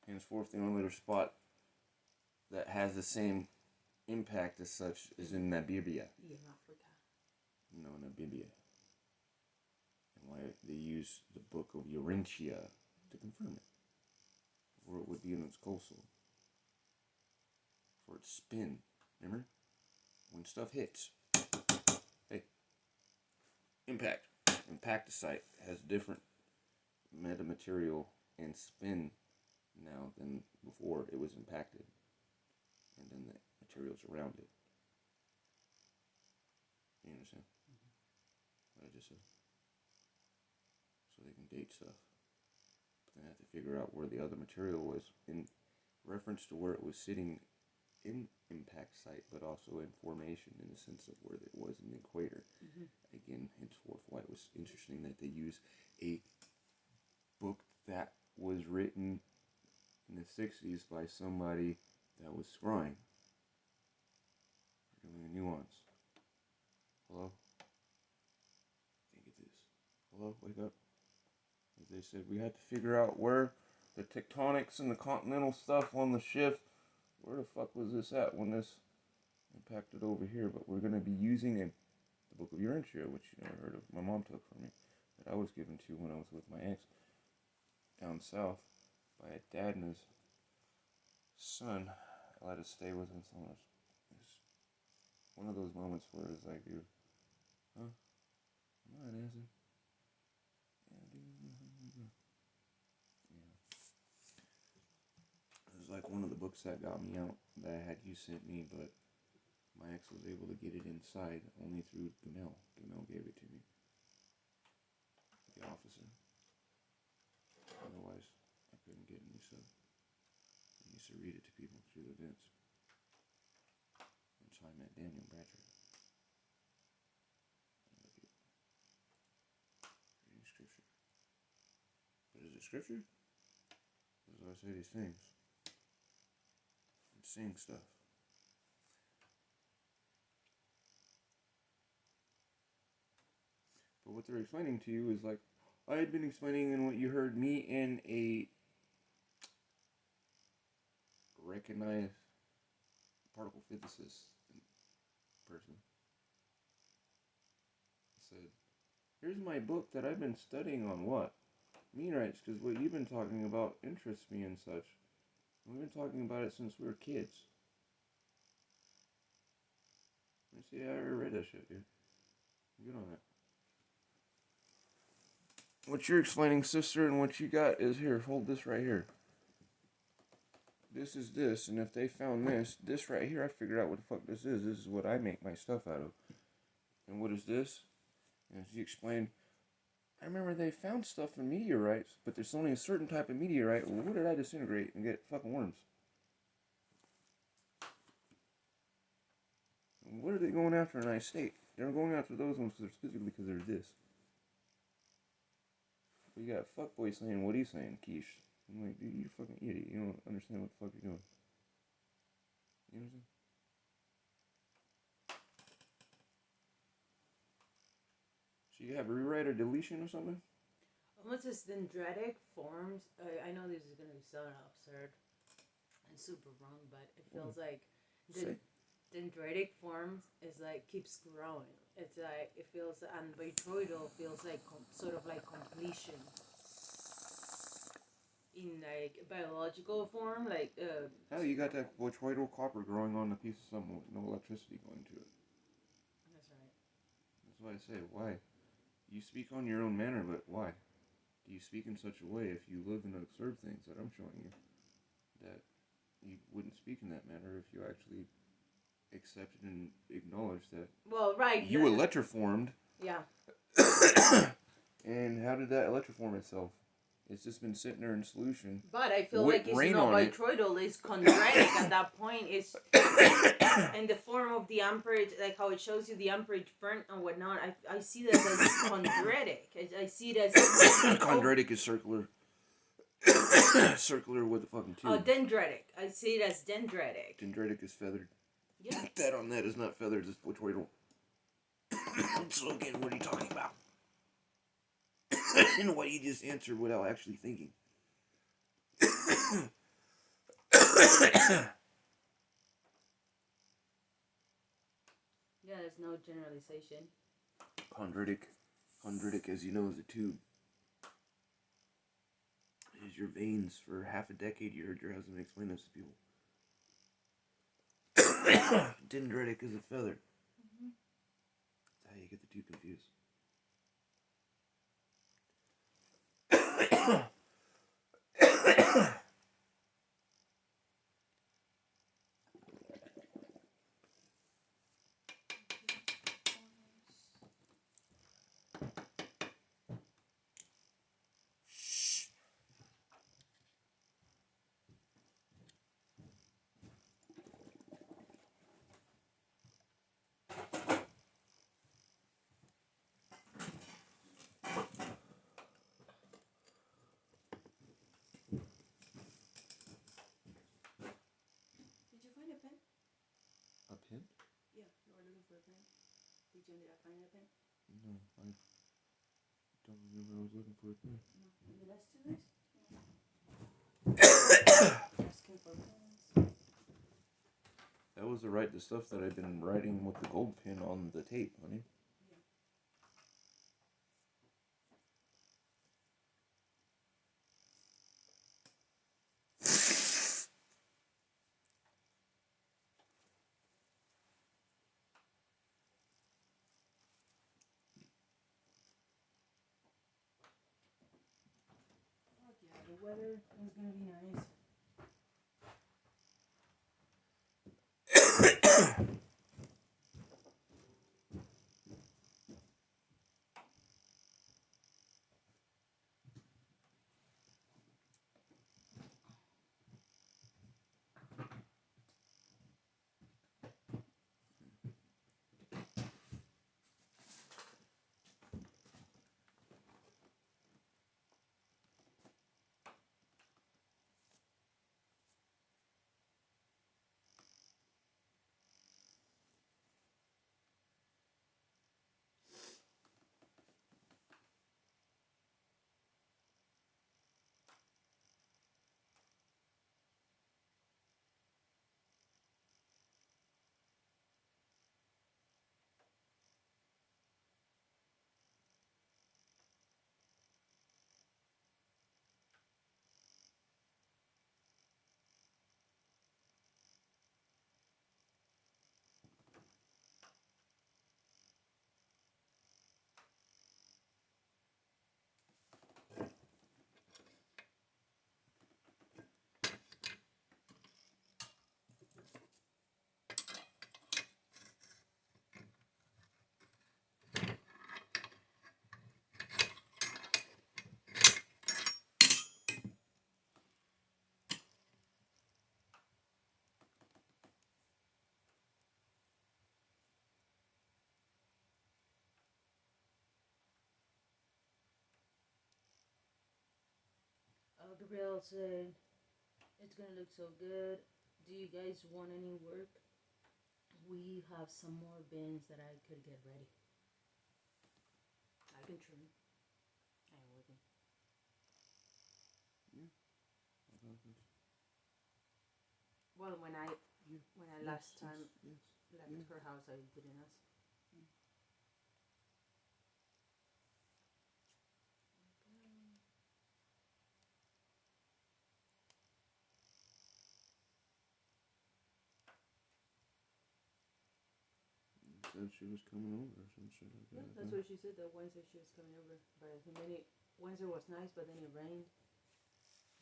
Henceforth, the only other spot that has the same impact as such is in Namibia. In Africa. No, Namibia. And why they use the Book of Urantia to confirm it. Or it would be in its coastal. For its spin. Remember? When stuff hits. Hey. Impact. Impactocite has different metamaterial and spin now than before it was impacted. And then the materials around it. You understand? What I just said? So they can date stuff. But then I have to figure out where the other material was in reference to where it was sitting in impact site, but also in formation in the sense of where it was in the equator. Again, henceforth, why it was interesting that they use a book that was written in the 60s by somebody that was scrying. They're doing a nuance. Hello? Can't get this. Hello? Wake up. As they said, we had to figure out where the tectonics and the continental stuff on the shift, where the fuck was this at when this impacted over here? But we're going to be using the Book of Urantia, which you never heard of, my mom took from me, that I was given to when I was with my ex down south by a dad and his son. I let it stay with him so much. It's one of those moments where it's like, dude, huh? Am I an answer? Yeah, dude. Yeah. It was like one of the books that got me out that I had you sent me, but my ex was able to get it inside only through Gamel. Gamel gave it to me. The officer. Otherwise, I couldn't get any stuff. I used to read it to people through the vents. That's how I met Daniel Bradford. Reading scripture. But is it scripture? That's why I say these things. And sing stuff. But what they're explaining to you is like, I had been explaining in what you heard me and a recognized particle physicist person said, here's my book that I've been studying on what? Meteorites, because what you've been talking about interests me and such. We've been talking about it since we were kids. See, I already read that shit, dude. Good on that. What you're explaining, sister, and what you got is here. Hold this right here. This is this, and if they found this right here, I figured out what the fuck this is. This is what I make my stuff out of. And what is this? And she explained, I remember they found stuff in meteorites, but there's only a certain type of meteorite. Well, what did I disintegrate and get fucking worms? And what are they going after in Ice State? They're going after those ones specifically because they're this. We got fuckboy saying what he's saying, Quiche. I'm like, dude, you're a fucking idiot. You don't understand what the fuck you're doing. You understand? Do you have rewrite or deletion or something? Almost as dendritic forms. I know this is gonna be so absurd and super wrong, but it feels like dendritic forms is like keeps growing. It's like it feels, and vitroidal feels like sort of like completion in like biological form, like. Hell, you got that vitroidal copper growing on a piece of something with no electricity going to it. That's right. That's why I say, why? You speak on your own manner, but why? Do you speak in such a way, if you live and observe things that I'm showing you, that you wouldn't speak in that manner if you actually accepted and acknowledged that? Well, right. You electroformed. Yeah. And how did that electroform itself? It's just been sitting there in solution. But I feel like it's not vitroidal, it's chondritic at that point. It's in the form of the amperage, like how it shows you the amperage burnt and whatnot. I see that as chondritic. I see it as... Chondritic is circular. Circular with the fucking tube. Oh, dendritic. I see it as dendritic. Dendritic is feathered. Yeah. That on that is not feathered, it's vitroidal. So again, what are you talking about? And what you just answered without actually thinking. Yeah, there's no generalization. Chondritic, as you know, is a tube. It is your veins. For half a decade, you heard your husband explain this to people. Dendritic is a feather. Mm-hmm. That's how you get the two confused. Did you find a pen? A pen? Yeah, you were looking for a pen. Did you end up finding a pen? No, I don't remember I was looking for a pen. No. In the last 2 days? Asking for pens. That was the stuff that I've been writing with the gold pen on the tape, honey. Fuck yeah, the weather is gonna be nice. Gabrielle said, it's gonna look so good. Do you guys want any work? We have some more bins that I could get ready. I can trim. I am working. Well, when I last time left her house, I didn't ask. Said she was coming over or some shit like that. Yeah, that's what she said. That Wednesday she was coming over, but Wednesday was nice, but then it rained.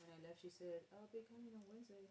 When I left, she said, "I'll be coming on Wednesday."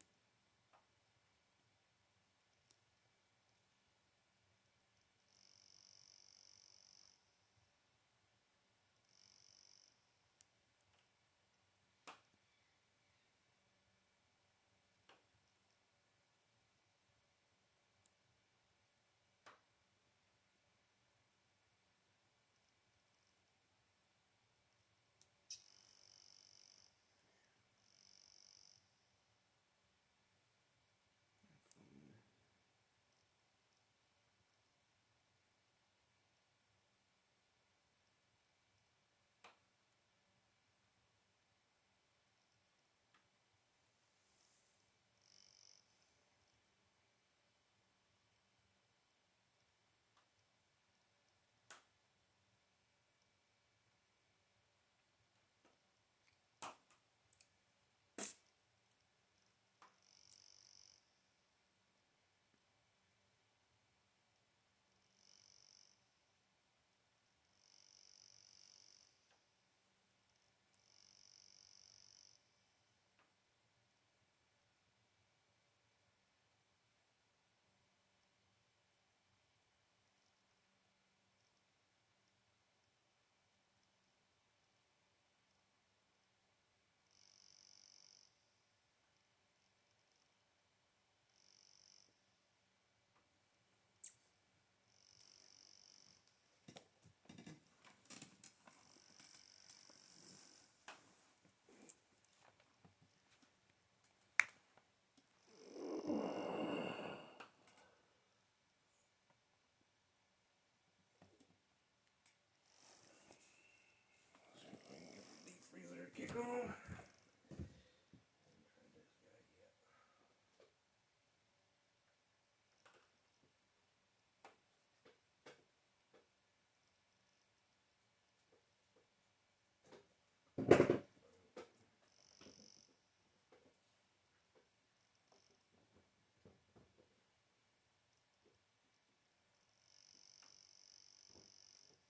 Freezer kick on.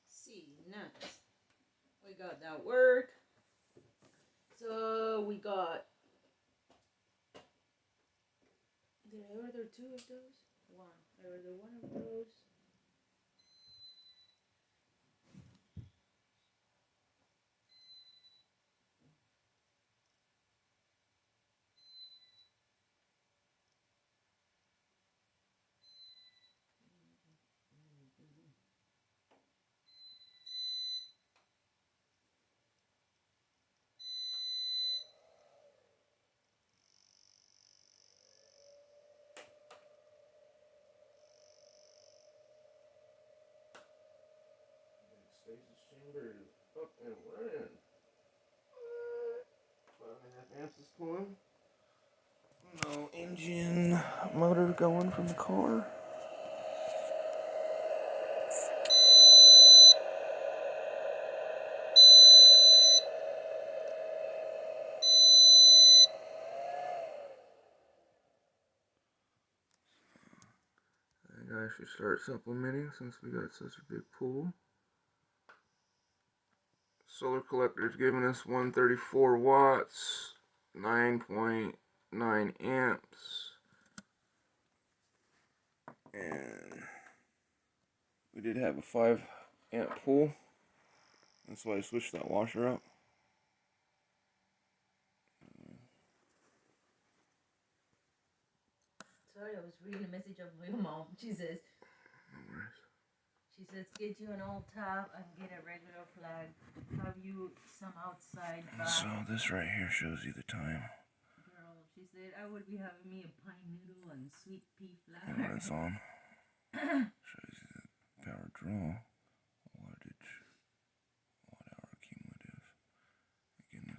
See, nice. We got that work. So we got. Did I order 2 of those? One. I ordered 1 of those. Stasis chamber is up and running. 5.5 amps is pulling. No engine motor going from the car. I think I should start supplementing since we got such a big pool. Solar collector's giving us 134 watts, 9.9 amps. And we did have a 5 amp pool. That's why I switched that washer out. Sorry, I was reading a message of your mom. She says, get you an old tub and get a regular flag. Have you some outside bath. So this right here shows you the time. Girl, she said, I would be having me a pine noodle and sweet pea flour. And when it's on, shows you the power draw wattage.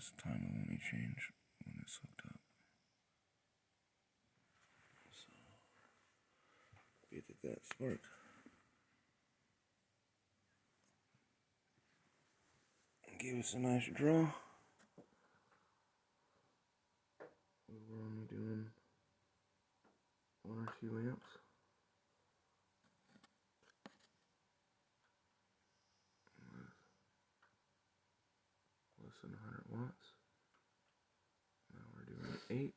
this time will only change when it's hooked up. So, get that spark. Give us a nice draw. We're only doing 1 or 2 amps. Less than 100 watts. Now we're doing 8.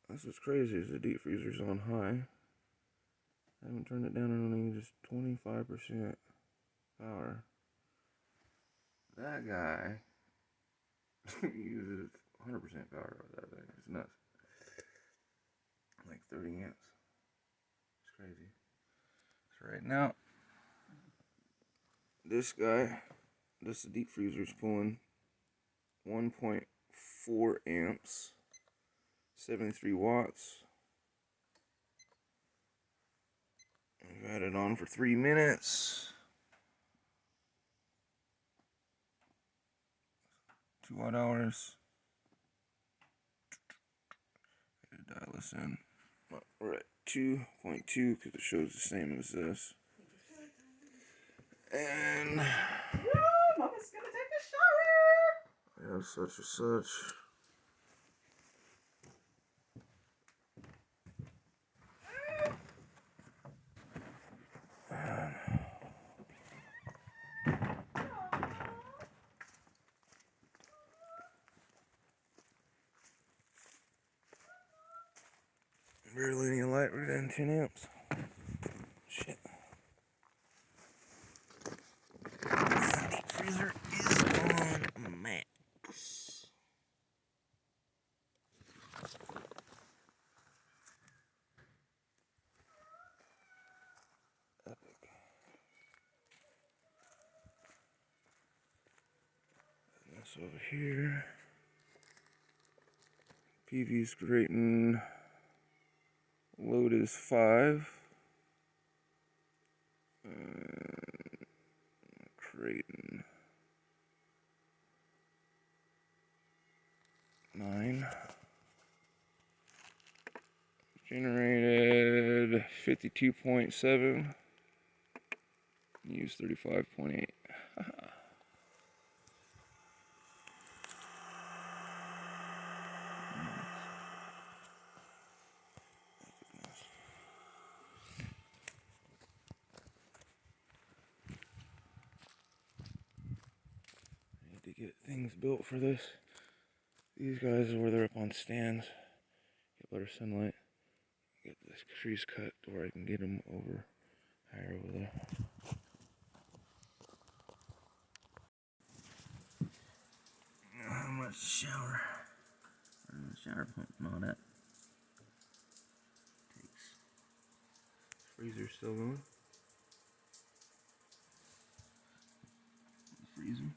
That's what's crazy is the deep freezer's on high. I haven't turned it down and only just 25% power. That guy uses 100% power of that thing. It's nuts. Like 30 amps. It's crazy. So right now, this guy, this deep freezer is pulling 1.4 amps, 73 watts. We've had it on for 3 minutes. 2 watt hours. Dial this in. We're at 2.2 because it shows the same as this. And Mama's gonna take a shower. Yeah, such and such. Barely any light, we're down 10 amps. Shit. Deep freezer is on max. Epic. And this over here. PV's grating. Load is 5. Creighton 9. Generated 52.7. Used 35.8. To get things built for this. These guys are where they're up on stands. Get better sunlight. Get this trees cut to where I can get them over higher over there. How much shower? Shower pump and all that takes. Freezer's still going. Freezer.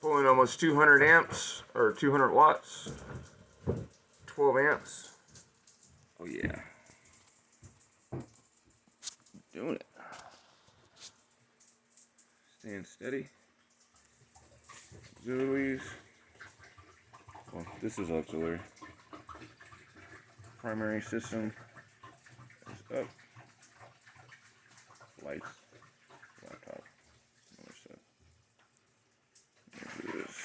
Pulling almost 200 amps, or 200 watts, 12 amps. Oh yeah. Doing it. Staying steady. Auxiliaries. Well, this is auxiliary. Primary system is up. Lights. Laptop. Another set. This.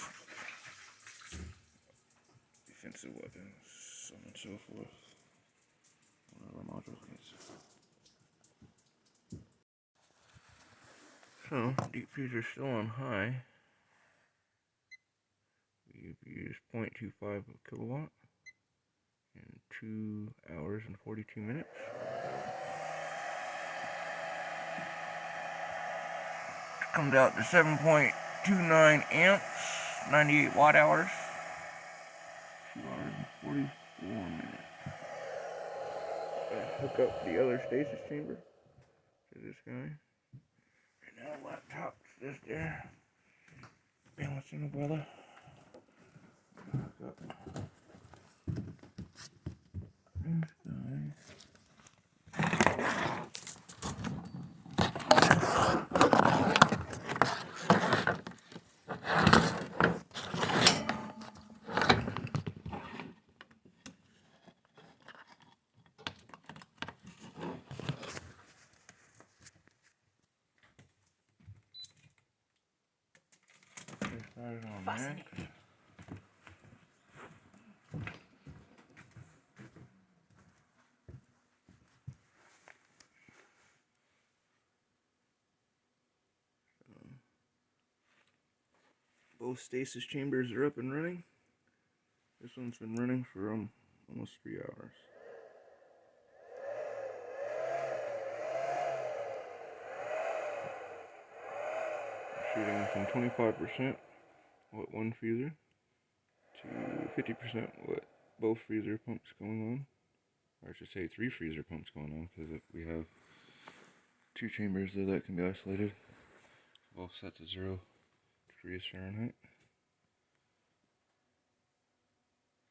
Defensive weapons, so on and so forth. Whatever module is. So, deep freezer still on high. We've used 0.25 kilowatt in 2 hours and 42 minutes. Comes out to 7.29 amps, 98 watt hours. 2 hours and 44 minutes. hook up the other stasis chamber to this guy. And now laptop this there. Balancing the weather. Hook up this guy. Started on that. Both stasis chambers are up and running. This one's been running for almost 3 hours. Shooting from 25% with one freezer to 50% with both freezer pumps going on. Or I should say 3 freezer pumps going on, because we have 2 chambers there that can be isolated. Both set to 0 degrees Fahrenheit.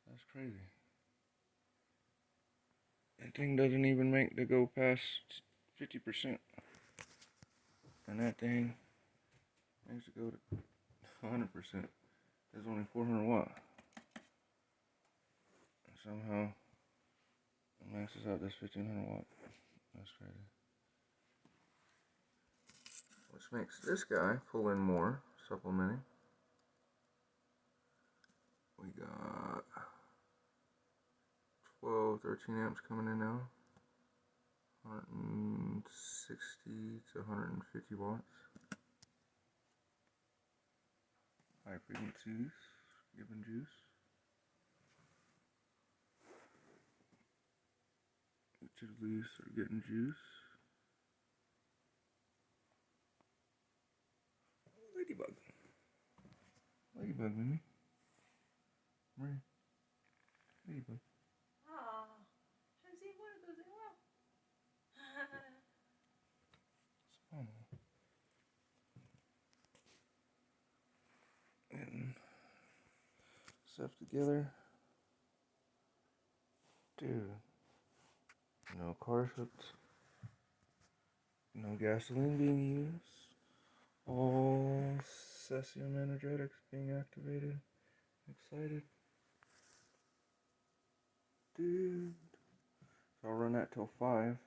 That's crazy. That thing doesn't even make to go past 50%. And that thing makes it go to 100%. There's only 400 watt. And somehow it maxes out this 1500 watt. That's crazy. Which makes this guy pull in more, supplementing. We got 12, 13 amps coming in now. 160 to 150 watts. High frequencies, giving juice. Utilities are getting juice. Ladybug. Ladybug, Mimi. Marie. Ladybug. Oh, trying to see if one of those in well. Getting stuff together. Dude. No cars hooked. No gasoline being used. All cesium energetics being activated. Excited. Dude. So I'll run that till 5.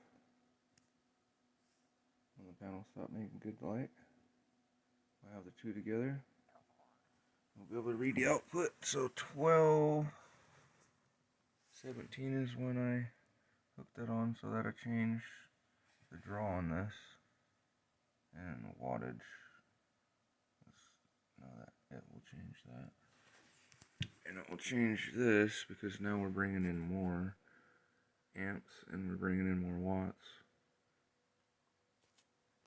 When the panel stop making good light. I have the 2 together. We'll be able to read the output. So 12. 17 is when I hooked that on, so that'll change the draw on this. And the wattage. No, that it will change that. And it will change this because now we're bringing in more amps and we're bringing in more watts.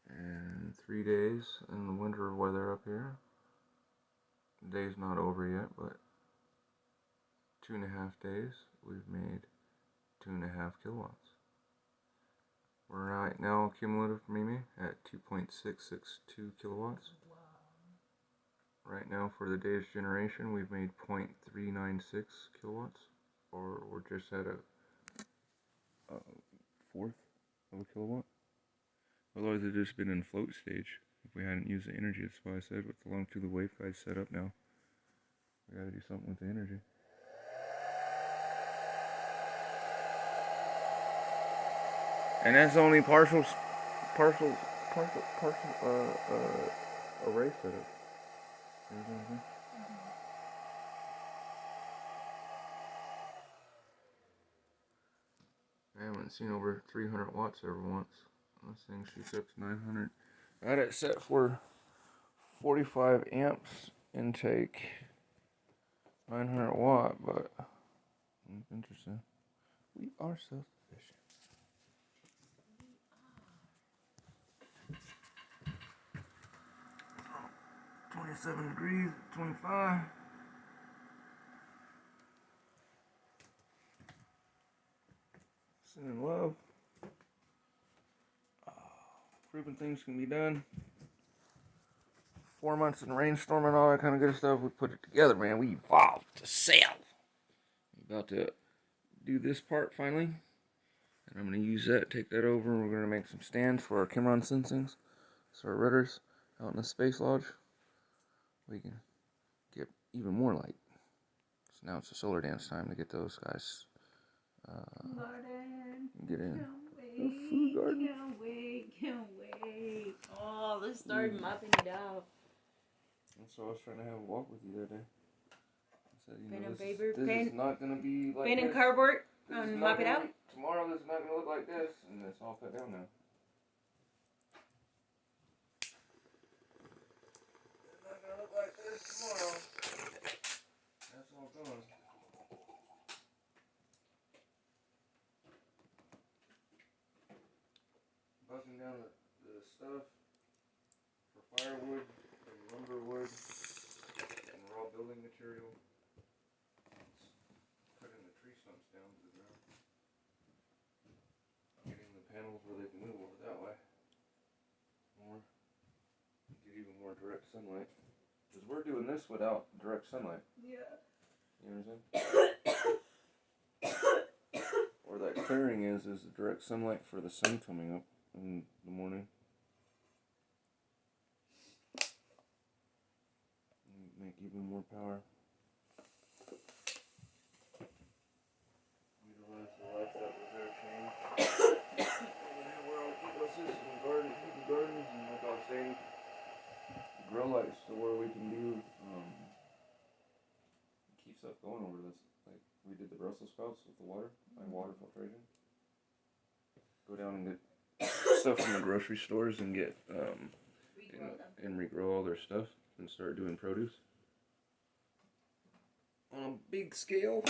And 3 days in the winter weather up here. The day's not over yet, but 2.5 days we've made 2.5 kilowatts. We're right now cumulative for Mimi at 2.662 kilowatts. Right now for the day's generation we've made 0.396 kilowatts, or we're just at a fourth of a kilowatt. Otherwise it'd just been in float stage if we hadn't used the energy. That's why I said with the longitude of the waveguide set up now, we gotta do something with the energy. And that's only partial array setup. You know what I'm saying? I haven't seen over 300 watts ever once. This thing shoots up to 900. I had it set for 45 amps intake, 900 watt, but it's interesting. We are self-sufficient. 27 degrees, 25. Sending love. Proven things can be done. 4 months in rainstorm and all that kind of good stuff. We put it together, man. We evolved to sell. About to do this part finally. And I'm going to use that, take that over, and we're going to make some stands for our Cimarron sensings. So our rudders out in the Space Lodge, we can get even more light. So now it's a solar dance time to get those guys get in. Food garden. Can't wait. Oh, let's start mopping it out. That's why I was trying to have a walk with you the other day. I said, Pen and this paper, is not going to be like pen this. and cardboard, and mop it out. Tomorrow this is not going to look like this, and it's all cut down now. It's not going to look like this tomorrow. That's all gone. Busting down the stuff for firewood and lumber wood and raw building material. Cutting the tree stumps down to the ground. Getting the panels where they can move over that way. More. Get even more direct sunlight. Because we're doing this without direct sunlight. Yeah. You know what I'm saying? Where that clearing is the direct sunlight for the sun coming up in the morning. Make even more power. Utilize the life that was there changed. We're on ecosystem and gardens and like I was saying, grow lights to where we can do keep stuff going over this. Like we did the Brussels sprouts with the water, like water filtration. Go down and get stuff from the grocery stores and get and regrow all their stuff and start doing produce on a big scale.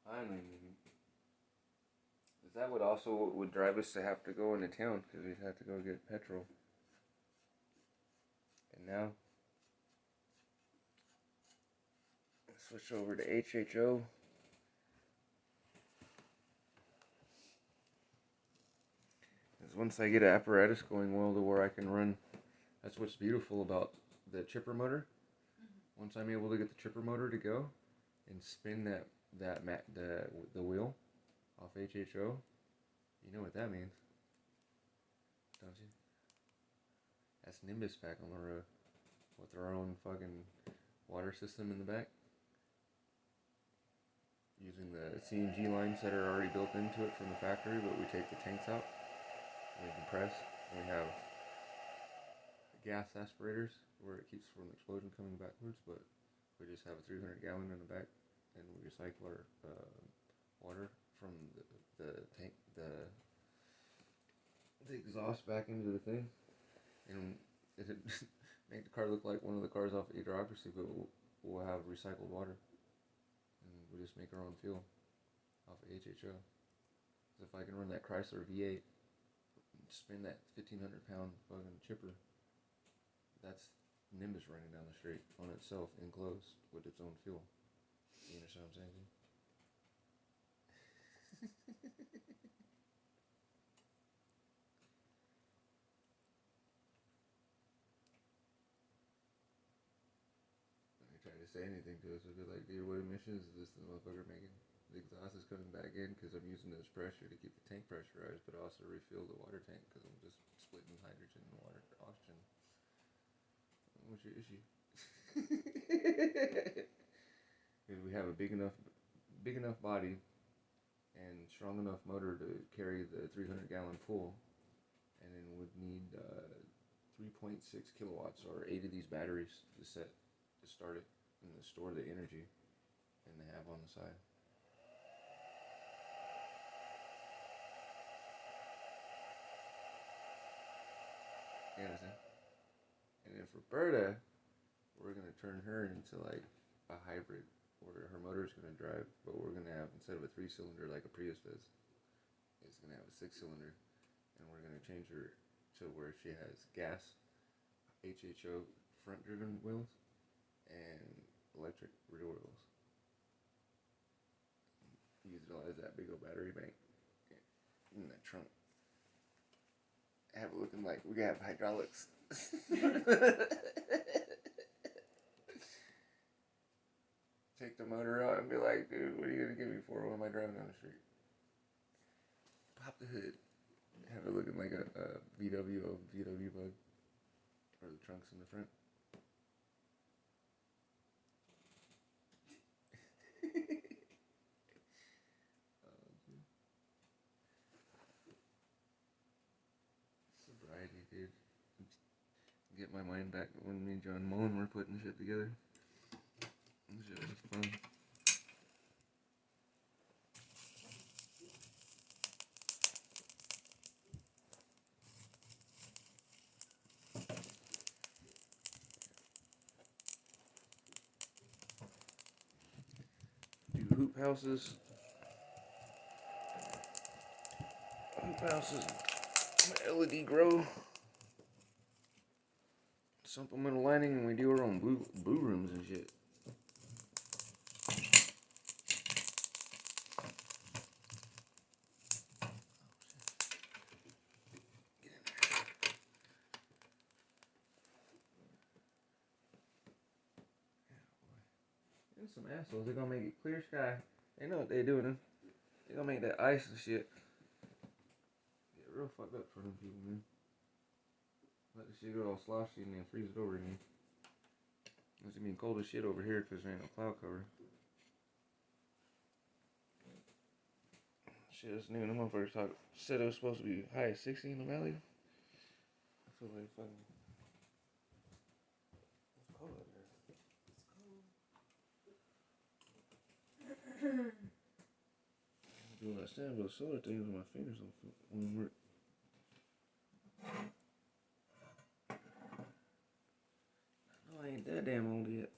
Finally, that would also would drive us to have to go into town because we'd have to go get petrol. And now, switch over to HHO. Because once I get an apparatus going well to where I can run, that's what's beautiful about the chipper motor. Once I'm able to get the chipper motor to go and spin the wheel off HHO, you know what that means, don't you? That's Nimbus back on the road with their own fucking water system in the back, using the CNG lines that are already built into it from the factory, but we take the tanks out, we compress, and we have gas aspirators where it keeps from the explosion coming backwards, but we just have a 300 gallon in the back, and we recycle our water from the tank, the exhaust back into the thing, and it make the car look like one of the cars off of Idiocracy, but we'll have recycled water, and we just make our own fuel off of HHO. So if I can run that Chrysler V8, spin that 1,500 pound fucking chipper, that's Nimbus running down the street on itself, enclosed with its own fuel. You understand what I'm saying? When they try to say anything to us, we'll be like, dude, what emissions is this motherfucker making? The exhaust is coming back in because I'm using this pressure to keep the tank pressurized, but also refill the water tank because I'm just splitting hydrogen and water for oxygen. What's your issue? Because we have a big enough body and strong enough motor to carry the 300 gallon full, and then would need 3.6 kilowatts or 8 of these batteries to start it and to store the energy, and they have on the side. You understand? And then for Berta, we're gonna turn her into like a hybrid, where her motor's gonna drive, but we're gonna have, instead of a 3-cylinder like a Prius does, it's gonna have a 6-cylinder, and we're gonna change her to where she has gas, HHO front-driven wheels, and electric rear wheels. Utilize that big old battery bank in the trunk. Have it looking like we got hydraulics. Take the motor out and be like, dude, what are you gonna give me for when am I driving down the street? Pop the hood. Have it looking like a VW bug. Or the trunks in the front. Sobriety, dude. Get my mind back when me and John Mullen were putting shit together. This shit was fun. Do hoop houses. LED grow. Supplemental lighting, and we do our own blue rooms and shit. And some assholes, they're gonna make it clear sky. They know what they're doing. They're gonna make that ice and shit. Get real fucked up for them people, man. Let the shit go all sloshy and then freeze it over again. It's gonna be cold as shit over here because there ain't no cloud cover. Shit, it's new. The motherfuckers said it was supposed to be high as 60 in the valley. I feel like fucking. It's cold out there. It's cold. I do understand those solar things with my fingers don't work. I ain't that damn old yet.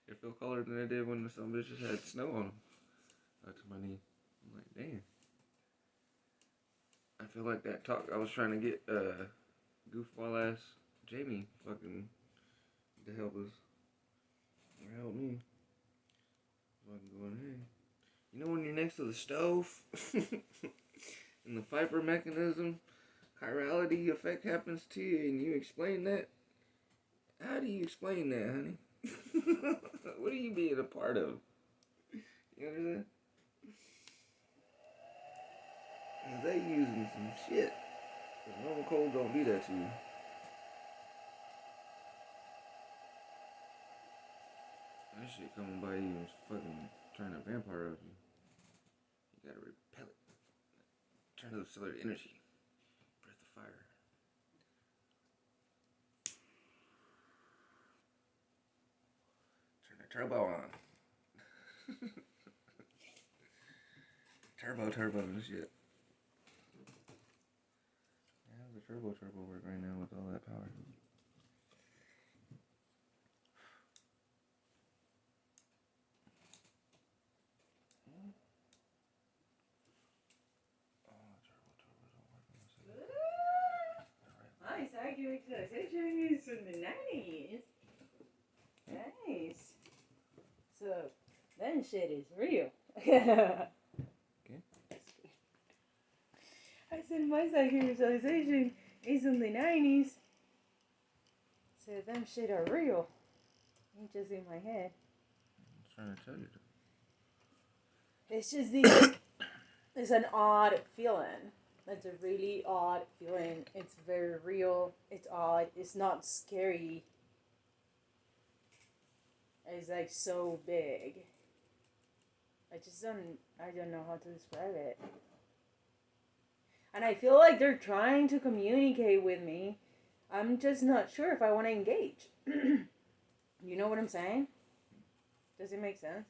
It feel colder than I did when some bitches had snow on them. Up to my knee. I'm like, damn. I feel like that talk I was trying to get goofball ass Jamie fucking to help us. Or help me. Fucking going, hey. You know when you're next to the stove and the fiber mechanism, chirality effect happens to you and you explain that? How do you explain that, honey? What are you being a part of? You understand? Cause they using some shit. Cause normal cold don't do that to you. That shit coming by you and fucking turn a vampire out of you. You gotta repel it. Turn to the solar energy. Breath of fire. Turn the turbo on. Turbo and shit. How's the turbo work right now with all that power? Nice, accurate utilization is in the 90s. Nice. So, that shit is real. Okay. I said my accurate utilization is in the 90s. So, them shit are real. Ain't just in my head. I'm trying to tell you. It's just it's an odd feeling. It's a really odd feeling. It's very real. It's odd. It's not scary. It's like so big. I don't know how to describe it. And I feel like they're trying to communicate with me. I'm just not sure if I want to engage. You know what I'm saying? Does it make sense?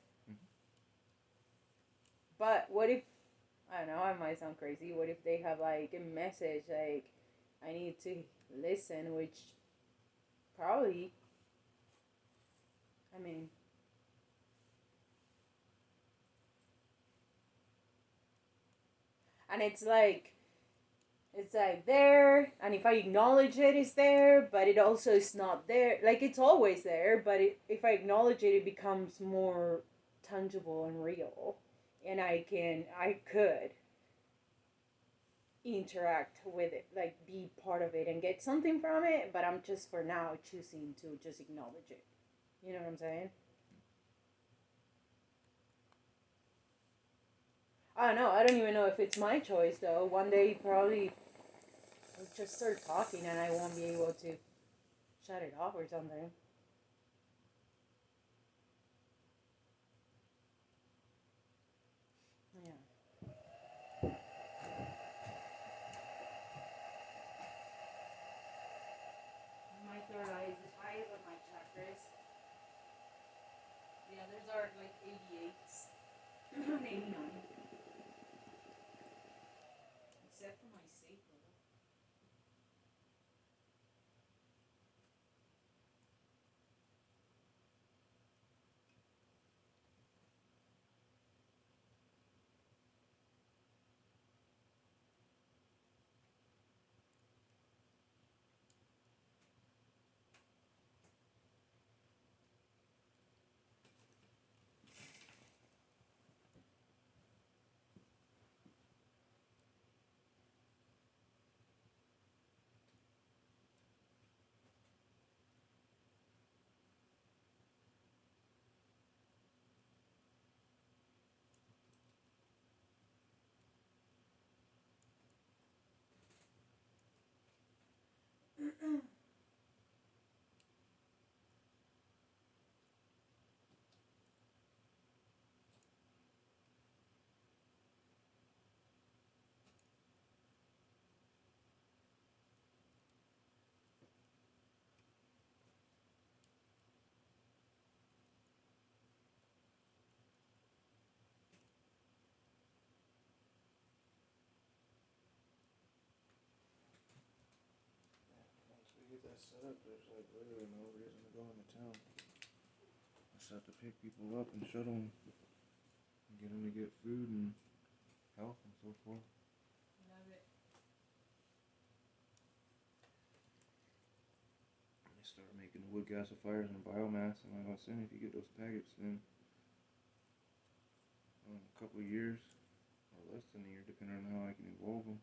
But what if, I don't know, I might sound crazy. What if they have like a message like, I need to listen, which probably, I mean, and it's like there, and if I acknowledge it, it's there, but it also is not there. Like, it's always there, but if I acknowledge it, it becomes more tangible and real, and I could interact with it, like be part of it and get something from it, but I'm just for now choosing to just acknowledge it. You know what I'm saying? I don't know. I don't even know if it's my choice though. One day probably I'll just start talking and I won't be able to shut it off or something. Yeah. My third eye is the highest of my chakras. The others are like 88s. 89. Except for my sacral. Once we get that set up, there's like literally no reason to go into town. I just have to pick people up and shuttle them and get them to get food and health and so forth. Love it. They start making wood gasifiers and biomass, and like I was saying, if you get those packets, then a couple of years, or less than a year, depending on how I can evolve them,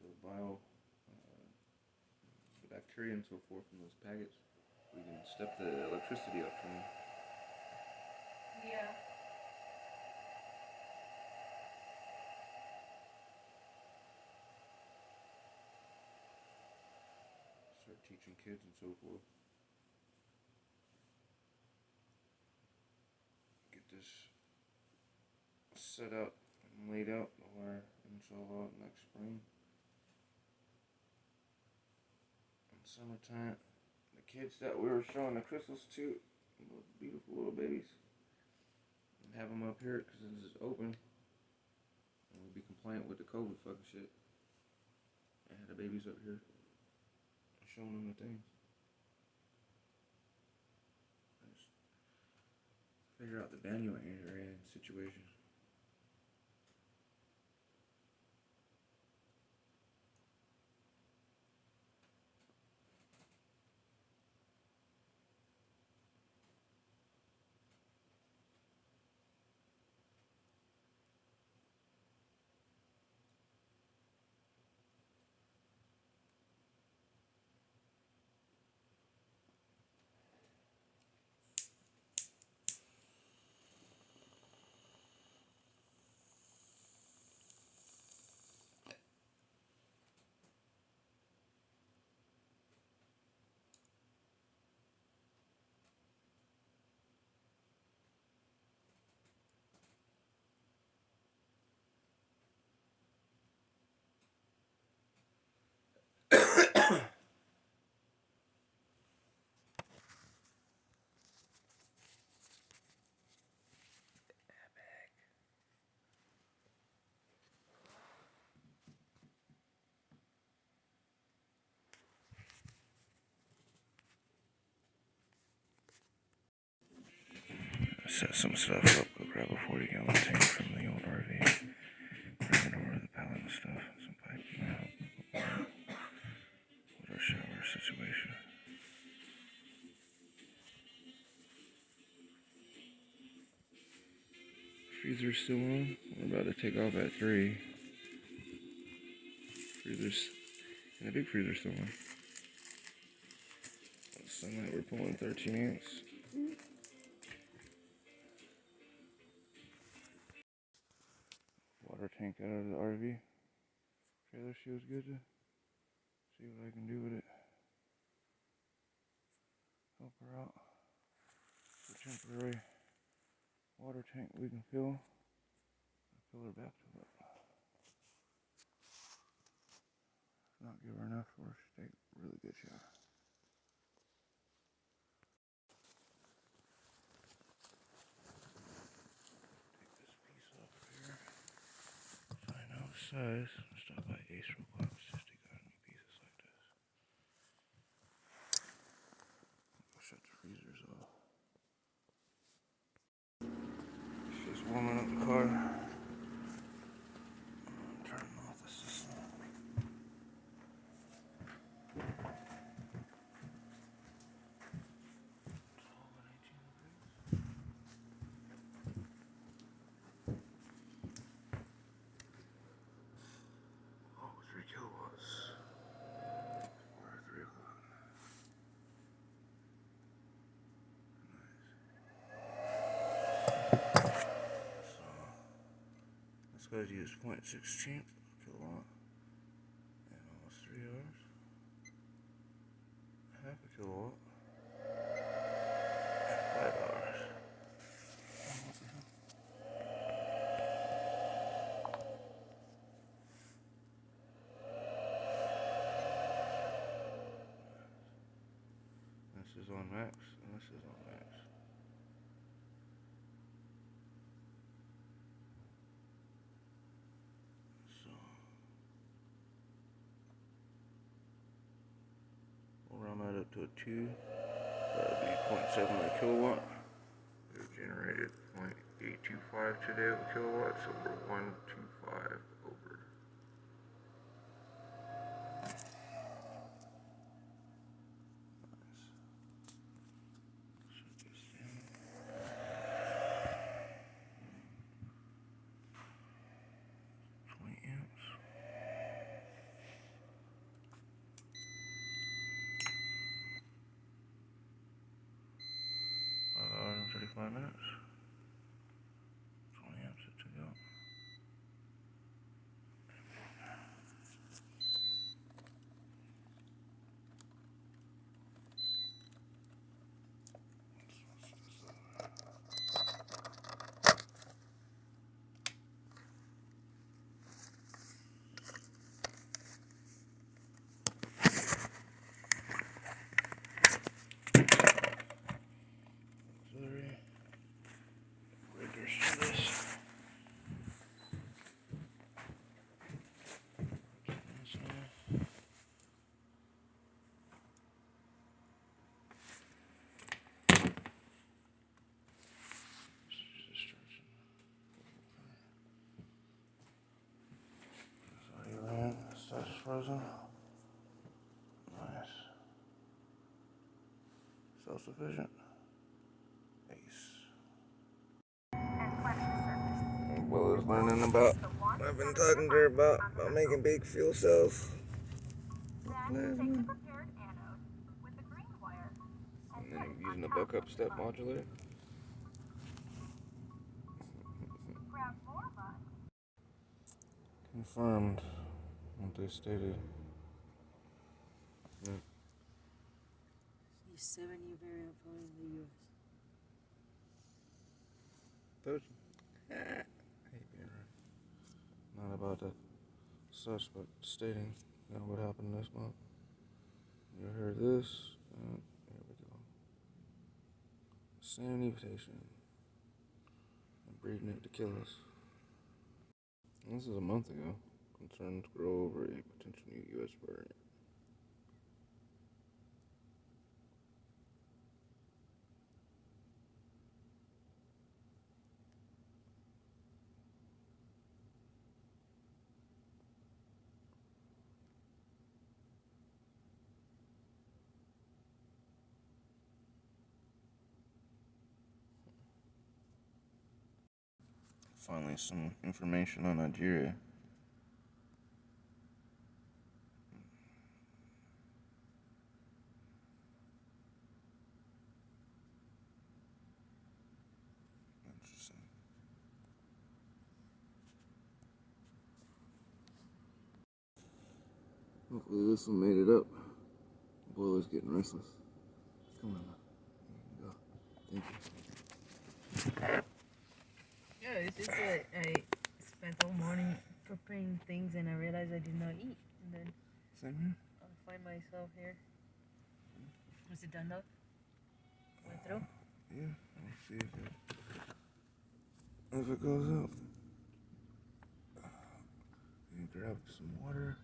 the the bacteria and so forth from those packets, we can step the electricity up from them. Yeah. Start teaching kids and so forth. Get this set up and laid out where, inshallah, next spring, in summertime, the kids that we were showing the crystals to, those beautiful little babies, and have them up here because this is open, and we'll be compliant with the COVID fucking shit. And have the babies up here, showing them the things. I just figure out the manual area and situation. Set some stuff up. Go grab a 40-gallon tank from the old RV. Bring it over the pallet and stuff. Some pipe and help with our shower situation. Freezer's still on. We're about to take off at 3. Freezer's and the big freezer's still on. Sunlight, we're pulling 13 amps. Water tank out of the RV. Trailer feels good to see what I can do with it. Help her out. It's a temporary water tank we can fill. Fill her back to it. Not give her enough for her to take a really good shower. Take this piece off here. Find out size. Stop by Ace real quick. See if they got any pieces like this. I'll shut the freezers off. It's just warming up the car. I'm turning off the system. Oh, 3 kilowatts. We're at 3 o'clock. So, this guy's used 0.16 kilowatt in almost 3 hours. Half a kilowatt in 5 hours. This is on max, and this is on max. So, we'll round that up to a 2. That'll be 0.7 kilowatt. We generated 0.825 today of a kilowatt, so we're 125 over. Hours and 35 minutes. 20 amps to go. Auxiliary. Breakers for this. Starts frozen. Nice. Self-sufficient. Ace. Will is learning about. I've been talking to her about making big fuel cells. And then using the buck-up step modulator. Confirmed what they stated. Yeah. 7-year variant phone in the US. Told you. I hate being right. Not about that such, but stating what happened this month. You heard this, and here we go. Same mutation. I'm breeding it to kill us. This is a month ago. Concerns grow over a potential new US variant. Finally, some information on Nigeria. Interesting. Hopefully this one made it up. The boiler's getting restless. Come on now. Go. Thank you. Yeah, it's just that I spent all morning preparing things and I realized I did not eat. And then Same here. I'll find myself here. Was it done though? Went through? Yeah, I'll see if it goes up. You grab some water.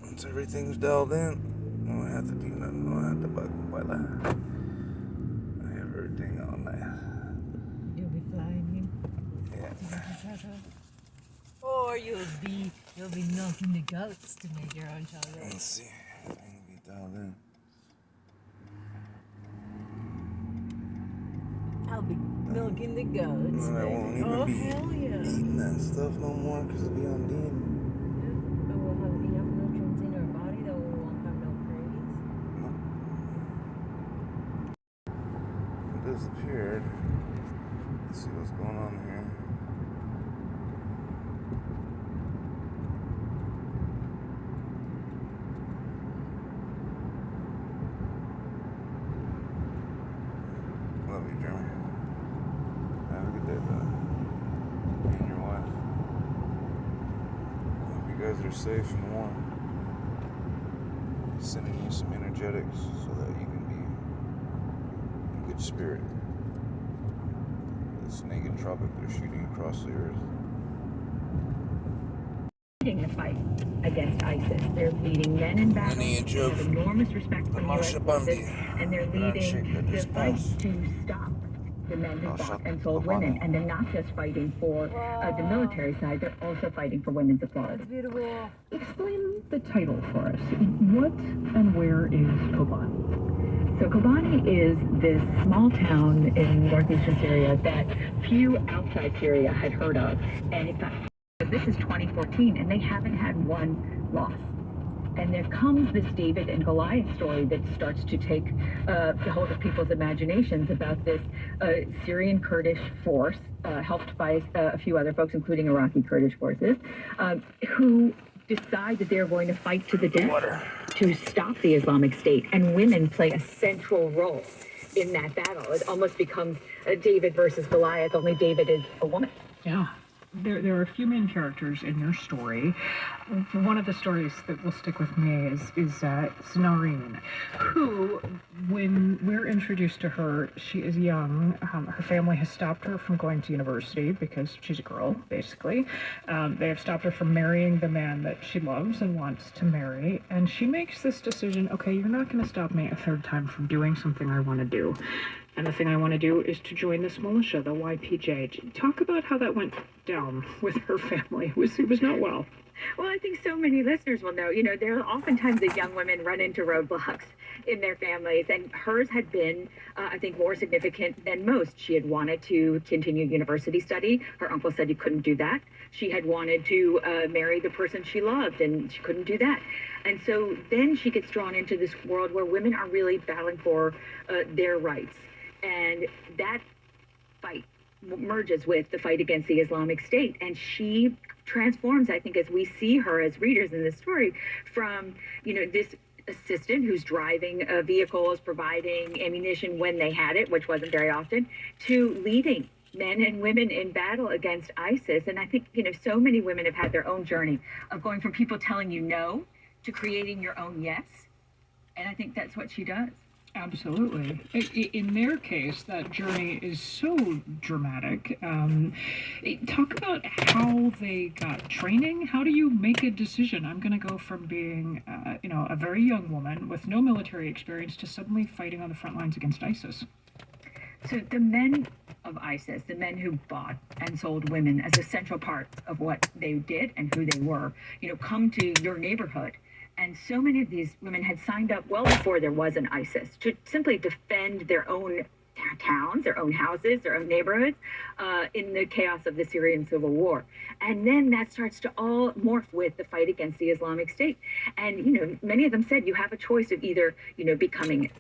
Once everything's dialed in, I don't have to do nothing. I don't have to bug that. I have everything on there. You'll be flying in. Yeah. Or you'll be milking the goats to make your own chocolate. Let's see. Everything will be dialed in. I'll be milking the goats. I won't even be hell yeah. eating that stuff no more because it'll be on DN. And we'll have enough nutrients in our body that we won't have no cravings. It disappeared. Let's see what's going on here. Love you, Jeremy. Have a good day, brother. You and your wife. Hope you guys are safe and warm. He's sending you some energetics so that you can be in good spirit. The snake and tropic they're shooting across the earth. Leading the fight against ISIS. They're leading men in battle. They have enormous respect for the U.S. forces, and they're leading the fight to stop the men who fought and sold women. And they're not just fighting for the military side, they're also fighting for women's equality. That's beautiful. Explain the title for us. What and where is Kobani? So Kobani is this small town in northeastern Syria that few outside Syria had heard of. And in fact, this is 2014, and they haven't had one loss. And there comes this David and Goliath story that starts to take hold of people's imaginations about this Syrian Kurdish force, helped by a few other folks, including Iraqi Kurdish forces, who decide that they're going to fight to the death to stop the Islamic State. And women play a central role in that battle. It almost becomes David versus Goliath, only David is a woman. Yeah. There are a few main characters in your story. One of the stories that will stick with me is Snarine, who, when we're introduced to her, she is young. Her family has stopped her from going to university because she's a girl, basically. They have stopped her from marrying the man that she loves and wants to marry. And she makes this decision, okay, you're not going to stop me a third time from doing something I want to do. And the thing I want to do is to join this militia, the YPJ. Talk about how that went down with her family. It was not well. Well, I think so many listeners will know, there are oftentimes that young women run into roadblocks in their families, and hers had been, I think, more significant than most. She had wanted to continue university study. Her uncle said he couldn't do that. She had wanted to marry the person she loved, and she couldn't do that. And so then she gets drawn into this world where women are really battling for their rights. And that fight merges with the fight against the Islamic State. And she transforms, I think, as we see her as readers in this story, from, this assistant who's driving vehicles, providing ammunition when they had it, which wasn't very often, to leading men and women in battle against ISIS. And I think, so many women have had their own journey of going from people telling you no to creating your own yes. And I think that's what she does. Absolutely. In their case, that journey is so dramatic. Talk about how they got training. How do you make a decision? I'm going to go from being, a very young woman with no military experience to suddenly fighting on the front lines against ISIS. So the men of ISIS, the men who bought and sold women as a central part of what they did and who they were, come to your neighborhood. And so many of these women had signed up well before there was an ISIS to simply defend their own towns, their own houses, their own neighborhoods, in the chaos of the Syrian civil war. And then that starts to all morph with the fight against the Islamic State. And, many of them said you have a choice of either, becoming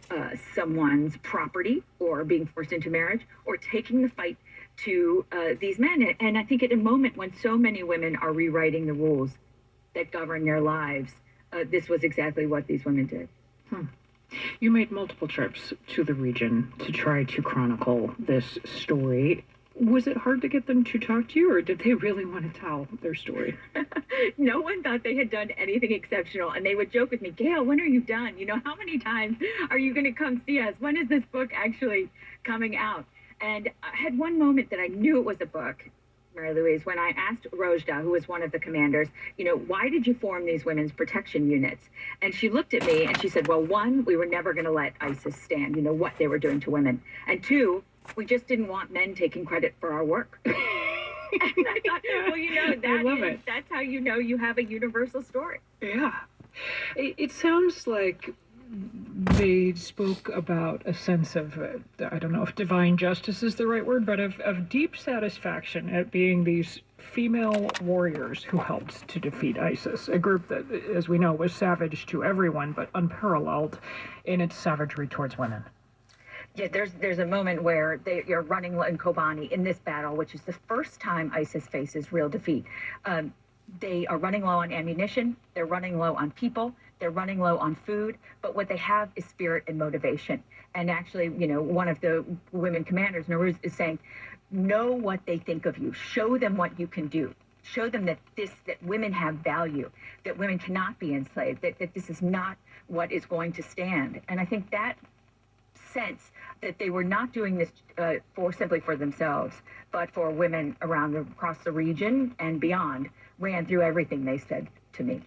someone's property or being forced into marriage, or taking the fight to these men. And I think at a moment when so many women are rewriting the rules that govern their lives, this was exactly what these women did. You made multiple trips to the region to try to chronicle this story. Was it hard to get them to talk to you, or did they really want to tell their story? No one thought they had done anything exceptional, and they would joke with me, Gail, when are you done? How many times are you going to come see us? When is this book actually coming out? And I had one moment that I knew it was a book, Mary Louise, when I asked Rojda, who was one of the commanders, why did you form these women's protection units? And she looked at me and she said, well, one, we were never going to let ISIS stand, what they were doing to women. And two, we just didn't want men taking credit for our work. And I thought, well, that's how you have a universal story. Yeah. It sounds like they spoke about a sense of, I don't know if divine justice is the right word, but of deep satisfaction at being these female warriors who helped to defeat ISIS, a group that, as we know, was savage to everyone, but unparalleled in its savagery towards women. Yeah, there's a moment where you're running in Kobani in this battle, which is the first time ISIS faces real defeat. They are running low on ammunition, they're running low on people, they're running low on food, but what they have is spirit and motivation. And actually, one of the women commanders, Nowruz, is saying, know what they think of you, show them what you can do. Show them that women have value, that women cannot be enslaved, that this is not what is going to stand. And I think that sense that they were not doing this simply for themselves, but for women across the region and beyond, ran through everything they said to me.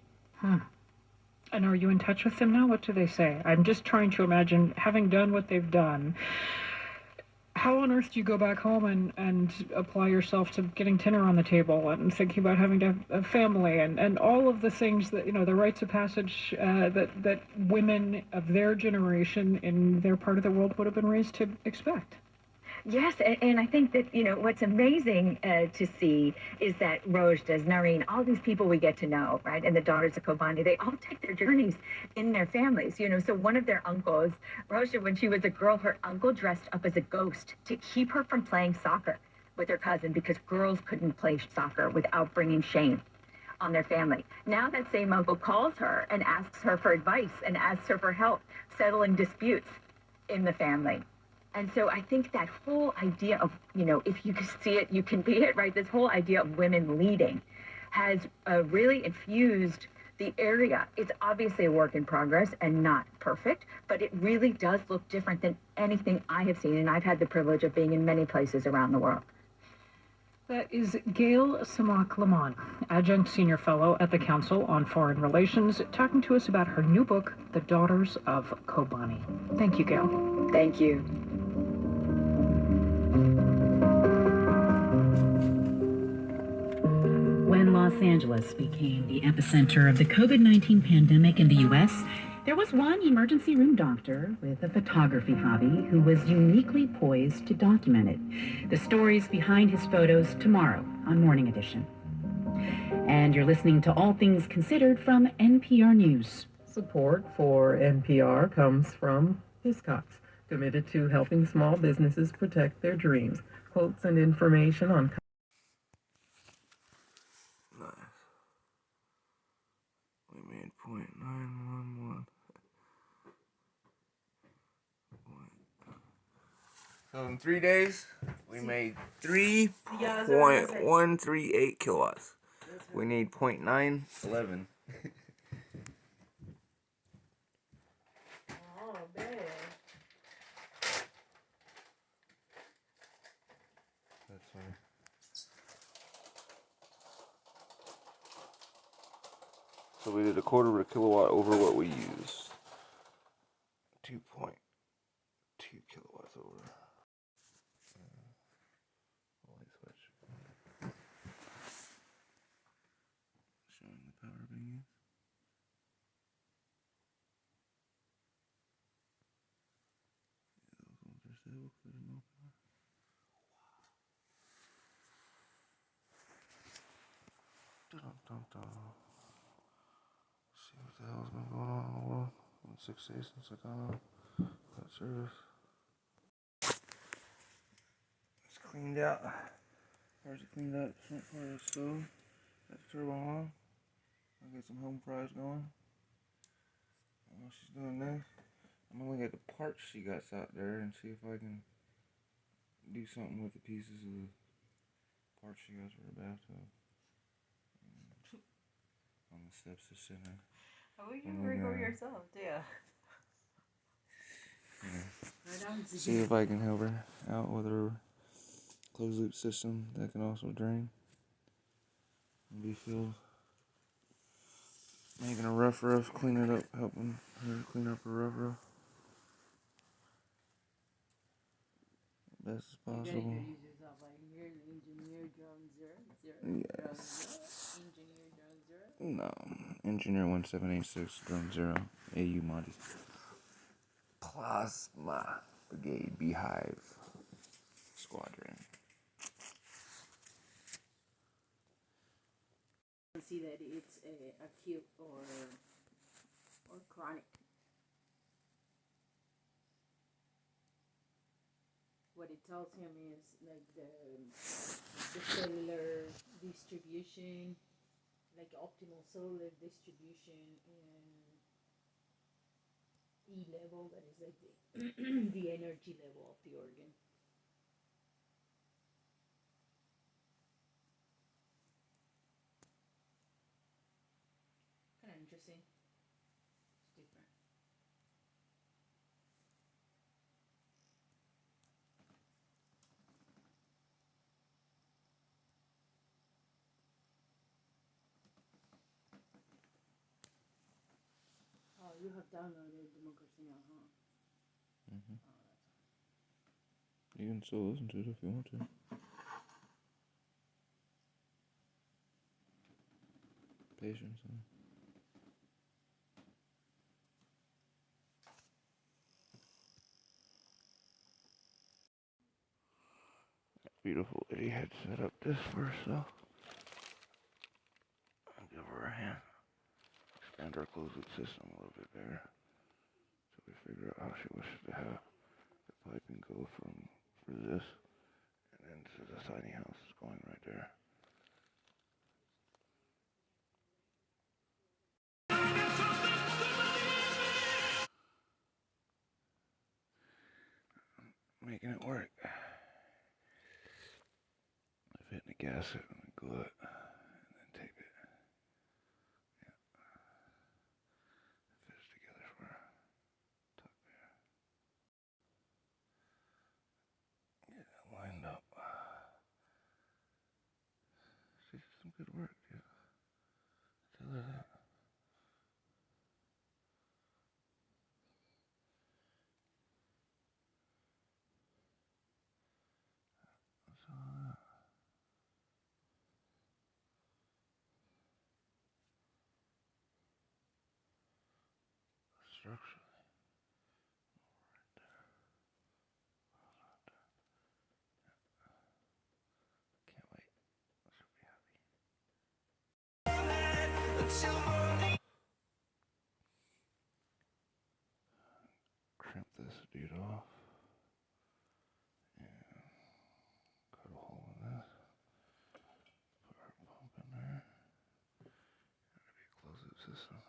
And are you in touch with them now? What do they say? I'm just trying to imagine, having done what they've done, how on earth do you go back home and apply yourself to getting dinner on the table and thinking about having to have a family and all of the things that, the rites of passage that women of their generation in their part of the world would have been raised to expect? Yes, and I think that, what's amazing to see is that Rojda, Nareen, all these people we get to know, right, and the daughters of Kobani, they all take their journeys in their families, so one of their uncles, Rojda, when she was a girl, her uncle dressed up as a ghost to keep her from playing soccer with her cousin because girls couldn't play soccer without bringing shame on their family. Now that same uncle calls her and asks her for advice and asks her for help settling disputes in the family. And so I think that whole idea of, if you can see it, you can be it, right? This whole idea of women leading has really infused the area. It's obviously a work in progress and not perfect, but it really does look different than anything I have seen. And I've had the privilege of being in many places around the world. That is Gail Samak-Lamont, Adjunct Senior Fellow at the Council on Foreign Relations, talking to us about her new book, The Daughters of Kobani. Thank you, Gail. Thank you. When Los Angeles became the epicenter of the COVID-19 pandemic in the U.S., there was one emergency room doctor with a photography hobby who was uniquely poised to document it. The stories behind his photos tomorrow on Morning Edition. And you're listening to All Things Considered from NPR News. Support for NPR comes from Hiscox, committed to helping small businesses protect their dreams. Quotes and information on We made 0.911. So in 3 days, we made 3.138 kilowatts. We need 0.911. Oh, man. That's funny. So we did a quarter of a kilowatt over what we used. 2.2 kilowatts over. Light switch. Showing the power being used. Yeah, those ones are stable. See what the hell's been going on in the world. Been 6 days since I got on that service. It's cleaned out. Already cleaned out the front part of the stove. Got the turbo on. I'll get some home fries going. While she's doing this, I'm gonna look at the parts she got out there and see if I can do something with the pieces of the parts she got for her bathtub. On the steps to sit in. Oh, you wriggle yourself, yeah. See if I can help her out with her closed loop system that can also drain and be filled. Making a rough, clean it up, helping her clean up her rough. Best as possible. Yes. No. Engineer 1786 Drone 0 AU Monty. Plasma Brigade BeeHive Squadron. See that it's acute or chronic. What it tells him is like the cellular distribution, like optimal cellular distribution and E level, that is like the energy level of the organ. Kind of interesting. It's different. Oh, you have downloaded Democracy Now, huh? Mm-hmm. You can still listen to it if you want to. Patience, huh? That beautiful lady had set up this for herself. I'll give her a hand. Expand our closed loop system a little bit bigger. So we figure out how she wishes to have the piping go for this and into the tiny house is going right there. Making it work. I've hit the gas it and glue it and then tape it. Yeah. It fits together for her. Tuck there. Get it lined up. She did some good work, dude. Tell her that. That's all that. Structurally. Right there. Can't wait. She'll be happy. Crimp this dude off. And cut a hole in this. Put our pump in there. That'll be a closed loop system.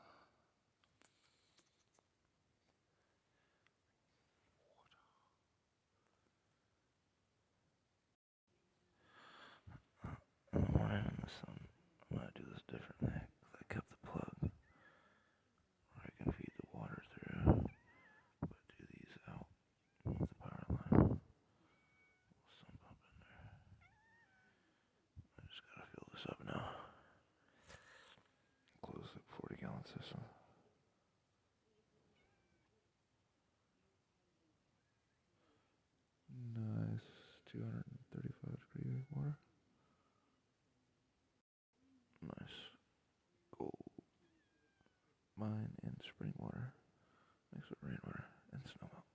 In the morning in the sun, I'm going to do this differently because I kept the plug where I can feed the water through, but do these out with the power line. Some pump in there. I just got to fill this up now. Close the 40-gallon system. Nice 235 degree water. Nice gold mine and spring water mixed with rainwater and snow melt.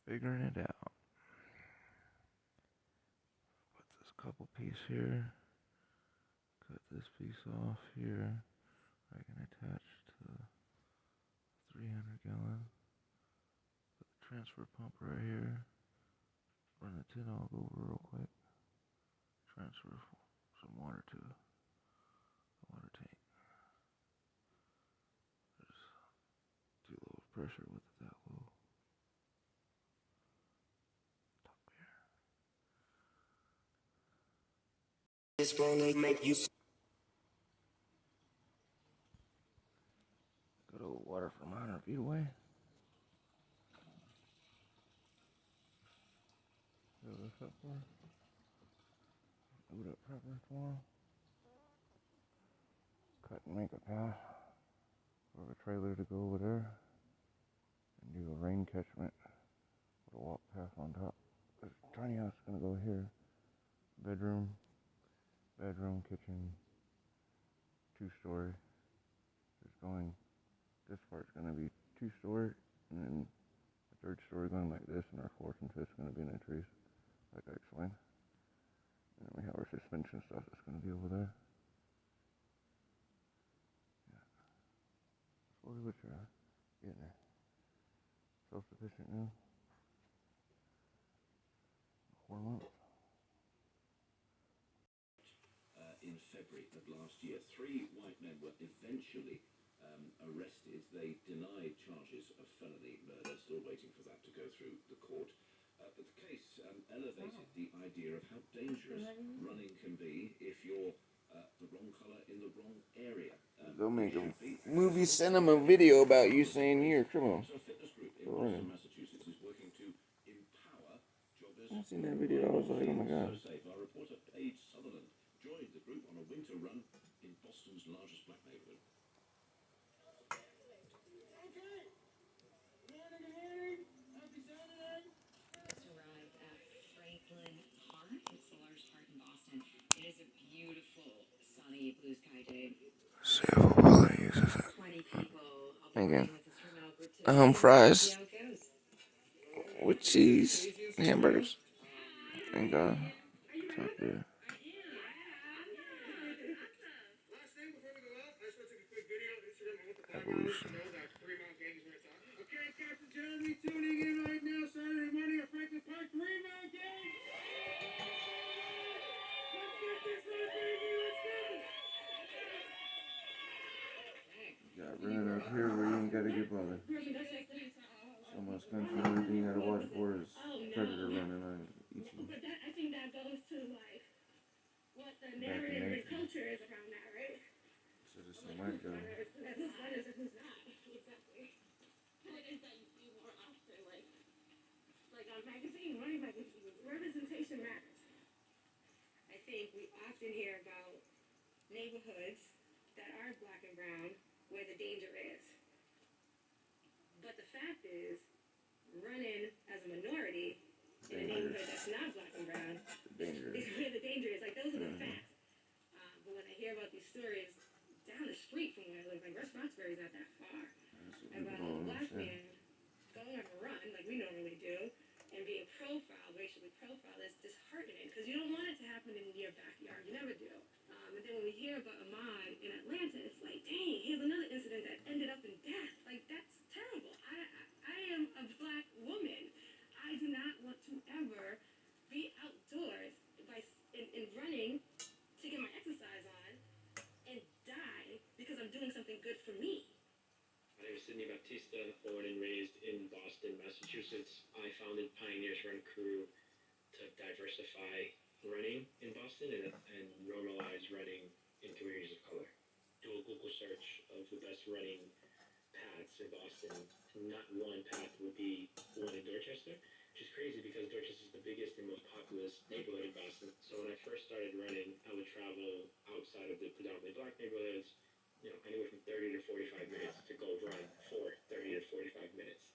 figuring it out. Put this couple piece here. Cut this piece off here. I can attach to 300 gallon. Put the transfer pump right here. Run the tin hog over real quick. Transfer some water to the water tank. Just too low of pressure with it that low. This won't make you. Go to water from 100 feet away. Go this up for. Load up proper tomorrow. Cut and make a path for a trailer to go over there. And do a rain catchment with a walk path on top. This tiny house is gonna go here. Bedroom, kitchen, 2-story. It's going. This part's gonna be 2-story, and then the 3rd story going like this, and our 4th and 5th gonna be in the trees, like I explained. And then we have our suspension stuff that's gonna be over there. Yeah. Slowly but sure, getting there. Self-sufficient now. 4 months. In February of last year, 3 white men were eventually arrested. They denied charges of felony murder, still waiting for that to go through the court. But the case elevated the idea of how dangerous running can be if you're the wrong colour in the wrong area. They'll make a movie cinema video about you saying you're a criminal. So a fitness group in Boston, Massachusetts is working to empower joggers. I seen that video, I was like, oh my god. Our reporter Paige Sutherland joined the group on a winter run in Boston's largest black neighborhood. Just arrived at Franklin Park. It's the largest park in Boston. It is a beautiful, sunny, blue sky day. See if Apollo uses it. 20 people. Again. Fries with cheese, hamburgers. Thank God. Top there. Evolution. Okay, Captain Jeremy tuning in right now, Saturday morning at Franklin Park, 3-man game. Let's get this right, baby, let's go. Got running up here where you ain't gotta get bothered. So much country, the only thing you gotta watch for is predator running on each of you. But that, I think that goes to like what the narrative and culture is around that, right? So this might go. Who's runners and who's not. Exactly. What is that you see more often, like on running magazines, representation matters. I think we often hear about neighborhoods that are black and brown where the danger is. But the fact is, running as a minority in a neighborhood that's not black and brown is where the danger is. Like, those are the facts. But when I hear about these stories down the street from where I live, like West Roxbury's not that far, about a black man going on a run, like we normally do, and being profiled, racially profiled, is disheartening because you don't want it to happen in your backyard. You never do. And then when we hear about Ahmaud in Atlanta, it's like, dang, here's another incident that ended up in death. Like, that's terrible. I am a black woman. I do not want to ever be outdoors in running to get my exercise on and die because I'm doing something good for me. My name is Sidney Baptista, born and raised in Boston, Massachusetts. I founded Pioneers Run Crew to diversify running in Boston and normalize running in communities of color. Do a Google search of the best running paths in Boston. Not one path would be one in Dorchester, which is crazy because Dorchester is the biggest and most populous neighborhood in Boston. So when I first started running, I would travel outside of the predominantly black neighborhoods, anywhere from 30 to 45 minutes to go run for 30 to 45 minutes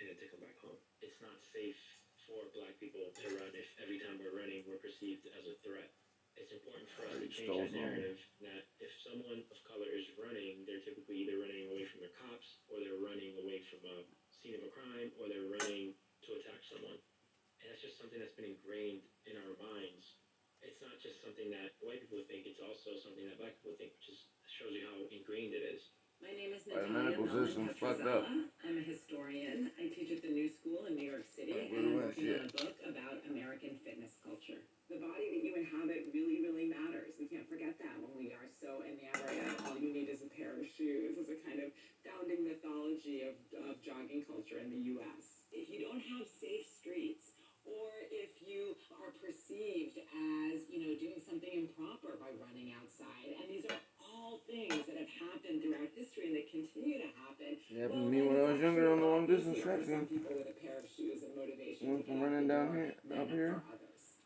and then to come back home. It's not safe for black people to run if every time we're running we're perceived as a threat. It's important for us to change that narrative that if someone of color is running, they're typically either running away from their cops or they're running away from a scene of a crime or they're running to to attack someone. And that's just something that's been ingrained in our minds. It's not just something that white people think, it's also something that black people think, which just shows you how ingrained it is. My name is Our Natalia medical system's fucked up. I'm a historian. I teach at the New School in New York City, and I'm working on a book about American fitness culture. The body that you inhabit really, really matters. We can't forget that when we are so enamored. All you need is a pair of shoes. It's a kind of founding mythology of jogging culture in the U.S. If you don't have safe streets, or if you are perceived as, doing something improper by running outside, and these are all things that have happened throughout history and that continue to happen. It happened to me when I was younger on the long distance track. People with a pair of shoes and motivation. Went from running down here, up here,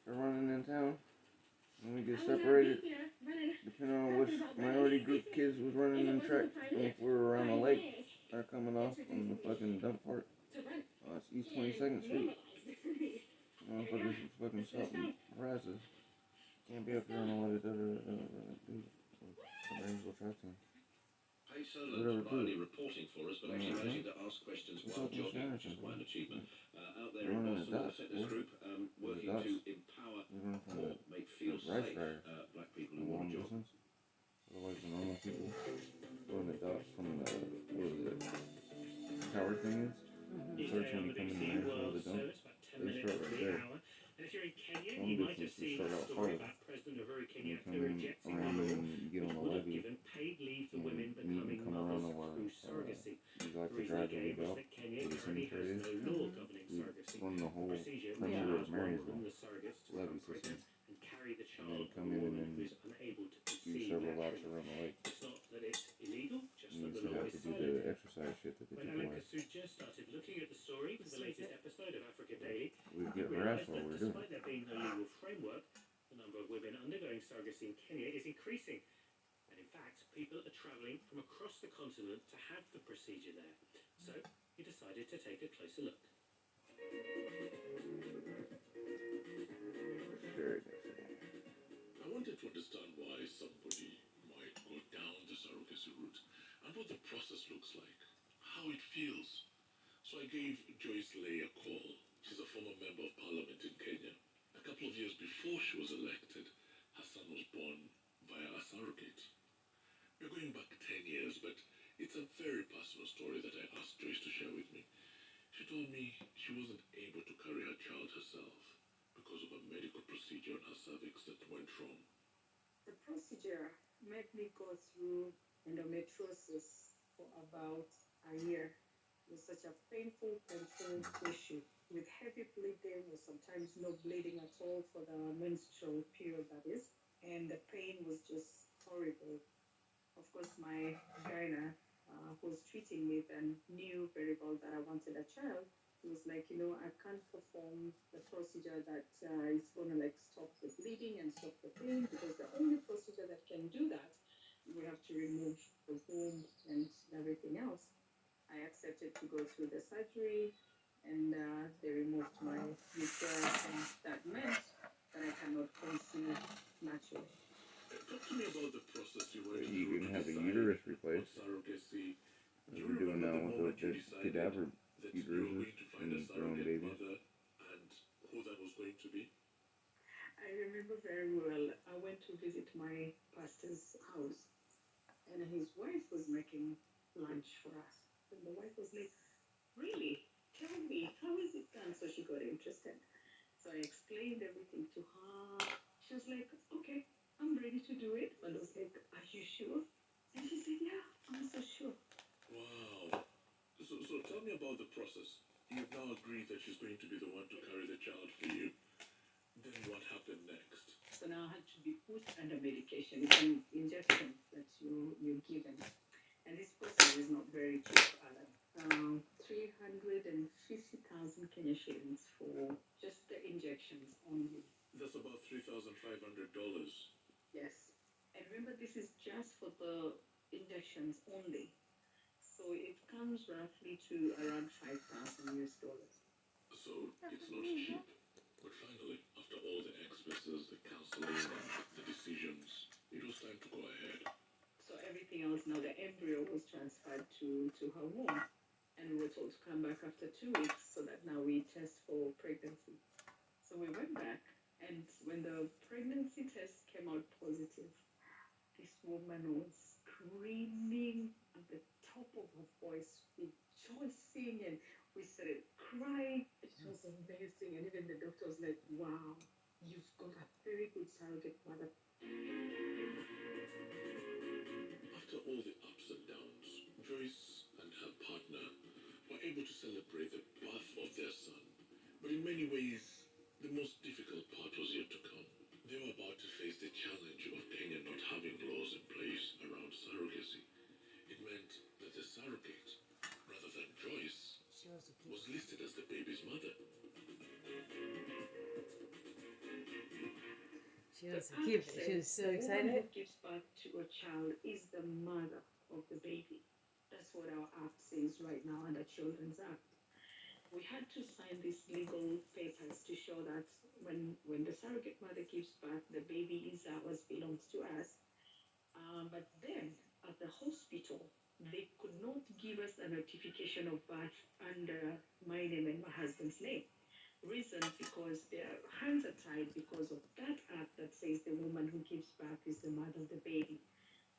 or running in town. When we get separated, depending on which minority group kids was running in track, and if we were around the lake, or coming off on the fucking dump part. It's East 22nd Street. Motherfuckers fucking stop and harass us. Can't be up here on all that dude. Somebody's go track team. Pay solo not only reporting for us, but actually managing to ask questions while jogging, which is quite an achievement. Out there in Boston, with a fitness group working to empower or make feel safe black people who want to jog. Otherwise, the normal people going the dots from the, where the tower thing is. Search when you come in there for the dump. They start right there. And if you're in Kenya, Some you might have distances seen start a out story farther. about President Uhuru And you Kenyatta come in rejecting around a law and you get on the which would have levee. given paid leave for women And meet and becoming come around mothers the through surrogacy. you like The to reason drive he the gave league was out that Kenya where the currently cemetery has is. no law governing surrogacy. Run the The whole procedure perimeter of allows one Marysville. woman, the surrogates, to Levee become system. pregnant and carry the And child then of come a in woman and who then is unable to do conceive several laps naturally. around the lake. It's not that it's illegal, just You that the used to law have is to do silent. the exercise shit that they When took Alan away. Kasuja started looking at the story for the latest episode of Africa Daily, We he get realised harassed while that we're doing despite it. there being no legal framework, the number of women undergoing surrogacy in Kenya is increasing. And in fact, people are travelling from across the continent to have the procedure there. So he decided to take a closer look. Very I wanted to understand why somebody might go down the surrogacy route and what the process looks like, how it feels. So I gave Joyce Lay a call. She's a former member of parliament in Kenya. A couple of years before she was elected, her son was born via a surrogate. We're going back 10 years, but it's a very personal story that I asked Joyce to share with me. She told me she wasn't able to carry her child herself because of a medical procedure on her cervix that went wrong. The procedure made me go through endometriosis for about a year. It was such a painful issue with heavy bleeding or sometimes no bleeding at all for the menstrual period, that is. And the pain was just horrible. Of course, my gyna, who was treating me then, knew very well that I wanted a child. He was like, I can't perform the procedure that is going to stop the bleeding and stop the pain, because the only procedure that can do that, we have to remove the womb and everything else. I accepted to go through the surgery, and they removed my uterus, and that meant that I cannot conceive naturally. Talk to me about the process you went You through can to have a decide uterus on replaced. surrogacy. As we're doing now with the cadaver uteruses and growing babies. And who that was going to be? I remember very well, I went to visit my pastor's house, and his wife was making lunch for us. And the wife was like, really? Tell me, how is it done? So she got interested. So I explained everything to her. She was like, okay, I'm ready to do it. And I was like, are you sure? And she said, yeah, I'm so sure. Wow. So tell me about the process. You've now agreed that she's going to be the one to carry the child for you. Then what happened next? So now I had to be put under medication. It's an injection that you're given. And this process is not very cheap, Alan. 350,000 Kenya shillings for just the injections only. That's about $3,500. Yes. And remember, this is just for the injections only. So it comes roughly to around $5,000 US. So it's not cheap. But finally, after all the expenses, the counseling, and the decisions, it was time to go ahead. So everything else, now the embryo was transferred to her womb. And and we were told to come back after 2 weeks so that now we test for pregnancy. So we went back, and when the pregnancy test came out positive, this woman was screaming at the top of her voice, rejoicing, and we started crying. It was amazing, and even the doctor was like, wow, you've got a very good surrogate mother. After all the ups and downs, Joyce and her partner were able to celebrate the birth of their son. But in many ways, the most difficult part was yet to come. They were about to face the challenge of Kenya not having laws in place around surrogacy. It meant that the surrogate, rather than Joyce, was listed as the baby's mother. She wants to keep it. She was so excited. The woman who gives birth to a child is the mother of the baby. That's what our act says right now under Children's Act. We had to sign these legal papers to show that when the surrogate mother gives birth, the baby is ours, belongs to us. But then at the hospital, they could not give us a notification of birth under my name and my husband's name. Reason because their hands are tied because of that act that says the woman who gives birth is the mother of the baby.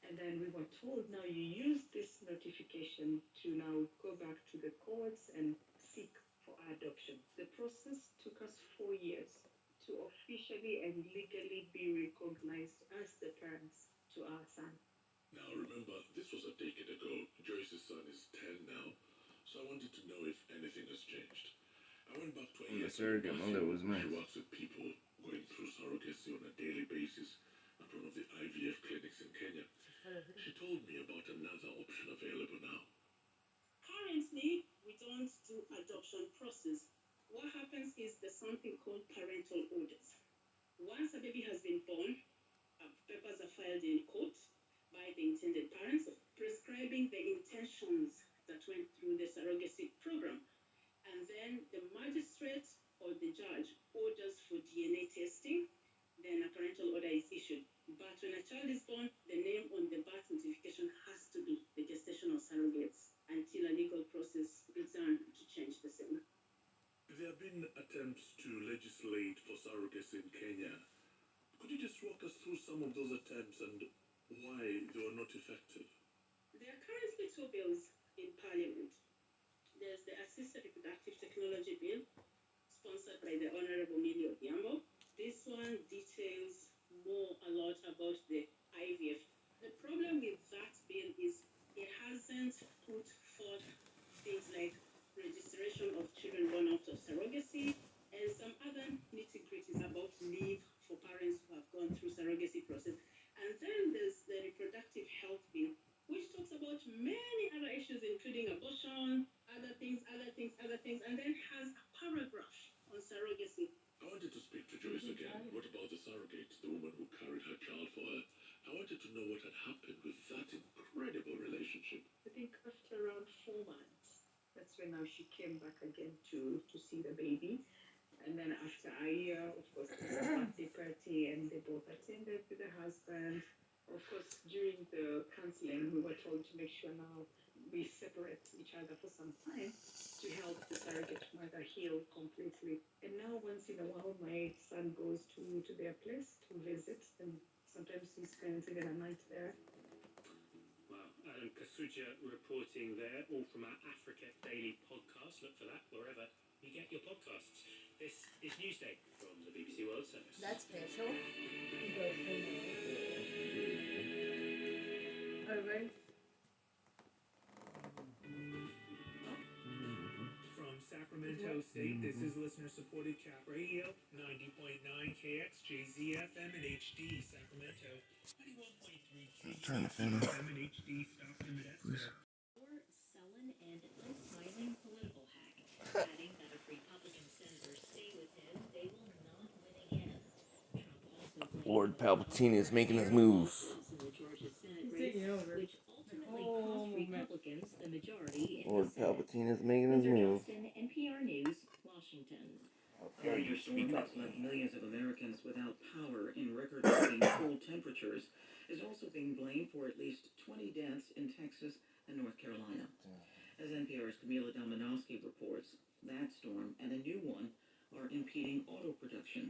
And then we were told now you use this notification to now go back to the courts and seek for adoption. The process took us 4 years to officially and legally be recognized as the parents to our son. Now remember, this was a decade ago. Joyce's son is 10 now, so I wanted to know if anything has changed. I went back to a The surrogate mother was nice. She works with people going through surrogacy on a daily basis at one of the IVF clinics in Kenya. She told me about another option available now. Currently, we don't do adoption process. What happens is there's something called parental orders. Once a baby has been born, papers are filed in court by the intended parents prescribing the intentions that went through the surrogacy program. And then the magistrate or the judge orders for DNA testing, then a parental order is issued. But when a child is born, the name on the birth notification has to be the gestational surrogates until a legal process is done to change the same. There have been attempts to legislate for surrogacy in Kenya. Could you just walk us through some of those attempts and why they were not effective? There are currently 2 bills in Parliament. There's the Assisted Reproductive Technology Bill, sponsored by the Honorable Millie Odhiambo. This one details a lot about the IVF. The problem with that bill is it hasn't put forth things like registration of children born out of surrogacy and some other nitty-gritties about leave for parents who have gone through surrogacy process. And then there's the Reproductive Health Bill, which talks about many other issues, including abortion, other things, and then has a paragraph on surrogacy. I wanted to speak to Joyce again. What about the surrogate, the woman who carried her child for her? I wanted to know what had happened with that incredible relationship. I think after around 4 months, that's when now she came back again to see the baby. And then after a year, of course, there was a birthday party, and they both attended with the husband. Of course, during the counseling, we were told to make sure now we separate each other for some time to help the surrogate mother heal completely. And now once in a while, my son goes to their place to visit, and sometimes he spends even a night there. Wow, Adam Kasuja reporting there, all from our Africa Daily podcast. Look for that wherever you get your podcasts. This is Newsday from the BBC World Service. That's special. Over. From Sacramento State, this is listener-supported chat radio, 90.9 KXJZ FM and HD, Sacramento, 91.3 Turn the fan off. FM and HD, Stockton, Modesto. Or sullen and unsmiling political hack, adding that if Republican senators stay with him, they will not win again. Trump also Lord Palpatine is making his move. which ultimately cost Republicans the majority in Lord Palpatine is making his move. NPR News, Washington. Failures to meet that's left millions of Americans without power in record-breaking cold temperatures is also being blamed for at least 20 deaths in Texas and North Carolina. As NPR's Camila Dominowski reports, that storm and a new one are impeding auto production.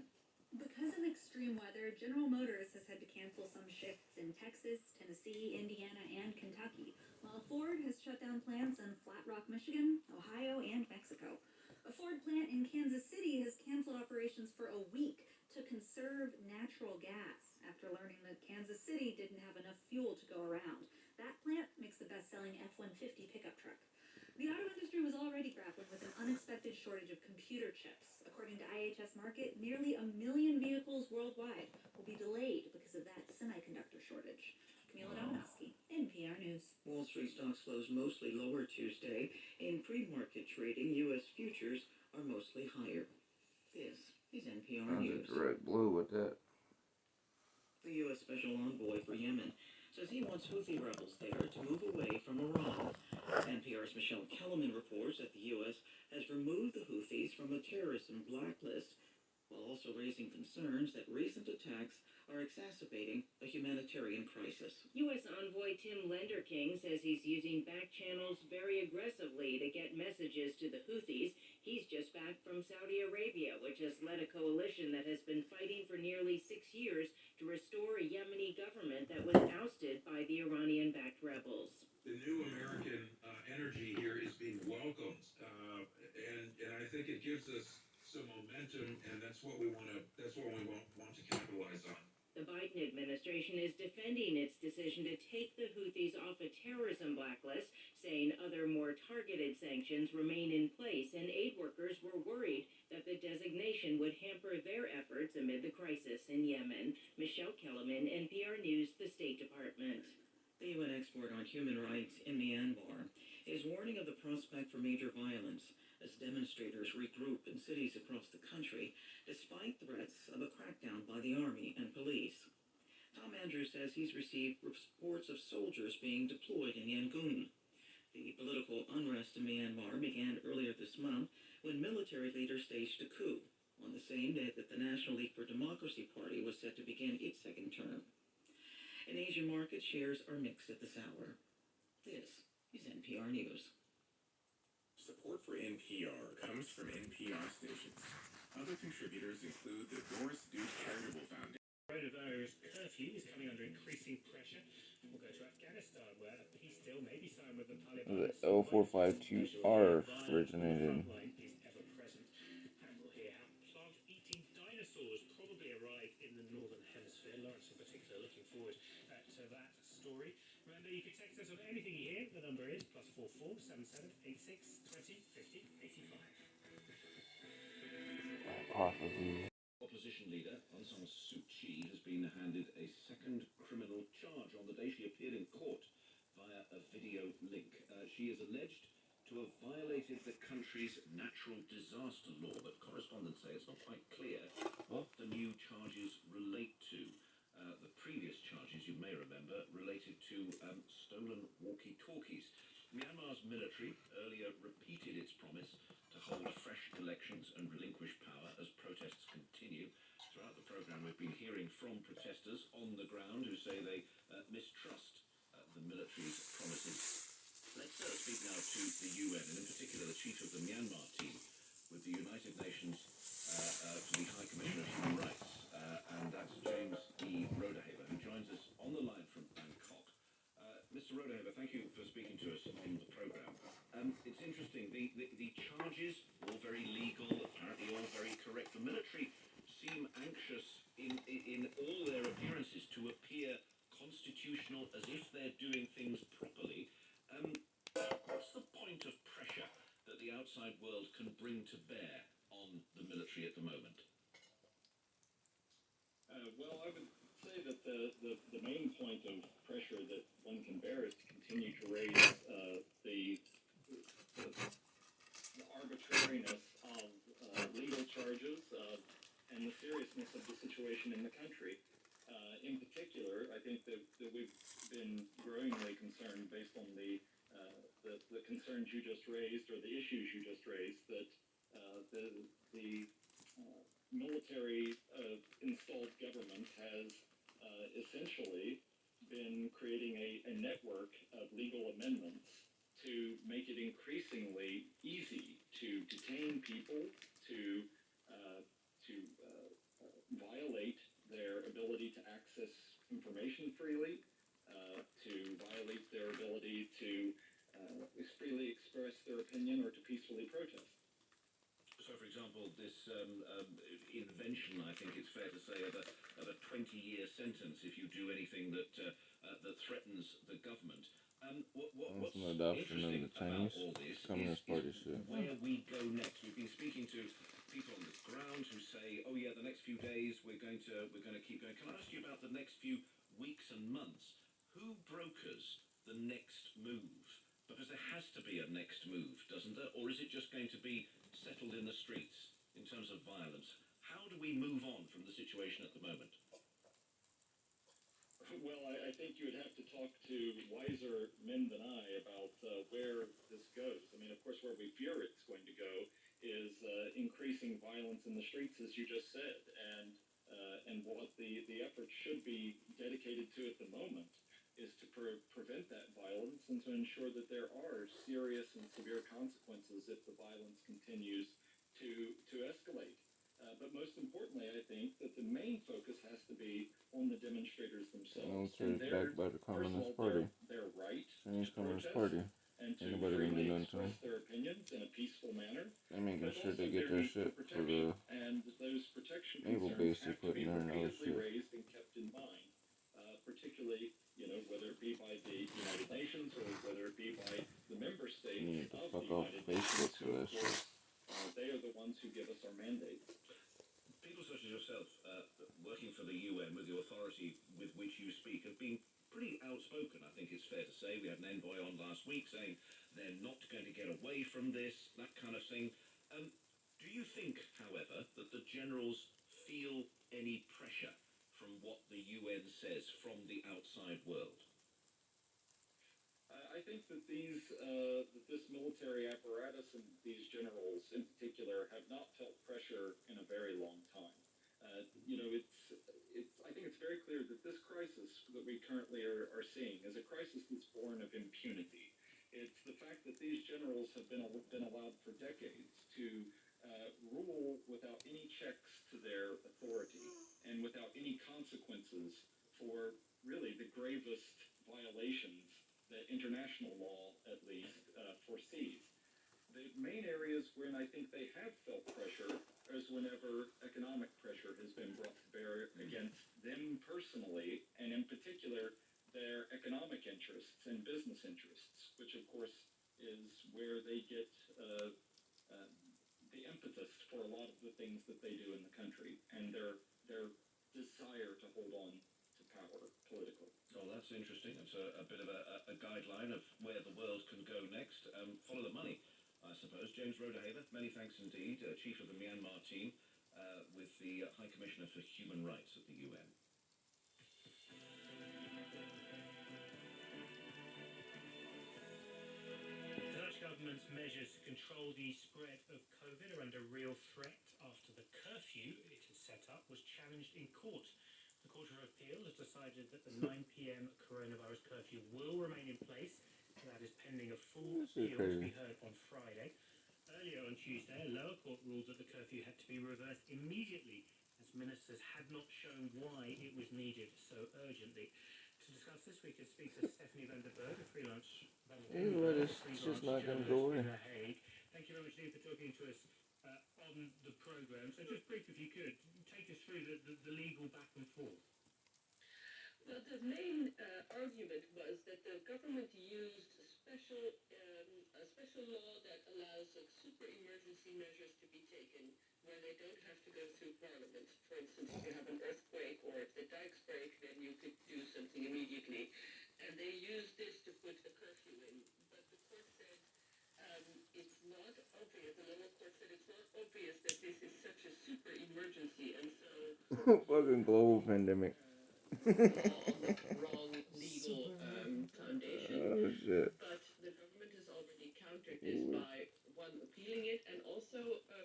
Because of extreme weather, General Motors has had to cancel some shifts in Texas, Tennessee, Indiana, and Kentucky, while Ford has shut down plants in Flat Rock, Michigan, Ohio, and Mexico. A Ford plant in Kansas City has canceled operations for a week to conserve natural gas after learning that Kansas City didn't have enough fuel to go around. That plant makes the best-selling F-150 pickup truck. The auto industry was already grappling with an unexpected shortage of computer chips. According to IHS Markit, nearly 1 million vehicles worldwide will be delayed because of that semiconductor shortage. Camila Dominowski, NPR News. Wall Street stocks closed mostly lower Tuesday. In pre-market trading, U.S. futures are mostly higher. This is NPR News. Red blue with that. The U.S. Special Envoy for Yemen says he wants Houthi rebels there to move away from Iran. NPR's Michelle Kellerman reports that the U.S. has removed the Houthis from a terrorism blacklist, while also raising concerns that recent attacks are exacerbating a humanitarian crisis. U.S. Envoy Tim Lenderking says he's using back channels very aggressively to get messages to the Houthis. He's just back from Saudi Arabia, which has led a coalition that has been fighting for nearly 6 years to restore a Yemeni government that was ousted by the Iranian-backed rebels. The new American energy here is being welcomed, and I think it gives us some momentum, and that's what we want to capitalize on. The Biden administration is defending its decision to take the Houthis off a terrorism blacklist, saying other more targeted sanctions remain in place, and aid workers were worried that the designation would hamper their efforts amid the crisis in Yemen. Michelle Kellerman, NPR News, the State Department. The UN expert on human rights in Myanmar is warning of the prospect for major violence as demonstrators regroup in cities across the country despite threats of a crackdown by the army and police. Tom Andrews says he's received reports of soldiers being deployed in Yangon. The political unrest in Myanmar began earlier this month when military leaders staged a coup on the same day that the National League for Democracy Party was set to begin its second term. In Asian market, shares are mixed at this hour. This is NPR News. Support for NPR comes from NPR stations. Other contributors include the Doris Duke Charitable Foundation. Coronavirus curfew is coming under increasing pressure. We'll go to Afghanistan, where a peace deal may be signed with the Taliban. The L452R originated. Is ever present. And we'll hear how plant-eating dinosaurs probably arrived in the northern hemisphere. Lawrence, in particular, looking forward to that story. Remember, you can text us on anything you hear. The number is +44 77 86 20 50 85. Opposition leader Aung San Suu Kyi has been handed a second criminal charge on the day she appeared in court via a video link. She is alleged to have violated the country's natural disaster law, but correspondents say it's not quite clear what the new charges relate to. The previous charges, you may remember, related to stolen walkie-talkies. Myanmar's military earlier repeated its promise to hold fresh elections and relinquish power as protests continue. Throughout the program, we've been hearing from protesters on the ground who say they mistrust the military's promises. Let's speak now to the UN, and in particular the chief of the Myanmar team with the United Nations for the High Commissioner of Human Rights, and that's James E. Rodehaver, who joins us on the line from Bangkok. Mr. Rodehaver, thank you for speaking to us on the program. It's interesting, the charges, all very legal, apparently all very correct. The military seem anxious in all their appearances to appear constitutional, as if they're doing things properly. What's the point of pressure that the outside world can bring to bear on the military at the moment? Well, I would say that the main point of pressure that one can bear is to continue to raise the arbitrariness of legal charges and the seriousness of the situation in the country. In particular, I think that we've been growingly concerned, based on the concerns you just raised, or the issues you just raised, that the military installed government has essentially been creating a network of legal amendments to make it increasingly easy to detain people, to violate their ability to access information freely, to violate their ability to freely express their opinion or to peacefully protest. So, for example, this invention, I think it's fair to say, of a 20-year sentence if you do anything that threatens the government. What's Some adoption of the Chinese all this Communist Party shit. Where we go next. We've been speaking to people on the ground who say, "Oh yeah, the next few days we're going to keep going." Can I ask you about the next few weeks and months? Who brokers the next move? Because there has to be a next move, doesn't there? Or is it just going to be settled in the streets in terms of violence? How do we move on from the situation at the moment? Well, I think you would have to talk to wiser men than I about where this goes. I mean, of course, where we fear it's going to go is increasing violence in the streets, as you just said, and what the effort should be dedicated to at the moment is to prevent that violence and to ensure that there are serious and severe consequences if the violence continues to escalate. But most importantly, I think that the main focus has to be on the demonstrators themselves. Military is backed by the Communist Party. Their right Chinese to Communist protest Party. and to Ain't nobody gonna do freely nothing to them. express their opinions in a peaceful manner. They're making But sure also they get their their need shit for protection. the And those protection naval concerns base they have to be putting there and other repeatedly shit. raised and kept in mind, particularly, whether it be by the United Nations or whether it be by the member You states need to of fuck the off United Facebook Nations, for who, that of shit. course, they are the ones who give us our mandate. People such as yourself, working for the UN with the authority with which you speak, have been pretty outspoken, I think it's fair to say. We had an envoy on last week saying they're not going to get away from this, that kind of thing. Do you think, however, that the generals feel any pressure from what the UN says from the outside world? I think that this military apparatus and these generals in particular have not felt pressure in a very long time. I think it's very clear that this crisis that we currently are seeing is a crisis that's born of impunity. It's the fact that these generals have been allowed for decades to rule without any checks to their authority and without any consequences for really the gravest violations that international law, at least, foresees. The main areas when I think they have felt pressure is whenever economic pressure has been brought to bear against them personally, and in particular, their economic interests and business interests, which of course is where they get the impetus for a lot of the things that they do in the country, and their desire to hold on to power politically. Oh, that's interesting. It's a bit of a guideline of where the world can go next. Follow the money, I suppose. James Rodehaver, many thanks indeed, Chief of the Myanmar team with the High Commissioner for Human Rights at the UN. The Dutch government's measures to control the spread of COVID are under real threat after the curfew it has set up was challenged in court. The Court of Appeal has decided that the 9 p.m. coronavirus curfew will remain in place. That is pending a full appeal to be heard on Friday. Earlier on Tuesday, a lower court ruled that the curfew had to be reversed immediately, as ministers had not shown why it was needed so urgently. To discuss this, we can speak to Stephanie van der Berg, a freelance It's just not going to go away. in The Hague. Thank you very much, Lee, for talking to us on the programme. So just brief, if you could, take us through the legal back and forth. Well, the main argument was that the government used a special law that allows super emergency measures to be taken where they don't have to go through Parliament. For instance, if you have an earthquake or if the dikes break, then you could do something immediately. And they used this to put a curfew in. But the court said it's not obvious, the lower court said it's not obvious that this is such a super emergency, and so fucking global pandemic. wrong legal foundation. Oh shit. But the government has already countered this by, one, appealing it, and also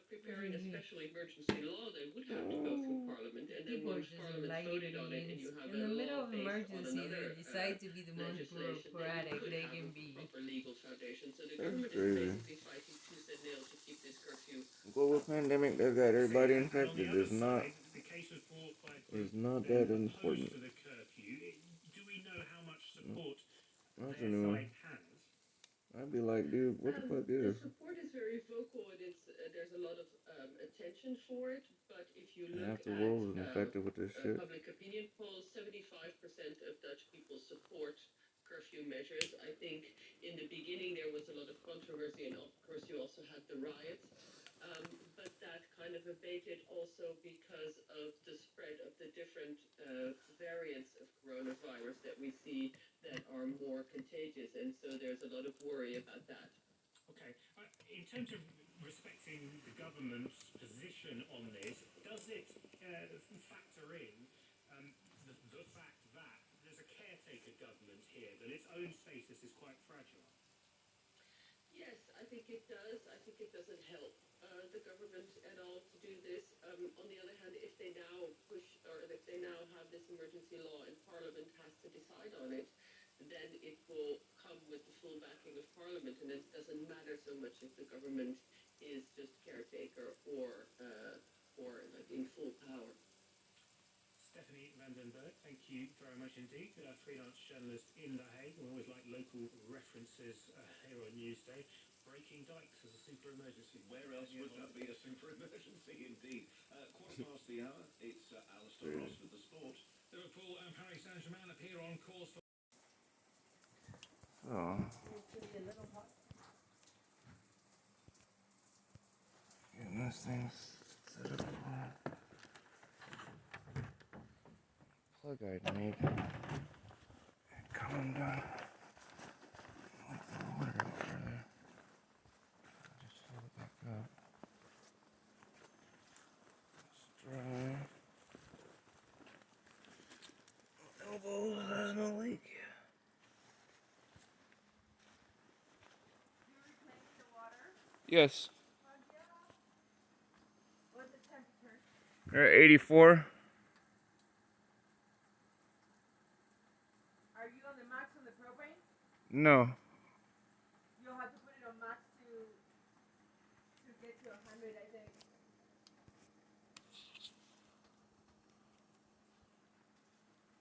preparing a special emergency law that would have to go through Parliament, and then once Parliament voted on it, and you have in the a middle law of based on emergency, they another decide to be the most legislation, then you bureaucratic could they have can a be. proper legal foundation. So the That's government is crazy. basically fighting tooth and nail to keep this curfew. Global pandemic that got everybody infected is not that important. Do we know how much support That's a their new one. side has? I'd be like, dude, what the fuck The is? support is very vocal, and there's a lot of attention for it. But if you look Half the at world was infected with this shit. public opinion polls, 75% of Dutch people support curfew measures. I think in the beginning there was a lot of controversy, and of course you also had the riots. But that kind of abated also because of the spread of the different variants of coronavirus that we see that are more contagious, and so there's a lot of worry about that. Okay. In terms of respecting the government's position on this, does it factor in the fact that there's a caretaker government here, that its own status is quite fragile? Yes, I think it does. I think it doesn't help the government at all to do this. On the other hand, if they now push, or if they now have this emergency law and Parliament has to decide on it, then it will come with the full backing of Parliament, and it doesn't matter so much if the government is just caretaker or like in full power. Stephanie Vandenberg, thank you very much indeed. Freelance journalist in The Hague. We always like local references here on Newsday. Breaking dikes as a super emergency. Where else would that be a super emergency indeed? Quarter past the hour, it's Alistair Ross with the sport. Liverpool and Paris Saint-Germain appear on course for... Oh. Getting this thing set up for plug I'd made. And coming down. Like the water out there. Just fill it back up. It's dry. Elbow has no leak. Yes. What's the temperature? They're at 84. Are you on the max on the propane? No. You'll have to put it on max to get to 100, I think.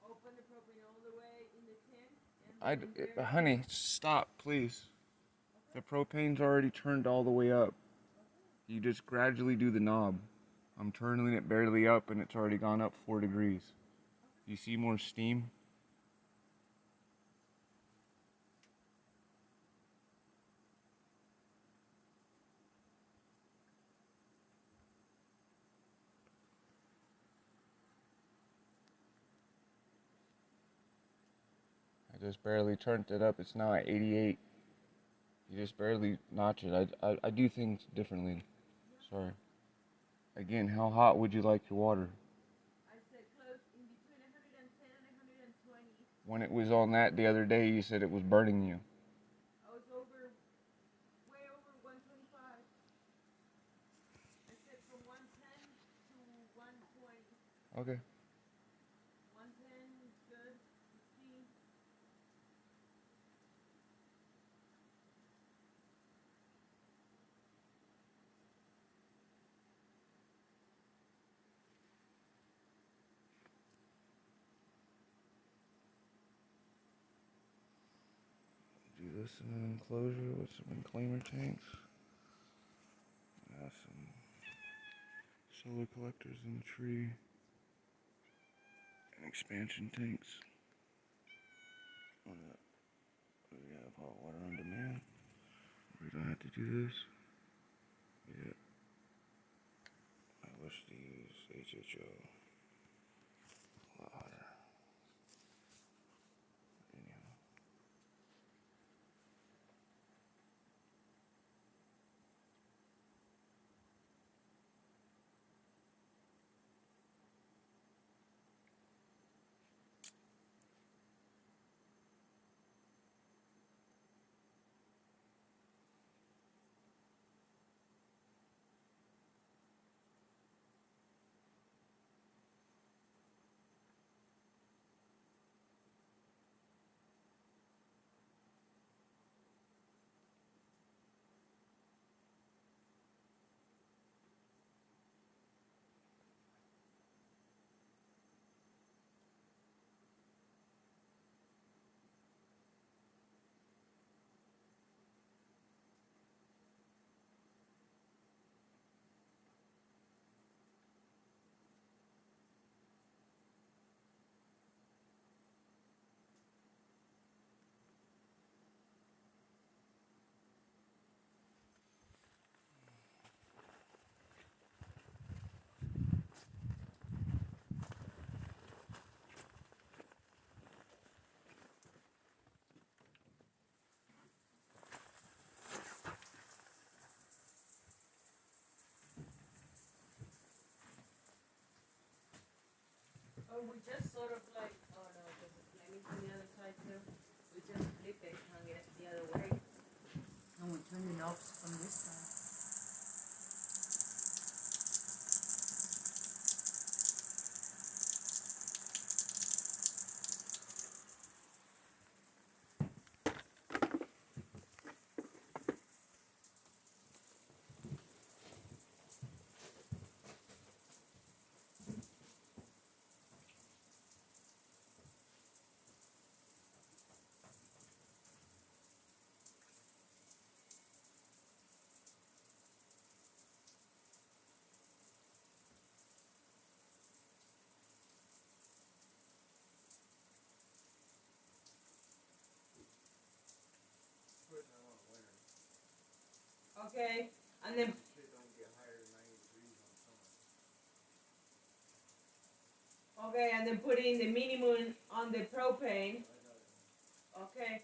Open the propane all the way in the tin. Honey, stop, please. The propane's already turned all the way up. You just gradually do the knob. I'm turning it barely up and it's already gone up 4 degrees. You see more steam? I just barely turned it up. It's now at 88. You just barely notch it. I do things differently. Sorry. Again, how hot would you like your water? I said close in between 110 and 120. When it was on that the other day, you said it was burning you. I was way over 125. I said from 110 to 120. Okay. 110 is good. 15. Do this in an enclosure with some reclaimer tanks. Some solar collectors in the tree. And expansion tanks. We have hot water on demand. We don't have to do this. Yeah. I wish to use HHO. A lot hotter. Anyhow. Oh, we just sort of like, oh no, because the flame is on the other side too. We just flip it, hung it the other way. And we turn the knobs from this side. Okay, and then okay, and then putting the minimum on the propane. Okay.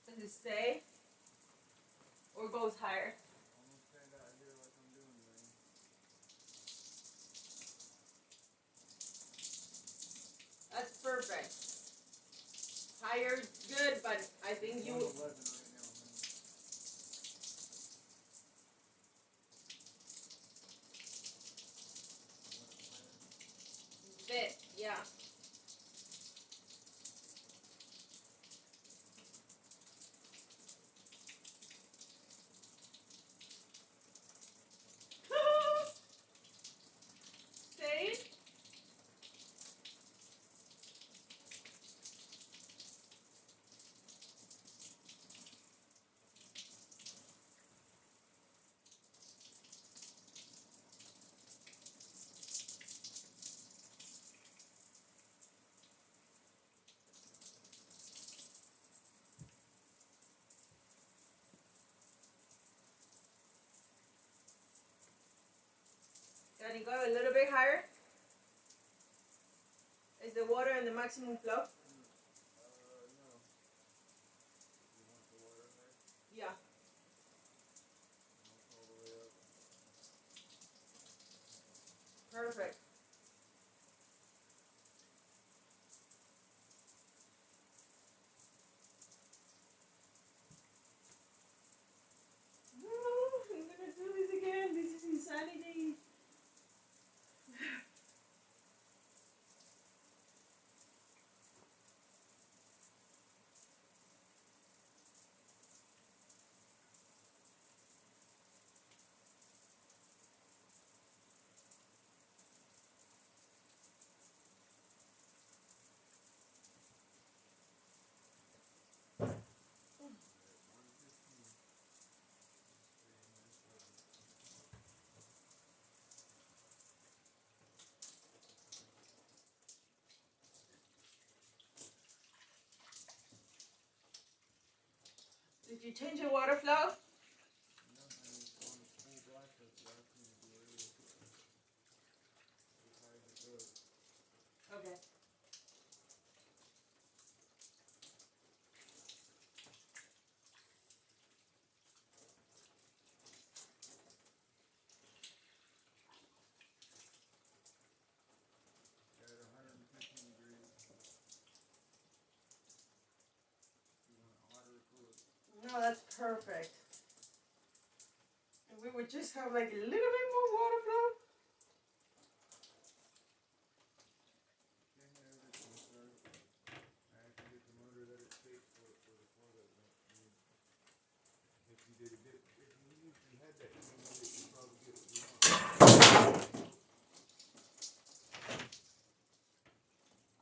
Does it stay? Or goes higher? That's perfect. Higher, good, but I think you. Fit, yeah. Stay. Can you go a little bit higher? Is the water in the maximum flow? Yeah. Perfect. No, I'm gonna do this again. This is insanity. Did you change your water flow? Okay. No, that's perfect. And we would just have like a little bit more water flow.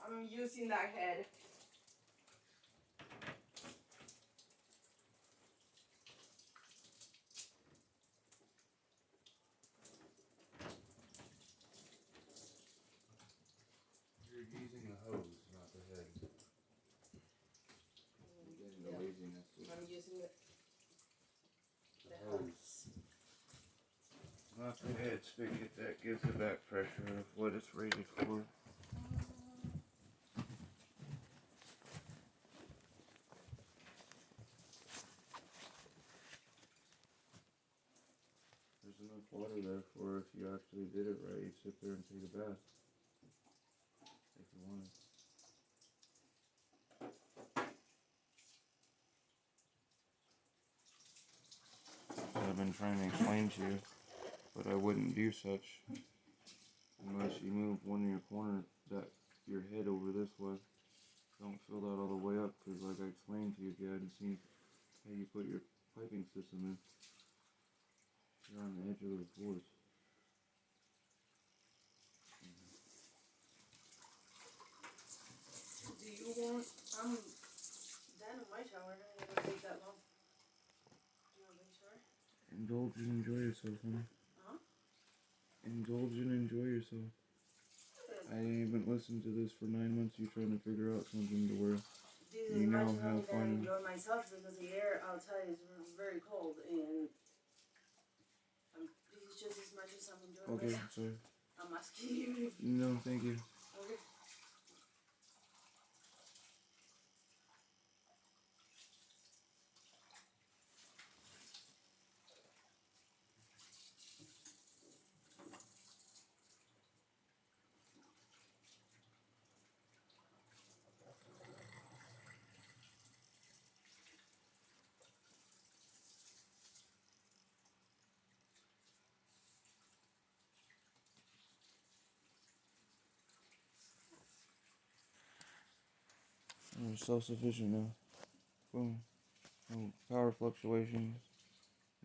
I'm using that head. You're using the hose, not the head. The laziness. I'm using it. The hose. not the head spigot that gives the back pressure of what it's rated for. There's enough water there for if you actually did it right, you'd sit there and take a bath. If you wanted. I've been trying to explain to you, but I wouldn't do such unless you move one of your corners, your head over this way. Don't fill that all the way up, because like I explained to you, if you hadn't seen how you put your piping system in, you're on the edge of those boards. Do you want, I'm done in my shower, it doesn't take that long. Do you want a big shower? Indulge and enjoy yourself, honey. Huh? Indulge and enjoy yourself. I haven't listened to this for 9 months, you trying to figure out something to where This you is now much have money that I fun. enjoy myself because the air outside is very cold and this is just as much as I'm enjoying Okay, myself. sorry. I'm asking you. No, thank you. Okay. You're self-sufficient now. Boom. No power fluctuations.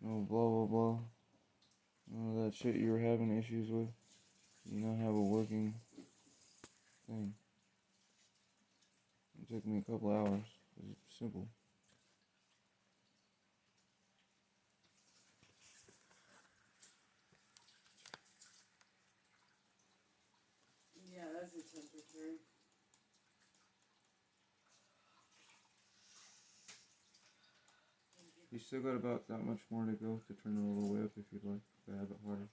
No blah blah blah. None of that shit you were having issues with. You now have a working thing. It took me a couple hours. It's simple. Yeah, that's the temperature. You still got about that much more to go to turn it all the way up if you'd like to have it harder.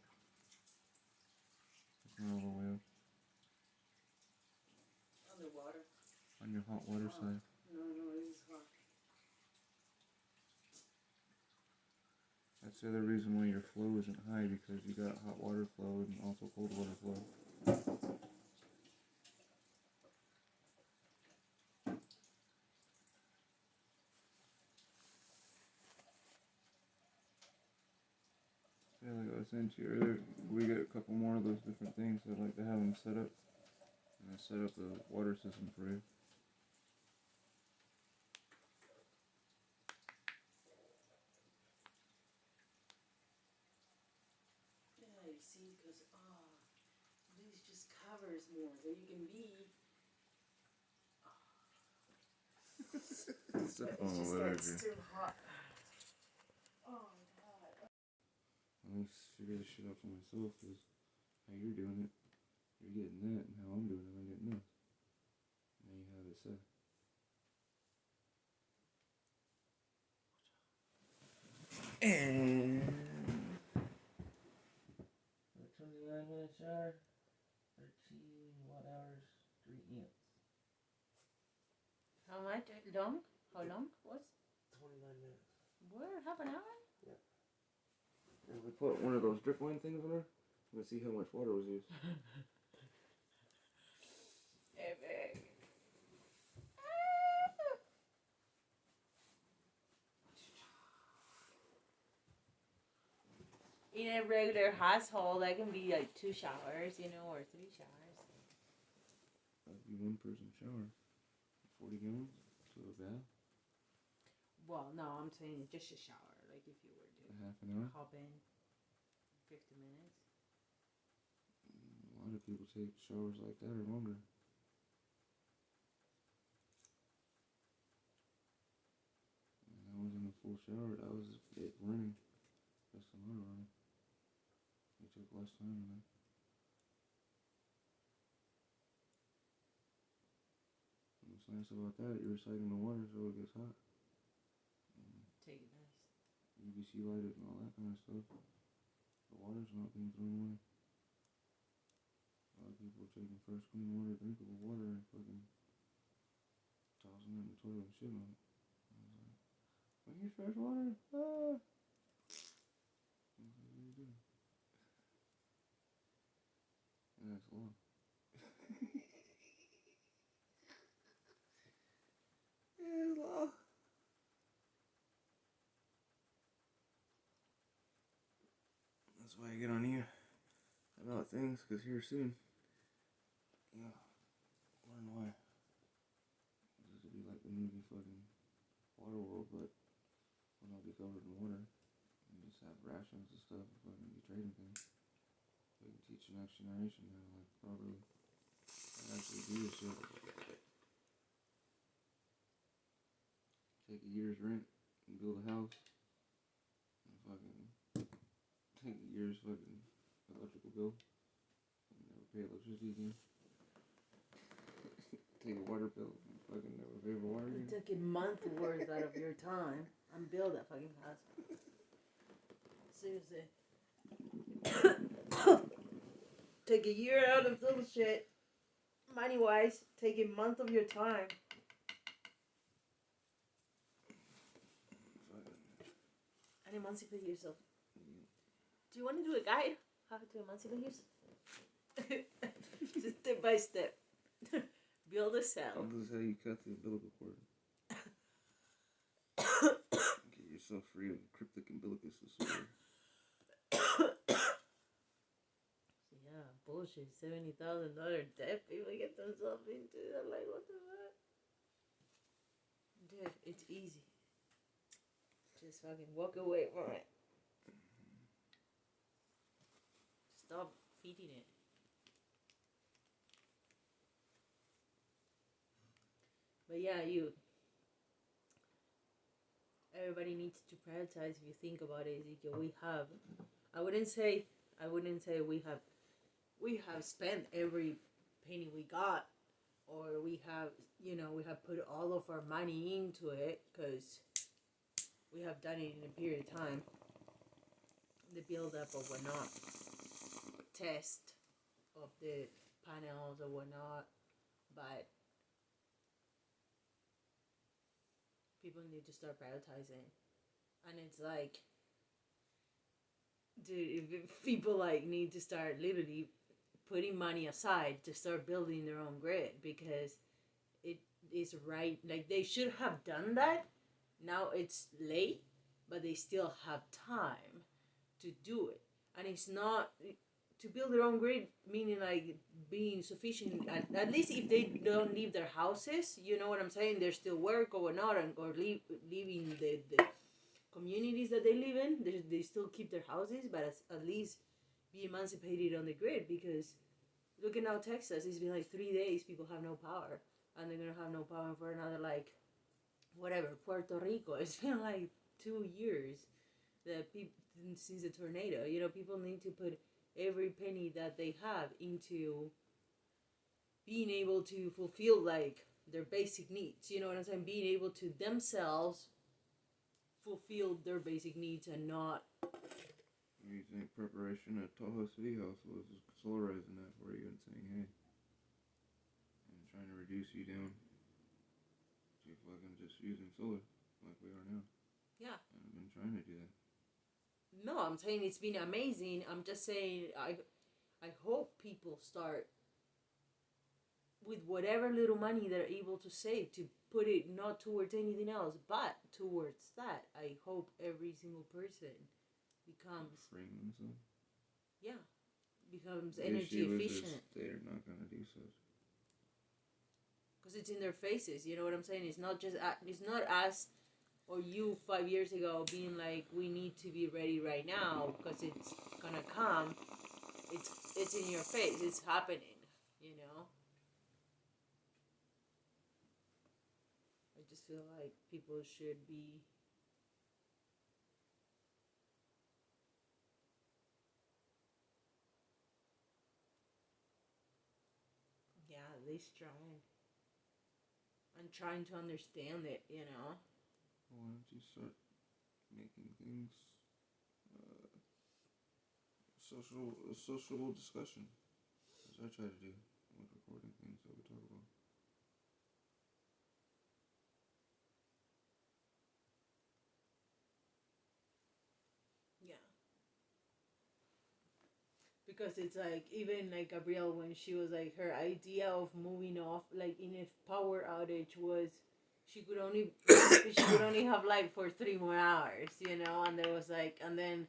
It's not all the way up. Underwater. On your hot water side. No, it is hot. That's the other reason why your flow isn't high, because you got hot water flow and also cold water flow. Yeah, like I was saying to you earlier, we get a couple more of those different things. I'd like to have them set up. And I set up the water system for you. Yeah, you see, because, this just covers more, so you can be. It's too hot. Oh, God. At least figure this shit out for myself, because how you're doing it, you're getting that, and how I'm doing it, I'm getting this. Now you have it set. And a 29-minute shower, 13 watt hours, 3 amps. How much long? How long was? 29 minutes. What? Half an hour? Yeah. And we put one of those drip line things on there. I'm gonna see how much water was used. In a regular household, that can be like 2 showers, or 3 showers. That'd be one person shower. 40 gallons to a bath. Well, no, I'm saying just a shower. Like if you were to half an hour. hop in 50 minutes. A lot of people take showers like that or longer. And that wasn't a full shower. That was it running. Just the motor running. It took less time than that. And what's nice about that, you're recycling the water so it gets hot. Take it nice. UVC lighted and all that kind of stuff. The water's not being thrown away. A lot of people are taking fresh, clean water, drinkable water, and fucking tossing it in the toilet and shit on it. I was like, we need fresh water? Ah! I was like, what are you doing? And that's law. Yeah, it's law. That's why I get on you about things, because here soon, yeah, learn why. This will be like the movie fucking Waterworld, but we'll not be covered in water. And just have rations and stuff and fucking be trading things. We can teach the next generation how to like properly actually do this shit. Take a year's rent and build a house. And fucking take a year's fucking electrical bill. And never pay electricity again. Take a water bill and fucking never pay for water again. Take a month worth out of your time and build that fucking house. Seriously. Take a year out of little shit. Money wise, take a month of your time. And emancipate yourself. Do you want to do a guide? How to emancipate yourself? Just step by step. Build a cell. I'll just how you cut the umbilical cord. Get yourself free of cryptic umbilicus disorder. Yeah, bullshit. $70,000 debt people get themselves into. I'm like, what the fuck? Dude, it's easy. Just fucking walk away from it. Stop feeding it. But yeah, everybody needs to prioritize. If you think about it, Ezekiel, I wouldn't say we have spent every penny we got, or we have put all of our money into it, because we have done it in a period of time. The build up of whatnot, test of the panels or whatnot, but people need to start prioritizing. And it's like, dude, if people like need to start literally putting money aside to start building their own grid, because it is right. Like, they should have done that. Now it's late, but they still have time to do it. And it's not to build their own grid, meaning like being sufficient. At least if they don't leave their houses, you know what I'm saying? There's still work or whatnot, or leaving the communities that they live in. They still keep their houses, but at least be emancipated on the grid. Because look at now Texas, it's been like 3 days people have no power, and they're gonna have no power for another like whatever. Puerto Rico, it's been like 2 years that people since the tornado. You know, people need to put every penny that they have into being able to fulfill like their basic needs. You know what I'm saying? Being able to themselves fulfill their basic needs and not. What do you think preparation at Tahoe City House was? Just solarizing that for you and saying, hey, and trying to reduce you down to fucking just using solar like we are now. Yeah. And I've been trying to do that. No, I'm saying it's been amazing. I'm just saying I hope people start with whatever little money they're able to save to put it not towards anything else but towards that. I hope every single person becomes freeing themselves. Yeah, becomes The energy issue efficient. Is they're not gonna do such. Because it's in their faces. You know what I'm saying? It's not just it's not us or you 5 years ago being like, we need to be ready right now because it's gonna come. It's in your face. It's happening. You know. I just feel like people should be. Yeah, at least trying. And trying to understand it, you know. Why don't you start making things sociable discussion, as I try to do with recording things that we talk about. Yeah. Because it's like, even like Gabrielle, when she was like, her idea of moving off, like in a power outage, was she could only have light for 3 more hours, you know. And there was like, and then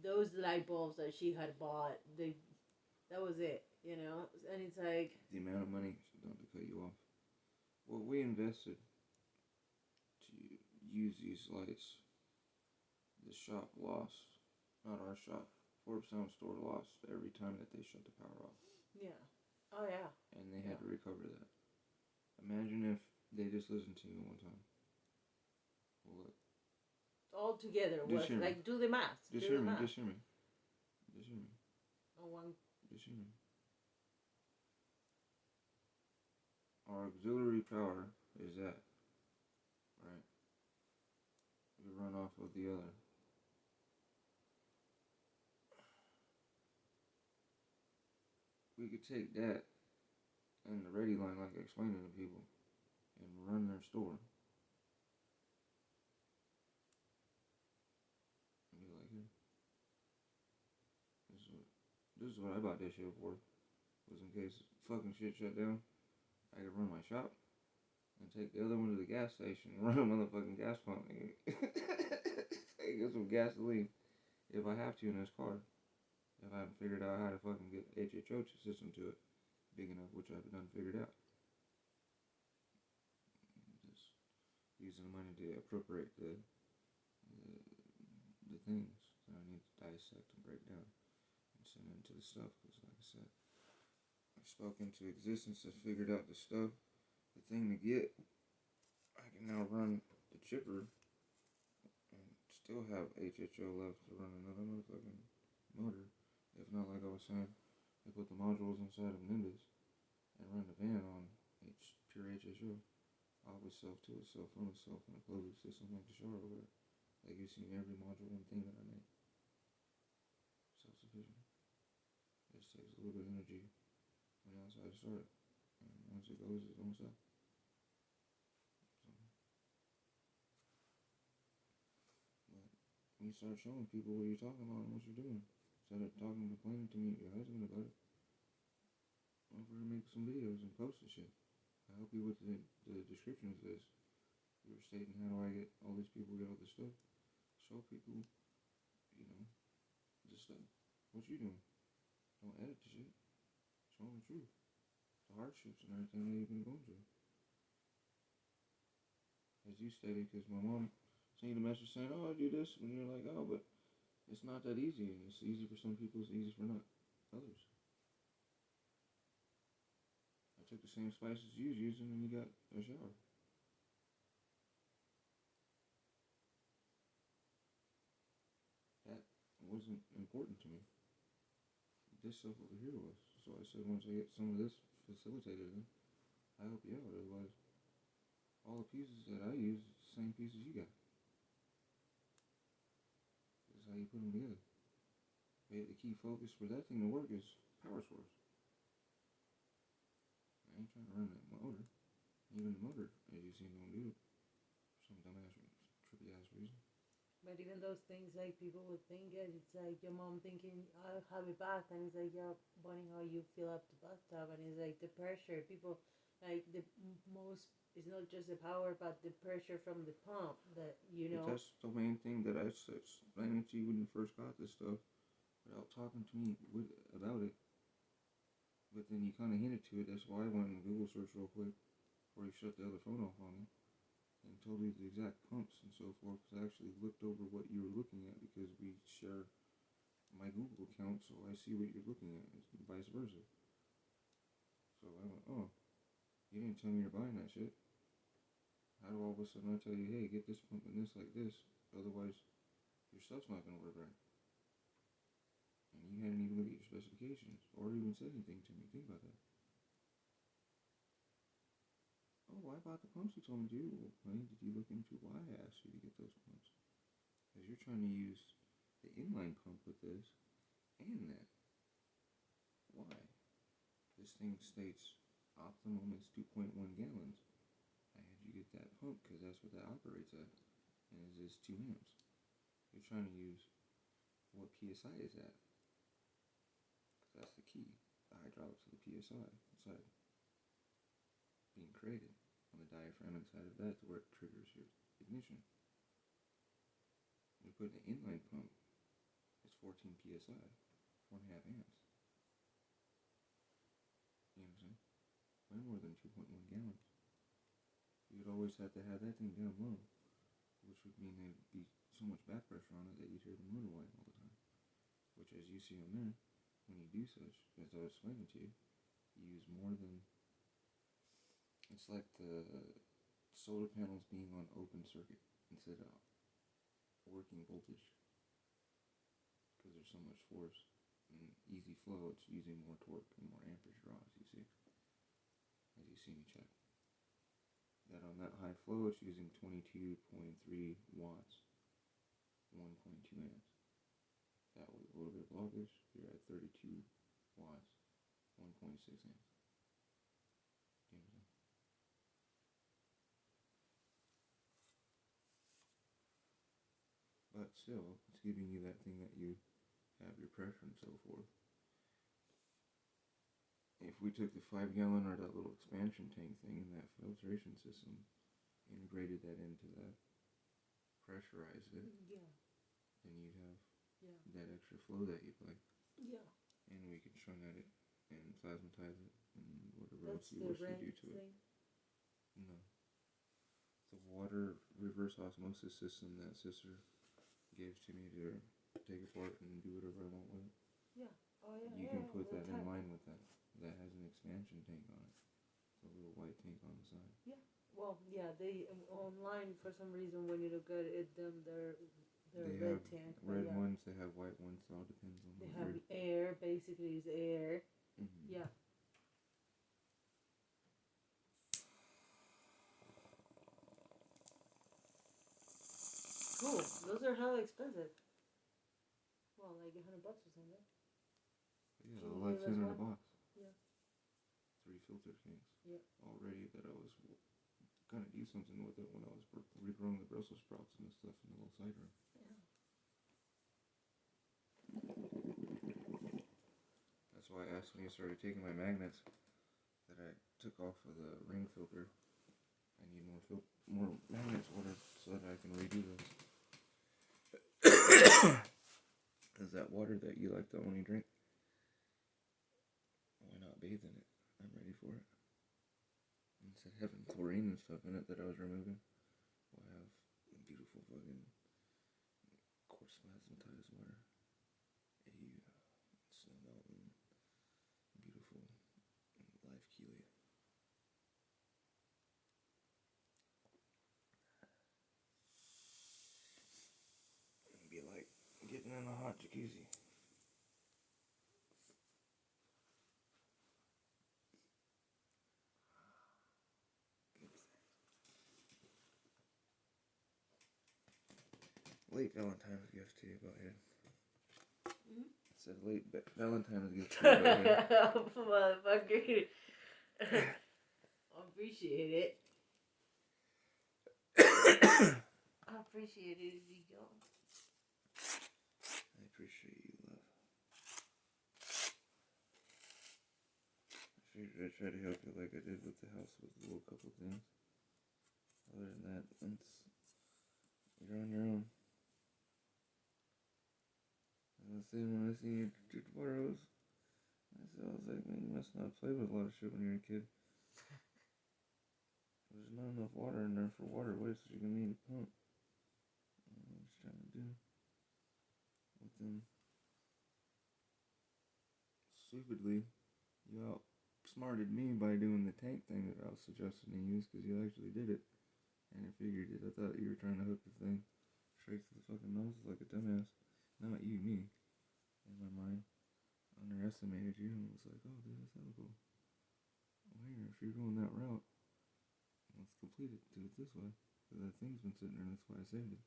those light bulbs that she had bought, that was it, you know. And it's like, the amount of money, not to cut you off, what we invested to use these lights, the shop lost, not our shop, Forbes Town store lost every time that they shut the power off. yeah. Oh yeah. And they had to recover that. Imagine if they just listened to you one time. Well, look. All together was like, do the math. Just hear me. Just hear me. Just hear me. Oh, one. Just hear me. Our auxiliary power is that, right? We run off of the other. We could take that and the ready line, like I explained to people, and run their store. And be like, here. This is what I bought this shit for. Was in case fucking shit shut down, I could run my shop and take the other one to the gas station and run a motherfucking gas pump. Get some gasoline if I have to in this car. If I haven't figured out how to fucking get HHO system to it big enough, which I've done figured out. Just using the money to appropriate the things that I need to dissect and break down and send into the stuff. Because like I said, I spoke into existence. I figured out the stuff, the thing to get. I can now run the chipper and still have HHO left to run another motherfucking motor. If not, like I was saying, they put the modules inside of Nimbus and run the van on pure HHO. All itself to itself, from itself, in a closed system like the shower over there. Like you see in every module and thing that I make. Self-sufficient. It just takes a little bit of energy on the outside to start it. And once it goes, it's almost up. So, but when you start showing people what you're talking about and what you're doing, instead of talking and complaining to me, your husband about it, over and make some videos and post the shit. I help you with the description of this. You were stating, how do I get all these people to get all this stuff? Show people, you know, this stuff. What you doing? Don't edit the shit. Show them the truth. The hardships and everything that you've been going through. As you stated, because my mom sent you the message saying, oh, I do this, when you're like, oh, but it's not that easy. And it's easy for some people, it's easy for not others. I took the same spices you was using and you got a shower. That wasn't important to me. This stuff over here was. So I said, once I get some of this facilitated, then I help you out. Otherwise, all the pieces that I use is the same pieces you got. This is how you put them together. But the key focus for that thing to work is power source. I ain't trying to run that motor. Even the motor, as you seen, don't do it. For some dumbass, trippy ass reason. But even those things, like, people would think it, it's like your mom thinking, I'll have it back, and it's like, you're wondering how you fill up the bathtub, and it's like the pressure. People, like, the most, it's not just the power, but the pressure from the pump that, you know. But that's the main thing that I explained to you when you first got this stuff, without talking to me about it. But then you kind of hinted to it. That's why I went and Google search real quick before you shut the other phone off on me. And told you the exact pumps and so forth, because I actually looked over what you were looking at, because we share my Google account, so I see what you're looking at, and vice versa. So I went, oh, you didn't tell me you're buying that shit. How do all of a sudden I tell you, hey, get this pump and this like this, otherwise your stuff's not going to work right. And you hadn't even looked at your specifications, or even said anything to me. Think about that. Oh, I bought the pumps you told me to do. Well, honey, did you look into why I asked you to get those pumps? Because you're trying to use the inline pump with this, and that. Why? This thing states optimum is 2.1 gallons. I had you get that pump because that's what that operates at, and it is 2 amps. You're trying to use what PSI is at, because that's the key. The hydraulics of the PSI inside being created on the diaphragm inside of that to where it triggers your ignition. We put an inline pump, it's 14 PSI, 4.5 amps. You know what I'm saying? Way more than 2.1 gallons. You'd always have to have that thing down low, which would mean there'd be so much back pressure on it that you'd hear the motor whine all the time. Which, as you see on there, when you do such, as I was explaining to you, you use more than... It's like the solar panels being on open circuit instead of working voltage. Because there's so much force and easy flow, it's using more torque and more amperage draw, as you see. As you see me check. That on that high flow, it's using 22.3 watts, 1.2 amps. That was a little bit bloggish, you're at 32 watts, 1.6 amps. You know what I'm saying? But still, it's giving you that thing that you have your pressure and so forth. If we took the 5 gallon or that little expansion tank thing and that filtration system, integrated that into that, pressurized it, then you'd have that extra flow that you'd like. Yeah. And we could shrunk at it and plasmatize it and whatever else That's you the wish to red do to it. thing. No. The water reverse osmosis system that sister gave to me to take apart and do whatever I want with it. Yeah. Oh yeah. You can put that in time. line with that. That has an expansion tank on it. It's a little white tank on the side. Yeah. Well, yeah. They online for some reason when you look at it, they're They red have tank. red ones. They have white ones. It all depends on They what have you're... air. Basically, it's air. Mm-hmm. Yeah. Cool. Those are hella expensive. Well, like $100 or something. Yeah, Can you all that's give us in a one? box. Yeah. 3 filter tanks. Yeah. Already that I was gonna do something with it when I was regrowing the Brussels sprouts and stuff in the little side room. Yeah. That's why I asked when you started taking my magnets that I took off of the ring filter. I need more magnets ordered so that I can redo those. Is that water that you like to only drink? Why not bathe in it? I'm ready for it. Instead of having chlorine and stuff in it that I was removing, we'll have beautiful fucking coarse plasmatized water. Snow Mountain, beautiful live Keely. It'd be like getting in a hot jacuzzi. Late Valentine's gift to you about here. Mm-hmm. I said late Valentine's gift to you about here. Motherfucker. I appreciate it. I appreciate it as you go. I appreciate you, love. I figured I'd try to help you like I did with the house with a little couple things. Other than that, you're on your own. I was saying when I seen you do tomorrows, I was like, man, you must not play with a lot of shit when you're a kid. There's not enough water in there for waterways, so you're gonna need a pump. I don't know what you're trying to do. But then, stupidly, you outsmarted me by doing the tank thing that I was suggesting to use, because you actually did it. And I figured it. I thought you were trying to hook the thing straight to the fucking nozzle like a dumbass. Not you, me. In my mind. Underestimated you and was like, oh, dude, that's hella cool. Well, here, if you're going that route, let's complete it. Do it this way. Because that thing's been sitting there, that's why I saved it.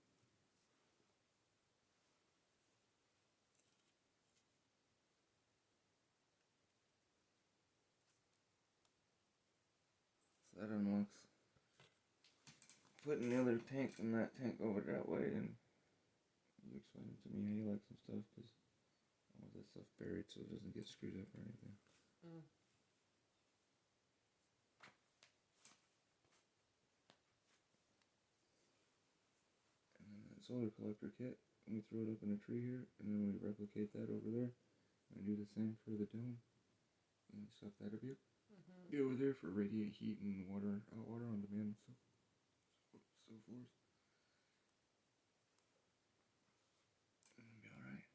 that unlocks putting the other tank and that tank over that way, and you explained to me how you like some stuff, because I want that stuff buried so it doesn't get screwed up or anything. Mm. And then that solar collector kit, we throw it up in a tree here, and then we replicate that over there, and do the same for the dome, and suck that up here. Get over there for radiant heat and water, water on demand, so forth. It'll be alright.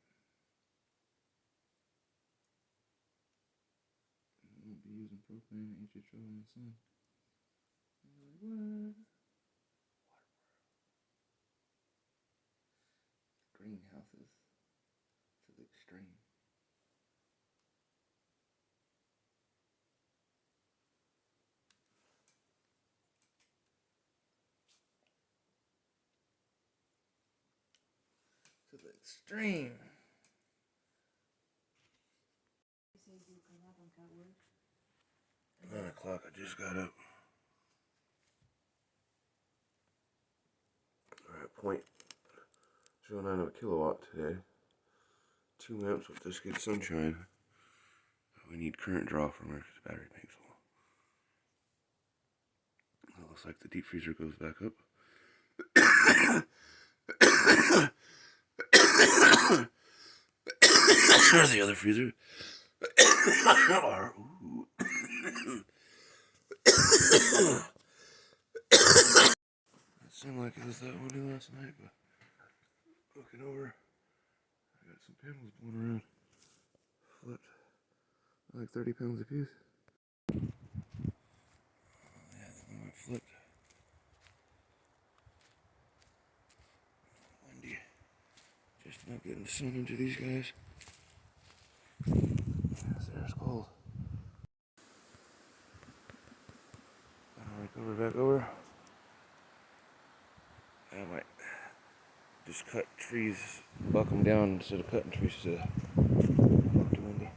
We won't be using propane and HHO in the sun. What? Greenhouses to the extreme. To the extreme. 9 o'clock, I just got up. Alright, 0.09 of a kilowatt today. 2 amps with this good sunshine. We need current draw from our battery bank. It looks like the deep freezer goes back up. Or the other freezer. It seemed like it was that windy last night, but looking over, I got some panels blown around. Flipped. Like 30 pounds a piece. Yeah, they might flipped. Windy. Just not getting the sun into these guys. Yes, there's cold. Gonna back over. I might just cut trees, buck them down instead of cutting trees to windy.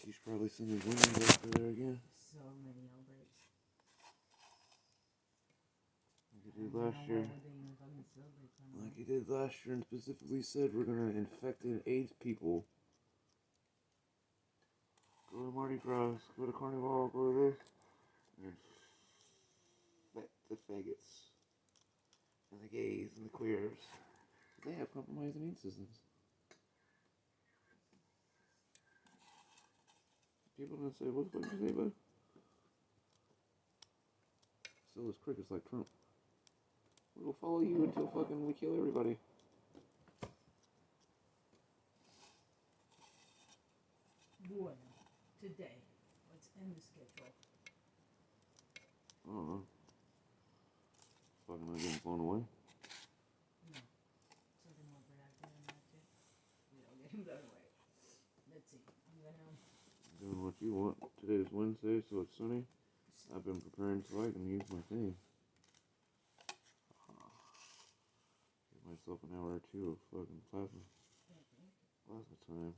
He's probably sending wind after there again. So many outbreaks. Like he did last year. Like he did last year and specifically said we're gonna infect and AIDS people. Go to Mardi Gras, go to Carnival, go to this. And infect the faggots. And the gays and the queers. They have compromised immune systems. People gonna say, what the fuck did you say, bud? Still as crickets like Trump. We will follow you until fucking we kill everybody. Bueno, today, what's in the schedule? I don't know. Fucking not getting blown away. No. Something more productive than that too. We don't get him blown away. Let's see. I'm gonna doing what you want. Today is Wednesday, so it's sunny. I've been preparing so I can use my thing. Give myself an hour or two of fucking plasma time.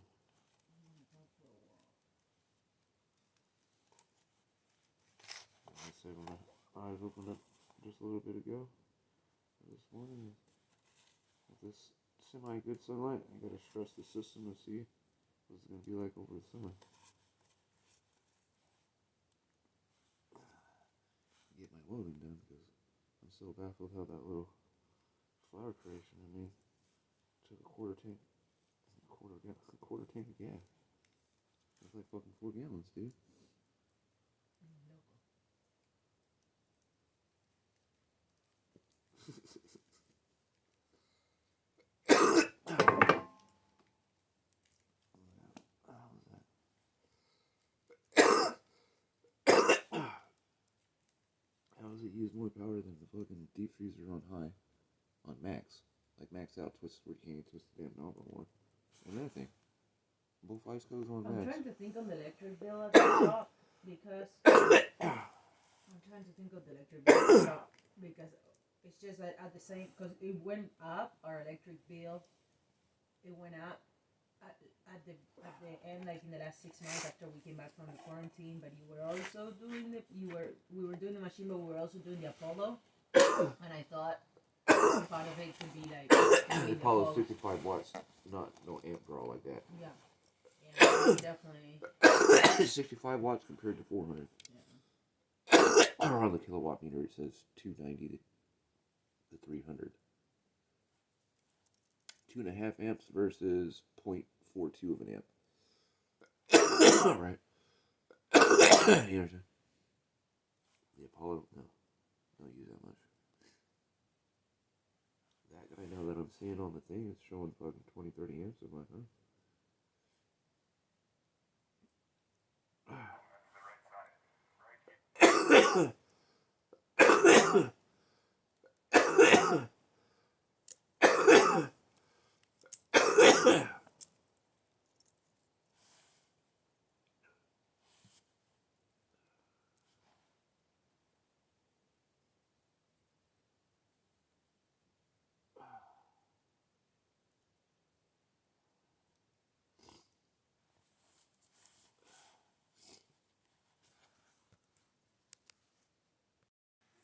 I said when my eyes opened up just a little bit ago, this morning, with this semi-good sunlight, I gotta stress the system to see what it's gonna be like over the summer. Get my welding done because I'm so baffled how that little flower creation I made took a quarter tank of gas. That's like fucking 4 gallons, dude. How does it use more power than the fucking deep freezer on high? On max. Like max out twisted where you can't get twisted damn knob no more. Another thing. Both ice codes on max. I'm trying to think on the electric bill at the top because I'm trying to think of the electric bill at the top because it's just that at the same because it went up our electric bill. It went up at the end, like in the last 6 months after we came back from the quarantine, but you were also doing we were doing the machine, but we were also doing the Apollo, and I thought part of it could be like Apollo 65 watts, not no amp draw like that. Yeah, definitely. 65 watts compared to 400. Yeah. On the kilowatt meter, it says 290 to 300. 2.5 amps versus 0.42 of an amp. Right. You understand? The Apollo, no, don't use that much. That guy, now that I'm seeing on the thing, it's showing fucking 20, 30 amps. I'm like, huh?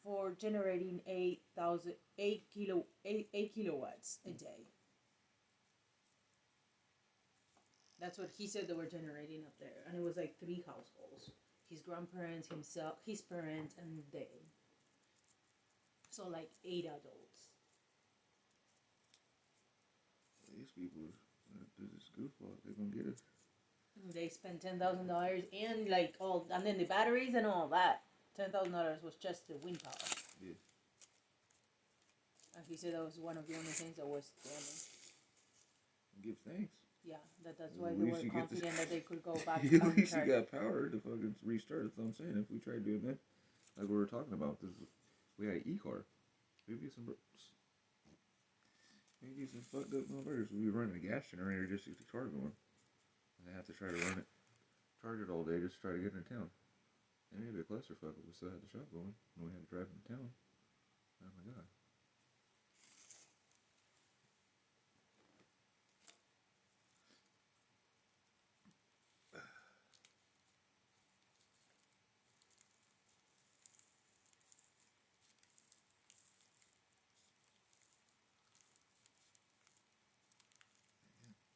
For generating 8 kilowatts a day. That's what he said they were generating up there, and it was like 3 households: his grandparents, himself, his parents, and they. So like 8 adults. These people, this goofball, they're gonna get it. They spent $10,000 and like all, and then the batteries and all that. $10,000 was just the wind power. Yeah. And he said that was one of the only things that was damaged. Give thanks. Yeah, that's why they were confident that they could go back to at least you got power to fucking restart. That's what I'm saying. If we tried doing that, like we were talking about, this, we had an e-car. Maybe some fucked up motherfuckers. We'd be running a gas generator just to get the car going. And they have to try to run it, charge it all day just to try to get into town. And maybe a clusterfuck, but we still had the shop going. And we had to drive into town. Oh my god.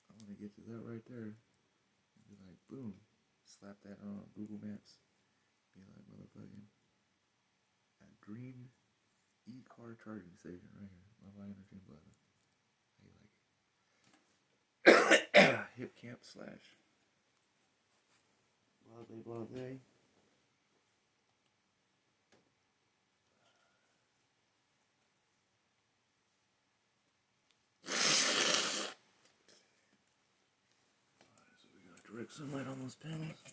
I want to get to that right there. And be like, boom. Slap that on Google Maps. Be like, motherfucking, a green e-car charging station right here. Lava Energy Plaza. How you like it? Hip camp / blase. So we got direct sunlight on those panels.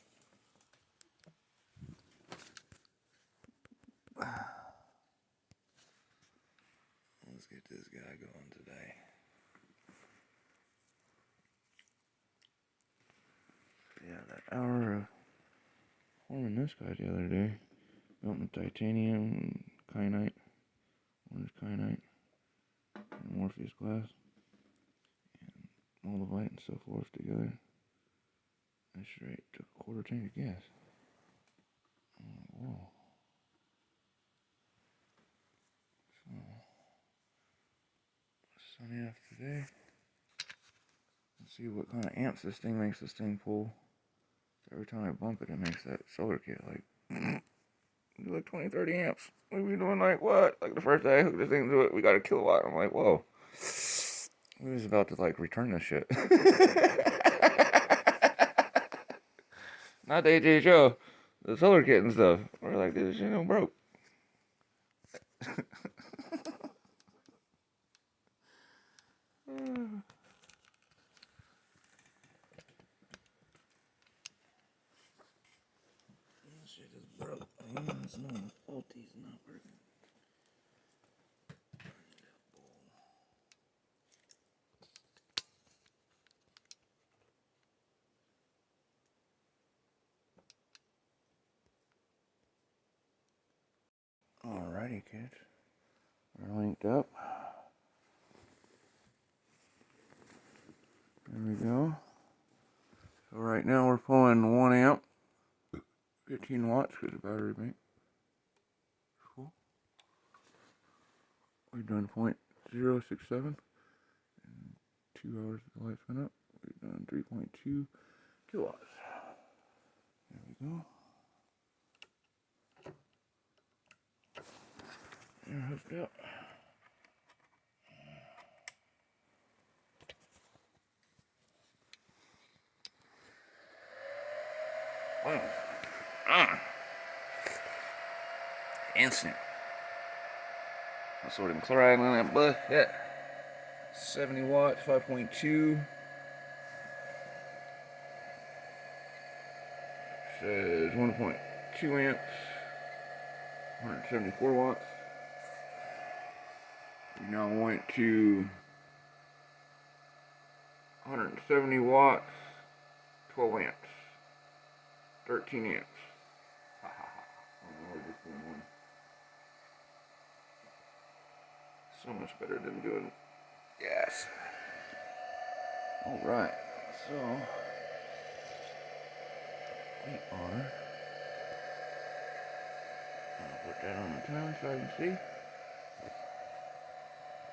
Let's get this guy going today. Yeah, that hour of forming this guy the other day. Melting titanium, kyanite, orange kyanite, and Morpheus glass, and moldavite and so forth together. And straight took a quarter tank of gas. Whoa. So, sunny after today. Let's see what kind of amps this thing makes this thing pull. Every time I bump it, it makes that solar kit like, do like 20, 30 amps. We be doing like what? Like the first day I hooked this thing to it, we got a kilowatt. I'm like, whoa. We was about to like return this shit. Not the HHO, the solar kit and stuff. We're like, this shit don't broke. This shit is broke. It's not faulty, it's not working. Alrighty, kids. We're linked up. There we go. 19 watts because the battery bank. Cool. We've done 0.067 in 2 hours the lights went up. We've done 3.2 kilowatts. There we go. They're hooked up. Boom. Instant. Sodium chloride on that bud. Yeah. 70 watts, 5.2. Says 1.2 amps. 174 watts. We now went to 170 watts, 12 amps, 13 amps. Ha ha ha. Oh, just doing one. So much better than doing gas. Alright, so we are. I'll put that on the timer so I can see.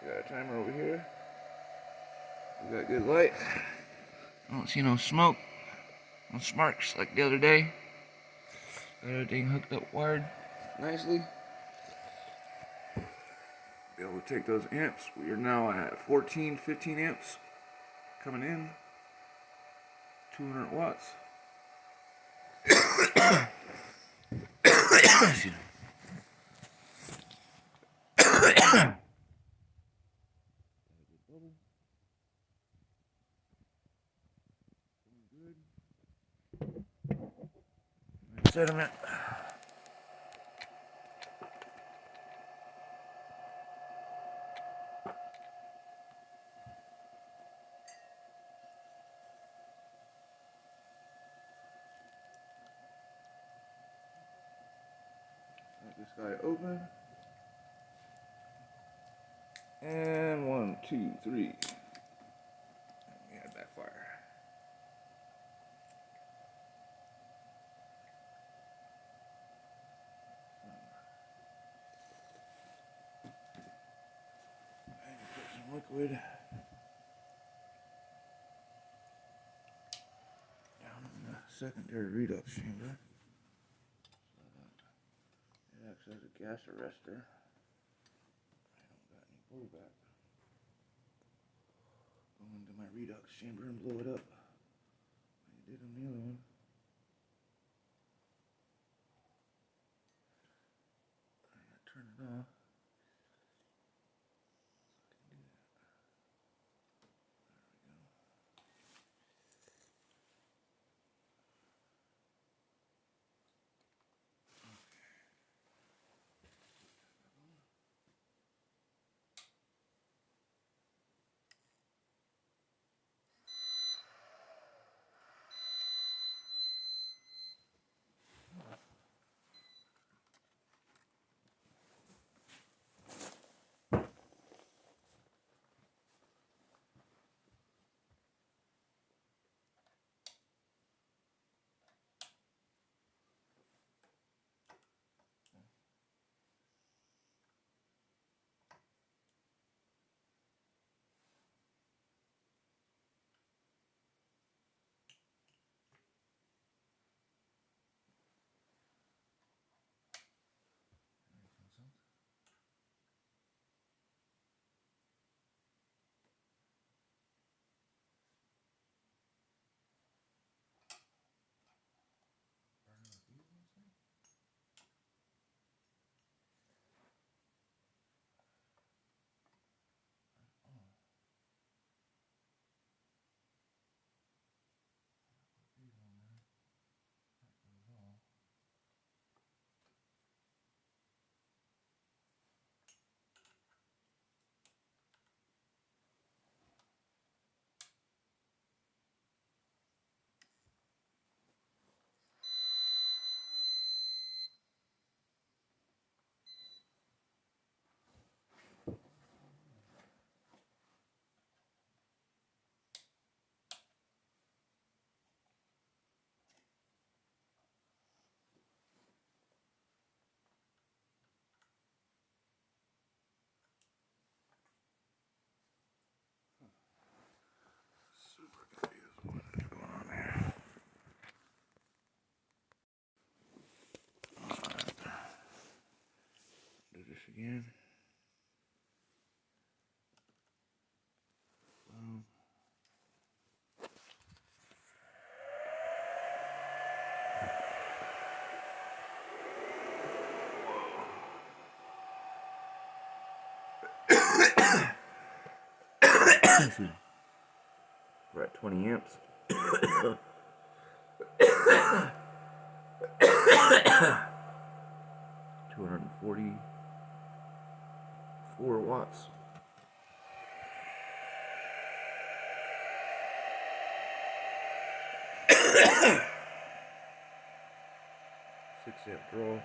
We got a timer over here. We got good light. I don't see no smoke, no sparks like the other day. Got everything hooked up, wired nicely. Be able to take those amps. We are now at 14, 15 amps coming in. 200 watts. Excuse me. Sediment. Let this guy open. And 1, 2, 3. We had backfire. And put some liquid down in the secondary redox chamber. It acts as a gas arrestor. I don't got any blowback. Go into my redox chamber and blow it up. I did on the other one. Turn it off. again. We're at 20 amps. 244 watts. 6 amp draw.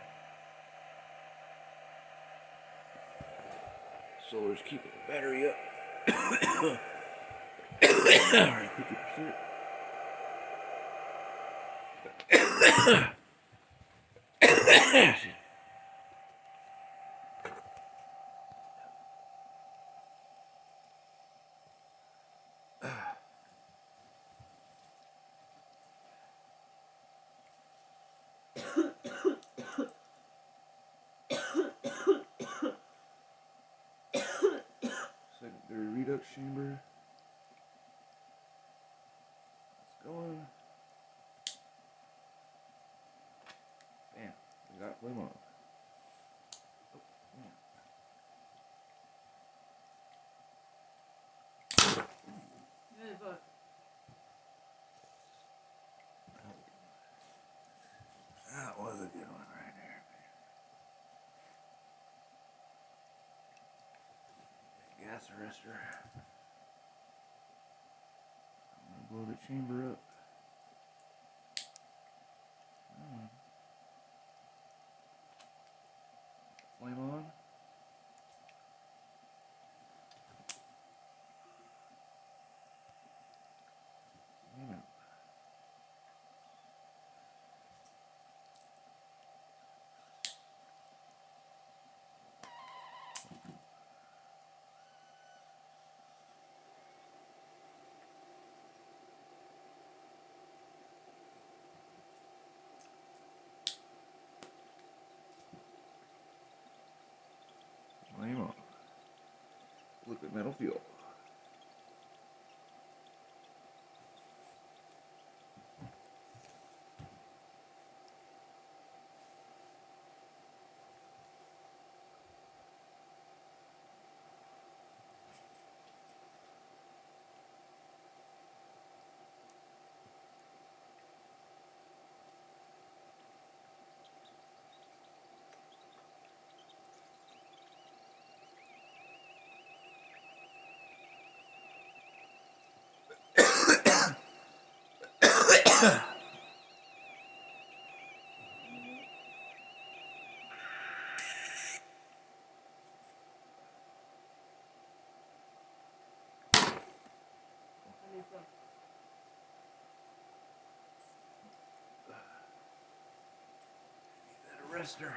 Solar's keeping the battery up. Alright, 50%. Secondary redox chamber. It's going. Bam. We got flame on. That was a good one right there. Gas arrestor. I'm gonna blow the chamber up. Flame on. Flame out. Flame on. Liquid metal fuel. That arrestor.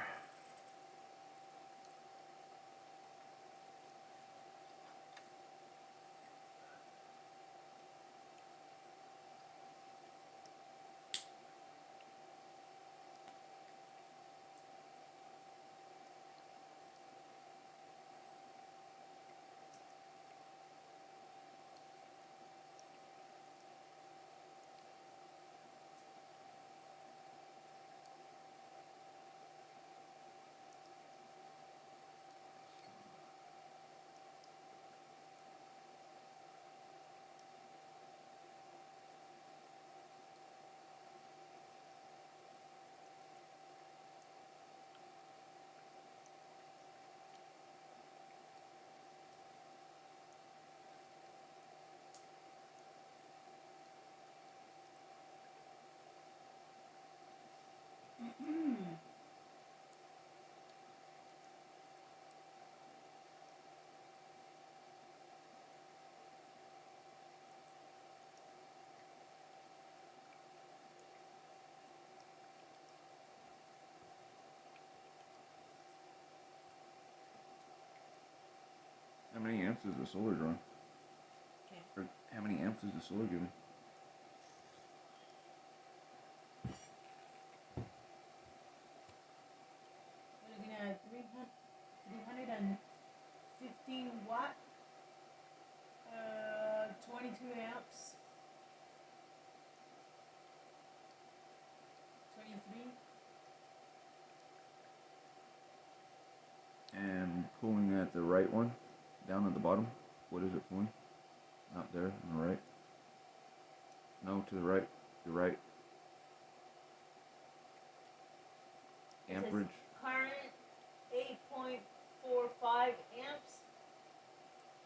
How many amps is the solar drawing? Okay. Or how many amps is the solar giving? We're looking at 300 watt, 22 amps, 23. And pulling at the right one, down at the bottom. What is it pulling? Not there, on the right. No, to the right. The right. Amperage. Current 8.45 amps.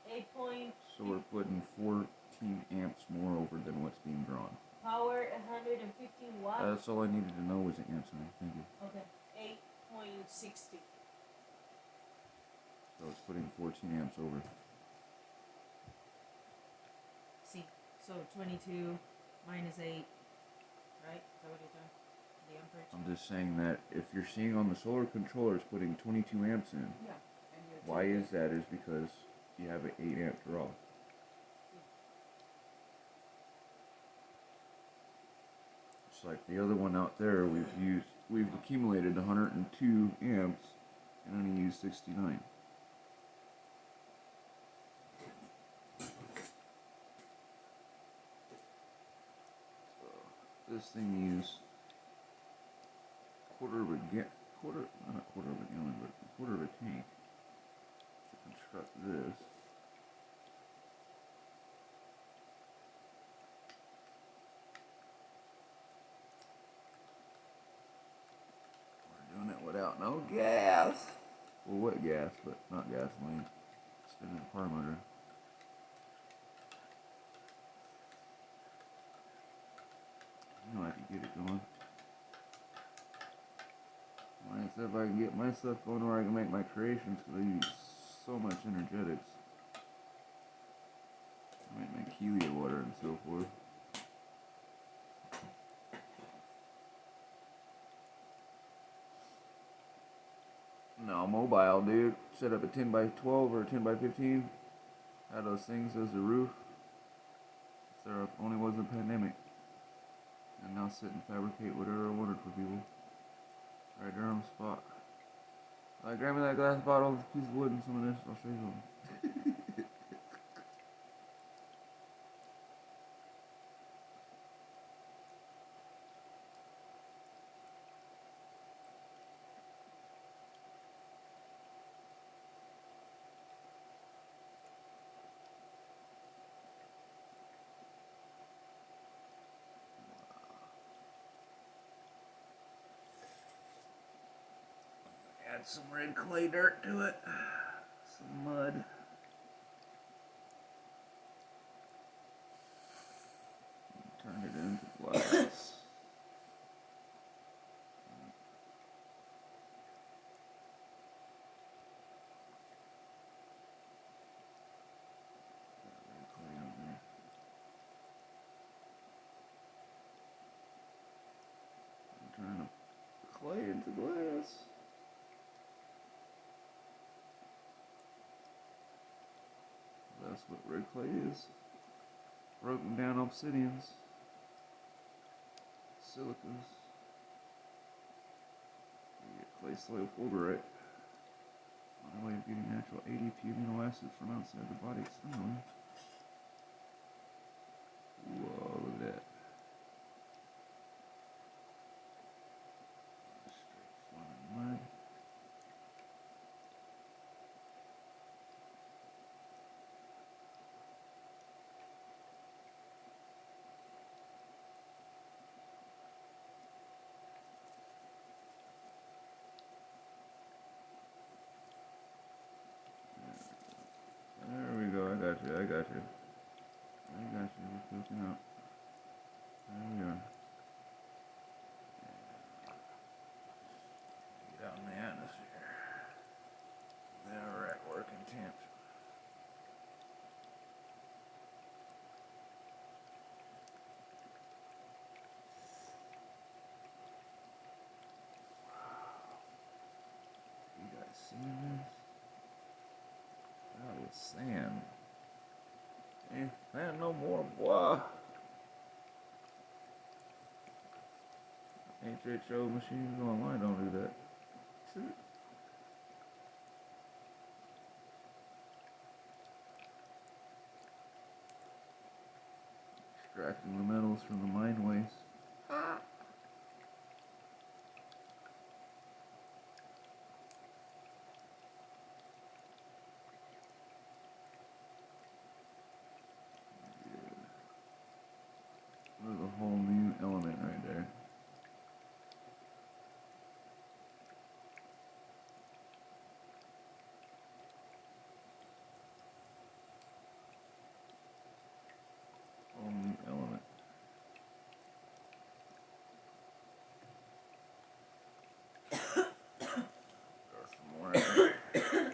8 point. So we're putting 14 amps more over than what's being drawn. Power 150 watts. That's all I needed to know was the amps. Thank you. Okay. 8.60. So it's putting 14 amps over. See, so 22 minus 8, right? Is that what you're doing? The amperage? I'm just saying that if you're seeing on the solar controller it's putting 22 amps in, Yeah. why is that? Is because you have an 8 amp draw. It's like the other one out there we've accumulated 102 amps and only used 69. This thing used not a quarter of a gallon, but a quarter of a tank to construct this. We're doing it without no gas. Well, wet gas, but not gasoline. Spinning the car motor. You know I can get it going. Like I said, if I can get my stuff going where I can make my creations, because I use so much energetics. I make my Keelia water and so forth. No, mobile, dude. Set up a 10 by 12 or a 10 by 15. Had those things as a roof. If there only was a pandemic. And now sit and fabricate whatever I wanted for people. Right there on the spot. Like, grab me that glass bottle, a piece of wood, and some of this. I'll show you something. Add some red clay dirt to it. Some mud. Turn it into glass. Turn the clay into glass. That's what red clay is. Broken down obsidians. Silicas. You get clay soil fulgurite. My way of getting natural ADP amino acids from outside the body externally. Whoa, look at that. Straight flowing mud. There we go, I got you. I got you. We're cooking up. There we are. Get out in the atmosphere. Now we're at working temp. You guys seeing this? That was sand. Ain't sand no more, boy. HHO machines online don't do that. extracting the metals from the mine waste.